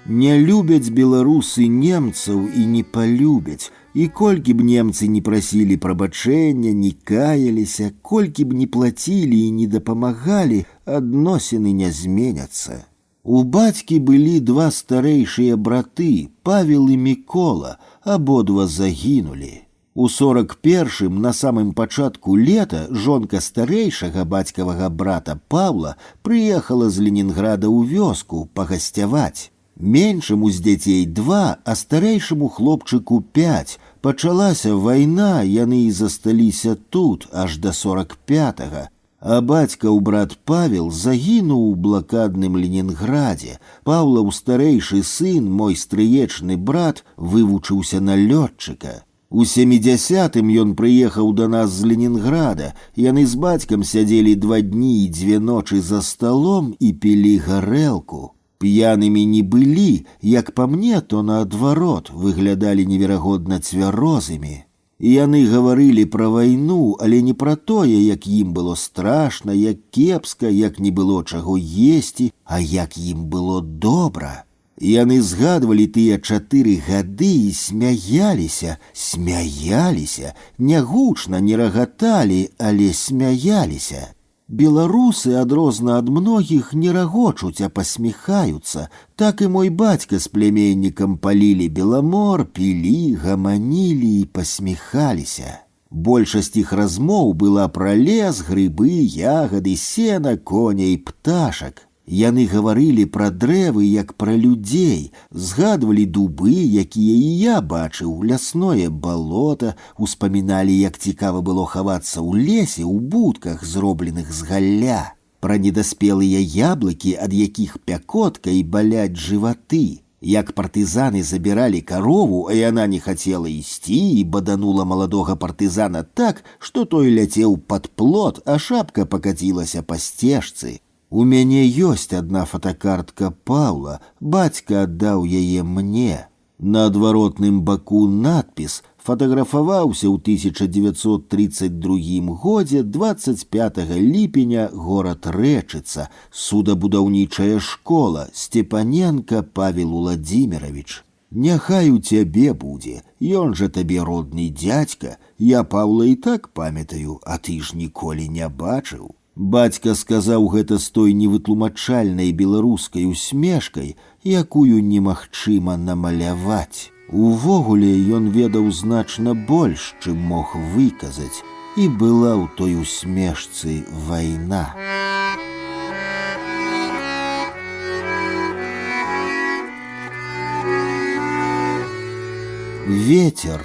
Не любяць беларусы немцаў і не палюбяць, і колькі б немцы не прасілі прабачэння, не каяліся, колькі б не плацілі і не дапамагалі, адносіны не зменяцца. У бацькі былі два старэйшыя браты, Павел і Мікола, абодва загінулі. У 41-м, на самым пачатку лета, жонка старэйшага бацькавага брата Павла прыехала з Ленінграда ў вёску пагасцяваць. Меншаму з дзяцей 2, а старэйшаму хлопчыку 5. Пачалася вайна, яны і засталіся тут, аж да 45-го. А бацькаў брат Павел загінуў у блакадным Ленінградзе. Паўлаў старэйшы сын, мой стрыечны брат, вывучыўся на лётчыка. У 70-м ён прыехаў да нас з Ленінграда. Яны з бацькам сядзелі 2 дні і 2 ночы за сталом і пілі гарэлку. П'янымі не былі, як па мне, то наадварот, выглядалі неверагодна цвярозымі. Яны гаварылі пра вайну, але не пра тое, як ім было страшна, як кепска, як не было чаго есці, а як ім было добра. Яны згадвалі тыя 4 гады і смяяліся, не гучна, не рагаталі, але смяяліся. Беларусы, адрозна ад многіх, не рагочуць, а пасміхаюцца. Так і мой бацька з пляменнікам палілі Беламор, пілі, гаманілі і пасміхаліся. Большасць іх размоў была пра лес, грыбы, ягады, сена, коней, пташак. Яны гаварылі пра дрэвы, як пра людзей, згадвалі дубы, якія і я бачыў, лясное балота, успаміналі, як цікава было хавацца ў лесе, ў будках, зробленых з галля, пра недаспелыя яблыкі, ад якіх пякотка і баляць жываты, як партызаны забіралі карову, а яна не хацела ісці і баданула маладога партызана так, што той ляцеў пад плот, а шапка пакацілася па сцежцы. У мяне ёсць адна фотокартка Паўла, бацька аддаў яе мне. На адваротным баку надпіс «Фатаграфаваўся ў 1932 годзе 25 ліпеня, горад Рэчыца, судабудаўнічая школа, Степаненко Павел Уладзімірович». Няхай у цябе будзе, ён жа табе родны дзядзька, я Паўла і так памятаю, а ты ж ніколі не бачыў. Бацька сказаў гэта з той невытлумачальнай беларускай усмешкай, якую немагчыма намаляваць. Увогуле ён ведаў значна больш, чым мог выказаць, і была ў той усмешцы вайна. Ветер.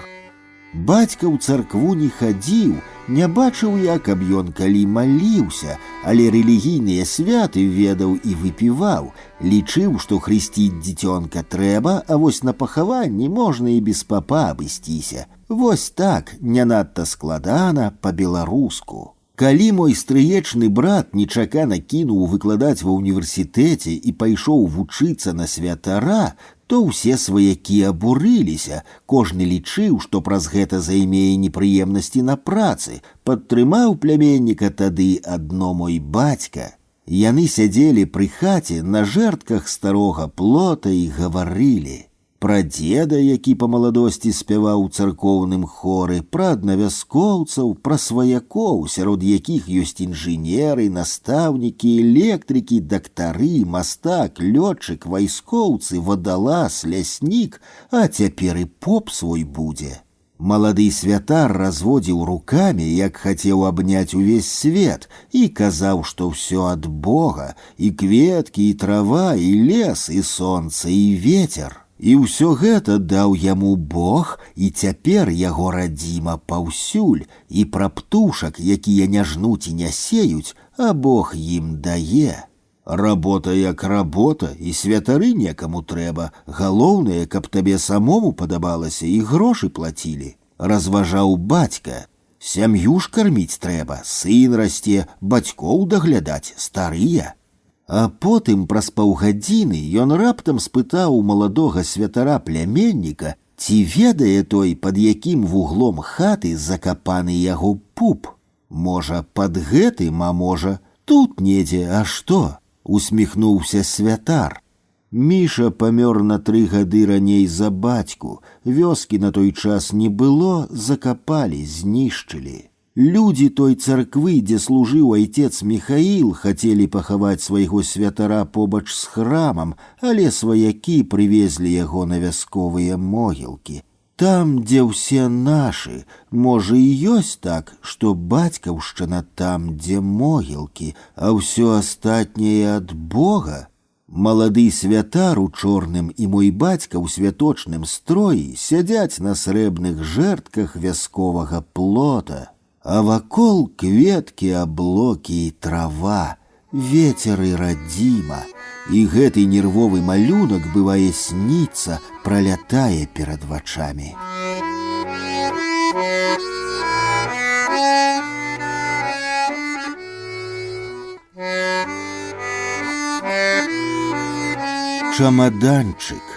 Бацька ў царкву не хадзіў, не бачыў я, каб ён калі маліўся, але рэлігійныя святы ведаў і выпіваў, лічыў, што хрысціць дзіцёнка трэба, а вось на пахаванні можна і без папа абысціся. Вось так, не надта складана, па-беларуску. Калі мой стрыечны брат нечакана кінуў выкладаць ва ўніверсітэце і пайшоў вучыцца на святара, то ўсе сваякі абурыліся, кожны лічыў, што праз гэта займее непрыемнасці на працы, падтрымаў пляменніка тады адно мой бацька. Яны сядзелі пры хаце на жэрдках старога плота і гаварылі. Пра дзеда, які па маладосці спяваў у царкоўным хоры, пра аднавяскоўцаў, пра сваякоў, сярод якіх ёсць інжынеры, настаўнікі, электрыкі, дактары, мастак, лётчык, вайскоўцы, вадалаз, ляснік, а цяпер і поп свой будзе. Малады святар разводзіў рукамі, як хацеў абняць увесь свет, і казаў, што ўсё ад Бога, і кветкі, і трава, і лес, і сонца, і ветер. І ўсё гэта даў яму Бог, і цяпер яго радзіма паўсюль, і пра птушак, якія не жнуць і не сеюць, а Бог ім дае. Работа як работа, і святары некаму трэба, галоўнае, каб табе самому падабалася і грошы плацілі. Разважаў бацька. Сям'ю ж карміць трэба, сын расце, бацькоў даглядаць, старыя. А потым праз паўгадзіны ён раптам спытаў у маладога святара пляменніка, ці ведае той, пад якім вуглом хаты закапаны яго пуп. Можа, пад гэтым, а можа, тут недзе, а што? Усміхнуўся святар. Міша памёр на 3 гады раней за бацьку. Вёскі на той час не было, закапалі, знішчылі. Людзі той царквы, дзе служыў айцец Міхаіл, хацелі пахаваць свайго святара побач з храмам, але сваякі прывезлі яго на вясковыя могілкі. Там, дзе ўсе нашы, можа і ёсць так, што бацькаўшчына там, дзе могілкі, а ўсё астатняе ад Бога. Малады святар у чорным і мой бацька ў святочным строі сядзяць на срэбных жэрдках вясковага плота. А вакол кветкі, аблокі і трава, ветер і радзіма, і гэты нервовы малюнак, бывае, сніцца, пралятае перад вачамі. Чамаданчык.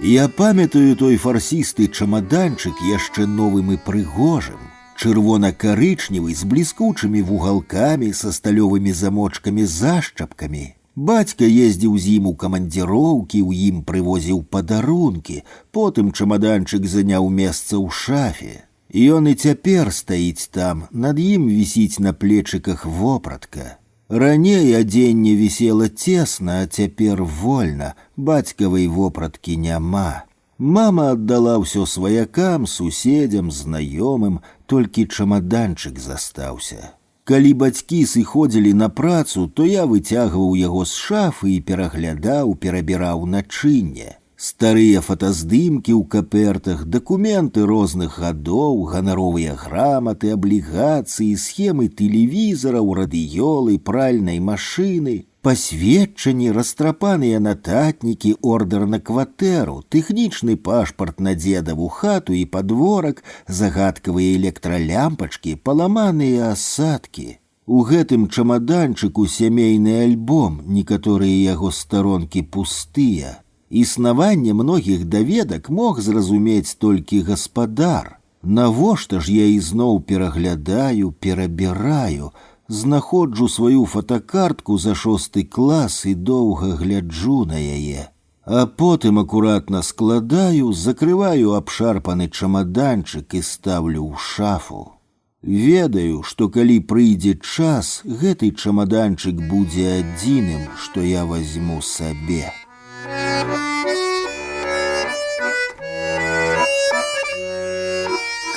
Я памятаю той фарсісты чамаданчык яшчэ новым і прыгожым. Чырвона-карычневы, з бліскучымі вугалкамі, са сталёвымі замочкамі-зашчапкамі. Бацька ездзіў з ім у камандзіроўкі, у ім прывозіў падарункі, потым чамаданчык заняў месца ў шафе. Ён і цяпер стаіць там, над ім вісіць на плечыках вопратка. Раней адзенне вісела цесна, а цяпер вольна, бацькавай вопраткі няма. Мама аддала ўсё сваякам, суседзям, знаёмым, толькі чамаданчык застаўся. Калі бацькі сыходзілі на працу, то я выцягваў яго з шафы і пераглядаў, перабіраў начынне. Старыя фотаздымкі ў капертах, дакументы розных гадоў, ганаровыя граматы, аблігацыі, схемы тэлевізараў, радыёлы, пральнай машыны, пасведчанні, растрапаныя нататнікі, ордэр на кватэру, тэхнічны пашпарт на дзедаву хату і падворак, загадкавыя электралямпачкі, паламаныя асадкі. У гэтым чамаданчыку сямейны альбом, некаторыя яго старонкі пустыя. Існаванне многіх даведак мог зразумець толькі гаспадар. Навошта ж я ізноў пераглядаю, перабіраю, знаходжу сваю фотокартку за 6 клас і доўга гляджу на яе. А потым акуратна складаю, закрываю абшарпаны чамаданчык і ставлю ў шафу. Ведаю, што калі прыйдзе час, гэты чамаданчык будзе адзіным, што я вазьму сабе.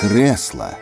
Крэсла.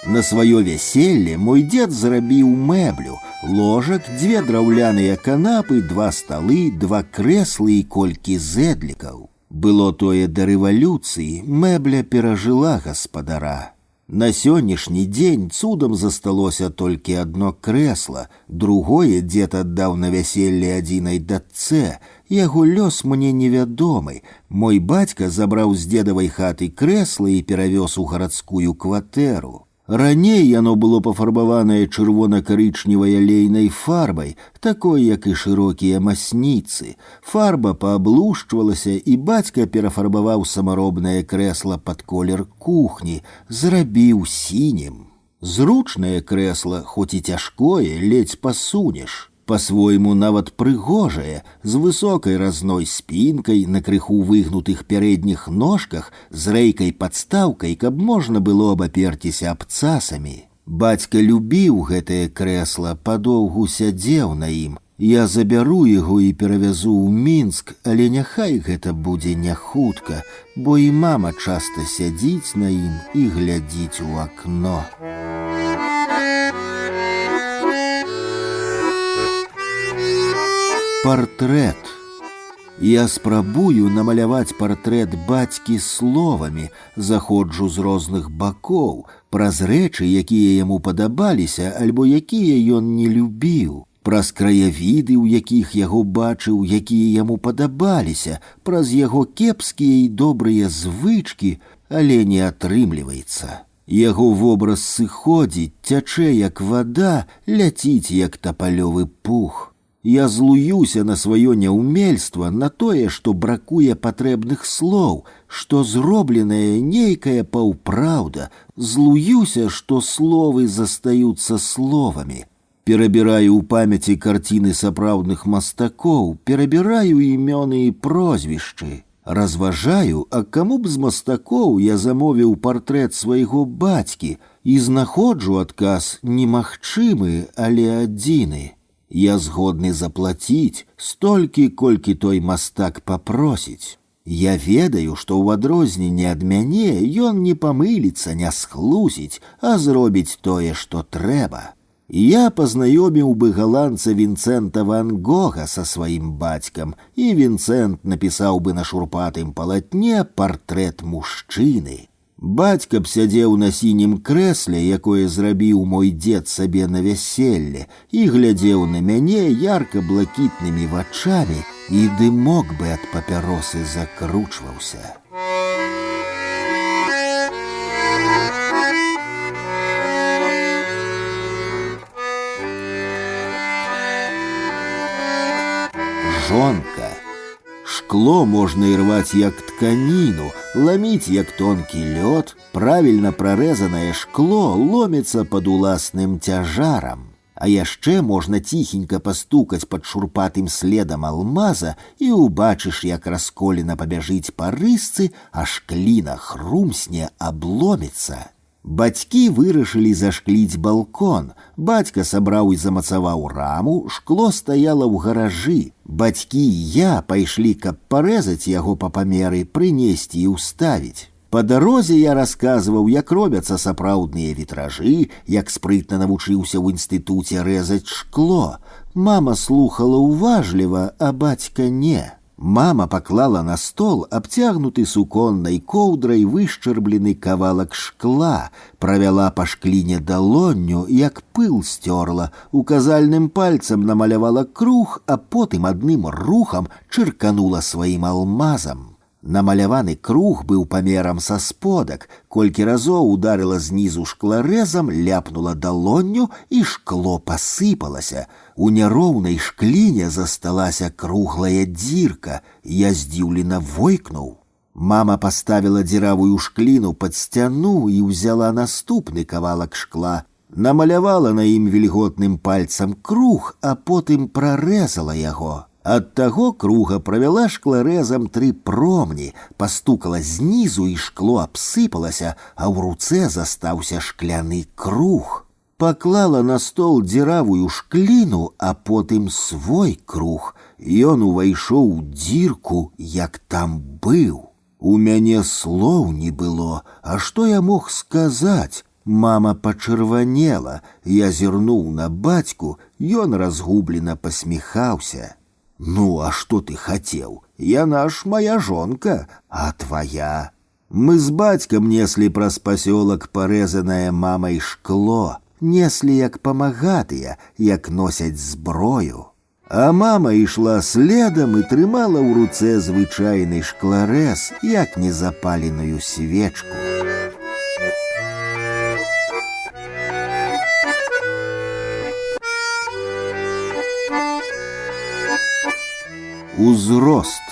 На сваё вяселле мой дзед зрабіў мэблю, ложак, 2 драўляныя канапы, 2 сталы, 2 крэслы і колькі зэдлікаў. Было тое да рэвалюцыі, мэбля перажыла гаспадара. На сённяшні дзень цудам засталося толькі адно крэсла, другое дзед аддаў на вяселле адзінай дачцэ. Яго лёс мне невядомы. Мой бацька забраў з дзедавай хаты крэсла і перавёз у гарадскую кватэру. Раней яно было пафарбаванае чырвона-карычневай алейнай фарбай, такой, як і шырокія масніцы. Фарба пааблушчвалася, і бацька перафарбаваў самаробнае крэсла пад колер кухні, зрабіў сінім. Зручнае крэсла, хоць і цяжкое, ледзь пасунеш. По-свойму нават прыгожае, з высокай разной спінкай, на крыху выгнутых пярэдніх ножках, з рэйкай падстаўкай, каб можна было абаперціся абцасамі. Бацька любіў гэтае крэсла, падоўгу сядзеў на ім. Я забяру яго і перавязу ў Мінск, але няхай гэта будзе не хутка, бо і мама часта сядзіць на ім і глядзіць у акно. Партрэт. Я спрабую намаляваць партрэт бацькі словамі, заходжу з розных бакоў, праз рэчы, якія яму падабаліся, альбо якія ён не любіў, праз краявіды, у якіх яго бачыў, якія яму падабаліся, праз яго кепскія і добрыя звычкі, але не атрымліваецца. Яго вобраз сыходзіць, цячэ як вада, ляціць як тапалёвы пух. Я злуюся на сваё няўмельства, на тое, што бракуе патрэбных слоў, што зробленае нейкая паўпраўда, злуюся, што словы застаюцца словамі. Перабіраю ў памяці карціны сапраўдных мастакоў, перабіраю імёны і прозвішчы. Разважаю, а каму б з мастакоў я замовіў партрэт свайго бацькі, і знаходжу адказ немагчымы, але адзіны. Я згодны заплаціць столькі, колькі той мастак папросіць. Я ведаю, што ў адрозненне ад мяне ён не памыліцца, не схлусіць, а зробіць тое, што трэба. Я пазнаёміў бы галандца Вінцэнта ван Гога са сваім бацькам, і Вінцэнт напісаў бы на шурпатым палатне партрэт мужчыны. Бацька б сядзеў на сінім крэсле, якое зрабіў мой дзед сабе на вяселле, і глядзеў на мяне ярка-блакітнымі вачамі, і дымок бы ад папяросы закручваўся. Жонка. Шкло можна ірваць як тканіну, ламіць як тонкі лёд, правільна прарэзанае шкло ломіцца пад уласным цяжарам. А яшчэ можна ціхенька пастукаць пад шурпатым следам алмаза і ўбачыш, як расколіна пабяжыць па рысцы, а шкліна хрумсне, абломіцца. Бацькі вырашылі зашкліць балкон. Бацька сабраў і замацаваў раму, шкло стаяла ў гаражы. Бацькі і я пайшлі, каб парэзаць яго па памеры, прынесці і ўставіць. Па дарозе я расказваў, як робяцца сапраўдныя вітражы, як спрытна навучыўся ў інстытуце рэзаць шкло. Мама слухала уважліва, а бацька не. Мама паклала на стол абцягнуты суконнай коўдрай вышчарблены кавалак шкла, правяла па шкліне далонню, як пыл сцёрла, указальным пальцам намалявала круг, а потым адным рухам чырканула сваім алмазам. Намаляваны круг быў памерам са сподак, колькі разоў ударыла знізу шкларэзам, ляпнула далонню, і шкло пасыпалася. У няроўнай шкліне засталася круглая дзірка. Я здзіўлена войкнуў. Мама паставіла дзіравую шкліну пад сцяну і ўзяла наступны кавалак шкла, намалявала на ім вільготным пальцам круг, а потым прарэзала яго. Ад таго круга правяла шкларэзам 3 промні, пастукала знізу, і шкло абсыпалася, а ў руцэ застаўся шкляны круг. Паклала на стол дзіравую шкліну, а потым свой круг. Ён увайшоў у дзірку, як там быў. У мяне слоў не было, а што я мог сказаць? Мама пачырванела, я зірнуў на бацьку, ён разгублена пасміхаўся. «Ну, а что ты хотел? Яна ж моя жонка, а твоя?» Мы с бацькам несли праз пасёлак парэзанае мамай шкло, несли як памагатыя, як носяць зброю. А мама ішла следам і трымала ў руцэ звычайны шкларэз, як незапаленую свечку. Узрост.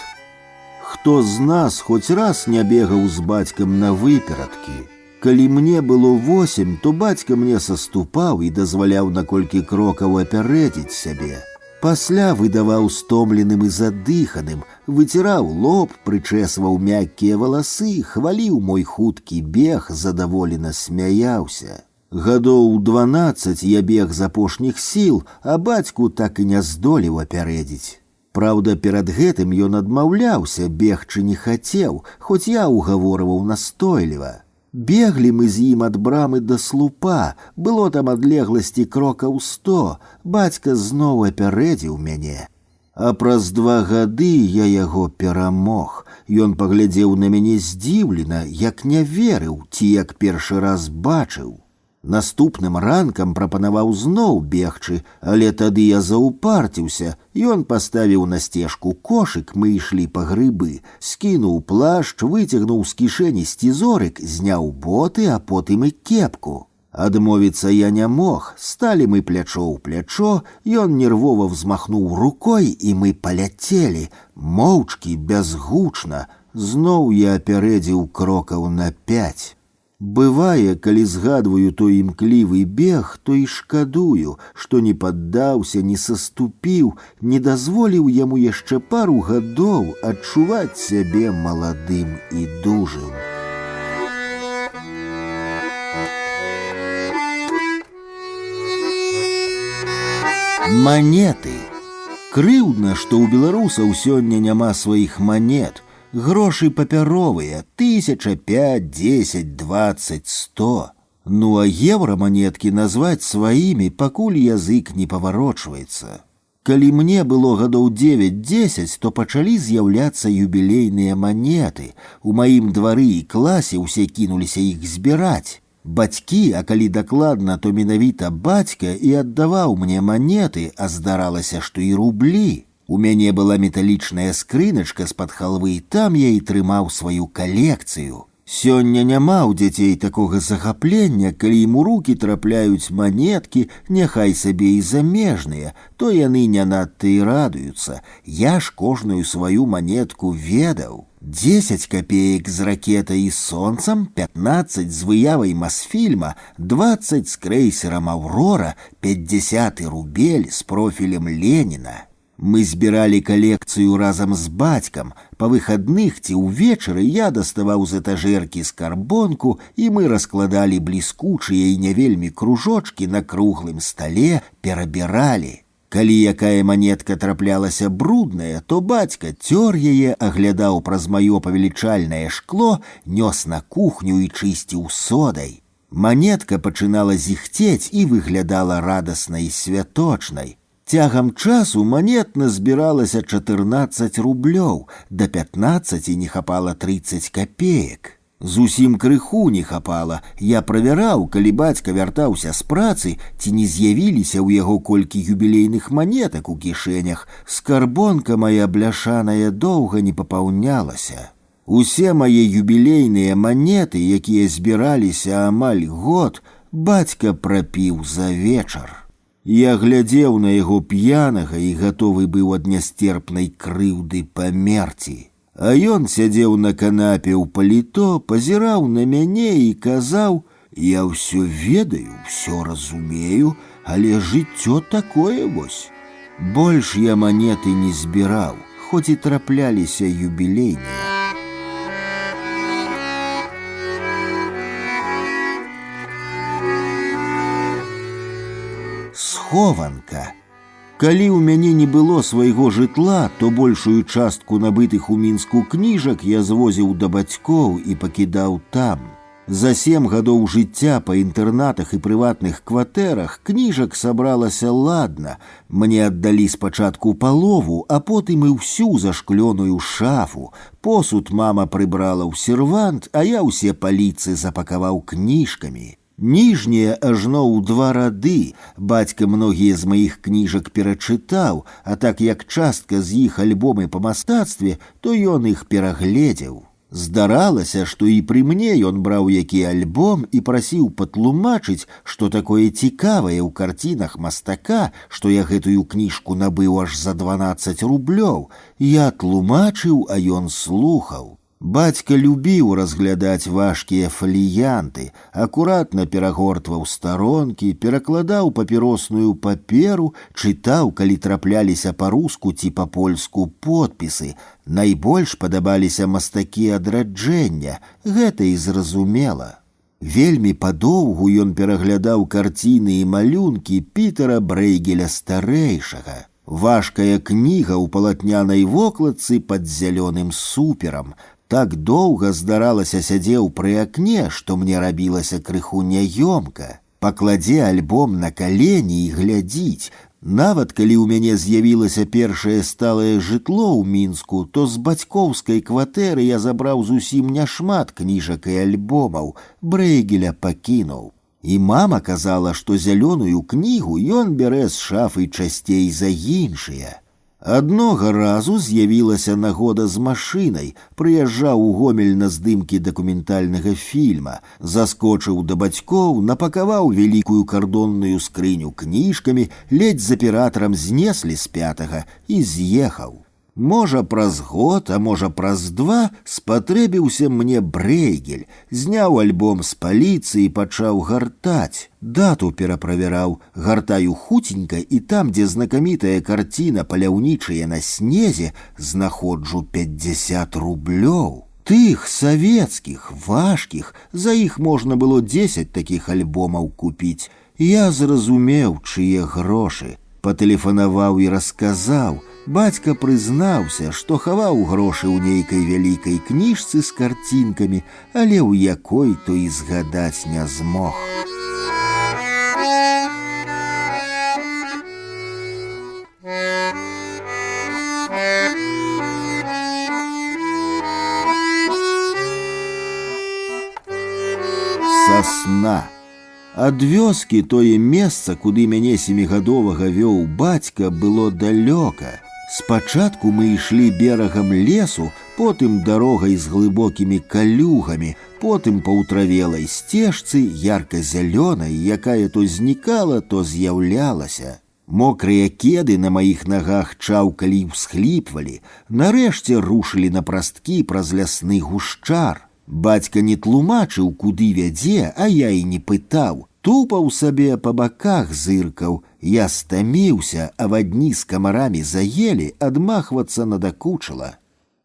Хто з нас хоць раз не бегаў з бацькам на выперадкі? Калі мне было 8, то бацька мне саступаў і дазваляў на колькі крокаў апярэдзіць сябе. Пасля выдаваў стомленым і задыханым, выціраў лоб, прычэсваў мяккія валасы, хваліў мой хуткі бег, задаволена смяяўся. Гадоў 12 я бег з апошніх сіл, а бацьку так і не здолеў апярэдзіць. Праўда, перад гэтым ён адмаўляўся, бегчы не хацеў, хоць я угаворваў настойліва. Беглі мы з ім ад брамы да слупа, было там адлегласці крокаў 100, бацька зноў апярэдзіў мяне. А праз 2 гады я яго перамог. Ён паглядзеў на мяне здзіўлена, як не верыў, ці як першы раз бачыў. Наступным ранкам прапанаваў зноў бегчы, але тады я заўпарціўся. Ён паставіў на сцежку кошык, мы ішлі па грыбы, скінуў плашч, выцягнуў з кішэні сцізорык, зняў боты, а потым і кепку. Адмовіцца я не мог, сталі мы плячо ў плячо, ён нервова взмахнуў рукой, і мы паляцелі, моўчкі, бязгучна. Зноў я апярэдзіў крокаў на 5. Бывае, калі згадваю той імклівы бег, то і шкадую, што не паддаўся, не саступіў, не дазволіў яму яшчэ пару гадоў адчуваць сябе маладым і дужым. Манеты. Крыўдна, што ў беларусаў сёння няма сваіх манет. Грошы папяровыя, 1000, 5, 10, 20, 100. Ну а еўраманеткі назваць сваімі, пакуль язык не паварочваецца. Калі мне было гадоў 9-10, то пачалі з'яўляцца юбілейныя манеты. У маім двары і класе ўсе кінуліся іх збіраць. Бацькі, а калі дакладна, то менавіта бацька і аддаваў мне манеты, а здаралася, што і рублі. У мяне была металічная скрыначка з-пад халвы, там я і трымаў сваю калекцыю. Сёння няма ў дзяцей такога захаплення, калі ім у рукі трапляюць манеткі, няхай сабе і замежныя, то яны не надта і радуюцца. Я ж кожную сваю манетку ведаў. 10 копеек з ракетай і сонцам, 15 з выявай Мосфільма, 20 з крэйсерам «Аврора», 50 рубель з профілем Леніна. Мы збіралі калекцыю разам з бацькам. Па выхадных ці ўвечары я даставаў з этажэркі скарбонку, і мы раскладалі бліскучыя і не вельмі кружочкі на круглым стале, перабіралі. Калі якая манетка траплялася брудная, то бацька цёр яе, аглядаў праз маё павелічальнае шкло, нёс на кухню і чысціў содай. Манетка пачынала зіхцець і выглядала радаснай і святочнай. Цягам часу манет назбіралася 14 рублёў, да 15 не хапала 30 копеек. Зусім крыху не хапала. Я правяраў, калі бацька вяртаўся з працы, ці не з'явіліся ў яго колькі юбілейных манетак у кішэнях. Скарбонка моя бляшаная доўга не папаўнялася. Усе мае юбілейныя манеты, якія збіраліся амаль год, бацька прапіў за вечар. Я глядзеў на яго п'янага і гатовы быў ад нястерпнай крыўды памерці. А ён сядзеў на канапе ў паліто, пазіраў на мяне і казаў: «Я ўсё ведаю, ўсё разумею, але жыццё такое вось». Больш я манеты не збіраў, хоць і трапляліся юбілейныя. Схованка. Калі ў мяне не было свайго жытла, то большую частку набытых у Мінску кніжак я звозіў да бацькоў і пакідаў там. За 7 гадоў жыцця па інтэрнатах і прыватных кватэрах кніжак сабралася ладна. Мне аддалі спачатку палову, а потым і ўсю зашклёную шафу. Посуд мама прыбрала ў сервант, а я ўсе паліцы запакаваў кніжкамі. Ніжнія ажно ў 2 рады. Бацька многія з маіх кніжак перачытаў, а так як частка з іх альбомы па мастацтве, то ён іх перагледзеў. Здаралася, што і пры мне ён браў які альбом і прасіў патлумачыць, што такое цікавае ў карцінах мастака, што я гэтую кніжку набыў аж за 12 рублёў. Я тлумачыў, а ён слухаў. Бацька любіў разглядаць важкія фаліянты, акуратна перагортваў старонкі, перакладаў папіросную паперу, чытаў, калі трапляліся па-руску ці па-польску подпісы. Найбольш падабаліся мастакі адраджэння, гэта і зразумела. Вельмі падоўгу ён пераглядаў карціны і малюнкі Пітера Брэйгеля старэйшага. Важкая кніга ў палатнянай вокладцы пад зялёным суперам. Так доўга, здаралася, сядзеў пры акне, што мне рабілася крыху няёмка. Пакладзе альбом на калені і глядзіць. Нават калі ў мяне з'явілася першае сталае жытло ў Мінску, то з бацькоўскай кватэры я забраў зусім няшмат кніжак і альбомаў, Брэйгеля пакінуў. І мама казала, што зялёную кнігу ён бярэ з шафы часцей за іншыя. Аднога разу з'явілася нагода з машынай, прыязджаў у Гомель на здымкі дакументальнага фільма, заскочыў да бацькоў, напакаваў вялікую кардонную скрыню кніжкамі, ледзь з аператарам знеслі з 5-га і з'ехаў. Можа, праз год, а можа, праз 2 спатрэбіўся мне Брэйгель, зняў альбом з паліцы і пачаў гартаць. Дату пераправяраў, гартаю хуценька, і там, дзе знакамітая карціна «Паляўнічыя на снезе», знаходжу 50 рублёў. Тых савецкіх, важкіх, за іх можна было 10 такіх альбомаў купіць. Я зразумеў, чые грошы. Патэлефанаваў і расказаў. Бацька прызнаўся, што хаваў грошы ў нейкай вялікай кніжцы з карцінкамі, але ў якой то і згадаць не змог. Сасна. Ад вёскі тое месца, куды мяне 7гадовага вёў бацька, было далёка. Спачатку мы ішлі берагам лесу, потым дарогай з глыбокімі калюгамі, потым па ўтравелай сцежцы, ярка-зялёнай, якая то знікала, то з'яўлялася. Мокрыя кеды на маіх нагах чаўкалі і ўсхліпвалі, нарэшце рушылі на прасткі праз лясны гушчар. Бацька не тлумачыў, куды вядзе, а я і не пытаў. Тупаў сабе па баках зыркаў. Я стаміўся, а вадні з камарамі заелі, адмахвацца надакучыла.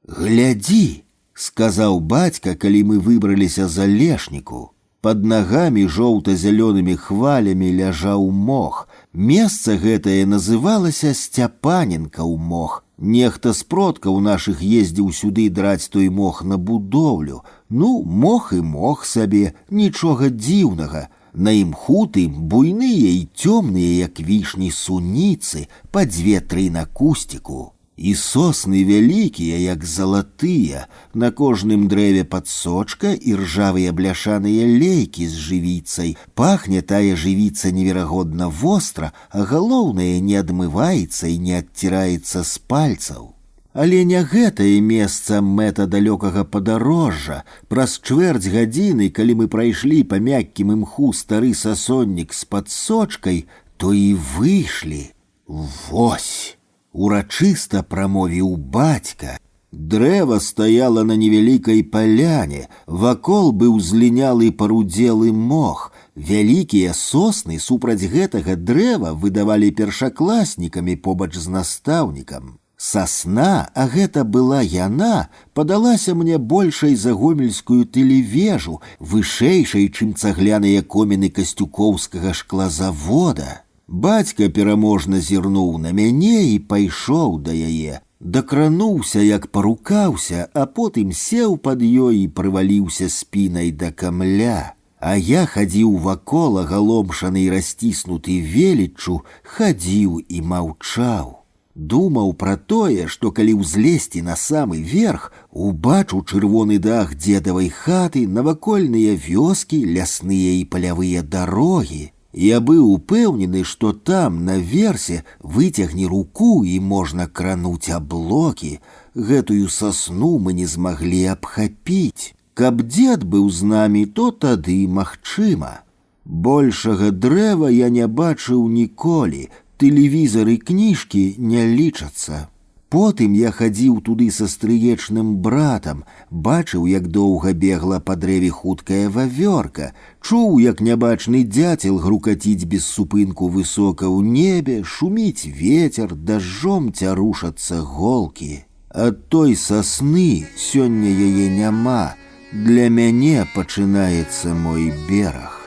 «Глядзі», — сказаў бацька, калі мы выбраліся за лешніку. Пад нагамі жоўта-зялёнымі хвалямі ляжаў мох. Месца гэтае называлася Сцяпаненка ў мох. Нехта з продкаў нашых ездзіў сюды драць той мох на будоўлю. Ну, мох і мох сабе, нічога дзіўнага. На імху тым буйныя і цёмныя, як вішні, суніцы, па 2-3 на кусціку. І сосны вялікія, як залатыя, на кожным дрэве падсочка і ржавыя бляшаныя лейкі з жывіцай. Пахне тая жывіца неверагодна востра, а галоўнае не адмываецца і не адціраецца з пальцаў. Але не гэтае месца мэта далёкага падарожжа. Праз чвэрць гадзіны, калі мы прайшлі па мяккім імху стары сасоннік з падсочкай, то і выйшлі. Вось! Урачыста прамовіў бацька. Дрэва стаяла на невялікай паляне, вакол быў злінялы парудзелы мох. Вялікія сосны супраць гэтага дрэва выдавалі першакласнікамі побач з настаўнікам. Сасна, а гэта была яна, падалася мне большай за гомельскую тэлевежу, вышэйшай, чым цагляныя коміны касцюкоўскага шклазавода. Бацька пераможна зірнуў на мяне і пайшоў да яе. Дакрануўся, як парукаўся, а потым сеў пад ёй і прываліўся спінай да камля. А я хадзіў вакол, агаломшаны і расціснуты веліччу, хадзіў і маўчаў. Думаў пра тое, што калі ўзлезці на самы верх, убачу чырвоны дах дзедавай хаты, навакольныя вёскі, лясныя і палявыя дарогі. Я быў упэўнены, што там, наверсе, выцягні руку і можна крануць аблокі. гэтую сасну мы не змаглі абхапіць. Каб дзед быў з намі, то тады магчыма. Большага дрэва я не бачыў ніколі, тэлевізар і кніжкі не лічацца. Потым я хадзіў туды са стрыечным братам, бачыў, як доўга бегла па дрэве хуткая вавёрка, чуў, як нябачны дзяцел грукаціць без супынку высока ў небе, шуміць вецер, дажджом цярушацца голкі. Ад той сасны сёння яе няма, для мяне пачынаецца мой бераг.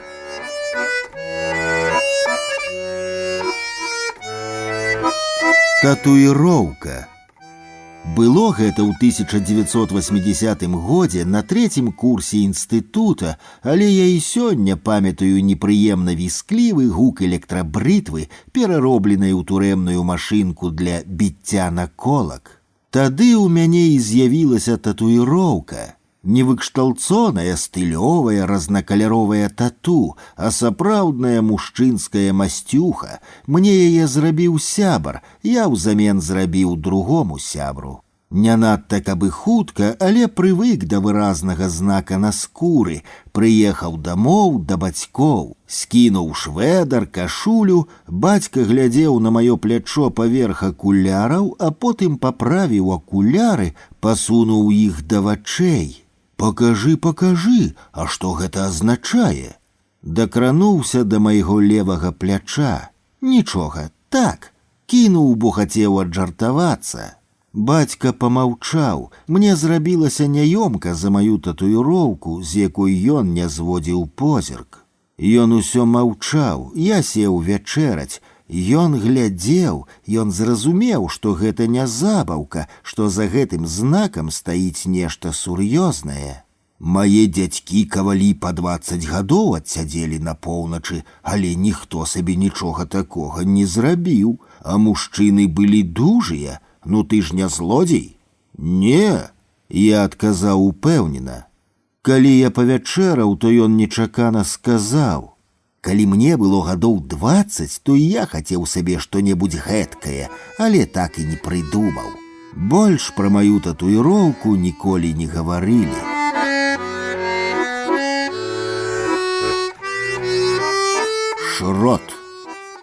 Татуіроўка. Было гэта ў 1980 годзе на 3-м курсе інстытута, але я і сёння памятаю непрыемна вісклівы гук электрабрытвы, пераробленай у турэмную машынку для біцця на колак. Тады ў мяне і з'явілася татуіроўка. Не выкшталцоная, стылёвая, разнакаляровая тату, а сапраўдная мужчынская масцюха. Мне яе зрабіў сябар, я ўзамен зрабіў другому сябру. Не надта каб і хутка, але прывык да выразнага знака на скуры, прыехаў дамоў да бацькоў, скінуў швэдар, кашулю, бацька глядзеў на маё плячо паверх акуляраў, а потым паправіў акуляры, пасунуў іх да вачэй. «Пакажы, пакажы, а што гэта азначае?» Дакрануўся да майго левага пляча. Нічога, так, кінуў, бо хацеў аджартавацца. Бацька памаўчаў, мне зрабілася няёмка за маю татуіроўку, з якой ён не зводзіў позірк. Ён усё маўчаў, я сеў вячэраць. Ён глядзеў, ён зразумеў, што гэта не забаўка, што за гэтым знакам стаіць нешта сур'ёзнае. Мае дзядзькі кавалі па 20 гадоў адсядзелі на поўначы, але ніхто сабе нічога такога не зрабіў, а мужчыны былі дужыя. Ну ты ж не злодзей? Не, я адказаў упэўнена. Калі я павячэраў, то ён нечакана сказаў: «Калі мне было гадоў 20, то і я хацеў сабе што-небудзь гэткае, але так і не прыдумаў. Больш пра маю татуіроўку ніколі не гаварылі». Шрот.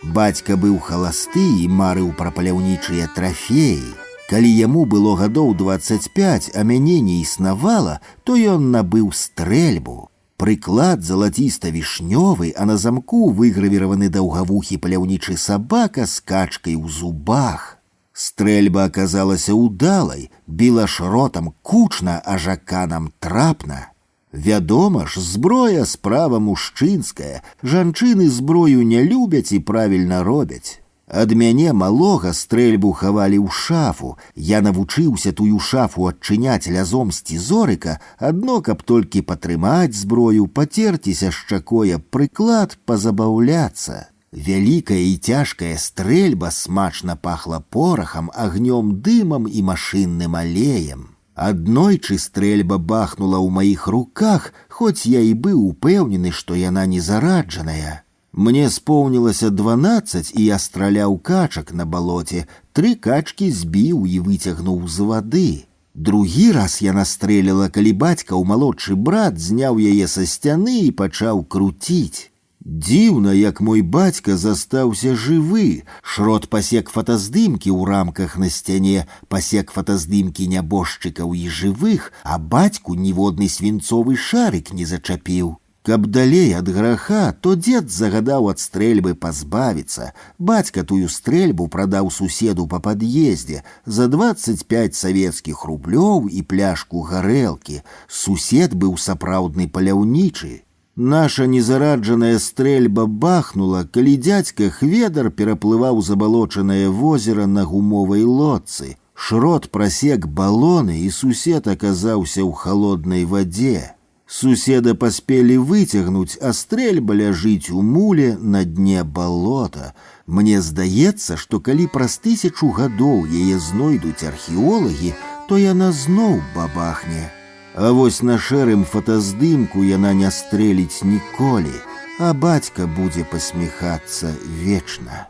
Бацька быў халасты і марыў пра паляўнічыя трафеі. Калі яму было гадоў 25, а мяне не існавала, то ён набыў стрэльбу. Прыклад залаціста-вішнёвы, а на замку выгравіраваны даўгавухі паляўнічы сабака з качкай у зубах. Стрэльба аказалася ўдалай, біла шротам кучна, а жаканам трапна. Вядома ж, зброя справа мужчынская, жанчыны зброю не любяць і правільна робяць. Ад мяне малога стрэльбу хавалі ў шафу. Я навучыўся тую шафу адчыняць лязом сцізорыка, адно каб толькі патрымаць зброю, пацерціся шчакой аб прыклад, пазабаўляцца. Вялікая і цяжкая стрэльба смачна пахла порахам, агнём, дымам і машынным алеем. Аднойчы стрэльба бахнула ў маіх руках, хоць я і быў упэўнены, што яна не зараджаная. Мне споўнілася 12, і я страляў качак на балоце. 3 качкі збіў і выцягнуў з вады. Другі раз я настрэліла, калі бацькаў малодшы брат зняў яе са сцяны і пачаў круціць. Дзіўна, як мой бацька застаўся жывы. Шрот пасек фотаздымкі ў рамках на сцяне, пасек фотаздымкі нябожчыкаў і жывых, а бацьку ніводны свінцовы шарык не зачапіў. Каб далей ад граха, то дзед загадаў ад стрэльбы пазбавіцца. Бацька тую стрэльбу прадаў суседу па пад'ездзе за 25 савецкіх рублёў і пляшку гарэлкі. Сусед быў сапраўдны паляўнічы. Наша незараджаная стрэльба бахнула, калі дзядзька Хведар пераплываў забалочанае возера на гумовай лодцы. Шрот прасек балоны, і сусед аказаўся ў халоднай вадзе. Суседа паспелі выцягнуць, а стрэльба ляжыць у муле на дне балота. Мне здаецца, што калі праз 1000 гадоў яе знойдуць археолагі, то яна зноў бабахне. А вось на шэрым фотаздымку яна не стрэліць ніколі, а бацька будзе пасміхацца вечна.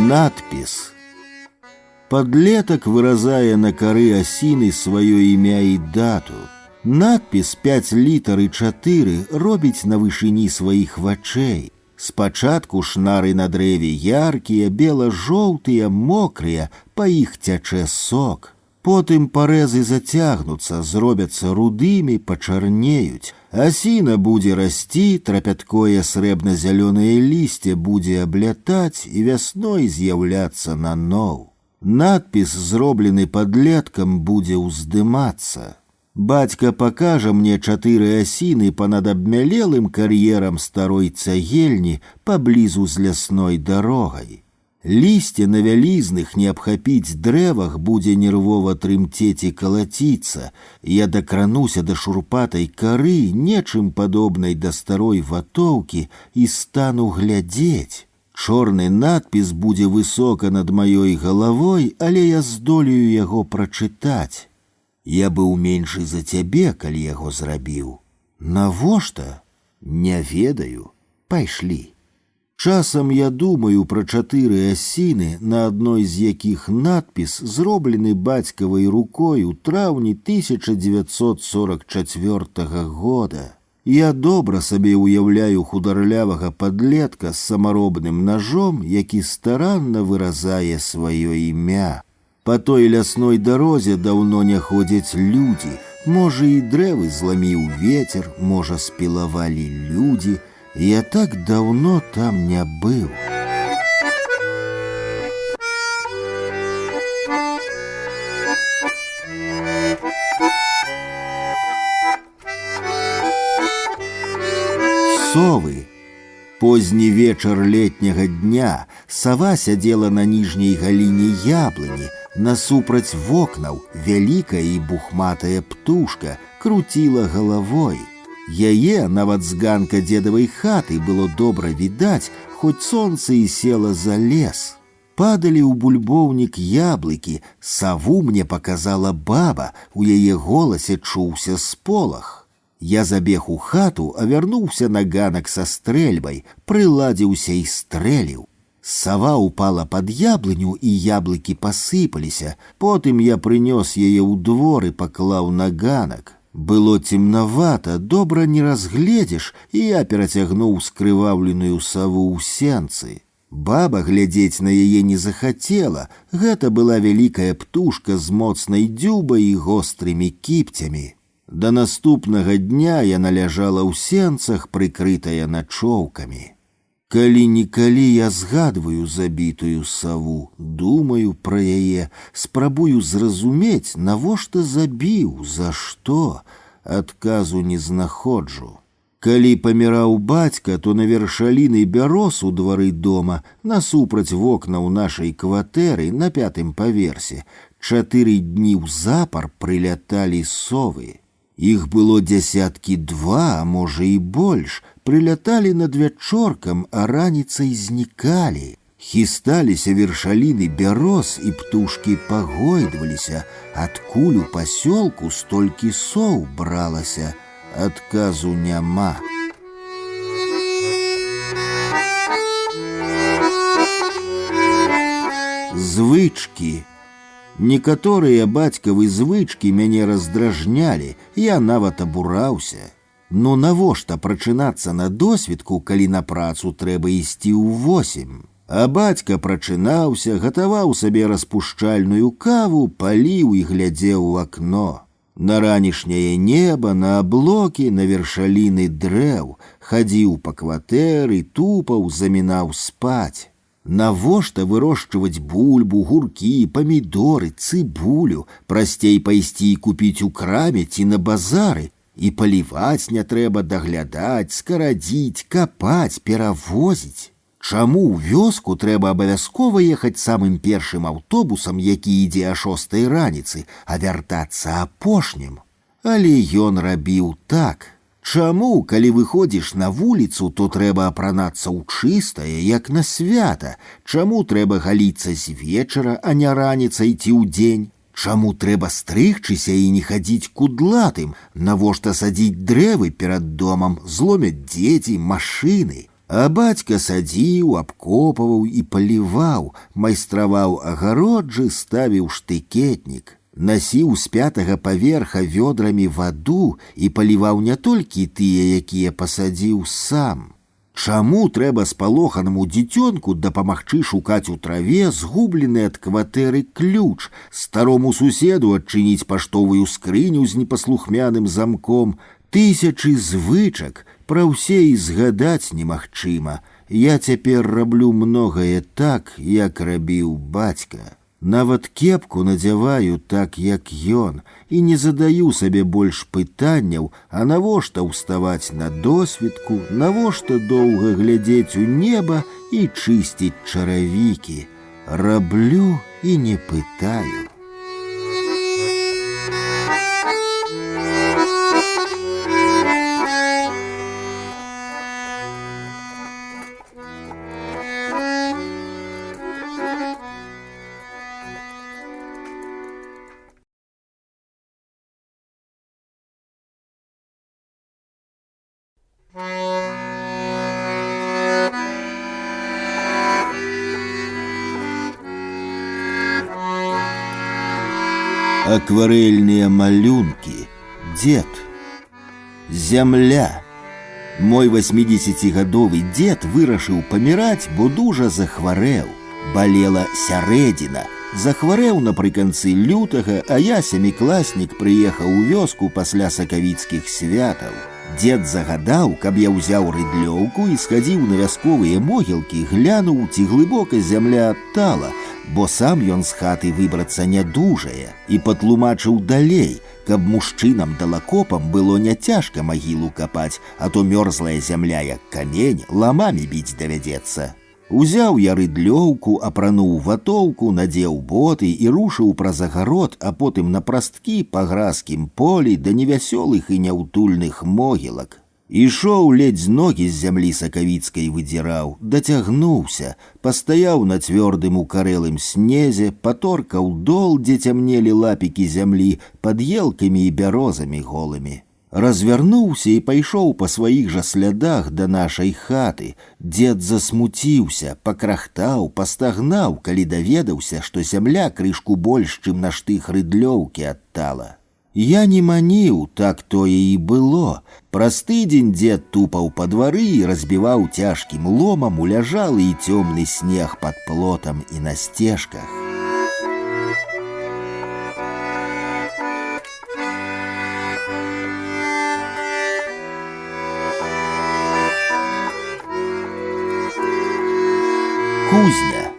Надпіс. Падлетак выразае на кары асіны сваё імя і дату. Надпіс 5 літар і 4 робіць на вышыні сваіх вачэй. Спачатку шнары на дрэве яркія, бела-жоўтыя, мокрыя, па іх цячэ сок. Потым парэзы зацягнуцца, зробяцца рудымі, пачарнеюць. Асіна будзе расці, трапяткое срэбна-зялёнае лісце будзе аблятаць і вясной з'яўляцца наноў. Надпіс, зроблены падлеткам, будзе ўздымацца. Бацька пакажа мне 4 асіны па-над абмялелым кар'ерам старой цагельні паблізу з лясной дарогай. Лісце на вялізных, не абхапіць дрэвах будзе нервова трымцець і калаціцца. Я дакрануся да шурпатай кары, нечым падобнай да старой ватоўкі, і стану глядзець. Чорны надпіс будзе высока над маёй галавой, але я здолею яго прачытаць. Я быў меншы за цябе, калі яго зрабіў. Навошта? Не ведаю. Пайшлі. Часам я думаю пра 4 асіны, на адной з якіх надпіс зроблены бацькавай рукой у траўні 1944 года. Я добра сабе ўяўляю хударлявага падлетка з самаробным ножом, які старанна выразае сваё імя. По той лясной дарозе даўно не ходзяць людзі. Можа, і дрэвы зламіў ветер, можа, спілавалі людзі. Я так даўно там не быў. Совы. Позні вечар летняга дня сава сядзела на ніжняй галіне яблыні, насупраць вокнаў вялікая і бухматая птушка круціла галавой. Яе нават з ганка дзедавай хаты было добра відаць, хоць сонца і села за лес. Падалі ў бульбоўнік яблыкі, саву мне паказала баба, у яе голасе чуўся сполах. Я забег у хату, а вярнуўся на ганак са стрэльбай, прыладзіўся і стрэліў. Сава упала пад яблыню, і яблыкі пасыпаліся. Потым я прынёс яе ў двор і паклаў на ганак. Было цемнавата, добра не разгледзеш, і я перацягнуў скрываўленую саву ў сенцы. Баба глядзець на яе не захацела. Гэта была вялікая птушка з моцнай дзюбай і гострымі кіпцямі. Да наступнага дня яна ляжала ў сенцах, прыкрытая начоўкамі. Калі-нікалі я згадваю забітую саву, думаю пра яе, спрабую зразумець, навошта забіў, за што, адказу не знаходжу. Калі паміраў бацька, то на вершаліны бярос у двары дома, насупраць вокнаў нашай кватэры на 5-м паверсе, 4 дні запар прыляталі совы. Іх было 2, а можа і больш, прыляталі над вячоркам, а раніцай знікалі. Хісталіся вершаліны бярос, і птушкі пагойдваліся. Адкуль у пасёлку столькі соў бралася, адказу няма. Звычкі. Некаторыя бацькавы звычкі мяне раздражнялі, я нават абураўся. Ну навошта прачынацца на досведку, калі на працу трэба ісці ў 8? А бацька прачынаўся, гатаваў сабе распушчальную каву, паліў і глядзеў у акно. На ранішняе неба, на аблокі, на вершаліны дрэў, хадзіў па кватэры, тупаў, замінаў спаць. Навошта вырошчваць бульбу, гуркі, памідоры, цыбулю? Прасцей пайсці і купіць у краме ці на базары. І паліваць не трэба, даглядаць, скарадзіць, капаць, перавозіць. Чаму ў вёску трэба абавязкова ехаць самым першым аўтобусам, які ідзе о 6 раніцы, а вяртацца апошнім? Але ён рабіў так. Чаму, калі выходзіш на вуліцу, то трэба апранацца ў чыстае, як на свята? Чаму трэба галіцца з вечара, а не раніцай ці ўдзень? Чаму трэба стрыгчыся і не хадзіць кудлатым? Навошта садзіць дрэвы перад домам? Зломяць дзеці, машыны. А бацька садзіў, абкопаваў і паліваў, майстраваў агароджы, ставіў штыкетнік. Насіў з 5-го паверха вёдрамі ваду і паліваў не толькі тыя, якія пасадзіў сам. Чаму трэба спалоханаму дзіцёнку дапамагчы шукаць у траве згублены ад кватэры ключ, старому суседу адчыніць паштовую скрыню з непаслухмяным замком, тысячы звычак, пра ўсе і згадаць немагчыма. Я цяпер раблю многае так, як рабіў бацька. Нават кепку надзяваю так, як ён, і не задаю сабе больш пытанняў, а навошта ўставаць на досвітку, навошта доўга глядзець у неба і чысціць чаравікі. Раблю і не пытаю. Акварельныя малюнкі. Дед. Зямля. Мой 80-гадовы дед вырашыў паміраць, бо дужа захварэў. Балела сярэдзіна. Захварэў напрыканцы лютага, а я, сямікласнік, прыехаў у вёску пасля сакавіцкіх святаў. Дед загадаў, каб я ўзяў рыдлёўку і схадзіў на вясковыя могілкі, глянуў, ці глыбока зямля адтала, бо сам ён з хаты выбрацца не дужае, і патлумачыў далей, каб мужчынам далакопам было не цяжка магілу капаць, а то мёрзлая зямля, як камень, ламамі біць давядзецца. Узяў я рыдлёўку, апрануў ватоўку, надзеў боты і рушыў праз агарод, а потым на прасткі па гразкім полі да невясёлых і няўтульных могілак. Ішоў, ледзь ногі з зямлі сакавіцкай выдзіраў, дацягнуўся, пастаяў на цвёрдым укарэлым снезе, паторкаў дол, дзе цямнелі лапікі зямлі, пад елкамі і бярозамі голымі. Развярнуўся і пайшоў па сваіх жа слядах да нашай хаты. Дед засмуціўся, пакрахтаў, пастагнаў, калі даведаўся, што зямля крышку больш, чым на штых рыдлёўкі адтала. Я не маніў, так тое і было. Праз тыдзень дед тупаў па двары і разбіваў цяжкім ломам уляжалы і цёмны снег пад плотам і на сцежках. Кузня.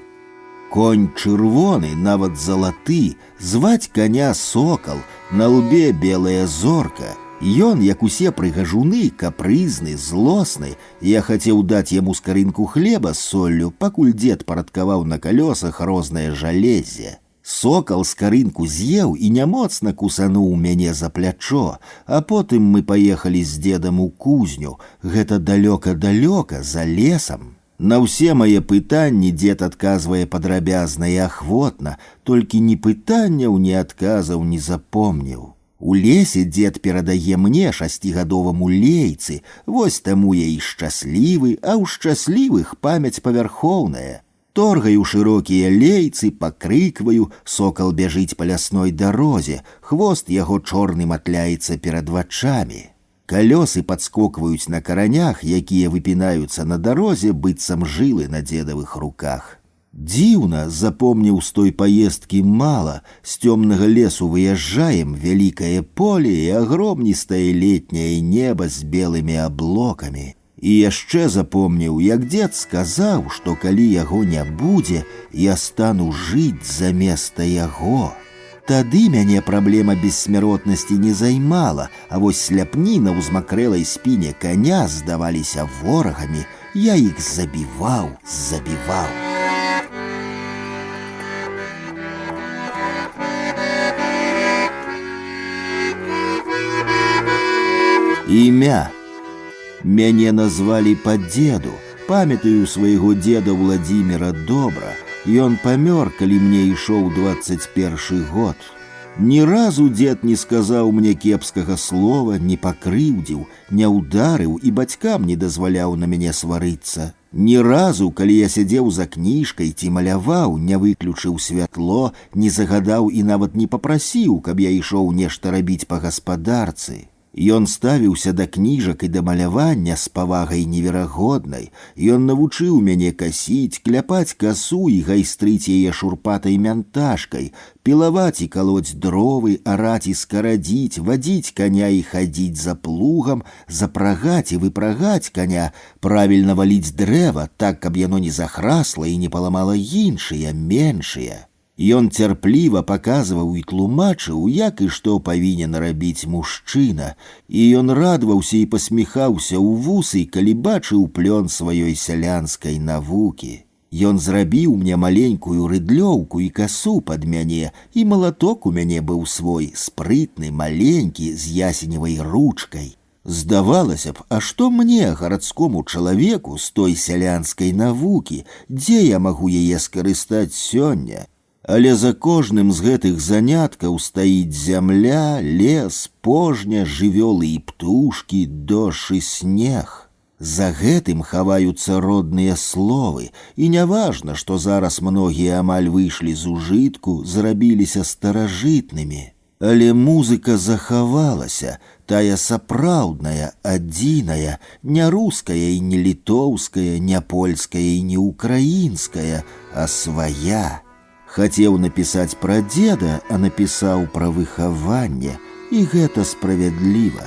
Конь чырвоны, нават залаты, зваць коня сокал, на лбе белая зорка. Ён, як усе прыгажуны, капрызны, злосны. Я хацеў даць яму скарынку хлеба з соллю, пакуль дед парадкаваў на калёсах рознае жалезе. Сокал скарынку з'еў і нямоцна кусануў мяне за плячо, а потым мы паехалі з дедам у кузню. Гэта далёка-далёка, за лесам. На ўсе мае пытанні дед адказвае падрабязна і ахвотна, толькі ні пытанняў, ні адказаў не запомніў. У лесе дед перадае мне 6гадоваму лейцы, вось таму я і шчаслівы, а ў шчаслівых памяць павярхоўная. Торгаю шырокія лейцы, пакрыкваю, сокал бяжыць па лясной дарозе, хвост яго чорны матляецца перад вачамі. Калёсы падскокваюць на каранях, якія выпінаюцца на дарозе, быццам жылы на дзедавых руках. Дзіўна, запомніў з той паездкі мала. З цёмнага лесу выязджаем, вялікае поле і агромністае летняе неба з белымі аблокамі. І яшчэ запомніў, як дзед сказаў, што калі яго не будзе, я стану жыць заместа яго. Тады мяне праблема бессмяротнасці не займала, а вось сляпні на ўзмакрэлай спіне коня здаваліся ворагамі. Я іх забіваў. Імя. Мяне назвалі па деду. Памятаю свайго деда Владзіміра добра. Ён памёр, калі мне ішоў 21 год. Ні разу дзед не сказаў мне кепскага слова, не пакрыўдзіў, не ўдарыў і бацькам не дазваляў на мяне сварыцца. Ні разу, калі я сядзеў за кніжкай ці маляваў, не выключыў святло, не загадаў і нават не папрасіў, каб я ішоў нешта рабіць па гаспадарцы. Ён ставіўся да кніжак і да малявання з павагай неверагоднай. Ён навучыў мяне касіць, кляпаць касу і гайстрыць яе шурпатай мянташкай, пілаваць і калоць дровы, араць і скарадзіць, вадзіць каня і хадзіць за плугам, запрагаць і выпрагаць каня, правільна валіць дрэва так, каб яно не захрасла і не паламала іншыя, меншыя. Ён цярпліва паказваў і тлумачыў, як і што павінен рабіць мужчына, і ён радаваўся і пасміхаўся ў вусы, калі бачыў плён сваёй сялянскай навукі. Ён зрабіў мне маленькую рыдлёўку і касу пад мяне, і малаток у мяне быў свой, спрытны, маленькі, з ясеневай ручкай. Здавалася б, а што мне, гарадскому чалавеку, з той сялянскай навукі, дзе я магу яе скарыстаць сёння? Але за кожным з гэтых заняткаў стаіць зямля, лес, пожня, жывёлы і птушкі, дождж і снег. За гэтым хаваюцца родныя словы, і няважна, што зараз многія амаль выйшлі з ужытку, зрабіліся старажытнымі. Але музыка захавалася, тая сапраўдная, адзіная, не руская і не літоўская, не польская і не украінская, а свая. Хацеў напісаць пра дзеда, а напісаў пра выхаванне, і гэта справядліва.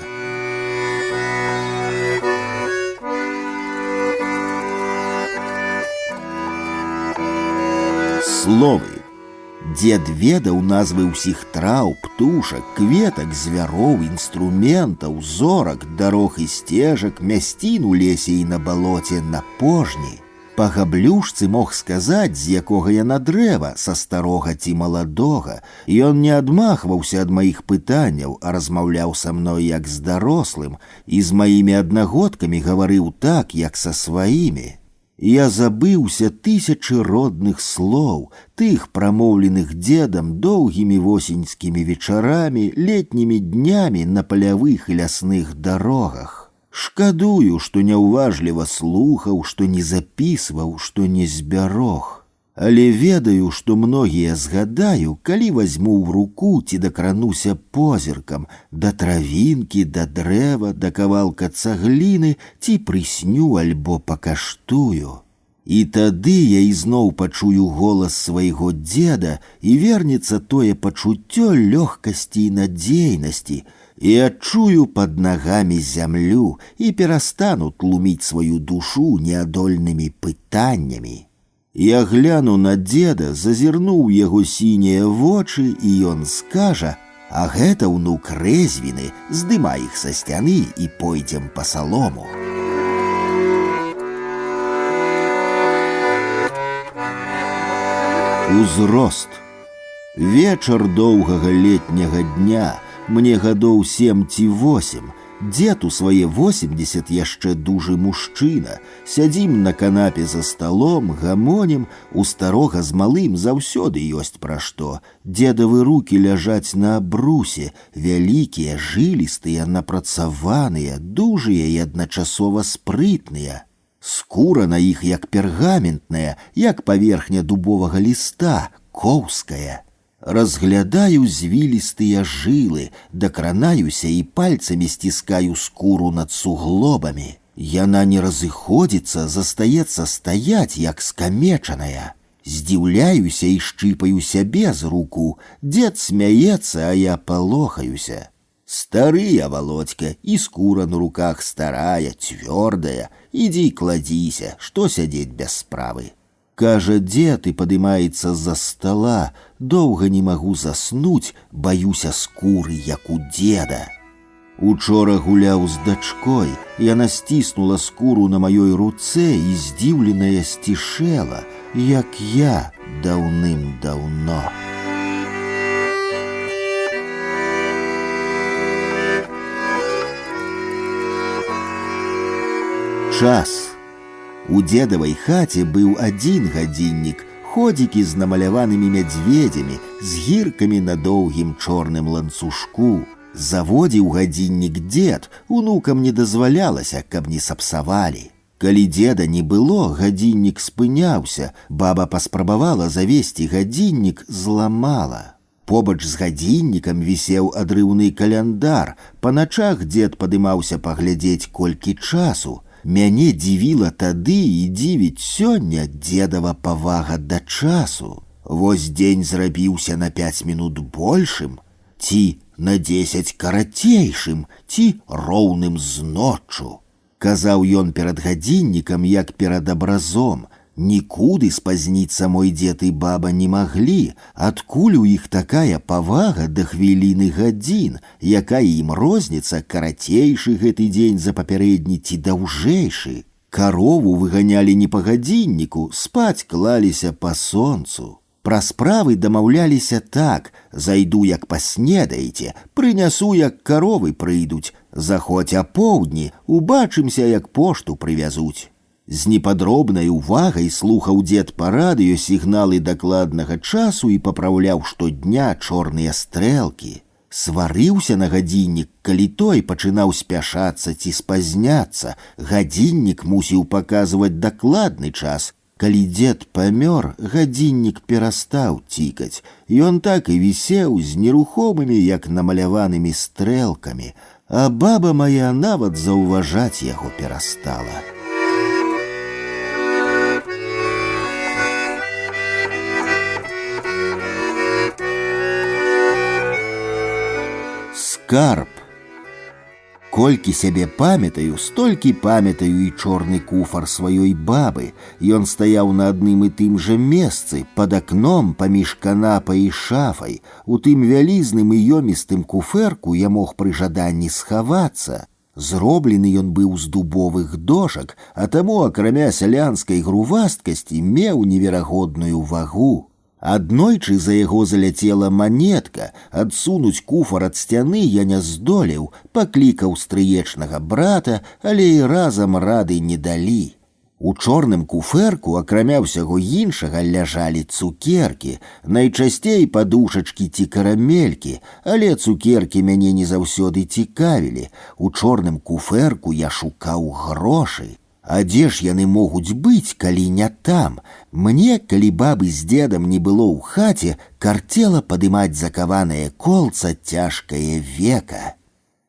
Словы. Дзед ведаў назвы ўсіх траў, птушак, кветак, звяроў, інструментаў, зорак, дарог і сцежак, мясцін у лесе і на балоце, на пожні. Па габлюшцы мог сказаць, з якога яна дрэва, са старога ці маладога. Ён не адмахваўся ад маіх пытанняў, а размаўляў са мной як з дарослым, і з маімі аднагодкамі гаварыў так, як са сваімі. Я забыўся тысячы родных слоў, тых прамоўленых дзедам доўгімі восеньскімі вечарамі, летнімі днямі на палявых і лясных дарогах. Шкадую, што няўважліва слухаў, што не запісваў, што не збярог. Але ведаю, што многія згадаю, калі вазьму ў руку ці дакрануся позіркам да травінкі, да дрэва, да кавалка цагліны, ці прысню альбо пакаштую. І тады я ізноў пачую голас свайго дзеда, і вернецца тое пачуццё лёгкасці і надзейнасці, і адчую пад нагамі зямлю і перастану тлуміць сваю душу неадольнымі пытаннямі. Я гляну на дзеда, зазірну ў яго сінія вочы, і ён скажа: «А гэта ўнук рэзвіны, здымай іх са сцяны і пойдзем па салому». Узрост. Вечар доўгага летняга дня, мне гадоў 7 ці 8, дзед у свае 80 яшчэ дужы мужчына, сядзім на канапе за сталом, гамонім, у старога з малым заўсёды ёсць пра што. Дзедавы рукі ляжаць на абрусе, вялікія, жылістыя, напрацаваныя, дужыя і адначасова спрытныя. Скура на іх як пергаментная, як паверхня дубовага ліста, коўская. Разглядаю звілістыя жылы, дакранаюся і пальцамі сціскаю скуру над суглобамі. Яна не разыходзіцца, застаецца стаяць, як скамечаная. Здзіўляюся і шчыпаю сябе з руку. Дзед смяецца, а я палохаюся. Стары я, Володька, і скура на руках старая, цвёрдая. Ідзі кладзіся, што сядзець без справы. Кажа дзед і падымаецца з-за стала. Доўга не магу заснуць, баюся скуры, як у дзеда. Учора гуляў з дачкой, яна сціснула скуру на маёй руцэ і здзіўленая сцішэла, як я даўным-даўно. Час. У дзедавай хаце быў адзін гадзіннік, ходзікі з намаляванымі мядзведзямі, з гіркамі на доўгім чорным ланцужку. Заводзіў гадзіннік дзед, унукам не дазвалялася, каб не сапсавалі. Калі дзеда не было, гадзіннік спыняўся, баба паспрабавала завесці гадзіннік, зламала. Побач з гадзіннікам вісеў адрыўны каляндар. Па начах дзед падымаўся паглядзець, колькі часу. Мяне дзівіла тады і дзівіць сёння дзедава павага да часу. Вось дзень зрабіўся на 5 мінут большым, ці на 10 карацейшым, ці роўным з ноччу. Казаў ён перад гадзіннікам, як перад абразом. Нікуды спазніцца мой дзед і баба не маглі, адкуль у іх такая павага да хвіліны гадзін, якая ім розніца, карацейшы гэты дзень за папярэдні ці даўжэйшы. Карову выганялі не па гадзінніку, спаць клаліся па сонцу. Пра справы дамаўляліся так: зайду, як паснедаеце, прынясу, як каровы прыйдуць, заходзь апоўдні, убачымся, як пошту прывязуць. З непадробнай увагай слухаў дзед па радыё сігналы дакладнага часу і папраўляў штодня чорныя стрэлкі. Сварыўся на гадзіннік, калі той пачынаў спяшацца ці спазняцца. Гадзіннік мусіў паказваць дакладны час. Калі дзед памёр, гадзіннік перастаў цікаць. Ён так і вісеў з нерухомымі, як намаляванымі стрэлкамі, а баба мая нават заўважаць яго перастала. Скарб. Колькі сябе памятаю, столькі памятаю і чорны куфар сваёй бабы. Ён стаяў на адным і тым жа месцы, пад акном паміж канапай і шафай. У тым вялізным і ёмістым куфэрку я мог пры жаданні схавацца. Зроблены ён быў з дубовых дошак, а таму, акрамя сялянскай грувасткасці, меў неверагодную вагу. Аднойчы за яго заляцела манетка, адсунуць куфар ад сцяны я не здолеў, паклікаў стрыечнага брата, але і разам рады не далі. У чорным куфэрку, акрамя ўсяго іншага, ляжалі цукеркі, найчасцей падушачкі ці карамелькі, але цукеркі мяне не заўсёды цікавілі. У чорным куфэрку я шукаў грошы. А дзе ж яны могуць быць, калі не там? Мне, калі бабы з дзедам не было ў хаце, карцела падымаць закаванае колца цяжкае века.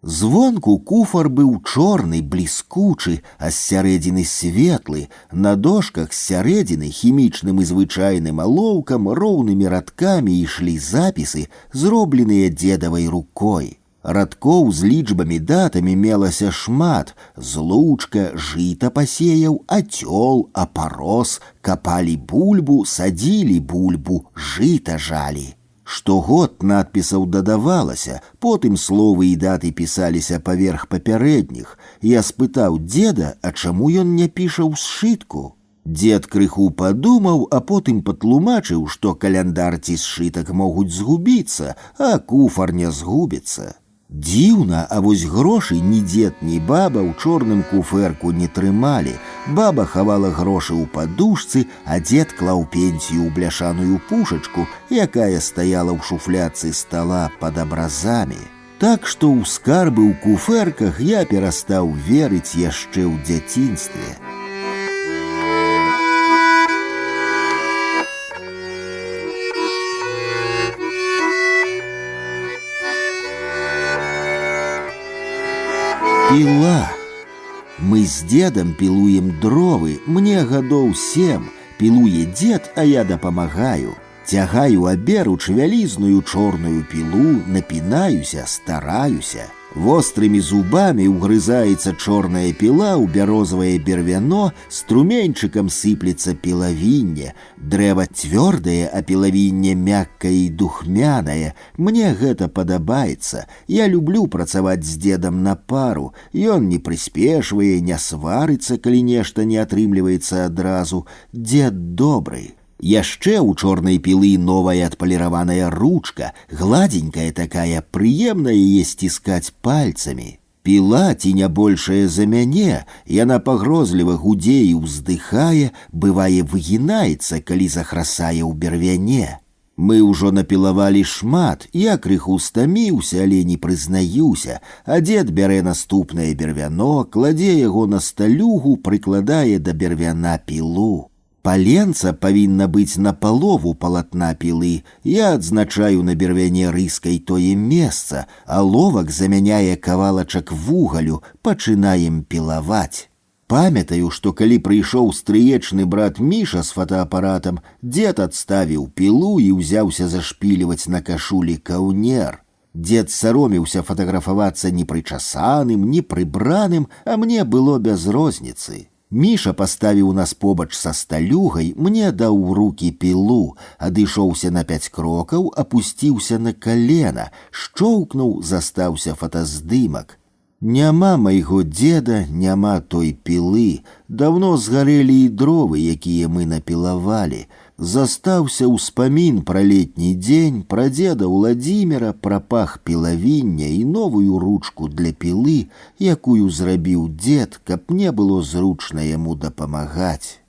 Звонку куфар быў чорны, бліскучы, а з сярэдзіны светлы. На дошках з сярэдзіны хімічным і звычайным алоўкам роўнымі радкамі ішлі запісы, зробленыя дзедавай рукой. Радкоў з лічбамі датамі мелася шмат. Злучка, жыта пасеяў, ацёл, апарос, капалі бульбу, садзілі бульбу, жыта жалі. Штогод надпісаў дадавалася, потым словы і даты пісаліся паверх папярэдніх. Я спытаў дзеда, а чаму ён не піша ў сшытку? Дзед крыху падумаў, а потым патлумачыў, што каляндар ці сшытак могуць згубіцца, а куфар не згубіцца. Дзіўна, а вось грошы ні дзед, ні баба ў чорным куфэрку не трымалі. Баба хавала грошы ў падушцы, а дзед клаў пенсію ў бляшаную пушачку, якая стаяла ў шуфляцы стала пад абразамі. Так што ў скарбы ў куфэрках я перастаў верыць яшчэ ў дзяцінстве. Піла. Мы з дзедам пілуем дровы, мне гадоў 7. Пілуе дзед, а я дапамагаю. Цягаю аберуч вялізную чорную пілу, напінаюся, стараюся. Вострымі зубамі ўгрызаецца чорная піла ў бярозавае бервяно, струменьчыкам сыплецца пілавінне. Дрэва цвёрдае, а пілавінне мяккае і духмянае. Мне гэта падабаецца. Я люблю працаваць з дзедам на пару. Ён не прыспешвае, не сварыцца, калі нешта не атрымліваецца адразу. Дзед добры. Яшчэ ў чорнай пілы новая адпаліраваная ручка, гладзенькая такая, прыемна яе сціскаць пальцамі. Піла ці не большая за мяне, яна пагрозліва гудзе і ўздыхае, бывае выгінаецца, калі захрасае ў бервяне. Мы ўжо напілавалі шмат, я крыху стаміўся, але не прызнаюся, а дзед бярэ наступнае бервяно, кладзе яго на сталюгу, прыкладае да бервяна пілу. Паленца павінна быць на палову палатна пілы. Я адзначаю на бервяне рыскай тое месца, а ловак замяняе кавалачак вугалю, пачынаем пілаваць. Памятаю, што калі прыйшоў стрыечны брат Міша з фотоапаратам, дзед адставіў пілу і ўзяўся зашпільваць на кашулі каўнер. Дзед саромеўся фатаграфавацца непрычасаным, непрыбраным, а мне было без розніцы. Міша паставіў нас побач са сталюгай, мне даў у рукі пілу, адышоўся на 5 крокаў, апусціўся на калена, шчоўкнуў, застаўся фотаздымак. Няма майго дзеда, няма той пілы. Даўно згарэлі і дровы, якія мы напілавалі. Застаўся ўспамін пра летні дзень, пра дзеда Владзіміра, пра пах пілавіння і новую ручку для пілы, якую зрабіў дзед, каб мне было зручна яму дапамагаць.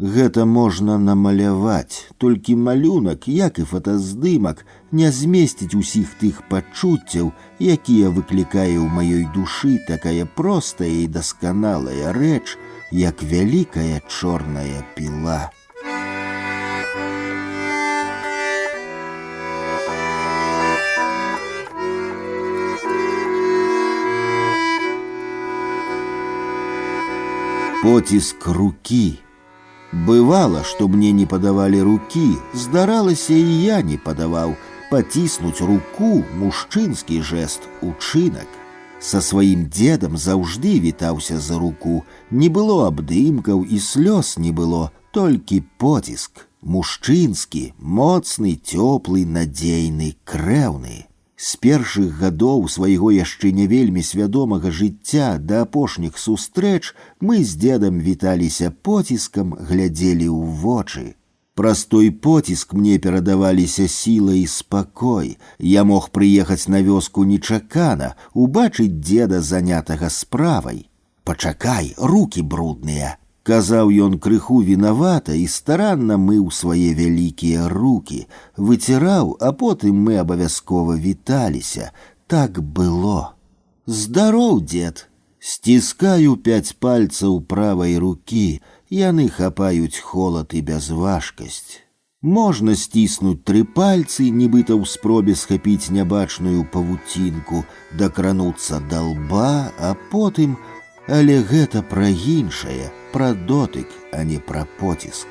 Гэта можна намаляваць, толькі малюнак, як і фотаздымак, не змесціць усіх тых пачуццяў, якія выклікае ў маёй душы такая простая і дасканалая рэч, як вялікая чорная піла. Поціск рукі. Бывала, што мне не падавалі рукі, здаралася і я не падаваў. Паціснуць руку – мужчынскі жэст, учынак. Са сваім дзедам заўжды вітаўся за руку. Не было абдымкаў і слёз не было, толькі поціск. Мужчынскі, моцны, цёплы, надзейны, крэўны. З першых гадоў свайго яшчэ не вельмі свядомага жыцця да апошніх сустрэч мы з дзедам віталіся поціскам, глядзелі ў вочы. Праз той поціск мне перадаваліся сіла і спакой. Я мог прыехаць на вёску нечакана, убачыць дзеда занятага справай. «Пачакай, рукі брудныя!» Казаў ён крыху вінавата і старанна мыў свае вялікія рукі, выціраў, а потым мы абавязкова віталіся. Так было. «Здароў, дзед!» Сціскаю 5 пальцаў правай рукі, яны хапаюць холад і бязважкасць. Можна сціснуць 3 пальцы, нібыта ў спробе схапіць нябачную павуцінку, дакрануцца да лба, а потым... Але гэта пра іншае, пра дотык, а не пра поціск.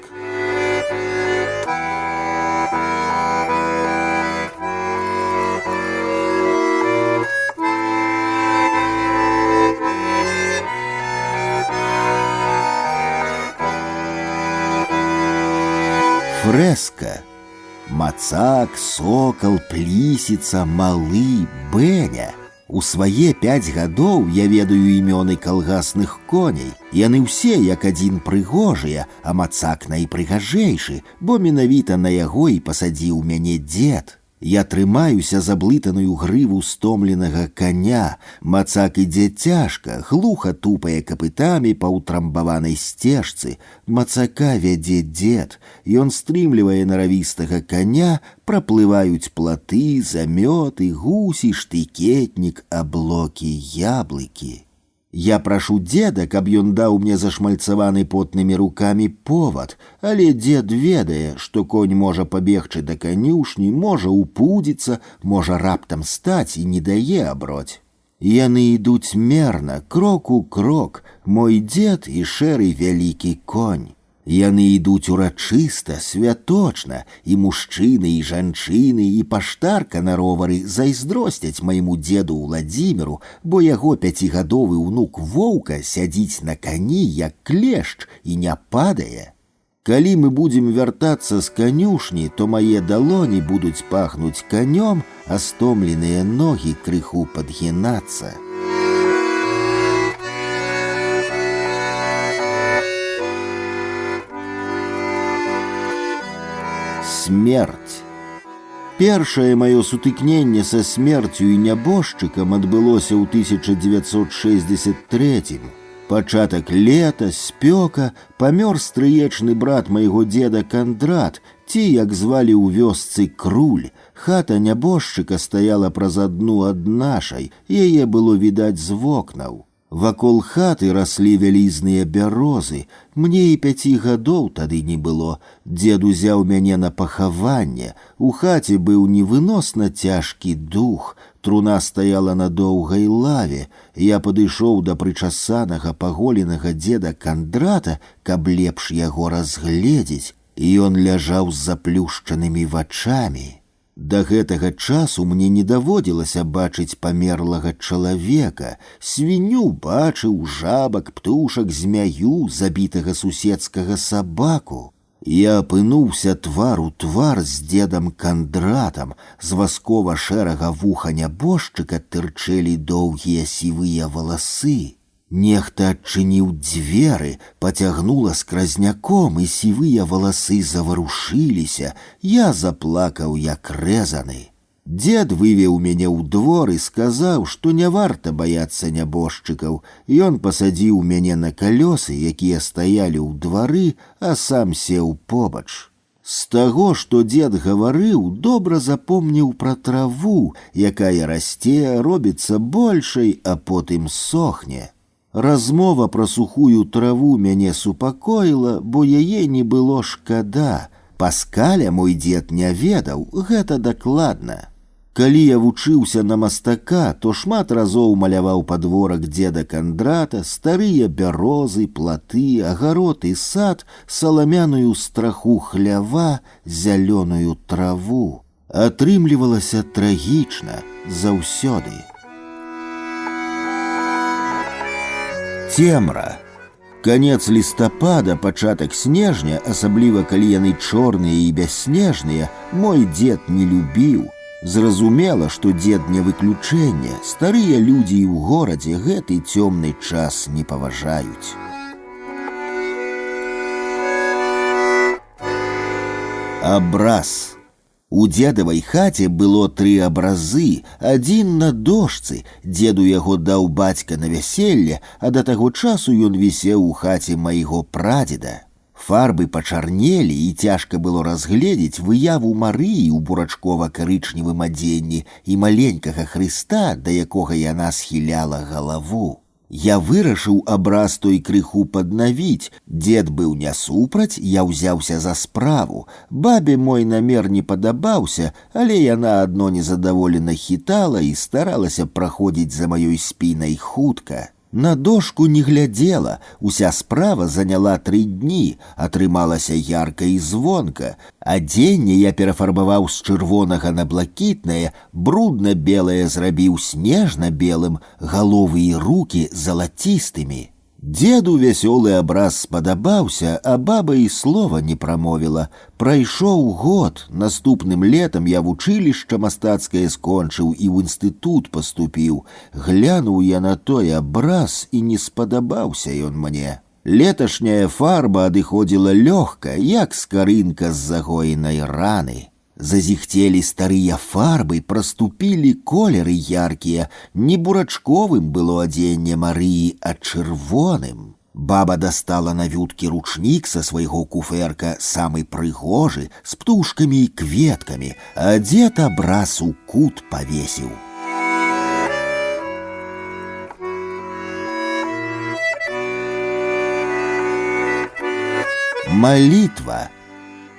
Фрэска. Мацак, сокал, плісіца, малы, бэня. У свае 5 гадоў я ведаю імёны калгасных коней. Яны ўсе як адзін прыгожыя, а мацак найпрыгажэйшы, бо менавіта на яго і пасадзіў мяне дзед. Я трымаюся за блытаную грыву стомленага коня. Мацак ідзе цяжка, глуха тупае капытамі па ўтрамбаванай сцежцы. Мацака вядзе дзед. Ён стрымлівае наравістага коня, праплываюць платы, замёты, гусі, штыкетнік, аблокі, яблыкі. Я прашу дзеда, каб ён даў мне зашмальцаваны потнымі рукамі повад, але дзед ведае, што конь можа пабегчы да канюшні, можа упудзіцца, можа раптам стаць і не дае аброць. Яны ідуць мерна, крок у крок, мой дзед і шэры вялікі конь. Яны ідуць урачыста, святочна, і мужчыны, і жанчыны, і паштарка на ровары зайздросцяць майму дзеду Владзіміру, бо яго 5гадовы ўнук Воўка сядзіць на кані, як клешч, і не падае. Калі мы будзем вяртацца з канюшні, то мае далоні будуць пахнуць канём, а стомленыя ногі крыху падгінацца. Смерть. Першае маё сутыкненне са смерцю і нябожчыкам адбылося ў 1963. Пачатак лета, спёка, памёр стрыечны брат майго дзеда Кандрат, ці, як звалі ў вёсцы, Круль. Хата нябожчыка стаяла праз адну ад нашай, яе было відаць з вокнаў. Вакол хаты раслі вялізныя бярозы. Мне і 5 гадоў тады не было. Дзед узяў мяне на пахаванне. У хаце быў невыносна цяжкі дух. Труна стаяла на доўгай лаве. Я падышоў да прычасанага паголенага дзеда Кандрата, каб лепш яго разгледзець, і ён ляжаў з заплюшчанымі вачамі. Да гэтага часу мне не даводзілася бачыць памерлага чалавека. Свінню бачыў, жабак, птушак, змяю, забітага суседскага сабаку. Я апынуўся твар у твар з дзедам Кандратам. З васкова-шэрага вуха нябожчыка тырчэлі доўгія сівыя валасы. Нехта адчыніў дзверы, пацягнула скразняком, і сівыя валасы заварушыліся. Я заплакаў, як рэзаны. Дзед вывеў мяне ў двор і сказаў, што не варта баяцца нябожчыкаў. Ён пасадзіў мяне на калёсы, якія стаялі ў двары, а сам сеў побач. З таго, што дзед гаварыў, добра запомніў пра траву, якая расце, робіцца большай, а потым сохне. Размова пра сухую траву мяне супакоіла, бо яе не было шкада. Паскаля мой дзед не ведаў, гэта дакладна. Калі я вучыўся на мастака, то шмат разоў маляваў падворак дзеда Кандрата, старыя бярозы, платы, агарод і сад, саламяную страху хлява, зялёную траву. Атрымлівалася трагічна заўсёды. Цемра. Канец лістапада, пачатак снежня, асабліва калі яны чорныя і бясснежныя, мой дзед не любіў. Зразумела, што дзед не выключэнне. Старыя людзі і ў горадзе гэты цёмны час не паважаюць. Абраз. У дзедавай хаце было 3 абразы, адзін на дошцы. Дзеду яго даў бацька на вяселле, а да таго часу ён вісеў у хаце майго прадзеда. Фарбы пачарнелі, і цяжка было разгледзець выяву Марыі ў бурачкова-карычневым адзенні і маленькага Хрыста, да якога яна схіляла галаву. Я вырашыў абраз той крыху паднавіць. Дзед быў не супраць, я ўзяўся за справу. Бабе мой намер не падабаўся, але яна адно незадаволена хітала і старалася праходзіць за маёй спінай хутка. На дошку не глядзела, уся справа заняла 3 дні, атрымалася ярка і звонка. Адзенне я перафарбаваў з чырвонага на блакітнае, брудна-белае зрабіў снежна-белым, галовы і рукі залацістымі. Дзеду вясёлы абраз спадабаўся, а баба і слова не прамовіла. Прайшоў год, наступным летам я вучылішча мастацкае скончыў і ў інстытут паступіў. Глянуў я на той абраз, і не спадабаўся ён мне. Леташняя фарба адыходзіла лёгка, як скарынка з загоенай раны. Зазіхцелі старыя фарбы, праступілі колеры яркія. Не бурачковым было адзенне Марыі, а чырвоным. Баба дастала на вюткі ручнік са свайго куфэрка, самы прыгожы, з птушкамі і кветкамі, а дзед абраз у кут павесіў. Малітва.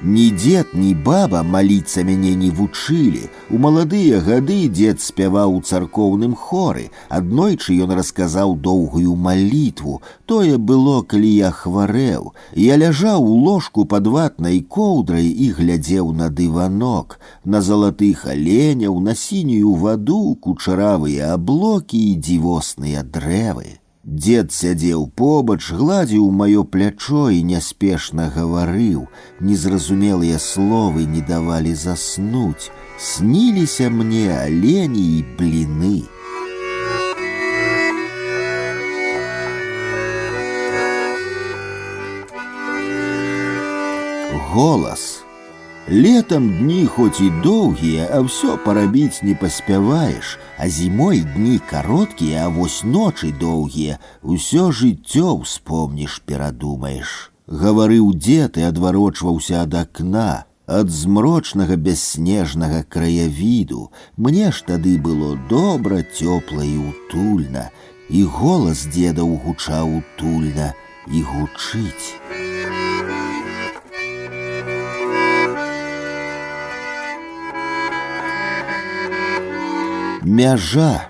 Ні дзед, ні баба маліцца мяне не вучылі. У маладыя гады дзед спяваў у царкоўным хоры. Аднойчы ён расказаў доўгую малітву. Тое было, калі я хварэў. Я ляжаў у ложку пад ватнай коўдрай і глядзеў на дыванок, на залатых аленяў, на сінюю ваду, кучаравыя аблокі і дзівосныя дрэвы. Дзед сядзеў побач, гладзіў маё плячо і няспешна гаварыў. Незразумелыя словы не давалі заснуць. Сніліся мне алені і бліны. Голас. Летом дні хоць і доўгія, а ўсё парабіць не паспяваеш, а зімой дні кароткія, а вось ночы доўгія, усё жыццё ўспомніш, перадумаеш. Гаварыў дзед і адварочваўся ад акна, ад змрочнага бясснежнага краявіду. Мне ж тады было добра, цёпла і утульна, і голас дзедаў гучаў утульна і гучыць. Мяжа.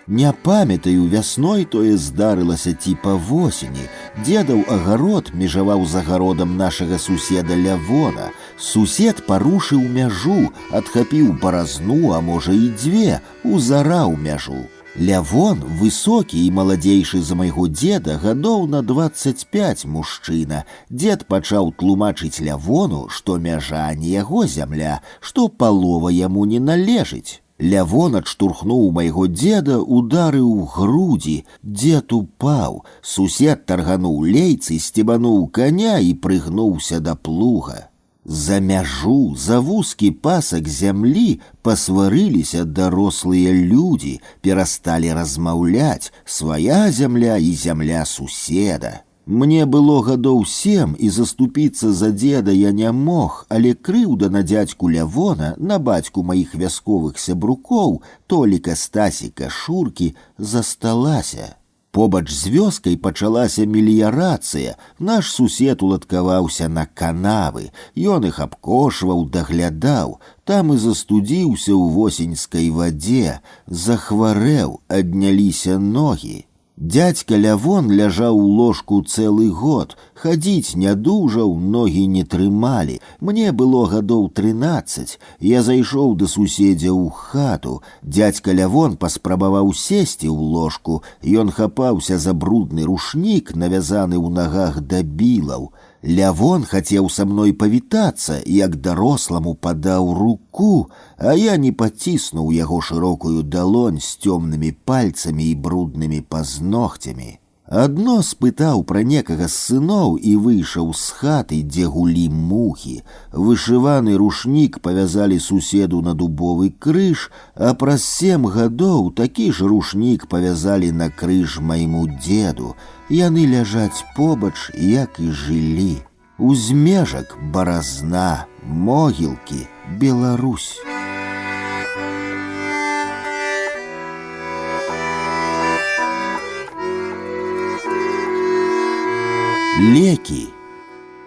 Не памятаю, вясной тое здарылася ці па восені. Дзедаў агарод межаваў з агародам нашага суседа Лявона. Сусед парушыў мяжу, адхапіў баразну, а можа і дзве, узараў мяжу. Лявон, высокі і маладзейшы за майго дзеда, гадоў на 25 мужчына. Дзед пачаў тлумачыць Лявону, што мяжа не яго зямля, што палова яму не належыць. Лявон адштурхнуў майго дзеда, ударыў грудзі. Дзед упаў. Сусед таргануў лейцы, сцебануў каня і прыгнуўся да плуга. За мяжу, за вузкі пасак зямлі пасварыліся дарослыя людзі, перасталі размаўляць, свая зямля і зямля суседа. Мне было гадоў 7, і заступіцца за дзеда я не мог, але крыўда на дзядзьку Лявона, на бацьку маіх вясковых сябрукоў, Толіка, Стасіка, Шуркі, засталася. Побач з вёскай пачалася меліярацыя. Наш сусед уладкаваўся на канавы. Ён іх абкошваў, даглядаў. Там і застудзіўся ў восеньскай вадзе. Захварэў, адняліся ногі. Дядька Лявон ляжаў у ложку цэлы год. Хадзіць не дужаў, ногі не трымалі. Мне было гадоў 13. Я зайшоў да суседзя ў хату. Дядька Лявон паспрабаваў сесці ў ложку. Ён хапаўся за брудны рушнік, навязаны ў нагах да білаў. Лявон хацеў са мной павітацца, як даросламу падаў руку, а я не паціснуў яго шырокую далонь з цёмнымі пальцамі і бруднымі пазногцямі. Адно спытаў пра некага з сыноў і выйшаў з хаты, дзе гулі мухі. Вышываны рушнік павязалі суседу на дубовы крыж, а праз 7 гадоў такі ж рушнік павязалі на крыж майму дзеду. Яны ляжаць побач, як і жылі. Узмежак баразна, могілкі, Беларусь. Лекі.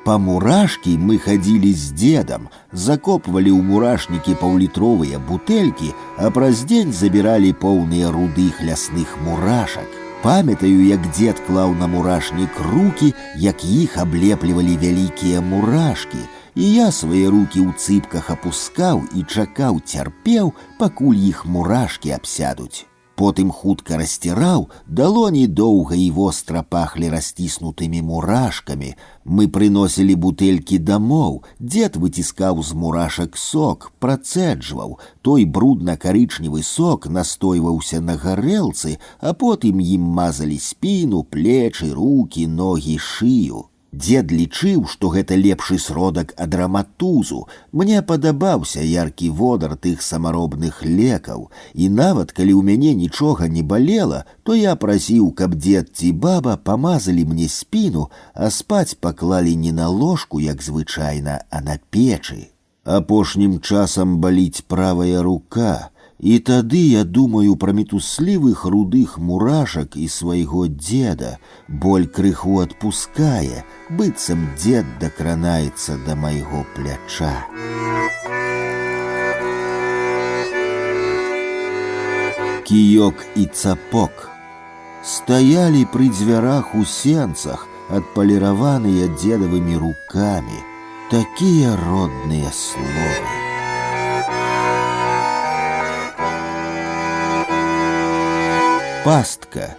Па мурашкі мы хадзілі з дзедам, закопвалі ў мурашнікі паўлітровыя бутэлькі, а праз дзень забіралі поўныя рудых лясных мурашак. Памятаю, як дзед клаў на мурашнік рукі, як іх аблеплівалі вялікія мурашкі, і я свае рукі ў цыпках апускаў і чакаў, цярпеў, пакуль іх мурашкі абсядуць. Потым хутка расціраў, далоні доўга і востра пахлі расціснутымі мурашкамі. Мы прыносілі бутэлькі дамоў, дзед выціскаў з мурашак сок, працэджваў. Той брудна-карычневы сок настойваўся на гарэлцы, а потым ім мазалі спіну, плечы, рукі, ногі, шыю. Дзед лічыў, што гэта лепшы сродак ад раматузу. Мне падабаўся яркі водар тых самаробных лекаў, і нават калі ў мяне нічога не балела, то я прасіў, каб дзед ці баба памазалі мне спіну, а спаць паклалі не на ложку, як звычайна, а на печы. Апошнім часам баліць правая рука, і тады я думаю пра мітуслівых рудых мурашак і свайго дзеда. Боль крыху адпускае, быццам дзед дакранаецца да майго пляча. Кіёк і цапок. Стаялі пры дзвярах у сенцах, адпаліраваныя дзедавымі рукамі. Такія родныя словы. Пастка.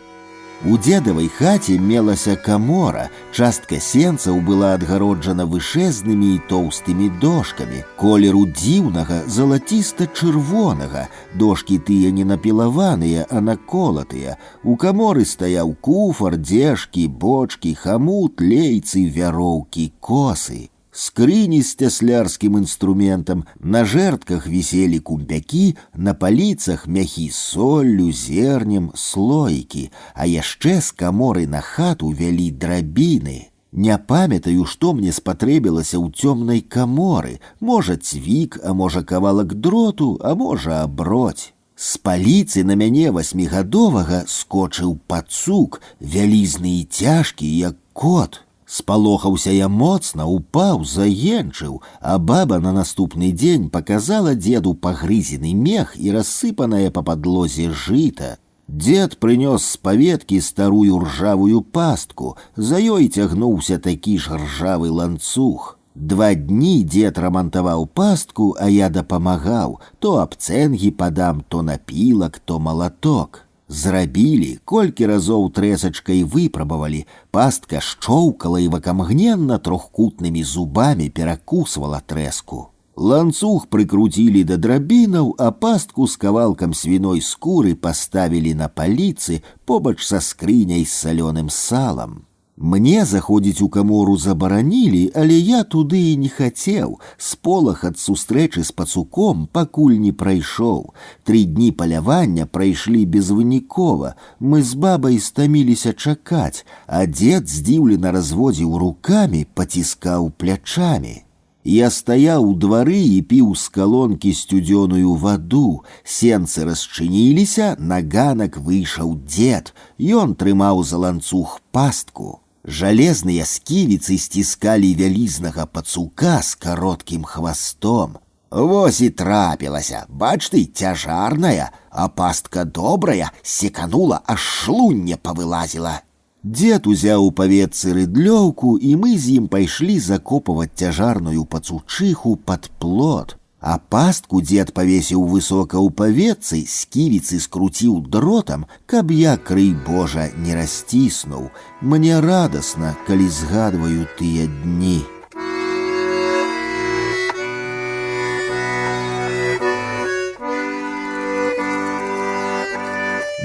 У дзедавай хаце мелася камора, частка сенцаў была адгароджана вышэзнымі і тоўстымі дошкамі, колеру дзіўнага залаціста-чырвонага, дошкі тыя не напілаваныя, а наколатыя. У каморы стаяў куфар, дзежкі, бочкі, хамут, лейцы, вяроўкі, косы. Скрыни з цяслярскім інструментам, на жэрдках віселі кумпякі, на паліцах мяхі з соллю, зернем, слоікі, а яшчэ з каморы на хату вялі драбіны. Не памятаю, што мне спатрэбілася ў цёмнай каморы, можа цвік, а можа кавалак дроту, а можа аброць. З паліцы на мяне 8гадовага скочыў пацук, вялізны і цяжкі, як кот. Спалохаўся я моцна, упаў, заенчыў, а баба на наступны дзень паказала дзеду пагрызены мех і рассыпанае па падлозе жыта. Дзед прынёс з паветкі старую ржавую пастку, за ёй цягнуўся такі ж ржавы ланцуг. 2 дні дзед рамантаваў пастку, а я дапамагаў, то абцэнгі падам, то напілак, то малаток. Зрабілі, колькі разоў трэсачкай выпрабавалі, пастка шчоўкала і вакамгненна трохкутнымі зубамі перакусвала трэску. Ланцуг прыкруцілі да драбінаў, а пастку з кавалкам свіной скуры паставілі на паліцы побач са скрыняй з салёным салам. Мне заходзіць у камору забаранілі, але я туды і не хацеў. Сполах ад сустрэчы з пацуком пакуль не прайшоў. 3 дні палявання прайшлі безвынікова. Мы з бабай стаміліся чакаць, а дзед здзіўлена разводзіў рукамі, паціскаў плячамі. Я стаяў у двары і піў з калонкі сцюдзёную ваду. Сенцы расчыніліся, на ганак выйшаў дзед. Ён трымаў за ланцуг пастку. Жалезныя сківіцы сціскалі вялізнага пацука з кароткім хвастом. Вось і трапілася, бач ты, цяжарная, а пастка добрая, секанула, аж шлунне павылазіла. Дзед узяў у паветцы рыдлёўку, і мы з ім пайшлі закопваць цяжарную пацучыху пад плот. А пастку дзед павесіў высока ў паветцы, сківіцы скруціў дротам, каб я, крый Божа, не расціснуў. Мне радасна, калі згадваю тыя дні.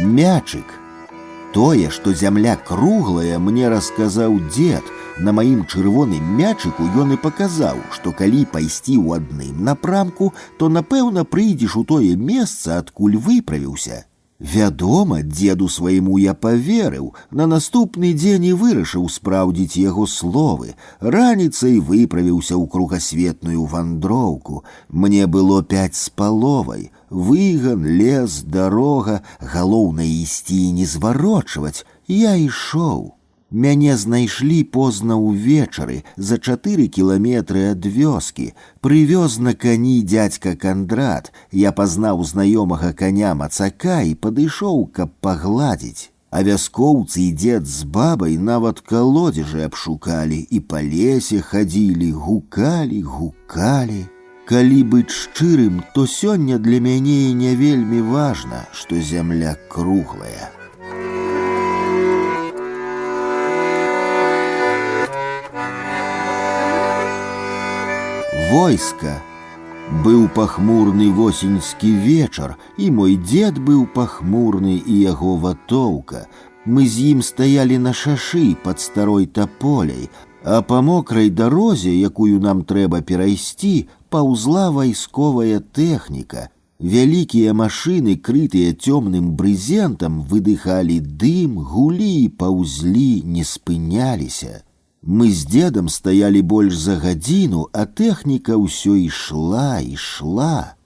Мячык. Тое, што зямля круглая, мне расказаў дзед. На маім чырвоным мячыку ён і паказаў, што калі пайсці ў адным напрамку, то, напэўна, прыйдзеш у тое месца, адкуль выправіўся. Вядома, дзеду свайму я паверыў, на наступны дзень і вырашыў спраўдзіць яго словы. Раніцай выправіўся ў кругасветную вандроўку. Мне было 5:30. Выган, лес, дарога, галоўнае ісці і не зварочваць. Я ішоў. Мяне знайшлі позна ўвечары, за 4 кіламетры ад вёскі. Прывёз на кані дзядзька Кандрат. Я пазнаў знаёмага каня Мацака і падышоў, каб пагладзіць. А вяскоўцы і дзед з бабай нават калодзежы абшукалі і па лесе хадзілі, гукалі. Калі быць шчырым, то сёння для мяне і не вельмі важна, што зямля круглая. Войска. Быў пахмурны восеньскі вечар, і мой дзед быў пахмурны, і яго ватоўка. Мы з ім стаялі на шашы пад старой таполяй, а па мокрай дарозе, якую нам трэба перайсці, паўзла вайсковая тэхніка. Вялікія машыны, крытыя цёмным брызентам, выдыхалі дым, гулі і паўзлі, не спыняліся. Мы з дзедам стаялі больш за гадзіну, а тэхніка ўсё ішла.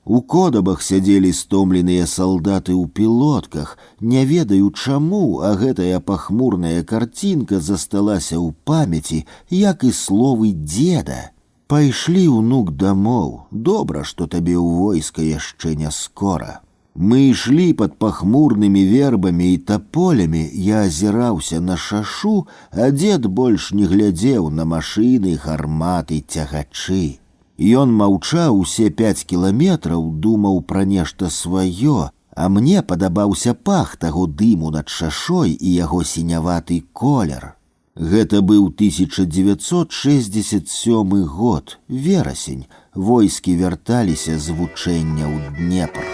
У кодабах сядзелі стомленыя салдаты ў пілотках. Не ведаю чаму, а гэтая пахмурная карцінка засталася ў памяці, як і словы дзеда. Пайшлі, унук, дамоў. Добра, што табе ў войска яшчэ не скора. Мы ішлі пад пахмурнымі вербамі і таполямі, я азіраўся на шашу, а дзед больш не глядзеў на машыны, гарматы, цягачы. Ён маўчаў усе 5 кіламетраў, думаў пра нешта сваё, а мне падабаўся пах таго дыму над шашой і яго сіняваты колер. Гэта быў 1967 год, верасень, войскі вярталіся з вучэння ў Днепр.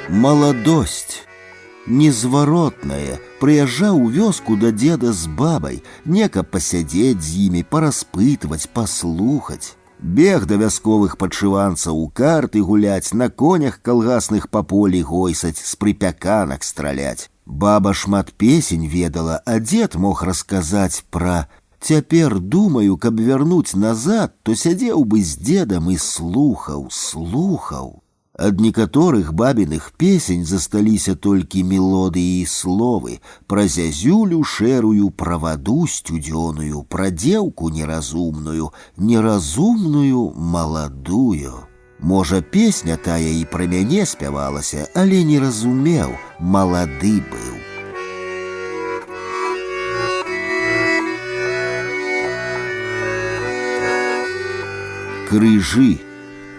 Маладосць. Незваротная, прыязджаў у вёску да деда з бабай, нека пасядзець з імі, параспытваць, паслухаць. Бег да вясковых падшыванцаў у карты гуляць, на конях калгасных па полі гойсаць, з прыпяканак страляць. Баба шмат песень ведала, а дед мог расказаць пра «Цяпер думаю, каб вярнуць назад, то сядзеў бы з дедам і слухаў, слухаў». Ад некаторых бабіных песень засталіся толькі мелодыі і словы пра зязюлю шэрую, пра ваду сцюдзёную, пра дзеўку неразумную, неразумную маладую. Можа, песня тая і пра мяне спявалася, але не разумеў, малады быў. Крыжы.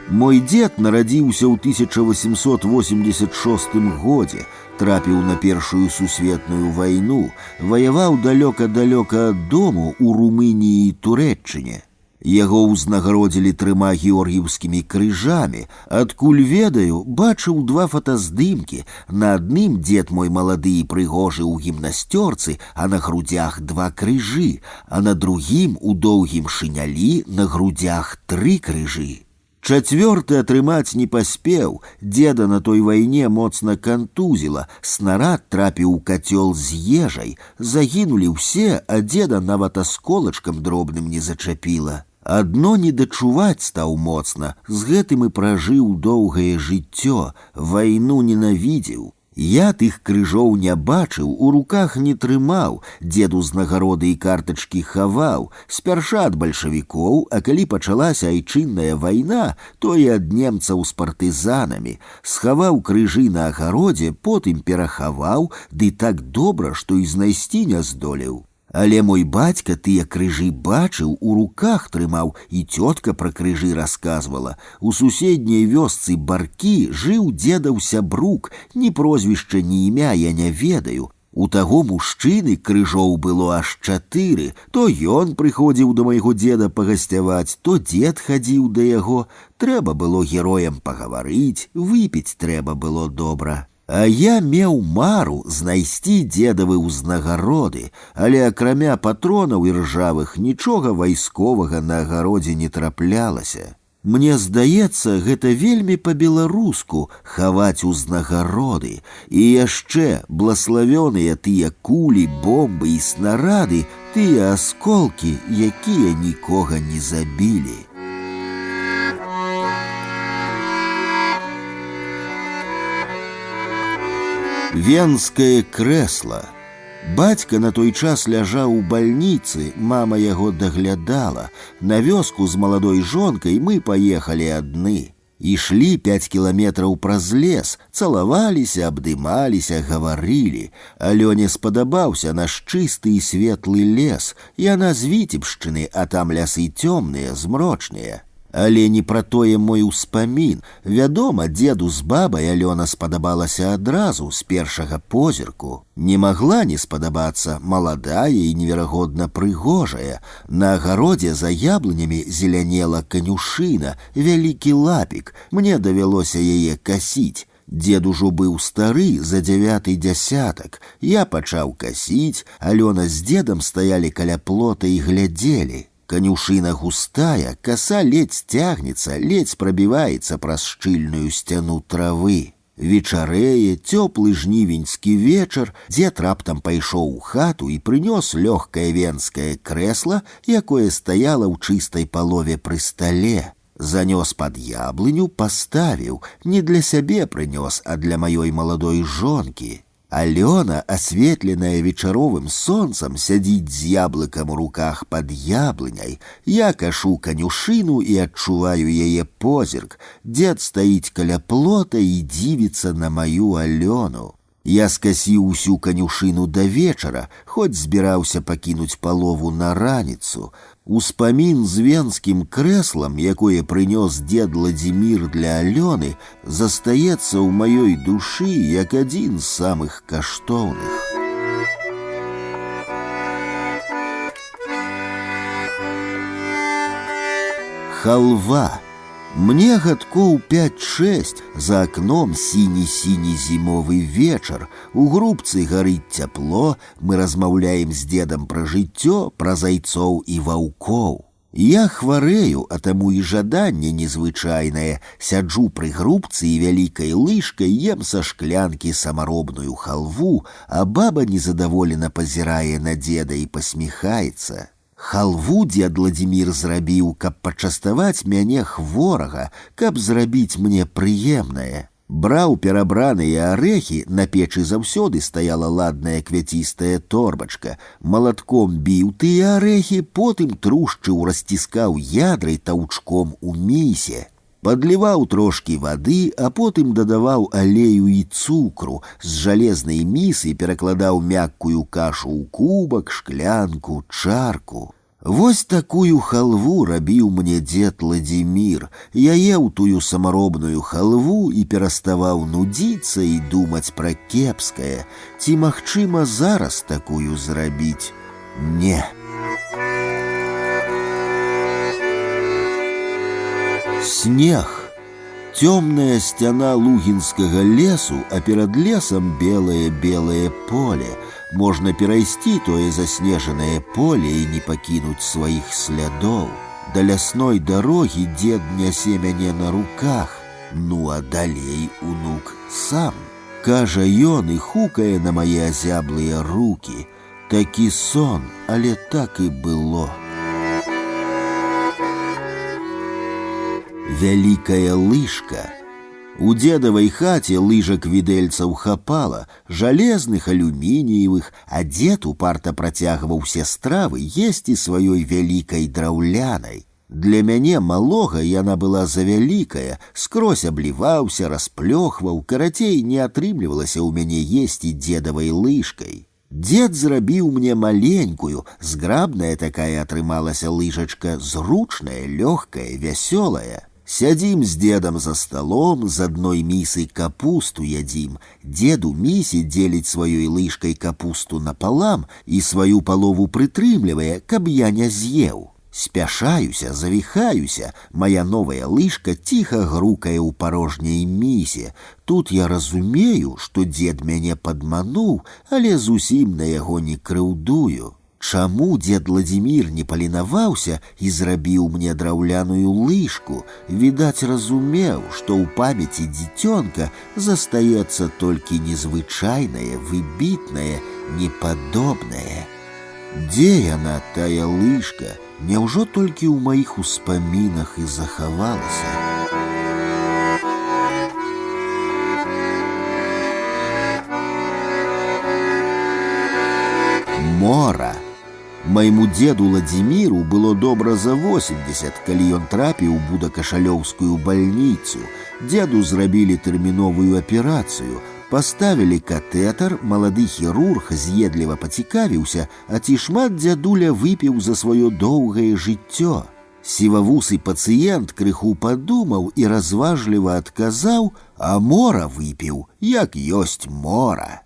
Мой дед нарадзіўся ў 1886 годзе, трапіў на Першую сусветную вайну, ваяваў далёка-далёка ад дому ў Румыніі і Турэччыне. Яго ўзнагародзілі 3 георгіўскімі крыжамі, адкуль ведаю, бачыў 2 фотаздымкі. На адным дед мой малады і прыгожы ў гімнасцёрцы, а на грудзях 2 крыжы, а на другім у доўгім шынялі на грудзях 3 крыжы. 4 атрымаць не паспеў, деда на той вайне моцна кантузіла, снарад трапіў у кацёл з ежай, загінулі ўсе, а деда нават асколачкам дробным не зачапіла. Адно не дачуваць стаў моцна, з гэтым і пражыў доўгае жыццё, вайну ненавідзеў. Я тых крыжоў не бачыў, у руках не трымаў, дзед узнагароды і картачкі хаваў, спярша ад бальшавікоў, а калі пачалася айчынная вайна, то і ад немцаў з партызанамі. Схаваў крыжы на агародзе, потым перахаваў, ды так добра, што і знайсці не здолеў. Але мой бацька тыя крыжы бачыў, у руках трымаў, і цётка пра крыжы расказвала. У суседняй вёсцы Баркі жыў дзедаў сябрук, ні прозвішча, ні імя я не ведаю. У таго мужчыны крыжоў было аж 4, то ён прыходзіў да майго деда пагасцяваць, то дед хадзіў да яго. Трэба было героям пагаварыць, выпіць трэба было добра. А я меў мару знайсці дзедавы ўзнагароды, але акрамя патронаў іржавых нічога вайсковага на агародзе не траплялася. Мне здаецца, гэта вельмі па-беларуску хаваць узнагароды. І яшчэ блаславёныя тыя кулі, бомбы і снарады, тыя асколкі, якія нікога не забілі. Венскае крэсла. Бацька на той час ляжаў у бальніцы, мама яго даглядала. На вёску з маладой жонкай мы паехалі адны. Ішлі 5 кіламетраў праз лес, цалаваліся, абдымаліся, гаварылі. Алёне спадабаўся наш чысты і светлы лес. Яна з Віцебшчыны, а там лясы цёмныя, змрочныя. Але не пра тое мой успамін. Вядома, деду з бабай Алёна спадабалася адразу, з першага позірку. Не магла не спадабацца, маладая і неверагодна прыгожая. На агародзе за яблынямі зелянела канюшына, вялікі лапік. Мне давялося яе касіць. Дед ужо быў стары, за 9-й дзясятак. Я пачаў касіць, Алёна з дедам стаялі каля плота і глядзелі. Канюшына густая, коса ледзь цягнецца, ледзь прабіваецца праз шчыльную сцяну травы. Вечарэе, цёплы жнівеньскі вечар, дзед раптам пайшоў у хату і прынёс лёгкае венскае крэсла, якое стаяла ў чыстай палове пры стале. Занёс пад яблыню, паставіў, не для сябе прынёс, а для маёй маладой жонкі. Алёна, асветленая вечаровым сонцам, сядзіць з яблыкам у руках пад яблыняй. Я кашу канюшыну і адчуваю яе позірк. Дзед стаіць каля плота і дзівіцца на маю Алёну. Я скасіў усю канюшыну да вечара, хоць збіраўся пакінуць палову на раніцу. Успамін з венскім крэслам, якое прынёс дед Владзімір для Алёны, застаецца ў маёй душы як адзін з самых каштоўных. Халва. Мне гадкоў 5-6, за акном сіні-сіні зімовы вечар, у грубцы гарыць цяпло, мы размаўляем з дзедам пра жыццё, пра зайцоў і ваўкоў. Я хварэю, а таму і жаданне незвычайнае, сяджу пры грубцы і вялікай лыжкай ем са шклянкі самаробную халву, а баба незадаволена пазірае на дзеда і пасміхаецца. Халву дзед Владзімір зрабіў, каб пачаставаць мяне хворага, каб зрабіць мне прыемнае. Браў перабраныя арэхі, на печы заўсёды стаяла ладная квяцістая торбачка. Малатком біў тыя арэхі, потым трушчыў, расціскаў ядрай таўчком у місе. Падліваў трошкі вады, а потым дадаваў алею і цукру, з жалезнай місы перакладаў мяккую кашу ў кубак, шклянку, чарку. Вось такую халву рабіў мне дзед Владзімір. Я еў тую самаробную халву і пераставаў нудзіцца і думаць пра кепскае. Ці магчыма зараз такую зрабіць? Не. Снег. Темная сцяна лугінскага лесу, а перад лесам белае-белае поле. Можна перайсці тое заснежанае поле і не пакінуць сваіх слядоў. Да лясной дарогі дзед нясе мяне на руках. Ну а далей унук сам. Кажа ён і хукае на мае азяблыя рукі. Такі сон, але так і было. Вялікая лыжка. У дзедавай хаце лыжак відэльцаў хапала, жалезных, алюмініевых, а дзед упарта працягваў усе стравы есці сваёй вялікай драўлянай. Для мяне малога яна была завялікая, скрозь абліваўся, расплёхваў, карацей, не атрымлівалася ў мяне есці дзедавай лыжкай. Дзед зрабіў мне маленькую, зграбная такая атрымалася лыжачка, зручная, лёгкая, вясёлая. Сядзім з дзедам за сталом, з адной місы капусту ядзім. Дзед у місе дзеліць сваёй лыжкай капусту напалам і сваю палову прытрымлівае, каб я не з'еў. Спяшаюся, завіхаюся, моя новая лыжка ціха грукае ў парожняй місе. Тут я разумею, што дзед мяне падмануў, але зусім на яго не крыўдую. Чаму дзед Владзімір не паленаваўся і зрабіў мне драўляную лыжку? Відаць, разумеў, што ў памяці дзіцёнка застаецца толькі незвычайнае, выбітнае, непадобнае. Дзе яна, тая лыжка? Няўжо толькі ў маіх успамінах і захавалася? Мора. Майму дзеду Владзіміру было добра за 80, калі ён трапіў у Будакашалёўскую бальніцу. Дзеду зрабілі тэрміновую аперацыю. Паставілі катэтар, малады хірург з'едліва пацікавіўся, а ці шмат дзядуля выпіў за сваё доўгае жыццё. Сівавусы пацыент крыху падумаў і разважліва адказаў: а мора выпіў, як ёсць мора.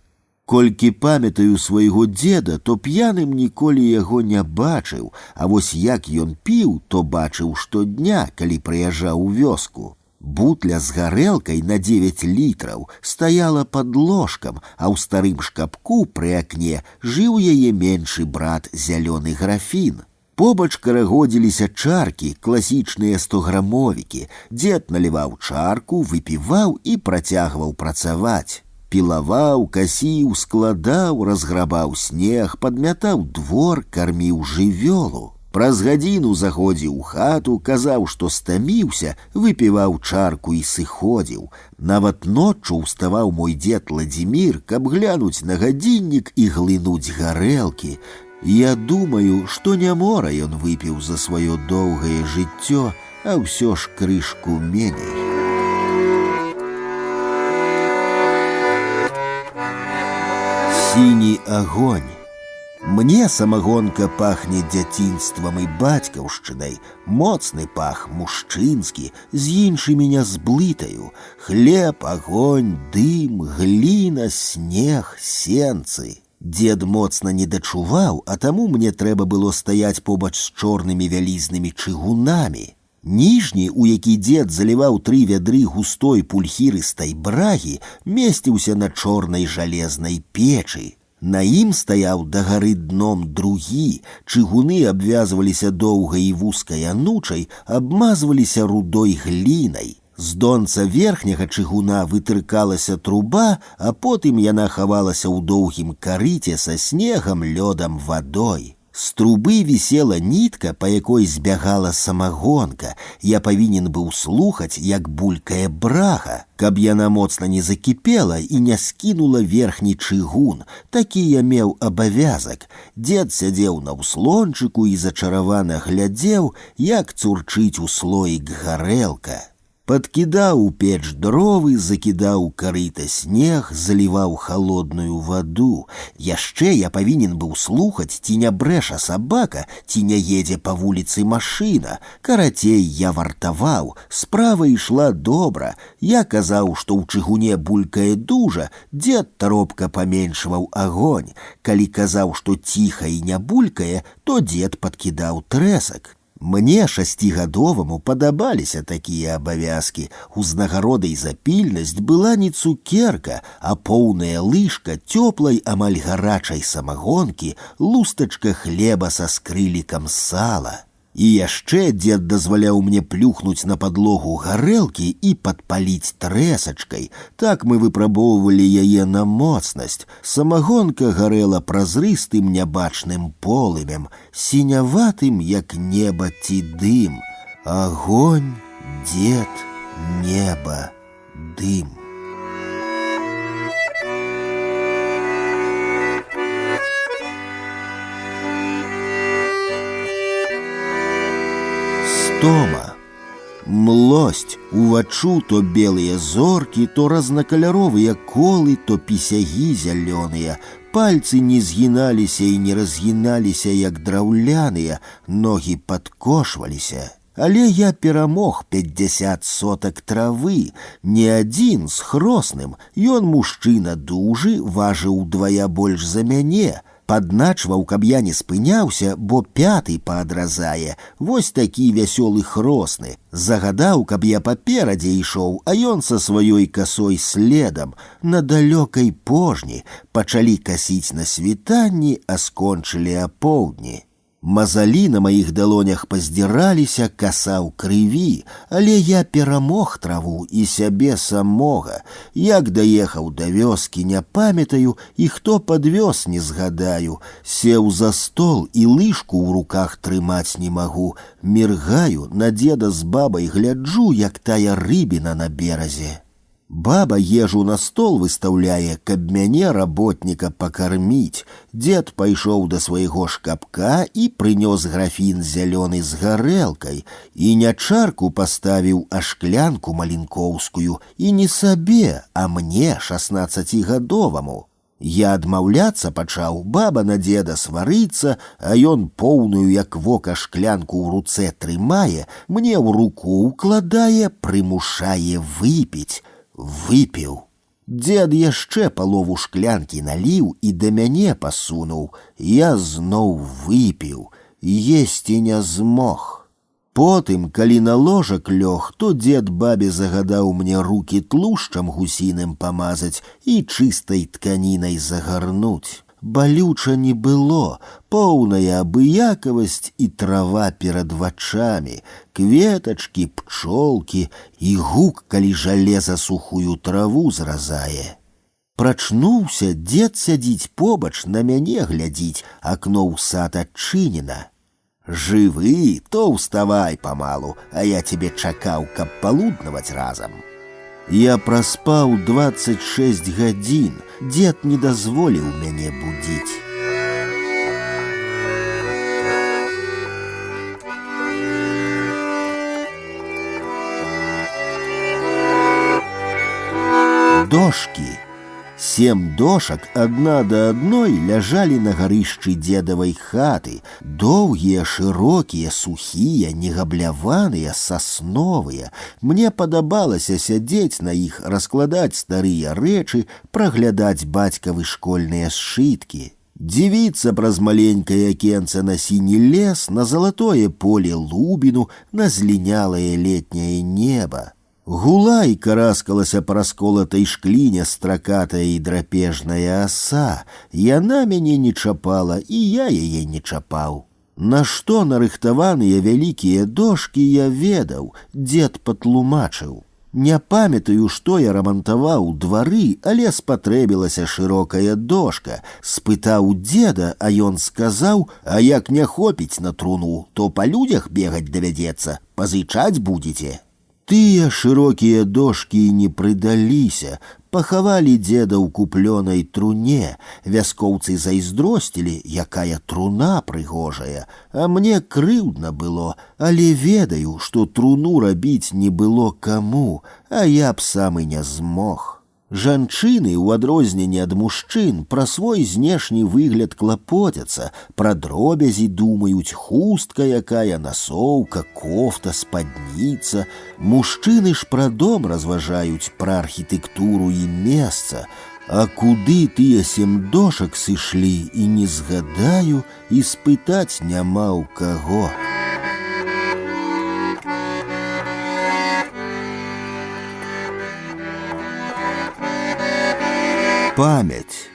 Колькі памятаю свайго дзеда, то п'яным ніколі яго не бачыў, а вось як ён піў, то бачыў штодня, калі прыязджаў у вёску. Бутля з гарэлкай на 9 літраў стаяла пад ложкам, а ў старым шкапку пры акне жыў яе меншы брат зялёны графін. Побач карагодзіліся чаркі, класічныя 100-грамовікі. Дзед наліваў чарку, выпіваў і працягваў працаваць. Пілаваў, касіў, складаў, разграбаў снег, падмятаў двор, карміў жывёлу. Праз гадзіну заходзіў у хату, казаў, што стаміўся, выпіваў чарку і сыходзіў. Нават ноччу ўставаў мой дзед Владзімір, каб глянуць на гадзіннік і глынуць гарэлкі. Я думаю, што не мора ён выпіў за сваё доўгае жыццё, а ўсё ж крышку меней. Сіні агонь. Мне самагонка пахне дзяцінствам і бацькаўшчынай, моцны пах, мужчынскі, з іншымі не зблытаю. Хлеб, агонь, дым, гліна, снег, сенцы. Дзед моцна не дачуваў, а таму мне трэба было стаяць побач з чорнымі вялізнымі чыгунамі. Ніжні, у які дзед заліваў 3 вядры густой пульхірыстай брагі, месціўся на чорнай жалезнай печы. На ім стаяў дагары дном другі, чыгуны абвязваліся доўгай і вузкай анучай, абмазваліся рудой глінай. З донца верхняга чыгуна вытыркалася труба, а потым яна хавалася ў доўгім карыце са снегам, лёдам, вадой. З трубы вісела нітка, па якой збягала самагонка. Я павінен быў слухаць, як булькае брага, каб яна моцна не закіпела і не скінула верхні чыгун. Такі я меў абавязак. Дзед сядзеў на ўслончыку і зачаравана глядзеў, як цурчыць у слоік гарэлка. Падкідаў у печ дровы, закідаў карыта снег, заліваў халодную ваду. Яшчэ я павінен быў слухаць, ці не брэша сабака, ці не едзе па вуліцы машына. Карацей, я вартаваў, справа ішла добра. Я казаў, што ў чыгуне булькае дужа, дзед таропка паменшваў агонь. Калі казаў, што ціха і не булькае, то дзед падкідаў трэсак. Мне, 6гадоваму, падабаліся такія абавязкі. Узнагародай за пільнасць была не цукерка, а поўная лыжка цёплай, амаль гарачай самагонкі, лустачка хлеба са скрылікам сала. І яшчэ дзед дазваляў мне плюхнуць на падлогу гарэлкі і падпаліць трэсачкай. Так мы выпрабоўвалі яе на моцнасць. Самагонка гарэла празрыстым нябачным полымем, сіняватым, як неба ці дым. Агонь, дзед, неба, дым. Тома. Млосць, уваччу то белыя зоркі, то разнакаляровыя колы, то пісягі зялёныя. Пальцы не згіналіся і не разгіналіся, як драўляныя, ногі падкошваліся. Але я перамог 50 сотак травы, не адзін з хросным. Ён мужчына дужы, важыў удвая больш за мяне. Падначваў, каб я не спыняўся, бо 5 паадразае. Вось такі вясёлы хросны. Загадаў, каб я паперадзе ішоў, а ён са сваёй касой следам. На далёкай пожні пачалі касіць на світанні, а скончылі апоўдні. Мазалі на маіх далонях паздзіраліся, каса ў крыві, але я перамог траву і сябе самога. Як даехаў да вёскі, не памятаю, і хто падвёз, не згадаю. Сеў за стол і лыжку ў руках трымаць не магу. Міргаю, на дзеда з бабай гляджу, як тая рыбіна на беразе. Баба ежу на стол выстаўляе, каб мяне, работніка, пакарміць. Дзед пайшоў да свайго шкапка і прынёс графін зялёны з гарэлкай. І не чарку паставіў, а шклянку малінкоўскую. І не сабе, а мне, 16гадоваму. Я адмаўляцца пачаў, баба на дзеда сварыцца, а ён поўную, як вока, шклянку ў руцэ трымае, мне ў руку ўкладае, прымушае выпіць. Выпіў. Дзед яшчэ палову шклянкі наліў і да мяне пасунуў. Я зноў выпіў. Есці не змог. Потым, калі на ложак лёг, то дзед бабе загадаў мне рукі тлушчам гусіным памазаць і чыстай тканінай загарнуць. Балюча не было, поўная абыякавасць і трава перад вачамі, кветачкі, пчолкі і гук, калі жалеза сухую траву зразае. Прачнуўся, дзед сядзіць побач, на мяне глядзіць, акно ў сад адчынена. Жывы, то ўставай памалу, а я цябе чакаў, каб палуднаваць разам. Я праспаў 26 гадзін, дзед не дазволіў мяне будзіць. Дошкі. 7 дошак адна да адной ляжалі на гарышчы дзедавай хаты, доўгія, шырокія, сухія, негабляваныя, сасновыя. Мне падабалася сядзець на іх, раскладаць старыя рэчы, праглядаць бацькавы школьныя сшыткі. Дзівіцца праз маленькае акенца на сіні лес, на залатое поле лубіну, на злінялае летняе неба. Гула і караскалася па расколатай шкліне стракатая і драпежная аса. Яна мяне не чапала, і я яе не чапаў. Нашто нарыхтаваныя вялікія дошкі я ведаў, дзед патлумачыў. Не памятаю, што я рамантаваў двары, але спатрэбілася шырокая дошка. Спытаў дзеда, а ён сказаў: «А як не хопіць на труну, то па людзях бегаць давядзецца, пазычаць будзеце». Тыя шырокія дошкі не прыдаліся, пахавалі дзеда ў куплёнай труне. Вяскоўцы зайздросцілі, якая труна прыгожая, а мне крыўдна было, але ведаю, што труну рабіць не было каму, а я б сам і не змог. Жанчыны, у адрозненне ад мужчын, пра свой знешні выгляд клапоцяцца, пра дробязі думаюць: хустка якая, насоўка, кофта, спадніца. Мужчыны ж пра дом разважаюць, пра архітэктуру і месца. А куды тыя 7 дошак сышлі, і не згадаю, і спытаць няма ў каго. Памяць.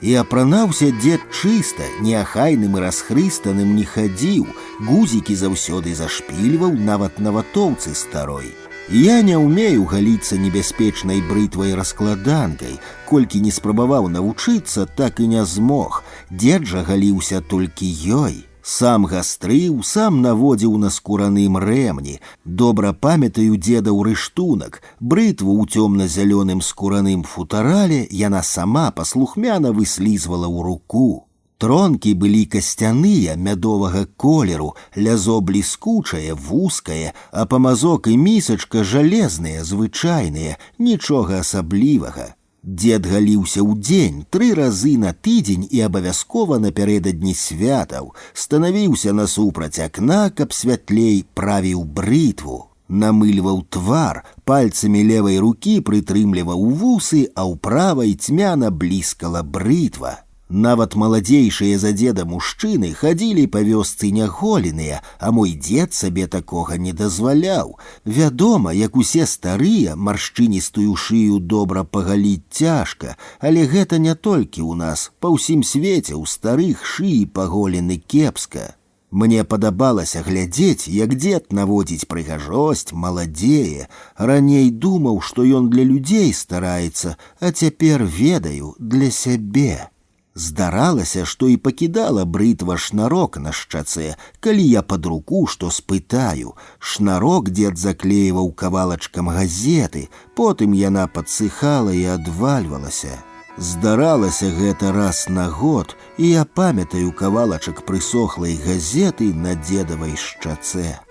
І апранаўся дзед чыста, неахайным і расхрыстаным не хадзіў, гузікі заўсёды зашпільваў, нават на ватоўцы старой. Я не ўмею галіцца небяспечнай брытвай-раскладанкай. Колькі не спрабаваў навучыцца, так і не змог. Дзед жа галіўся толькі ёй. Сам гастрыў, сам наводзіў на скураным рэмні. Добра памятаю дзедаў рыштунак. Брытву ў цёмна-зялёным скураным футарале яна сама паслухмяна выслізвала ў руку. Тронкі былі касцяныя, мядовага колеру, лязо бліскучае, вузкае, а памазок і місачка жалезныя, звычайныя, нічога асаблівага. Дзед галіўся ўдзень 3 разы на тыдзень і абавязкова напярэдадні святаў. Станавіўся насупраць акна, каб святлей, правіў брытву. Намыльваў твар, пальцамі левай рукі прытрымліваў вусы, а ў правай цьмяна бліскала брытва. Нават маладзейшыя за дзеда мужчыны хадзілі па вёсцы няголеныя, а мой дзед сабе такога не дазваляў. Вядома, як усе старыя, маршчыністую шыю добра пагаліць цяжка, але гэта не толькі ў нас, па ўсім свеце ў старых шыі паголены кепска. Мне падабалася глядзець, як дзед наводзіць прыгажосць, маладзее. Раней думаў, што ён для людзей стараецца, а цяпер ведаю, для сябе. Здаралася, што і пакідала брытва шнарок на шчацэ, калі я пад руку што спытаю. Шнарок дзед заклеіваў кавалачкам газеты, потым яна падсыхала і адвальвалася. Здаралася гэта раз на год, і я памятаю кавалачак прысохлай газеты на дзедавай шчацэ.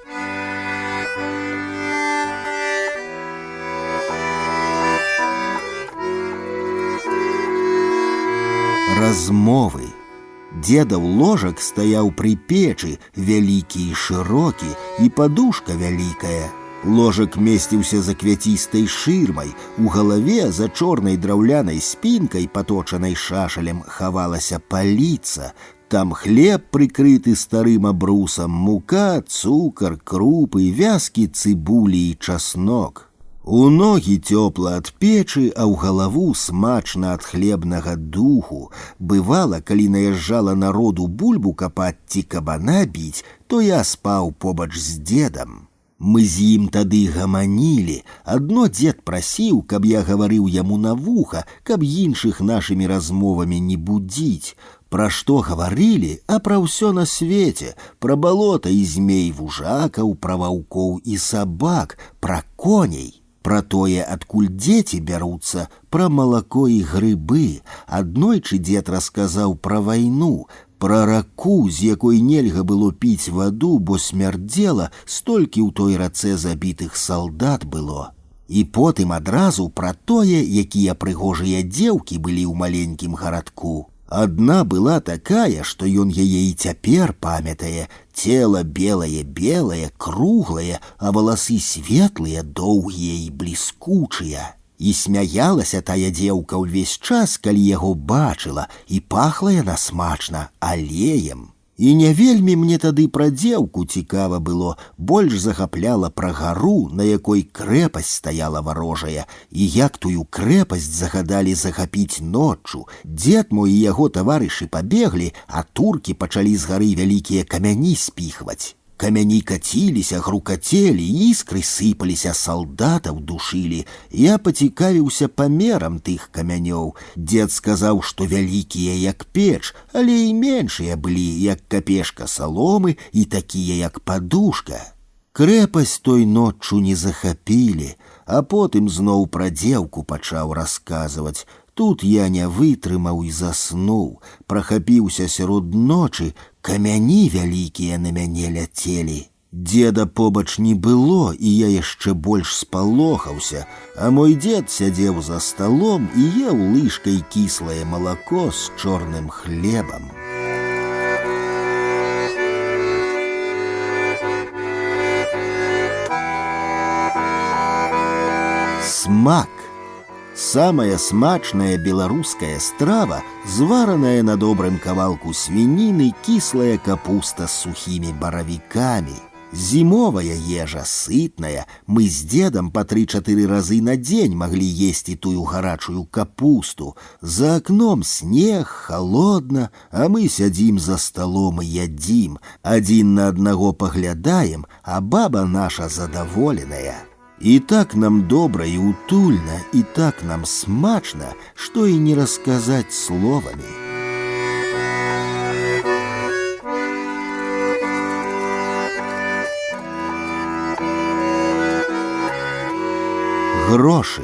Размовы. Дзедаў ложак стаяў пры печы, вялікі і шырокі, і падушка вялікая. Ложак месціўся за квяцістай шырмай, у галаве за чорнай драўлянай спінкай, паточанай шашалем, хавалася паліца. Там хлеб прыкрыты старым абрусам, мука, цукар, крупы, вязкі цыбулі і часнок. У ногі цёпла ад печы, а ў галаву смачна ад хлебнага духу. Бывала, калі наязджала народу бульбу капаць ці кабана біць, то я спаў побач з дзедам. Мы з ім тады гаманілі. Адно дзед прасіў, каб я гаварыў яму на вуха, каб іншых нашымі размовамі не будзіць. Пра што гаварылі, а пра ўсё на свеце, пра балота і змей вужакаў, пра ваўкоў і сабак, пра коней. Пра тое, адкуль дзеці бяруцца, пра малако і грыбы. Аднойчы дзед расказаў пра вайну, пра раку, з якой нельга было піць ваду, бо смярдзела, столькі ў той рацэ забітых салдат было. І потым адразу пра тое, якія прыгожыя дзеўкі былі ў маленькім гарадку. Адна была такая, што ён яе і цяпер памятае. Цела белае-белае, круглае, а валасы светлыя, доўгія і бліскучыя. І смяялася тая дзеўка ўвесь час, калі яго бачыла, і пахла яна смачна алеем. І не вельмі мне тады пра дзеўку цікава было, больш захапляла пра гару, на якой крэпасць стаяла варожая, і як тую крэпасць загадалі захапіць ноччу. Дзед мой і яго таварышы пабеглі, а туркі пачалі з гары вялікія камяні спіхваць. Камяні каціліся, грукацелі, іскры сыпаліся, салдатаў душылі. Я пацікавіўся памерам тых камянёў. Дзед сказаў, што вялікія, як печ, але і меншыя былі, як капешка саломы, і такія, як падушка. Крэпасць той ноччу не захапілі, а потым зноў пра дзеўку пачаў расказваць. Тут я не вытрымаў і заснуў, прахапіўся сярод ночы, камяні вялікія на мяне ляцелі. Дзеда побач не было, і я яшчэ больш спалохаўся, а мой дзед сядзеў за сталом і еў лыжкай кіслае малако з чорным хлебам. Смак. Самая смачная беларуская страва, звараная на добрым кавалку свініны, кіслая капуста з сухімі баравікамі. Зімовая ежа, сытная, мы з дзедам па 3-4 разы на дзень маглі есці тую гарачую капусту. За акном снег, холодна, а мы сядзім за сталом і ядзім, адзін на аднаго паглядаем, а баба наша задаволеная. І так нам добра і утульна, і так нам смачна, што і не расказаць словамі. Грошы.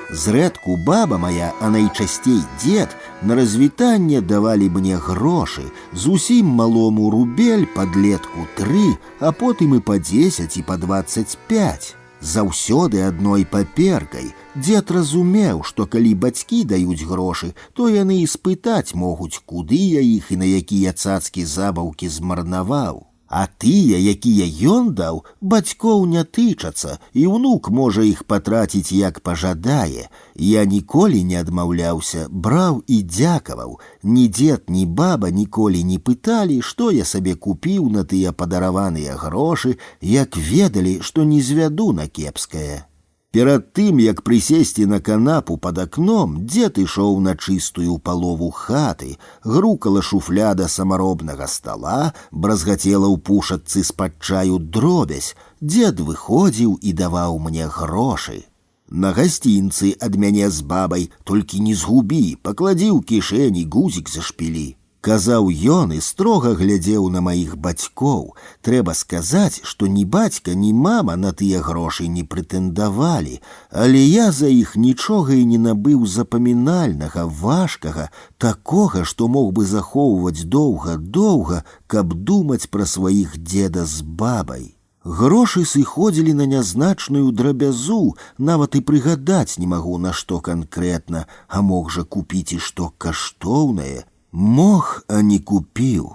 Зрэдку баба моя, а найчасцей дзед, на развітанне давалі мне грошы, зусім малому рубель, падлетку 3, а потым і па 10 і па 25. Заўсёды адной паперкай. Дзед разумеў, што калі бацькі даюць грошы, то яны і спытаць могуць, куды я іх і на якія цацкі-забаўкі змарнаваў. А тыя, якія ён даў, бацькоў не тычацца, і ўнук можа іх патраціць як пажадае. Я ніколі не адмаўляўся, браў і дзякаваў. Ні дзед, ні баба ніколі не пыталі, што я сабе купіў на тыя падараваныя грошы, як ведалі, што не звяду на кепскае. Перад тым, як прысесці на канапу пад акном, дзед ішоў на чыстую палову хаты, грукала шуфляда самаробнага стала, бразгацела ў пушачцы з-пад чаю дробязь. Дзед выходзіў і даваў мне грошы. На гасцінцы ад мяне з бабай, толькі не згубі, пакладзі ў кішэні, гузік зашпілі. Казаў ён і строга глядзеў на маіх бацькоў. Трэба сказаць, што ні бацька, ні мама на тыя грошы не прэтэндавалі, але я за іх нічога і не набыў запамінальнага, важкага, такога, што мог бы захоўваць доўга-доўга, каб думаць пра сваіх дзеда з бабай. Грошы сыходзілі на нязначную драбязу, нават і прыгадаць не магу, на што канкрэтна, а мог жа купіць і што каштоўнае. Мог, а не купіў.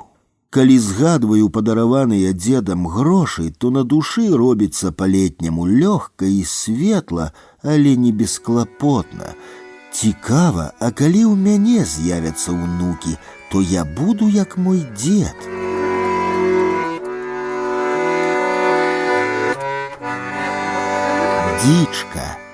Калі згадваю падараваныя дзедам грошы, то на душы робіцца па-летняму лёгка і светла, але не бесклапотна. Цікава, а калі ў мяне з'явяцца ўнукі, то я буду як мой дзед. Дзічка.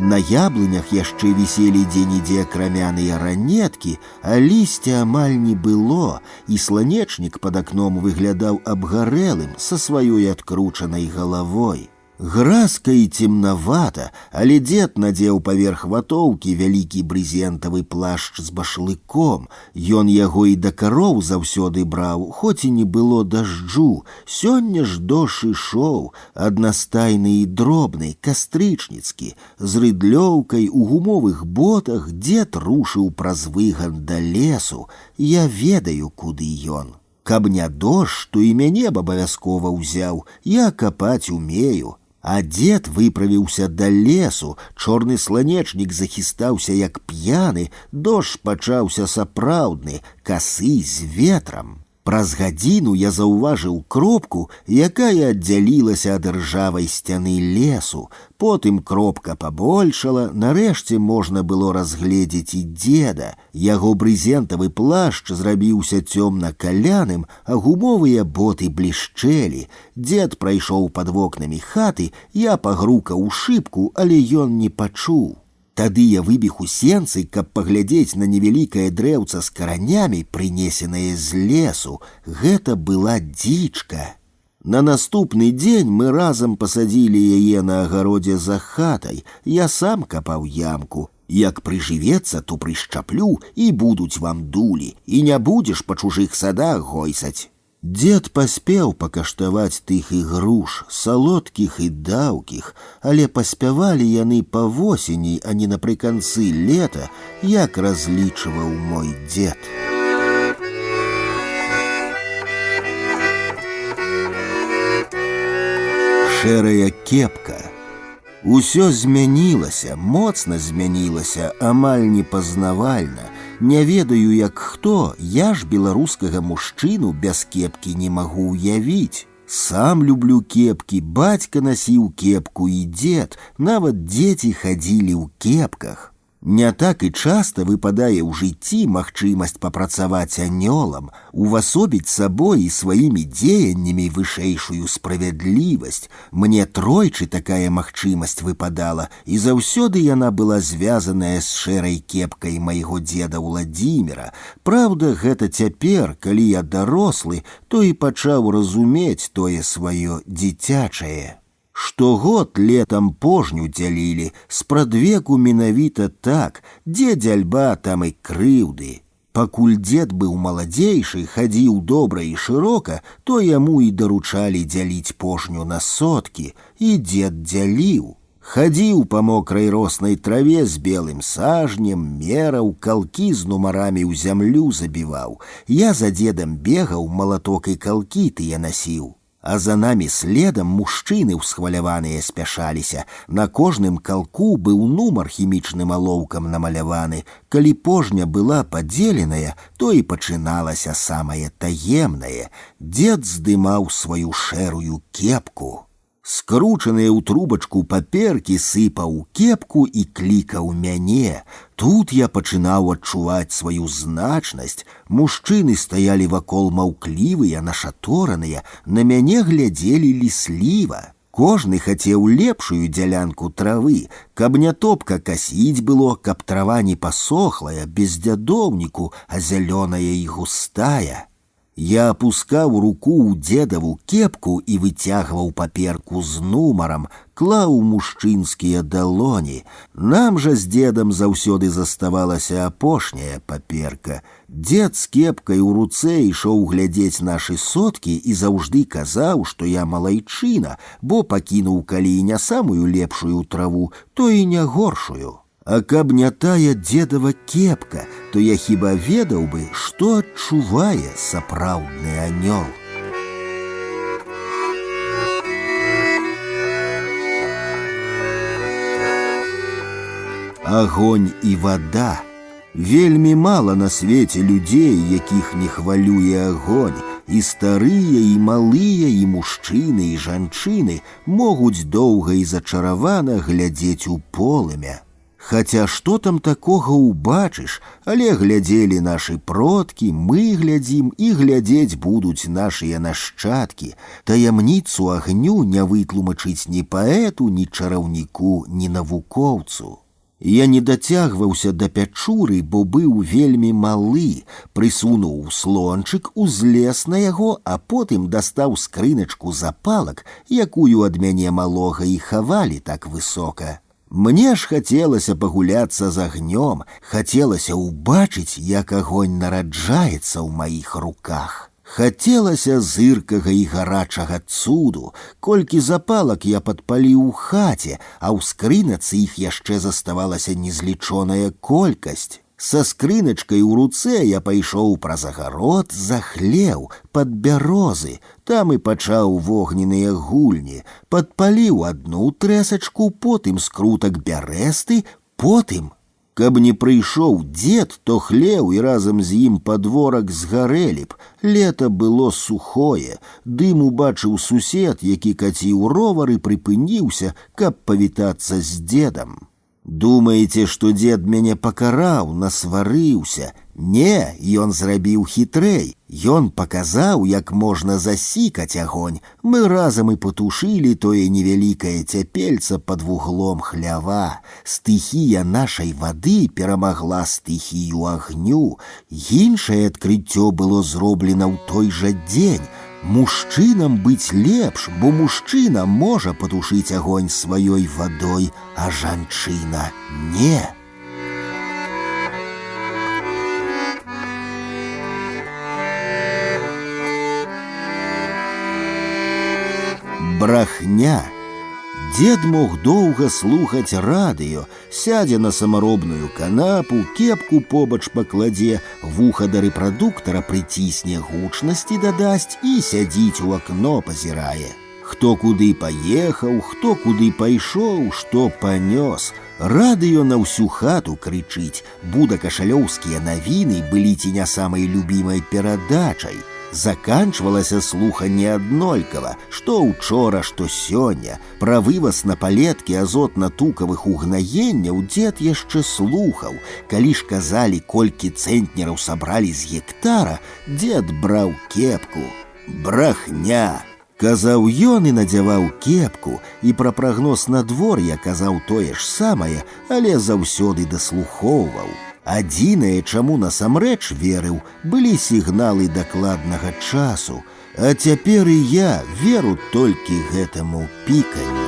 На яблынях яшчэ віселі дзе-нідзе крамяныя ранеткі, а лісця амаль не было, і сланечнік пад акном выглядаў абгарэлым са сваёй адкручанай галавой. Гразка і цемнавата, але дзед надзеў паверх ватоўкі вялікі брызентавы плашч з башлыком. Ён яго і да кароў заўсёды браў, хоць і не было дажджу. Сёння ж дождж ішоў, аднастайны і дробны, кастрычніцкі. З рыдлёўкай у гумовых ботах дзед рушыў праз выган да лесу. Я ведаю, куды ён. Каб не дождж, то і мяне б абавязкова ўзяў, я капаць умею. А дзед выправіўся да лесу, чорны сланечнік захістаўся як п'яны, дождж пачаўся сапраўдны, касы з ветрам. Праз гадзіну я заўважыў кропку, якая аддзялілася ад ржавай сцяны лесу. Потым кропка пабольшала, нарэшце можна было разгледзець і дзеда. Яго брызентавы плашч зрабіўся цёмна-каляным, а гумовыя боты блішчэлі. Дзед прайшоў пад вокнамі хаты, я пагрукаў у шыбку, але ён не пачуў. Тады я выбег у сенцы, каб паглядзець на невялікае дрэўца з каранямі, прынесенае з лесу. Гэта была дзічка. На наступны дзень мы разам пасадзілі яе на агародзе за хатай. Я сам капаў ямку. Як прыжывецца, то прышчаплю, і будуць вам дулі, і не будзеш па чужых садах гойсаць. Дзед паспеў пакаштаваць тых ігруш, салодкіх і даўкіх, але паспявалі яны па восені, а не напрыканцы лета, як разлічваў мой дзед. Шэрая кепка. Усё змянілася, моцна змянілася, амаль непазнавальна. Не ведаю, як хто, я ж беларускага мужчыну без кепкі не магу ўявіць. Сам люблю кепкі, бацька насіў кепку і дзед, нават дзеці хадзілі ў кепках. Не так і часта выпадае ў жыцці магчымасць папрацаваць анёлам, увасобіць сабой і сваімі дзеяннямі вышэйшую справядлівасць. Мне тройчы такая магчымасць выпадала, і заўсёды яна была звязаная з шэрай кепкай майго дзеда Владзіміра. Праўда, гэта цяпер, калі я дарослы, то і пачаў разумець тое сваё дзіцячае. Штогод летом пожню дзялілі, спрадвеку менавіта так, дзе дзяльба, там і крыўды. Пакуль дзед быў маладзейшы, хадзіў добра і шырока, то яму і даручалі дзяліць пожню на соткі, і дзед дзяліў. Хадзіў па мокрай роснай траве з белым сажнем, мераў, калкі з нумарамі ў зямлю забіваў. Я за дзедам бегаў, малаток і калкі тыя насіў. А за намі следам мужчыны ўсхваляваныя спяшаліся. На кожным калку быў нумар хімічным алоўкам намаляваны. Калі пожня была падзеленая, то і пачыналася самае таемнае. Дзед здымаў сваю шэрую кепку. Скручаныя ў трубачку паперкі сыпаў у кепку і клікаў мяне. Тут я пачынаў адчуваць сваю значнасць. Мужчыны стаялі вакол маўклівыя, нашатораныя, на мяне глядзелі лісліва. Кожны хацеў лепшую дзялянку травы, каб не топка касіць было, каб трава не пасохлая, без дзядоўніку, а зялёная і густая. Я апускаў руку ў дзедаву кепку і выцягваў паперку з нумарам, клаў мужчынскія далоні. Нам жа з дзедам заўсёды заставалася апошняя паперка. Дзед з кепкай у руцэ ішоў глядзець нашы соткі і заўжды казаў, што я малайчына, бо пакінуў калі і не самую лепшую траву, то і не горшую. А каб не тая дзедава кепка, то я хіба ведаў бы, што адчувае сапраўдны анёл. Агонь і вада. Вельмі мала на свеце людзей, якіх не хвалюе агонь. І старыя, і малыя, і мужчыны, і жанчыны могуць доўга і зачаравана глядзець у полымя. Хаця што там такога ўбачыш, але глядзелі нашы продкі, мы глядзім і глядзець будуць нашыя нашчадкі. Таямніцу агню не вытлумачыць ні паэту, ні чараўніку, ні навукоўцу. Я не дацягваўся да пячуры, бо быў вельмі малы, прысунуў слончык, узлез на яго, а потым дастаў скрыначку запалак, якую ад мяне малога і хавалі так высока. Мне ж хацелася пагуляцца з агнём, хацелася ўбачыць, як агонь нараджаецца ў маіх руках. Хацелася зыркага і гарачага цуду, колькі запалак я падпаліў у хаце, а ў скрынацы іх яшчэ заставалася незлічоная колькасць. Са скрыначкай у руцэ я пайшоў праз агарод за хлеў, пад бярозы, там і пачаў вогненныя гульні, падпаліў адну трэсачку, потым скрутак бярэсты, потым... Каб не прыйшоў дзед, то хлеў і разам з ім падворак згарэлі б. Лета было сухое, дым убачыў сусед, які каціў ровар і прыпыніўся, каб павітацца з дзедам. Думаеце, што дзед мяне пакараў, насварыўся? Не, ён зрабіў хітрэй. Ён паказаў, як можна засікаць агонь. Мы разам і патушылі тое невялікае цяпельца пад вуглом хлява. Стыхія нашай вады перамагла стыхію агню. Іншае адкрыццё было зроблена ў той жа дзень. Мужчынам быць лепш, бо мужчына можа патушыць агонь сваёй вадой, а жанчына не. Брахня. Дед мог доўга слухаць радыё, сядзе на самаробную канапу, кепку побач пакладзе, вуха да рэпрадуктара прыцісне, гучнасці дадасць і сядзіць у акно пазірае. Хто куды паехаў, хто куды пайшоў, што панёс. Радыё на ўсю хату крычыць, будакашалёўскія навіны былі ці не самай любімай перадачай. Заканчвалася слуханне аднолькава, што учора, што сёння. Пра вываз на палеткі азотна-тукавых угнаенняў дзед яшчэ слухаў. Калі ж казалі, колькі цэнтнераў сабралі з гектара, дзед браў кепку. Брахня! Казаў ён і надзяваў кепку, і пра прагноз надвор'я казаў тое ж самае, але заўсёды даслухоўваў. Адзінае, чаму насамрэч верыў, былі сігналы дакладнага часу, а цяпер і я веру толькі гэтаму піканню.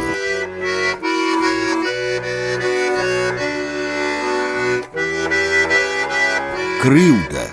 Крыўда.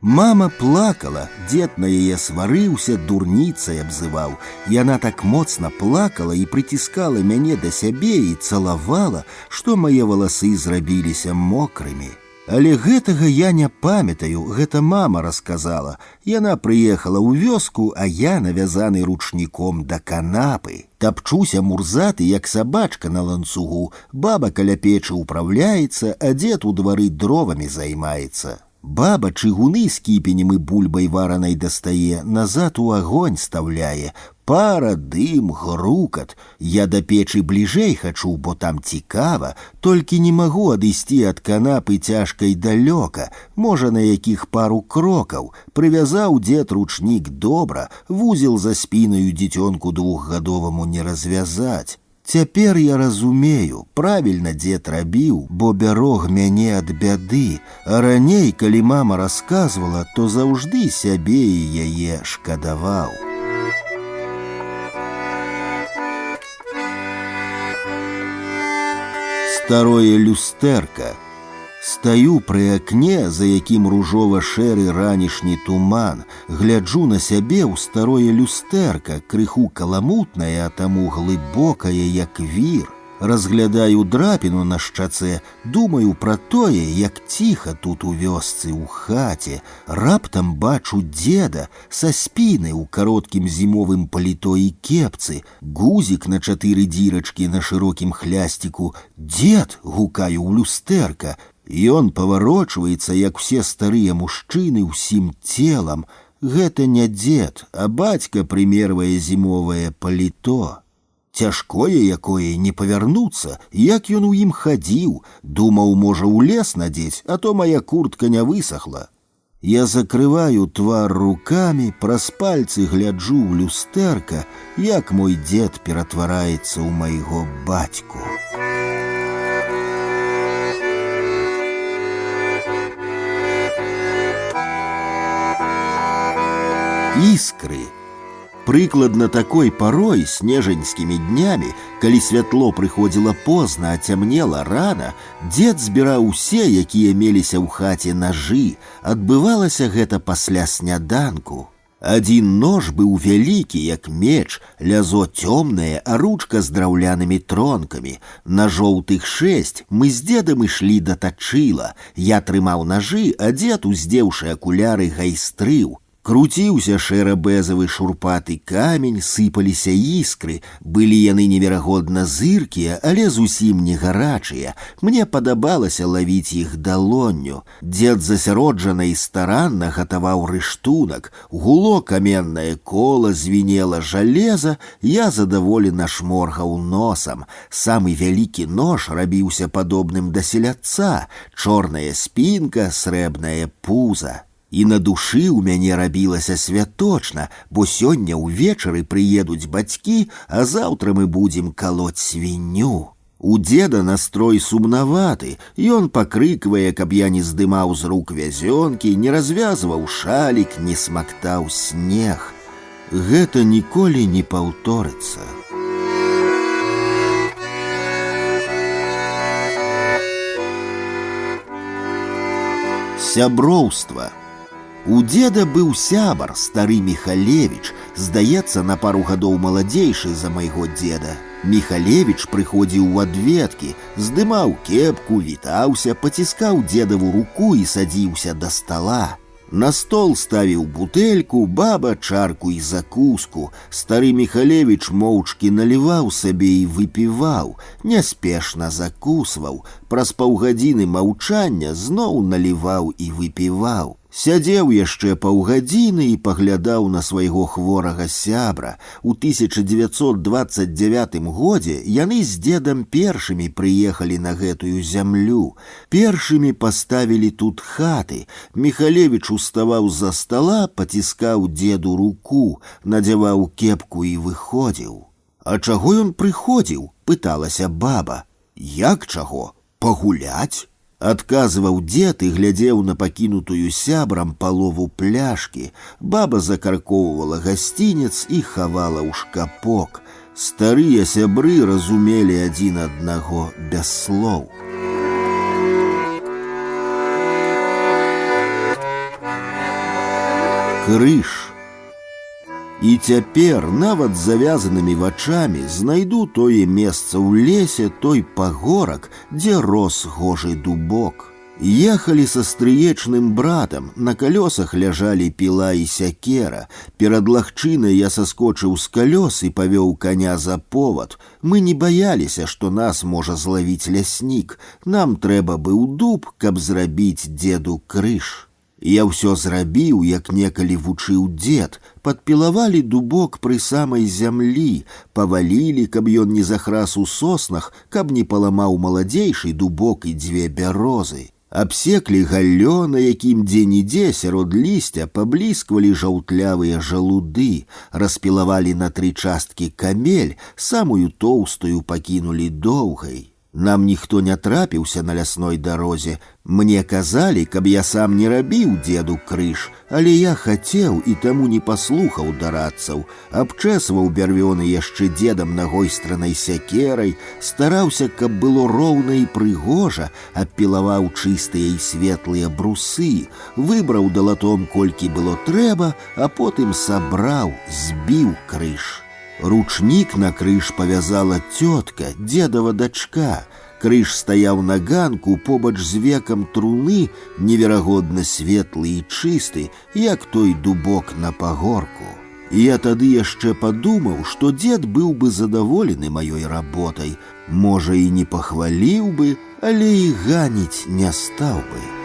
Мама плакала, дзед на яе сварыўся, дурніцай абзываў. Яна так моцна плакала і прыціскала мяне да сябе і цалавала, што мае валасы зрабіліся мокрымі. Але гэтага я не памятаю, гэта мама расказала. Яна прыехала ў вёску, а я навязаны ручніком да канапы. Тапчуся мурзаты, як сабачка на ланцугу. Баба каля печы ўпраўляецца, а дзед у двары дровамі займаецца. Баба чыгуны з кіпенем і бульбай варанай дастае, назад у агонь стаўляе. Пара, дым, грукат. Я да печы бліжэй хачу, бо там цікава, толькі не магу адысці ад канапы цяжкай далёка, можа, на якіх пару крокаў. Прывязаў дзед ручнік добра, вузел за спінаю дзіцёнку двухгадоваму не развязаць. Цяпер я разумею, правільна дзед рабіў, бо бярог мяне ад бяды, а раней, калі мама расказвала, то заўжды сябе і яе шкадаваў. Старое люстэрка. Стаю пры акне, за якім ружова-шэры ранішні туман, гляджу на сябе ў старое люстэрка, крыху каламутнае, а таму глыбокае, як вір. Разглядаю драпіну на шчацэ, думаю пра тое, як ціха тут у вёсцы, у хаце. Раптам бачу дзеда са спіны ў кароткім зімовым паліто і кепцы, гузік на 4 дзірачкі на шырокім хлясціку. «Дзед!» — гукаю ў люстэрка. Ён паварочваецца, як усе старыя мужчыны, усім целам. Гэта не дзед, а бацька прымервае зімовае паліто. Цяжкое якое, не павярнуцца, як ён у ім хадзіў. Думаў, можа, у лес надзець, а то моя куртка не высохла. Я закрываю твар рукамі, праз пальцы гляджу ў люстэрка, як мой дзед ператвараецца ў майго бацьку. Іскры. Прыкладна такой парой, снежаньскімі днямі, калі святло прыходзіла позна, а цямнела рана, дзед збіраў усе, якія меліся ў хаце нажы. Адбывалася гэта пасля сняданку. Адзін нож быў вялікі, як меч, лязо цёмнае, а ручка з драўлянымі тронкамі. Нажоў тых 6, мы з дзедам ішлі да тачыла. Я трымаў нажы, а дзед, уздзеўшы акуляры, гайстрыў. Круціўся шэра-бэзавы шурпаты камень, сыпаліся іскры, былі яны неверагодна зыркія, але зусім не гарачыя. Мне падабалася лавіць іх далонню. Дзед засяроджана і старанна гатаваў рыштунак, гуло каменнае кола, звінела жалеза, я задаволена шморгаў носам. Самы вялікі нож рабіўся падобным да селядца, чорная спінка, срэбнае пуза. І на душы ў мяне рабілася святочна, бо сёння ўвечары прыедуць бацькі, а заўтра мы будзем калоць свінню. У дзеда настрой сумнаваты, ён пакрыквае, каб я не здымаў з рук вязёнкі, не развязваў шалік, не смактаў снег. Гэта ніколі не паўторыцца. Сяброўства. У дзеда быў сябар, стары Міхалевіч, здаецца, на пару гадоў маладзейшы за майго дзеда. Міхалевіч прыходзіў у адведкі, здымаў кепку, вітаўся, паціскаў дзедаву руку і садзіўся да стала. На стол ставіў бутэльку, баба чарку і закуску. Стары Міхалевіч моўчкі наліваў сабе і выпіваў, няспешна закусваў. Праз паўгадзіны маўчання зноў наліваў і выпіваў. Сядзеў яшчэ паўгадзіны і паглядаў на свайго хворага сябра. У 1929 годзе яны з дзедам першымі прыехалі на гэтую зямлю. Першымі паставілі тут хаты. Міхалевіч уставаў з-за стала, паціскаў дзеду руку, надзяваў кепку і выходзіў. А чаго ён прыходзіў? Пыталася баба. Як чаго? Пагуляць? Адказваў дзед і глядзеў на пакінутую сябрам палову пляшкі. Баба закаркоўвала гасцінец і хавала ў шкапок. Старыя сябры разумелі адзін аднаго без слоў. Крыж. І цяпер, нават з завязанымі вачамі, знайду тое месца ў лесе, той пагорак, дзе рос гожы дубок. Ехалі са стрыечным братам, на калёсах ляжалі піла і сякера. Перад лагчынай я саскочыў з калёс і павёў каня за повад. Мы не баяліся, што нас можа злавіць ляснік. Нам трэба быў дуб, каб зрабіць дзеду крыж. Я ўсё зрабіў, як некалі вучыў дзед. Падпілавалі дубок пры самай зямлі, павалілі, каб ён не захрас у соснах, каб не паламаў маладзейшы дубок і 2 бярозы. Абсеклі галлё, на якім дзе-нідзе сярод лісця паблісквалі жаўтлявыя жалуды, распілавалі на 3 часткі камель, самую тоўстую пакінулі доўгай. Нам ніхто не трапіўся на лясной дарозе. Мне казалі, каб я сам не рабіў дзеду крыж, але я хацеў і таму не паслухаў дарадцаў. Абчэсваў бярвёны яшчэ дзедам нагойстранай сякерай, стараўся, каб было роўна і прыгожа, абпілаваў чыстыя і светлыя брусы, выбраў далатом колькі было трэба, а потым сабраў, збіў крыж. Ручнік на крыж павязала цётка, дзедава дачка. Крыж стаяў на ганку побач з векам труны, неверагодна светлы і чысты, як той дубок на пагорку. І я тады яшчэ падумаў, што дзед быў бы задаволены маёй работай. Можа, і не пахваліў бы, але і ганіць не стаў бы.